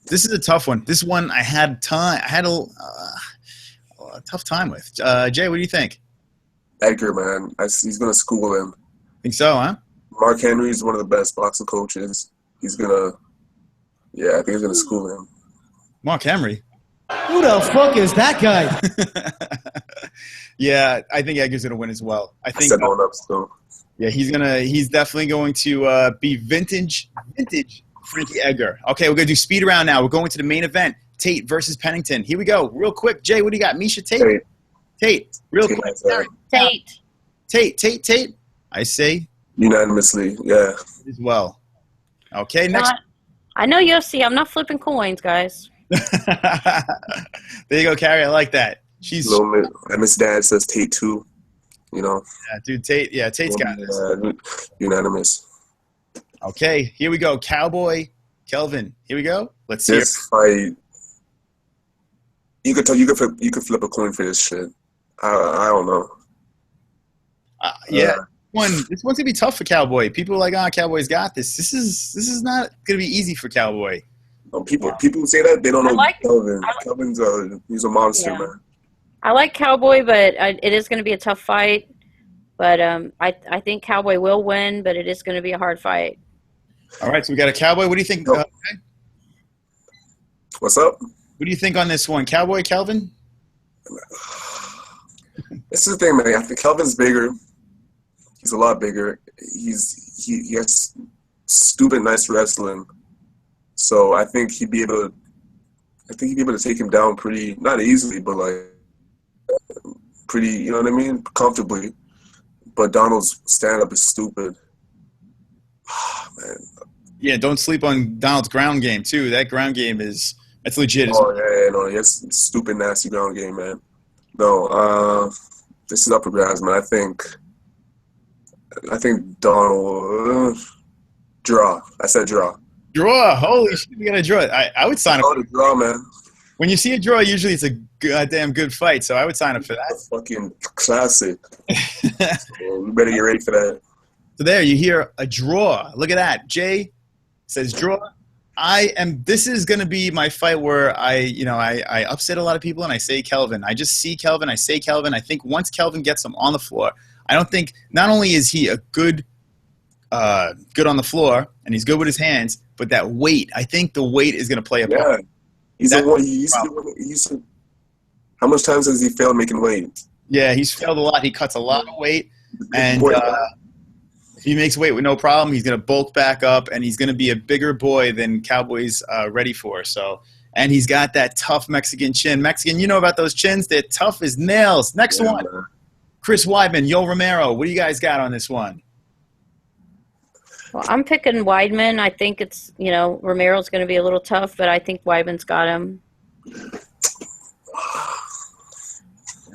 This is a tough one. This one I had a tough time with. Jay, what do you think? Edgar, man, he's gonna school him. Think so, huh? Mark Henry is one of the best boxing coaches. I think he's gonna school him. Mark Henry. Who the fuck is that guy? Yeah, I think Edgar's gonna win as well. I think. Set one up still. Yeah, he's definitely going to be vintage Frankie Edgar. Okay, we're gonna do speed round now. We're going to the main event: Tate versus Pennington. Here we go, real quick. Jay, what do you got? Misha Tate. Tate, real quick. Tate. I say unanimously, yeah. As well. Okay, next. I know UFC. I'm not flipping coins, guys. There you go, Carrie. I like that. She's. And Miss Dad says Tate too. You know. Yeah, dude. Tate. Yeah, Tate's got this. Unanimous. Okay, here we go. Cowboy Kelvin. Here we go. Let's see. This fight. You could flip a coin for this shit. I don't know. Yeah. This one's gonna be tough for Cowboy. People are like, Cowboy's got this. This is not gonna be easy for Cowboy. People say that they don't know Kelvin. Kelvin's he's a monster, man. I like Cowboy, but it is going to be a tough fight. But I think Cowboy will win, but it is going to be a hard fight. All right, so we got a Cowboy. What do you think? What's up? What do you think on this one, Cowboy Kelvin? This is the thing, man. I think Kelvin's bigger. He's a lot bigger. He has stupid nice wrestling. So I think he'd be able to take him down pretty, not easily, but like pretty, you know what I mean, comfortably. But Donald's stand-up is stupid. Man. Yeah, don't sleep on Donald's ground game too. That ground game that's legit. He has stupid, nasty ground game, man. No, this is up for grabs, man. I think Donald draw. I said draw. Draw. Holy shit, we got a draw. I would sign up for a draw, man. When you see a draw, usually it's a goddamn good fight, so I would sign up for that. That's fucking classic. So you better get ready for that. So there, you hear a draw. Look at that. Jay says draw. This is going to be my fight where I upset a lot of people and I say Kelvin. I just see Kelvin. I say Kelvin. I think once Kelvin gets him on the floor, I don't think not only is he a good on the floor and he's good with his hands, but that weight, I think the weight is going to play a part. Yeah. How much times has he failed making weight? Yeah, he's failed a lot. He cuts a lot of weight. And if he makes weight with no problem, he's going to bulk back up, and he's going to be a bigger boy than Cowboy's ready for. So, and he's got that tough Mexican chin. Mexican, you know about those chins? They're tough as nails. Next one, man. Chris Weidman, Yo Romero. What do you guys got on this one? Well, I'm picking Weidman. I think it's, Romero's going to be a little tough, but I think Weidman's got him.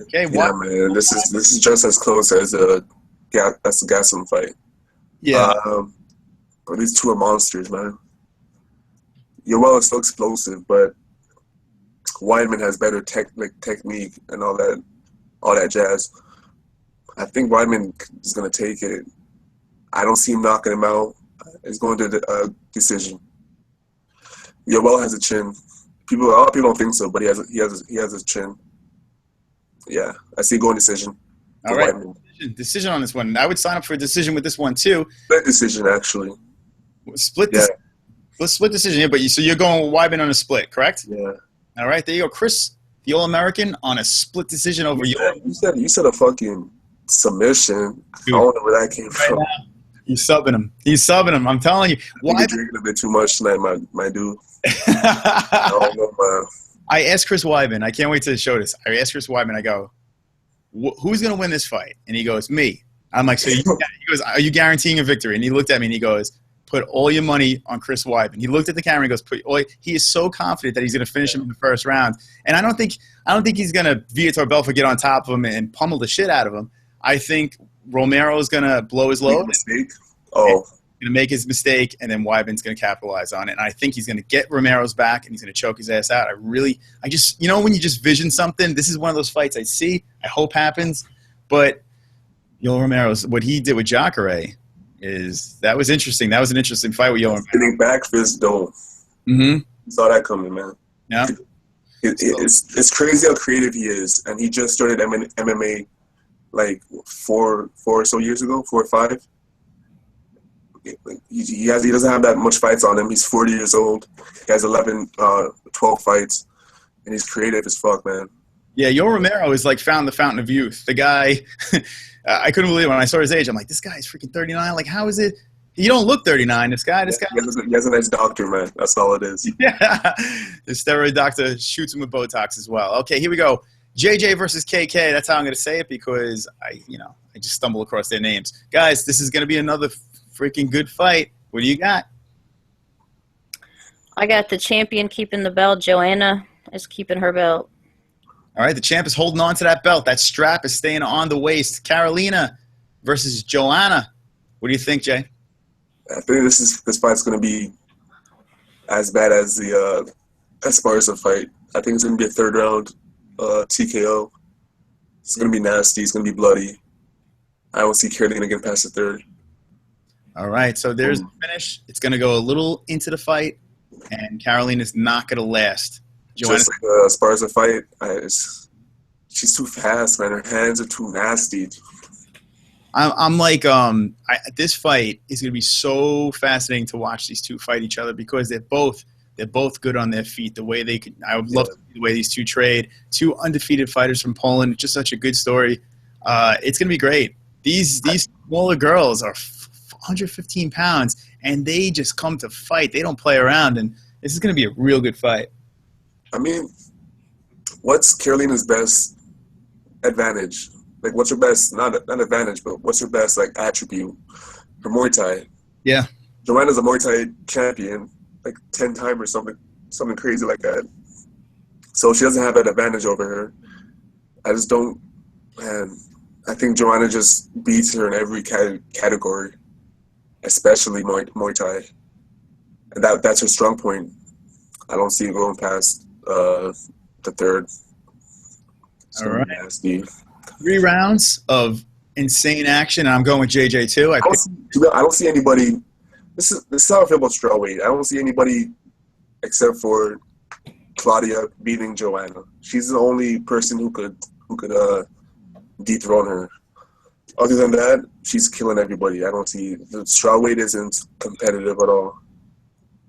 Okay, yeah, man. This is just as close as a Gaslam fight. Yeah. But these two are monsters, man. Yoel is so explosive, but Weidman has better technique and all that jazz. I think Weidman is going to take it. I don't see him knocking him out. It's going to the decision. Yoel has a chin. A lot of people don't think so, but he has a chin. Yeah, I see going decision. All right, decision on this one. I would sign up for a decision with this one too. Split decision, actually. Split decision. Yeah, but so you're going with Weidman on a split, correct? Yeah. All right, there you go, Chris, the All-American, on a split decision over you. You said a fucking submission. Dude, I don't know where that came from. He's subbing him. I'm telling you. You're drinking a bit too much tonight, my dude. I don't know, man. I asked Chris Weidman. I can't wait to show this. I asked Chris Weidman. I go, who's going to win this fight? And he goes, me. I'm like, he goes, are you guaranteeing a victory? And he looked at me and he goes, put all your money on Chris Weidman. He looked at the camera and goes, he is so confident that he's going to finish him in the first round. And I don't think he's going to Viator Belfort get on top of him and pummel the shit out of him. I think Romero is going to blow his load. Mistake. Oh. going to make his mistake, and then Wyman's going to capitalize on it. And I think he's going to get Romero's back, and he's going to choke his ass out. I just, when you just vision something, this is one of those fights I see, I hope happens. But Yoel Romero's, what he did with Jacare that was interesting. That was an interesting fight with Yoel Romero. Spinning back fist, though. Mm-hmm. Saw that coming, man. Yeah. It's crazy how creative he is. And he just started MMA like 4 or so years ago, 4 or 5. He doesn't have that much fights on him. He's 40 years old. He has 12 fights, and he's creative as fuck, man. Yeah, Yoel Romero is like found the fountain of youth. The guy, I couldn't believe it when I saw his age. I'm like, this guy's freaking 39. Like, how is it? You don't look 39. This guy. He has a nice doctor, man. That's all it is. Yeah, the steroid doctor shoots him with Botox as well. Okay, here we go. JJ versus KK. That's how I'm going to say it because I just stumble across their names. Guys, this is going to be another freaking good fight. What do you got? I got the champion keeping the belt. Joanna is keeping her belt. All right, the champ is holding on to that belt. That strap is staying on the waist. Carolina versus Joanna. What do you think, Jay? I think this fight's going to be as bad as the Esparza fight. I think it's going to be a 3rd round TKO. It's going to be nasty. It's going to be bloody. I don't see Carolina getting past the 3rd. All right, so there's the finish. It's going to go a little into the fight, and Carolina's not going to last. Just like the Esparza fight, she's too fast, man. Her hands are too nasty. I'm like, this fight is going to be so fascinating to watch these two fight each other because they're both good on their feet. The way I would love to see the way these two trade. 2 undefeated fighters from Poland. Just such a good story. It's going to be great. These smaller girls are 115 pounds, and they just come to fight. They don't play around, and this is going to be a real good fight. I mean, what's Carolina's best advantage? Like, what's her best, not advantage, but what's her best, like, attribute? Her Muay Thai. Yeah. Joanna's a Muay Thai champion, like 10 times or something crazy like that. So she doesn't have that advantage over her. I just don't, man. I think Joanna just beats her in every category, especially Muay Thai. And that's her strong point. I don't see it going past the 3rd. All right. Nasty. 3 rounds of insane action, and I'm going with JJ too. I don't see anybody. This is how I feel about strawweight. I don't see anybody except for Claudia beating Joanna. She's the only person who could dethrone her. Other than that, she's killing everybody. I don't see the strawweight isn't competitive at all.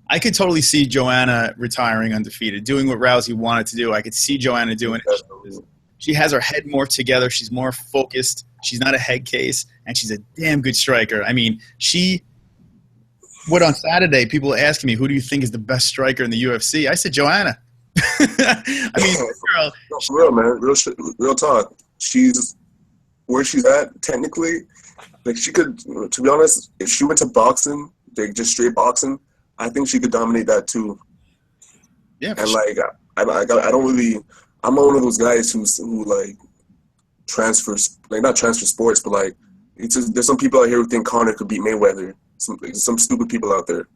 I could totally see Joanna retiring undefeated, doing what Rousey wanted to do. I could see Joanna doing it. She has her head more together. She's more focused. She's not a head case, and she's a damn good striker. I mean, on Saturday, people were asking me, who do you think is the best striker in the UFC? I said Joanna. I mean, girl. No, for real, man. Real talk. She's where she's at, technically. Like, she could, to be honest, if she went to boxing, like just straight boxing, I think she could dominate that too. Yeah. And like, I don't really. I'm not one of those guys who like transfers, like not transfer sports, but like there's some people out here who think Conor could beat Mayweather. Some stupid people out there.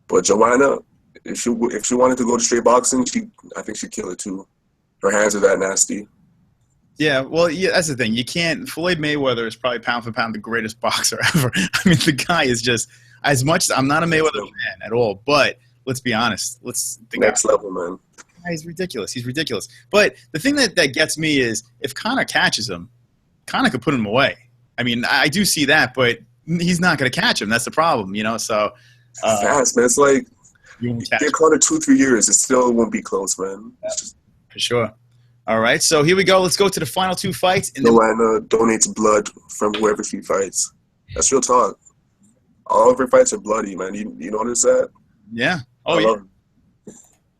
But Joanna, if she wanted to go to straight boxing, I think she'd kill it too. Her hands are that nasty. Yeah, well, yeah, that's the thing. You can't. Floyd Mayweather is probably pound for pound the greatest boxer ever. I mean, the guy is just as much. I'm not a Mayweather fan at all, but let's be honest. Next level, man. He's ridiculous. He's ridiculous. But the thing that gets me is if Conor catches him, Conor could put him away. I mean, I do see that, but he's not going to catch him. That's the problem, So fast, man. It's like you give Conor 2-3 years, it still won't be close, man. For sure. All right, so here we go. Let's go to the final 2 fights. Joanna donates blood from whoever she fights. That's real talk. All of her fights are bloody, man. You notice that? Yeah. Oh, yeah.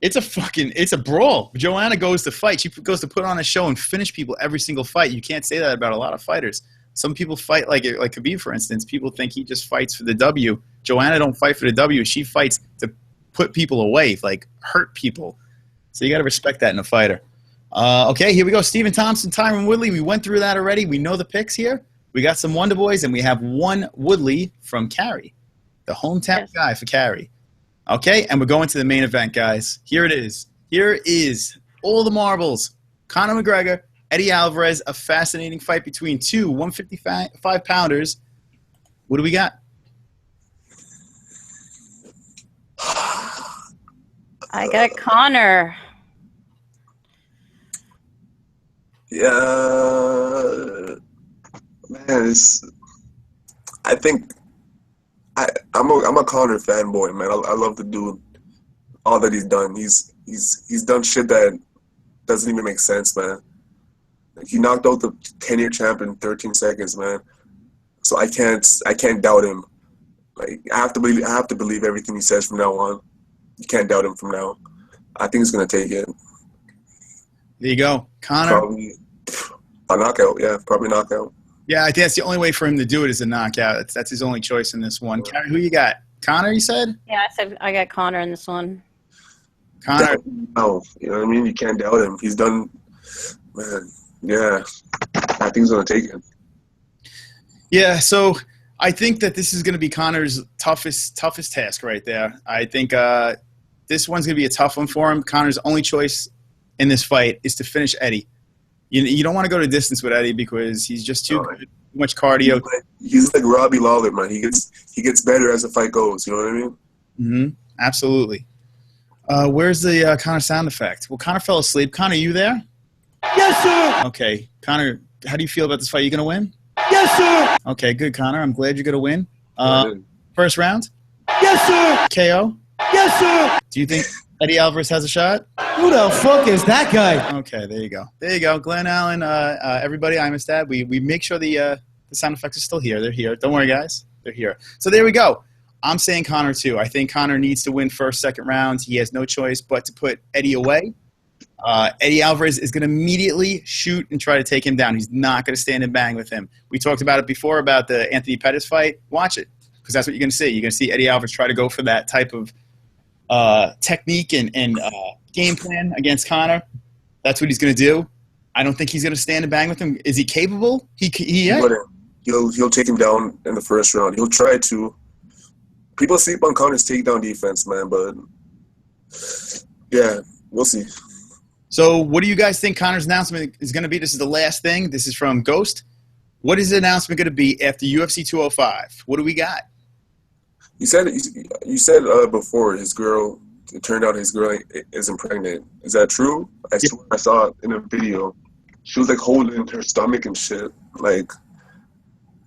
It's a brawl. Joanna goes to fight. She goes to put on a show and finish people every single fight. You can't say that about a lot of fighters. Some people fight like Khabib, for instance. People think he just fights for the W. Joanna don't fight for the W. She fights to put people away, like hurt people. So you got to respect that in a fighter. Okay, here we go. Stephen Thompson, Tyron Woodley. We went through that already. We know the picks here. We got some Wonder Boys, and we have one Woodley from Cary. the hometown Yes. guy for Carrie. Okay, and we're going to the main event, guys. Here it is. Here is all the marbles. Conor McGregor, Eddie Alvarez, a fascinating fight between two 155-pounders. What do we got? I got Connor. Yeah, man. I think I'm a Conor fanboy, man. I love the dude. All that he's done. He's done shit that doesn't even make sense, man. Like, he knocked out the 10-year champ in 13 seconds, man. So I can't doubt him. Like, I have to believe everything he says from now on. You can't doubt him from now. I think he's gonna take it. There you go. Conor. Probably a knockout. Yeah, probably knockout. Yeah, I think that's the only way for him to do it is a knockout. That's his only choice in this one. Carrie, who you got? Conor, you said? Yeah, I said I got Connor in this one. Conor. No, you know what I mean? You can't doubt him. He's done, man. Yeah, I think he's gonna take it. Yeah, so I think that this is going to be Conor's toughest task right there. I think this one's going to be a tough one for him. Conor's only choice in this fight is to finish Eddie. You don't want to go to distance with Eddie because he's just too good, too much cardio. He's like Robbie Lawler, man. He gets better as the fight goes. You know what I mean? Mm-hmm. Absolutely. Where's the Conor sound effect? Well, Conor fell asleep. Conor, you there? Yes, sir. Okay. Conor, how do you feel about this fight? You going to win? Yes, sir. Okay, good, Conor. I'm glad you're going to win. First round? Yes, sir. KO? Yes, sir. Do you think Eddie Alvarez has a shot? Who the fuck is that guy? Okay, there you go. There you go. Glenn Allen, everybody, I'm his dad. We make sure the sound effects are still here. They're here. Don't worry, guys. They're here. So there we go. I'm saying Conor, too. I think Conor needs to win first, second rounds. He has no choice but to put Eddie away. Eddie Alvarez is going to immediately shoot and try to take him down. He's not going to stand and bang with him. We talked about it before about the Anthony Pettis fight. Watch it because that's what you're going to see. You're going to see Eddie Alvarez try to go for that type of technique and game plan against Conor. That's what he's going to do. I don't think he's going to stand and bang with him. Is he capable? He'll take him down in the first round. He'll try to. People sleep on Conor's takedown defense, man, but yeah, we'll see. So what do you guys think Conor's announcement is going to be? This is the last thing. This is from Ghost. What is the announcement going to be after UFC 205? What do we got? You said before his girl. It turned out his girl isn't pregnant. Is that true? I swear I saw it in a video. She was like holding her stomach and shit. Like,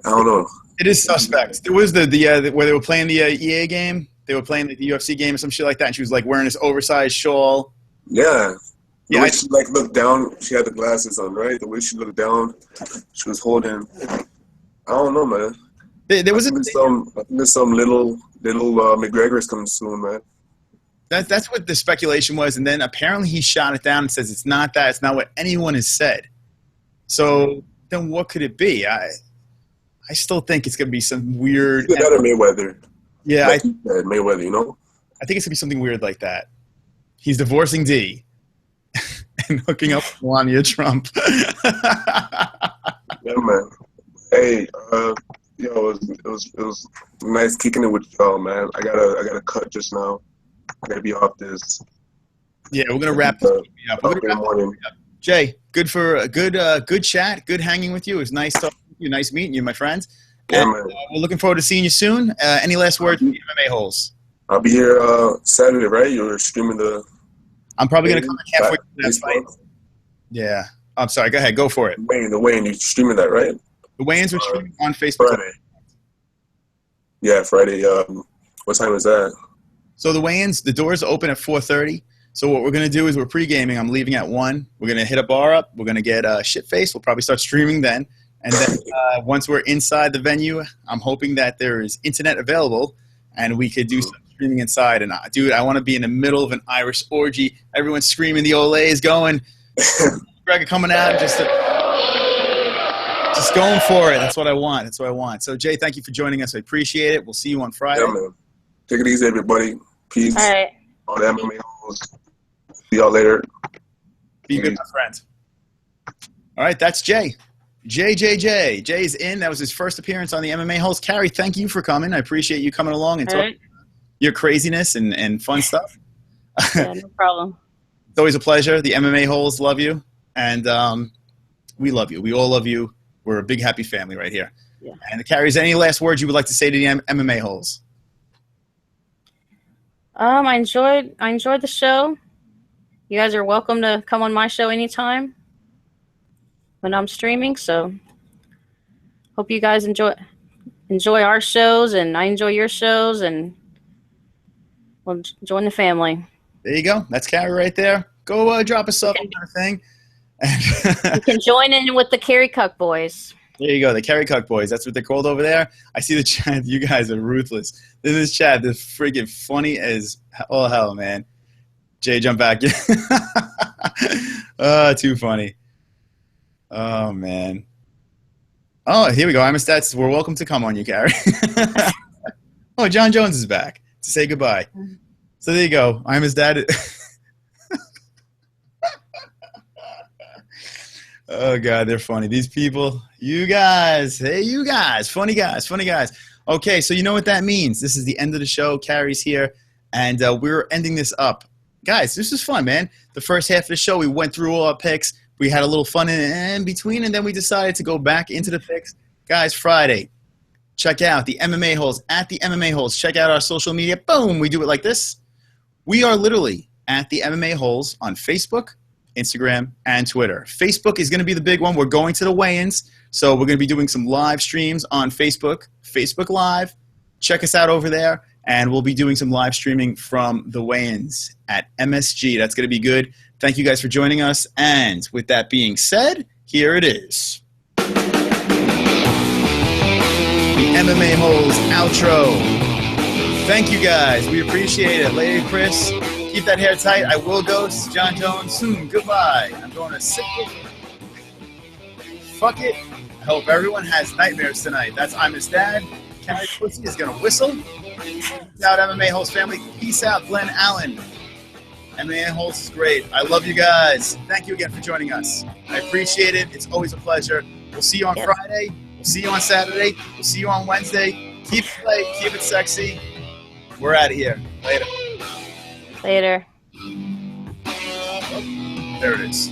I don't know. It is suspect. There was the where they were playing the EA game. They were playing the UFC game or some shit like that. And she was like wearing this oversized shawl. Yeah. The Yeah, way she like looked down, she had the glasses on, right? The way she looked down, she was holding. I don't know, man. There was there's some little McGregor's coming soon, man. That's what the speculation was, and then apparently he shot it down and says it's not that. It's not what anyone has said. So then, what could it be? I still think it's gonna be some weird. It's better Mayweather. Yeah, like Mayweather, you know. I think it's gonna be something weird like that. He's divorcing D and hooking up with Melania Trump. Yeah, man. Hey, it was nice kicking it with y'all, man. I gotta cut just now. I gotta be off this. Yeah, we're gonna wrap this up. Jay, good chat, good hanging with you. It was nice talking to you, nice meeting you, my friend. Yeah, And, man. we're looking forward to seeing you soon. Any last words from the MMA-HOLEs? I'll be here Saturday, right? You're streaming the. I'm probably gonna come in halfway through that fight. Facebook? Yeah, I'm sorry. Go ahead, go for it. The Wayne, you're streaming that, right? The weigh-ins are streaming on Facebook. Friday. Yeah, Friday. What time is that? So the weigh-ins, the doors open at 4:30. So what we're going to do is we're pre-gaming. I'm leaving at 1. We're going to hit a bar up. We're going to get shit-faced. We'll probably start streaming then. And then once we're inside the venue, I'm hoping that there is internet available and we could do some streaming inside. And, dude, I want to be in the middle of an Irish orgy. Everyone's screaming. The Olays going. Greg coming out. Just going for it. That's what I want. So, Jay, thank you for joining us. I appreciate it. We'll see you on Friday. Yeah, man. Take it easy, everybody. Peace. All right. On the MMA-holes. See y'all later. Be good, my friend. All right, that's Jay. JJJ. Jay's in. That was his first appearance on the MMA-HOLES. Carrie, thank you for coming. I appreciate you coming along and All talking right. your craziness and fun stuff. Yeah, no problem. It's always a pleasure. The MMA-HOLES love you, and we love you. We all love you. We're a big, happy family right here. Yeah. And Carrie, is there any last words you would like to say to the MMA-HOLES? I enjoyed the show. You guys are welcome to come on my show anytime when I'm streaming. So hope you guys enjoy our shows, and I enjoy your shows, and we'll join the family. There you go. That's Carrie right there. Go drop us up on our thing. You can join in with the Carrie Cuck boys. There you go. The Carrie Cuck boys. That's what they're called over there. I see the chat. You guys are ruthless. This chat is freaking funny as all hell, man. Jay, jump back. Oh, too funny. Oh, man. Oh, here we go. I'm a stats. We're welcome to come on you, Carrie. Oh, John Jones is back to say goodbye. So there you go. I'm his dad. Oh, God, they're funny. These people, you guys. Hey, you guys. Funny guys. Funny guys. Okay, so you know what that means. This is the end of the show. Carrie's here, and we're ending this up. Guys, this was fun, man. The first half of the show, we went through all our picks. We had a little fun in between, and then we decided to go back into the picks. Guys, Friday, check out the MMA-HOLES at the MMA-HOLES. Check out our social media. Boom, we do it like this. We are literally at the MMA-HOLES on Facebook, Instagram, and Twitter. Facebook is going to be the big one. We're going to the weigh-ins, so we're going to be doing some live streams on Facebook, Facebook Live. Check us out over there, and we'll be doing some live streaming from the weigh-ins at MSG. That's going to be good. Thank you guys for joining us, and with that being said, here it is. The MMA-HOLES outro. Thank you guys. We appreciate it. Lady Chris, keep that hair tight. I will go. This is John Jones. Soon. Goodbye. I'm going to sit with Fuck it. I hope everyone has nightmares tonight. That's I'm his dad. Carrie Pussy is going to whistle. Peace out, MMA-HOLES family. Peace out, Glenn Allen. MMA-HOLES is great. I love you guys. Thank you again for joining us. I appreciate it. It's always a pleasure. We'll see you on Friday. We'll see you on Saturday. We'll see you on Wednesday. Keep it light. Keep it sexy. We're out of here. Later. Later. There it is.